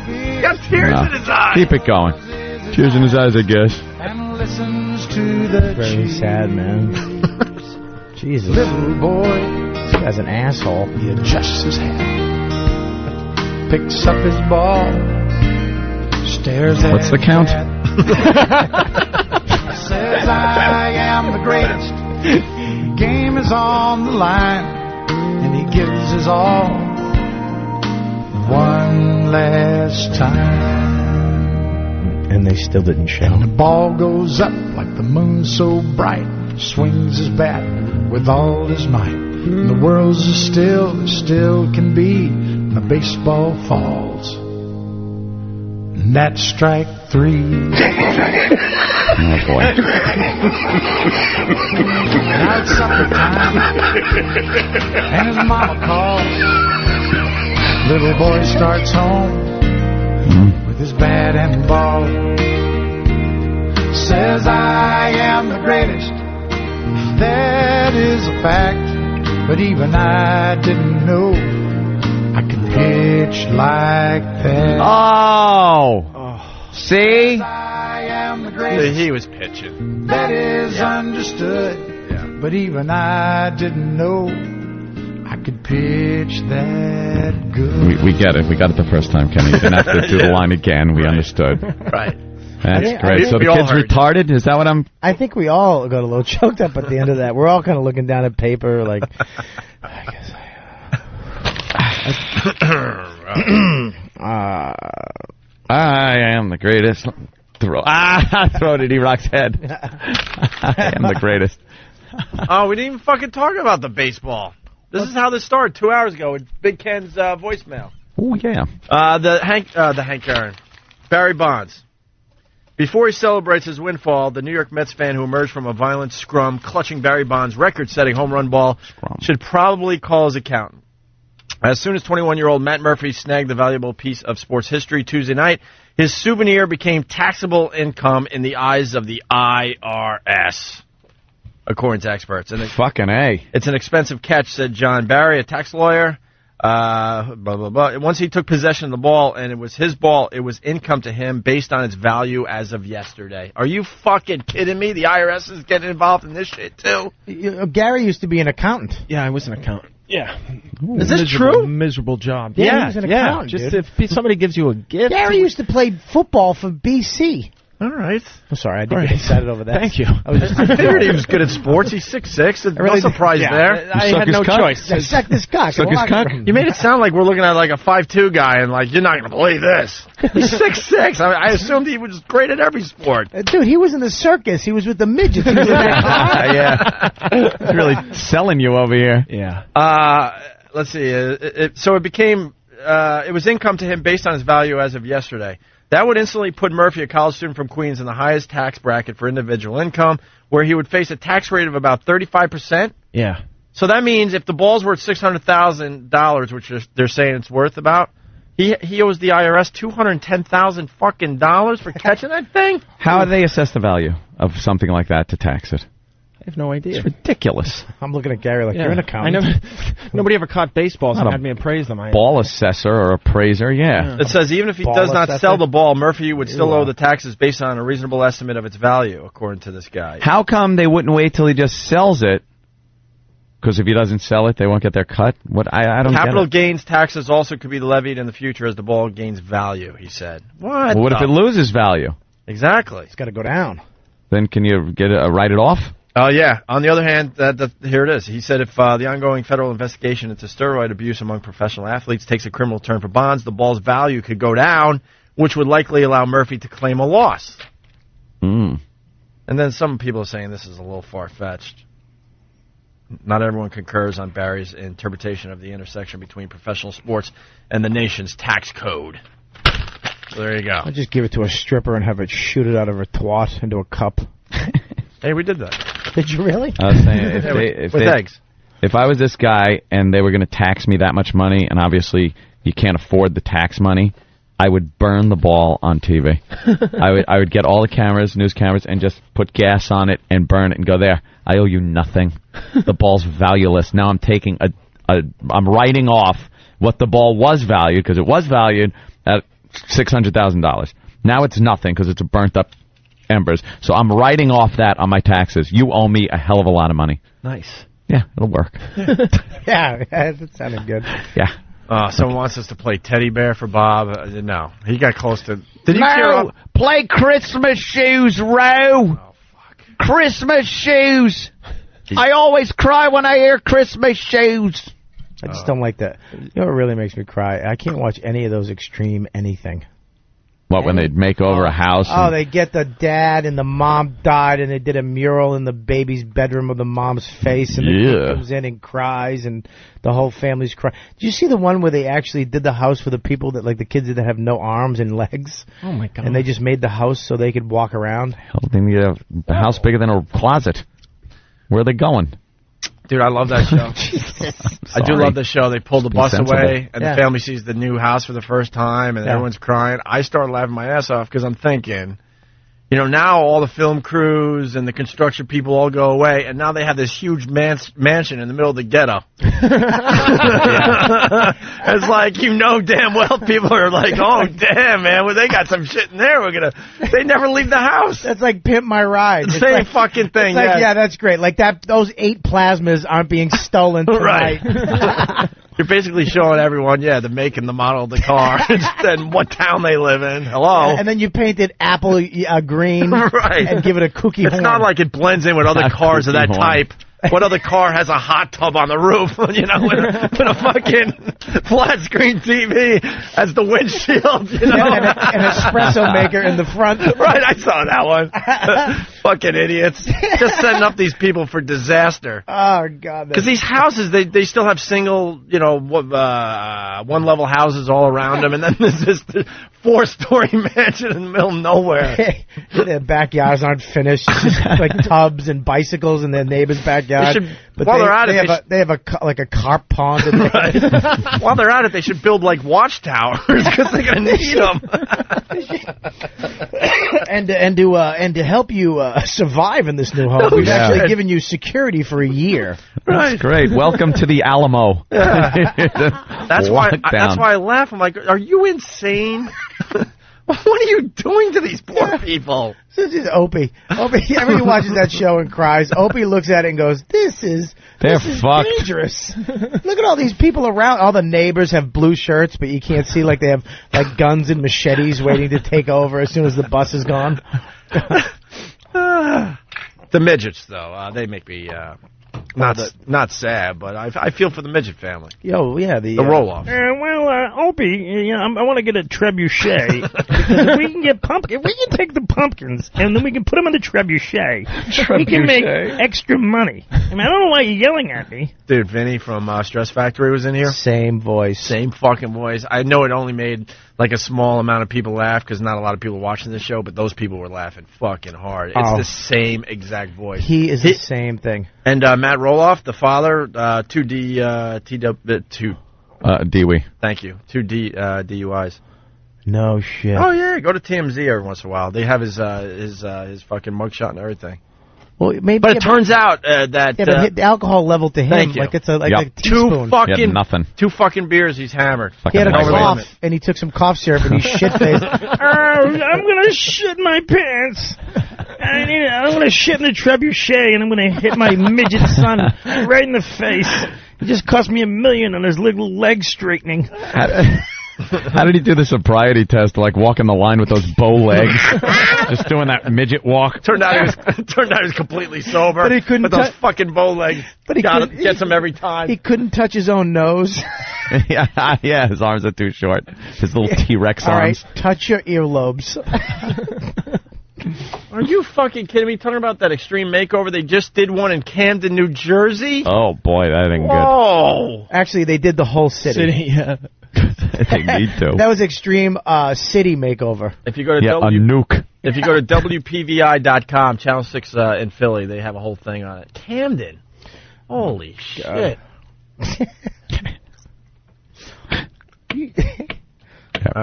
He's got tears in his eyes. Keep it going. Tears in his eyes, I guess. And listens to the Very sad, man. Jesus. Little boy, this guy's an asshole. He adjusts his hat, picks up his ball, stares at What's the count? Says I am the greatest. Game is on the line, and he gives his all one last time. And they still didn't show. And the ball goes up like the moon so bright. Swings his bat with all his might. And the world's as still can be. The baseball falls. And that's strike three. Oh, boy. Now it's supper time. And his mama calls. Little boy starts home with his bat and ball. Says I am the greatest. That is a fact. But even I didn't know I could pitch like that. Oh. See? I am the greatest. He was pitching. That is understood. Yeah. But even I didn't know I could pitch that good. We get it. We got it the first time, Kenny. You didn't have to do the line again. We understood. Right. That's great. So the kid's retarded? Is that what I'm... I think we all got a little choked up at the end of that. We're all kind of looking down at paper like... I guess I am the greatest. Throw it at E-Rock's head. I am the greatest. Oh, we didn't even fucking talk about the baseball. This is how this started 2 hours ago with Big Ken's voicemail. Oh, yeah. The Hank Aaron. Barry Bonds. Before he celebrates his windfall, the New York Mets fan who emerged from a violent scrum clutching Barry Bonds' record-setting home run ball should probably call his accountant. As soon as 21-year-old Matt Murphy snagged the valuable piece of sports history Tuesday night, his souvenir became taxable income in the eyes of the IRS, according to experts. And fucking A. It's an expensive catch, said John Barry, a tax lawyer. Blah, blah, blah. Once he took possession of the ball, and it was his ball, it was income to him based on its value as of yesterday. Are you fucking kidding me? The IRS is getting involved in this shit, too? Gary used to be an accountant. Yeah, I was an accountant. Yeah. Ooh, is this true? Miserable job. Yeah, he was an accountant, Just dude. if somebody gives you a gift. Gary used to play football for BC. All right. I'm sorry, I didn't get excited over that. Thank you. I figured he was good at sports. He's 6'6". No surprise there. I had no choice. I sucked his cock. Suck his cock? You made it sound like we're looking at like a 5'2" guy, and like, you're not going to believe this. He's 6'6". I assumed he was great at every sport. Dude, he was in the circus. He was with the midgets. He was in that Yeah. He's really selling you over here. Yeah. Let's see. So it became, it was income to him based on his value as of yesterday. That would instantly put Murphy, a college student from Queens, in the highest tax bracket for individual income, where he would face a tax rate of about 35%. Yeah. So that means if the ball's worth $600,000, which they're saying it's worth about, he owes the IRS $210,000 fucking dollars for catching that thing. How do they assess the value of something like that to tax it? I have no idea. It's ridiculous. I'm looking at Gary like, you're an accountant. Nobody ever caught baseballs and Not a had me appraise them. Ball assessor or appraiser, yeah. It says even if he Ball does not assessor? sell the ball, Murphy would still owe the taxes based on a reasonable estimate of its value, according to this guy. How come they wouldn't wait till he just sells it? Because if he doesn't sell it, they won't get their cut? What? I don't Capital get it. gains taxes also could be levied in the future as the ball gains value, he said. What? Well, what if it loses value? Exactly. It's got to go down. Then can you write it off? Oh, yeah. On the other hand, here it is. He said if the ongoing federal investigation into steroid abuse among professional athletes takes a criminal turn for bonds, the ball's value could go down, which would likely allow Murphy to claim a loss. Mm. And then some people are saying this is a little far-fetched. Not everyone concurs on Barry's interpretation of the intersection between professional sports and the nation's tax code. So there you go. I'll just give it to a stripper and have it shoot it out of her twat into a cup. Hey, we did that. Did you really? I was saying, with eggs. If I was this guy and they were going to tax me that much money, and obviously you can't afford the tax money, I would burn the ball on TV. I would get all the cameras, news cameras, and just put gas on it and burn it and go, there, I owe you nothing. The ball's valueless. Now I'm taking I'm writing off what the ball was valued, because it was valued at $600,000. Now it's nothing because it's a burnt up embers. So I'm writing off that on my taxes. You owe me a hell of a lot of money. Nice. Yeah, it'll work. Yeah, that sounded good. Yeah. Someone wants us to play teddy bear for Bob. No, he got close to. Did you No, play Christmas shoes, Ro. Oh, fuck. Christmas shoes. I always cry when I hear Christmas shoes. I just don't like that. You know what really makes me cry? I can't watch any of those extreme anything. What, when they'd make over a house? Oh, they get the dad and the mom died, and they did a mural in the baby's bedroom of the mom's face, and the kid comes in and cries, and the whole family's crying. Did you see the one where they actually did the house for the people that, like the kids that have no arms and legs? Oh, my God. And they just made the house so they could walk around? Hell, they need a house bigger than a closet. Where are they going? Dude, I love that show. I do love the show. They pull the bus sensible. away, and the family sees the new house for the first time, and everyone's crying. I start laughing my ass off because I'm thinking, you know, now all the film crews and the construction people all go away, and now they have this huge mansion in the middle of the ghetto. It's like, you know damn well people are like, oh, damn, man, well, they got some shit in there. They never leave the house. That's like Pimp My Ride. Same like, fucking thing. It's like, yeah, that's great. Like those 8 plasmas aren't being stolen tonight. Right. You're basically showing everyone, the make and the model of the car, and what town they live in. Hello. And then you paint it apple green, right, and give it a cookie horn. It's not like it blends in with other cars of that type. What other car has a hot tub on the roof, you know, with a fucking flat screen TV as the windshield, you know? And an espresso maker in the front. Right, I saw that one. Fucking idiots. Just setting up these people for disaster. Oh, God. Because these houses, they still have single, you know, one-level houses all around them, and then there's this 4-story mansion in the middle of nowhere. Their backyards aren't finished. It's just like tubs and bicycles in their neighbor's backyard. But while they're at it, they have a carp pond. Right. While they're at it, they should build like watchtowers because they're going to need them. and to help you survive in this new home, we've actually given you security for a year. Right. That's great. Welcome to the Alamo. That's why I laugh. I'm like, are you insane? What are you doing to these poor people? This is Opie. Everybody watches that show and cries. Opie looks at it and goes, This is fucked. dangerous. Look at all these people around. All the neighbors have blue shirts, but you can't see like they have like guns and machetes waiting to take over as soon as the bus is gone. The midgets, though, they make me not sad, but I feel for the midget family. Yo, yeah, the roll-off. Opie, I want to get a trebuchet. Because if we can get if we can take the pumpkins and then we can put them in the trebuchet, we can make extra money. I mean, I don't know why you're yelling at me. Dude, Vinny from Stress Factory was in here. Same voice. Same fucking voice. I know it only made like a small amount of people laugh because not a lot of people watching the show, but those people were laughing fucking hard. It's the same exact voice. He is the same thing. And Matt Roloff, the father, 2 Dewey. Thank you. 2 DUIs. No shit. Oh yeah, go to TMZ every once in a while. They have his fucking mugshot and everything. Well, maybe, but it turns out that but the alcohol level to him, like it's a teaspoon. Two fucking beers, he's hammered. He had a cough, and he took some cough syrup, and he's shit-faced. I'm gonna shit my pants. I'm gonna shit in the trebuchet, and I'm gonna hit my midget son right in the face. It just cost me $1 million on his little leg straightening. How did he do the sobriety test? Like walking the line with those bow legs, just doing that midget walk. Turned out he was completely sober. But he couldn't. With those fucking bow legs. But he gets him every time. He couldn't touch his own nose. yeah, his arms are too short. His little T-Rex arms. All right, touch your earlobes. Are you fucking kidding me? Talking about that extreme makeover, they just did one in Camden, New Jersey. Oh boy, that ain't good. Oh, actually, they did the whole city. Yeah. They need to. That was extreme city makeover. If you go to a nuke. If you go to WPVI.com, Channel 6 in Philly, they have a whole thing on it. Camden. Holy shit.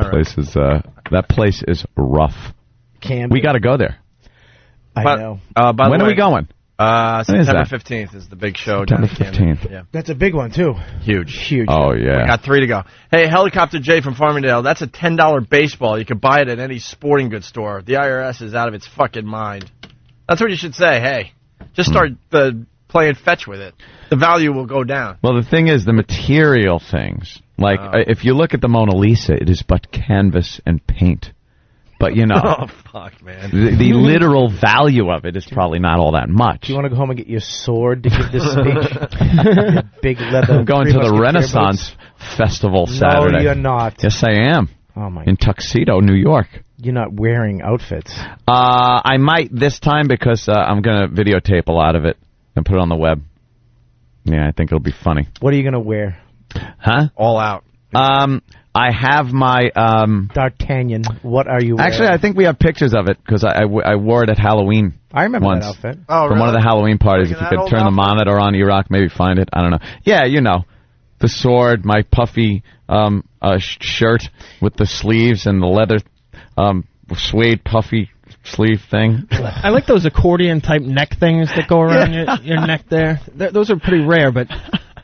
That place is rough. Camden. We got to go there. I know. When are we going? September 15th is the big show. September 15th. Yeah. That's a big one, too. Huge. Oh, yeah. We got 3 to go. Hey, Helicopter J from Farmingdale, that's a $10 baseball. You can buy it at any sporting goods store. The IRS is out of its fucking mind. That's what you should say. Hey, just start playing fetch with it. The value will go down. Well, the thing is, the material things, like if you look at the Mona Lisa, it is but canvas and paint. But, you know, oh, fuck, man. The literal value of it is probably not all that much. Do you want to go home and get your sword to give this speech? Your big leather. I'm going to the Renaissance Festival Saturday. No, you're not. Yes, I am. Oh, my in Tuxedo, New York. You're not wearing outfits. I might this time because I'm going to videotape a lot of it and put it on the web. Yeah, I think it'll be funny. What are you going to wear? Huh? All out. I have my D'Artagnan. What are you wearing? Actually, I think we have pictures of it because I wore it at Halloween. I remember once. that outfit. Oh, from one of the Halloween parties. If you could turn the monitor on, E-Rock, maybe find it. I don't know. Yeah, you know, the sword, my puffy shirt with the sleeves and the leather suede puffy sleeve thing. I like those accordion type neck things that go around your neck there. Those are pretty rare, but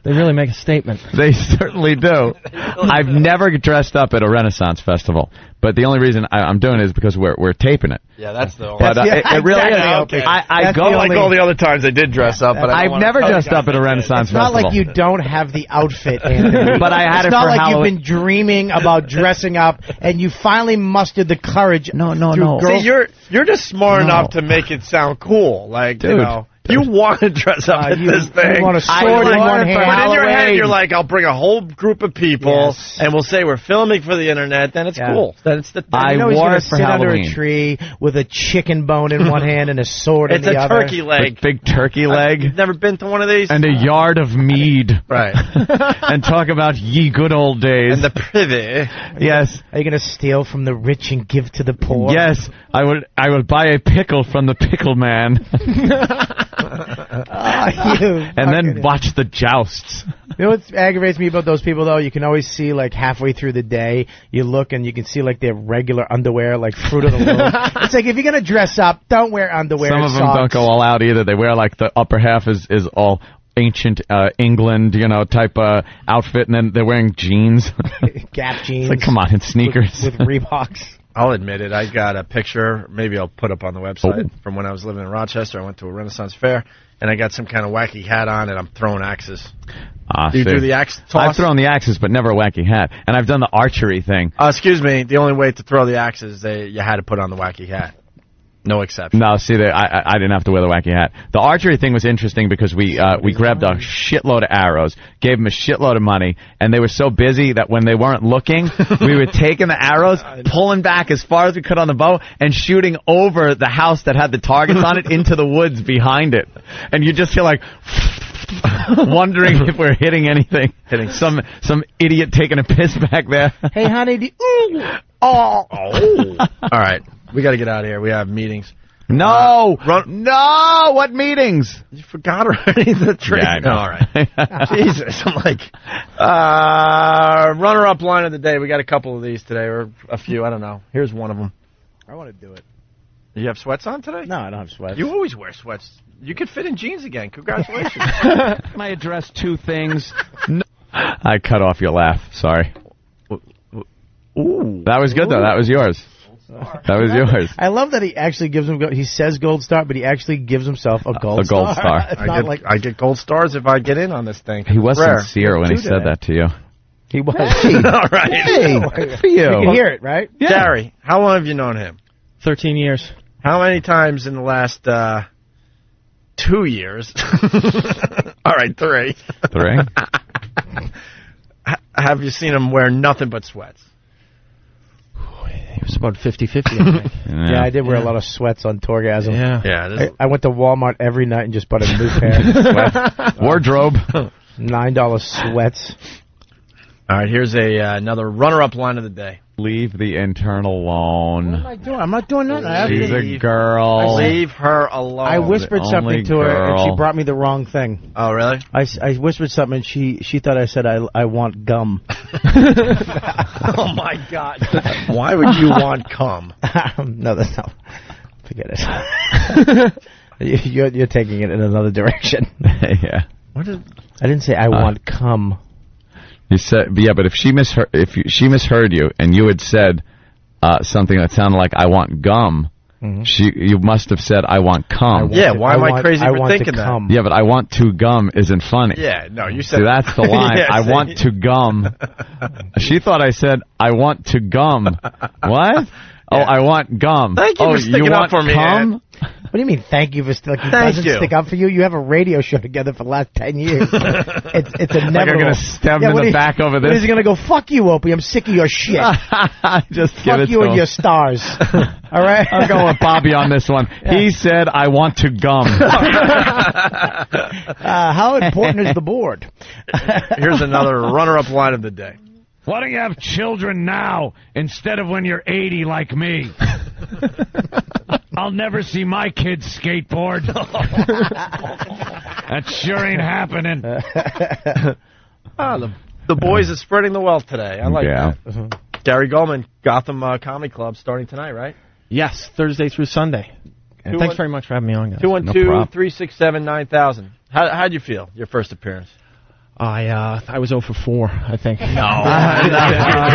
they really make a statement. They certainly do. I've never dressed up at a Renaissance festival, but the only reason I'm doing it is because we're taping it. Yeah, that's the only. But it really is. Okay. I go like all the other times I did dress up, but I've never dressed up at a Renaissance festival. It's not like you don't have the outfit, Anthony. But I had it's it not for like Halloween. You've been dreaming about dressing up, and you finally mustered the courage. No. See, you're just smart enough to make it sound cool, like dude. You know. You want to dress up at this thing. You want a sword in one hand. But in your head, you're like, I'll bring a whole group of people, and we'll say we're filming for the internet. Then it's cool. Then it's the thing. I know he's wore going it to for sit Halloween. under a tree with a chicken bone in one hand and a sword in the other. It's a turkey leg. With big turkey leg. You've never been to one of these? And a yard of mead. Right. And talk about ye good old days. And the privy. Yes. Are you going to steal from the rich and give to the poor? Yes. I would buy a pickle from the pickle man. And then watch the jousts. You know what aggravates me about those people, though? You can always see, like, halfway through the day, you look and you can see, like, their regular underwear, like Fruit of the Loom. It's like, if you're going to dress up, don't wear underwear. Some of them don't go all out either. They wear, like, the upper half is all ancient England, you know, type outfit, and then they're wearing jeans. Gap jeans. It's like, come on, in sneakers. With Reeboks. I'll admit it. I got a picture, maybe I'll put up on the website, from when I was living in Rochester. I went to a Renaissance fair, and I got some kind of wacky hat on, and I'm throwing axes. Do you do the axe toss? I've thrown the axes, but never a wacky hat. And I've done the archery thing. Excuse me. The only way to throw the axes, you had to put on the wacky hat. No exception. No, see, I didn't have to wear the wacky hat. The archery thing was interesting because we grabbed a shitload of arrows, gave them a shitload of money, and they were so busy that when they weren't looking, we were taking the arrows, pulling back as far as we could on the bow, and shooting over the house that had the targets on it into the woods behind it. And you just feel like wondering if we're hitting anything. Hitting some idiot taking a piss back there. Hey, honey. All right. We got to get out of here. We have meetings. No! No! What meetings? You forgot already the trick. Yeah, I know. All right. Jesus. I'm like, runner-up line of the day. We got a couple of these today, or a few. I don't know. Here's one of them. I want to do it. You have sweats on today? No, I don't have sweats. You always wear sweats. You could fit in jeans again. Congratulations. Can I address two things? No. I cut off your laugh. Sorry. Ooh. That was good, though. That was yours. That was yours. I love that he actually gives him. He says gold star, but he actually gives himself a gold star. I get gold stars if I get in on this thing. He was sincere when he said that to you. He was. Hey. All right. Hey, good for you. You can hear it, right? Yeah. Gary, how long have you known him? 13 years. How many times in the last 2 years? All right, 3. 3? Have you seen him wear nothing but sweats? It was about 50-50, I think. Yeah, I did wear a lot of sweats on Tourgasm. Yeah. I went to Walmart every night and just bought a new pair of sweats. Wardrobe. $9 sweats. All right, here's another runner-up line of the day. Leave the intern alone. What am I doing? I'm not doing nothing. She's a girl. Leave her alone. I whispered something to her, and she brought me the wrong thing. Oh, really? I whispered something, and she thought I said I want gum. Oh, my God. Why would you want cum? No. Forget it. You're taking it in another direction. Yeah. What is? I didn't say I want cum. You said, yeah, but if she misheard you and you had said something that sounded like I want gum, you must have said I want cum. Why am I crazy for thinking that? Yeah, but I want to gum isn't funny. Yeah, no, you said. See, that's the line. I want to gum. She thought I said I want to gum. What? Oh, I want gum. Thank you for sticking up for me, cum? What do you mean, thank you for sticking stick up for you? You have a radio show together for the last 10 years. It's inevitable. Like I'm going to stab him in the back over this. He's going to go, fuck you, Opie. I'm sick of your shit. Just fuck give it you to and him. your stars. All right? I'm going with Bobby on this one. Yeah. He said, I want to gum. How important is the board? Here's another runner-up line of the day. Why don't you have children now instead of when you're 80 like me? I'll never see my kids skateboard. That sure ain't happening. The boys are spreading the wealth today. I like that. Gary Gorman, Gotham Comedy Club, starting tonight, right? Yes, Thursday through Sunday. And thanks very much for having me on, guys. 212-367-9000. How'd you feel, your first appearance? I was 0 for 4, I think. No,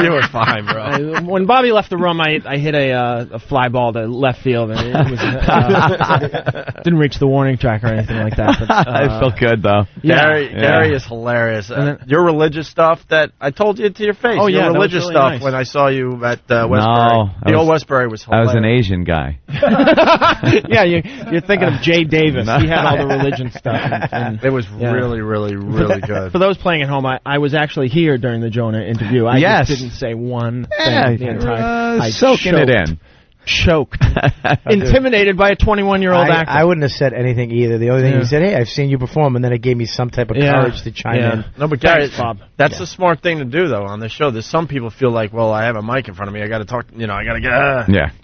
you were fine, bro. When Bobby left the room, I hit a fly ball to left field, and it was, didn't reach the warning track or anything like that. But, I felt good, though. Gary is hilarious. Your religious stuff that I told you to your face. Oh, yeah, your religious really stuff nice. when I saw you at Westbury. The old Westbury was hilarious. I was an Asian guy. Yeah, you're thinking of Jay Davis. He had all the religion stuff. And it was really, really, really good. For those playing at home, I was actually here during the Jonah interview. I just didn't say one thing the entire time. Soaking it in. Choked. Intimidated by a 21-year-old actor. I wouldn't have said anything either. The only thing he said, hey, I've seen you perform, and then it gave me some type of courage to chime in. No, but Gary, that's the smart thing to do, though, on this show. There's some people feel like, well, I have a mic in front of me. I got to talk, I got to get...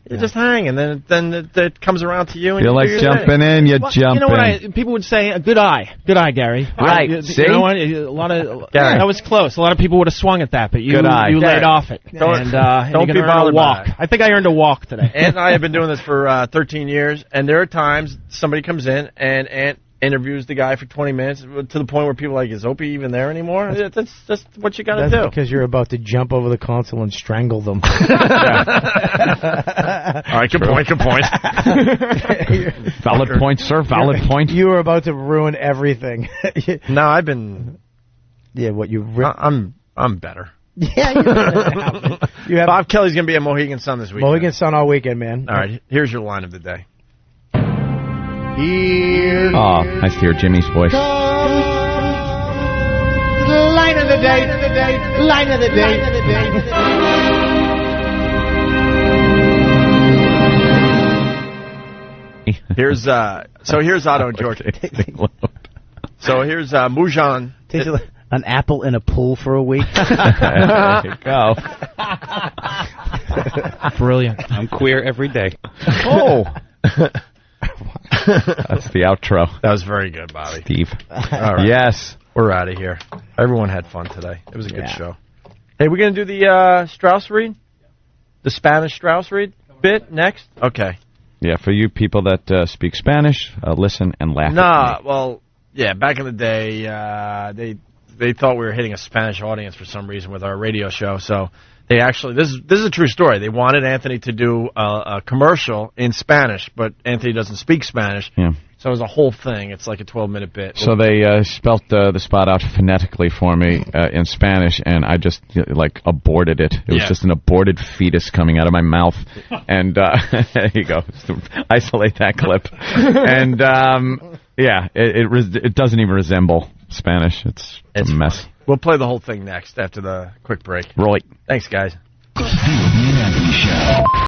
You just hang, and then it comes around to you. And you're like jumping in, you jump You know what? People would say, good eye, Gary. Right. See? You know what? A lot of that was close. A lot of people would have swung at that, but you laid off it. Don't be bothered by it. I think I earned a walk today. Aunt and I have been doing this for 13 years, and there are times somebody comes in, and Aunt interviews the guy for 20 minutes to the point where people are like, is Opie even there anymore? That's just what you got to do. That's because you're about to jump over the console and strangle them. All right, good point. Valid point, sir. Valid point. You were about to ruin everything. No, I've been... Yeah, what you... I'm better. Yeah, you have Bob Kelly's going to be at Mohegan Sun this weekend. Mohegan Sun all weekend, man. All right, here's your line of the day. Oh, nice to hear Jimmy's voice. Line of the day. Line of the day. Here's Otto George. So here's Mujan. An apple in a pool for a week. There you go. Brilliant. I'm queer every day. Oh. That's the outro. That was very good, Bobby. Steve. All right. Yes. We're out of here. Everyone had fun today. It was a good show. Hey, we're going to do the Strauss read? The Spanish Strauss read bit next? Okay. Yeah, for you people that speak Spanish, listen and laugh. Nah, well, yeah, back in the day, they thought we were hitting a Spanish audience for some reason with our radio show, so they actually, this is a true story. They wanted Anthony to do a commercial in Spanish, but Anthony doesn't speak Spanish. Yeah. So it was a whole thing. It's like a 12-minute bit. So they spelt the spot out phonetically for me in Spanish, and I just aborted it. It was just an aborted fetus coming out of my mouth. And there you go. Isolate that clip. And it doesn't even resemble Spanish. It's a mess. Funny. We'll play the whole thing next after the quick break. Right. Thanks, guys. The Anthony Show.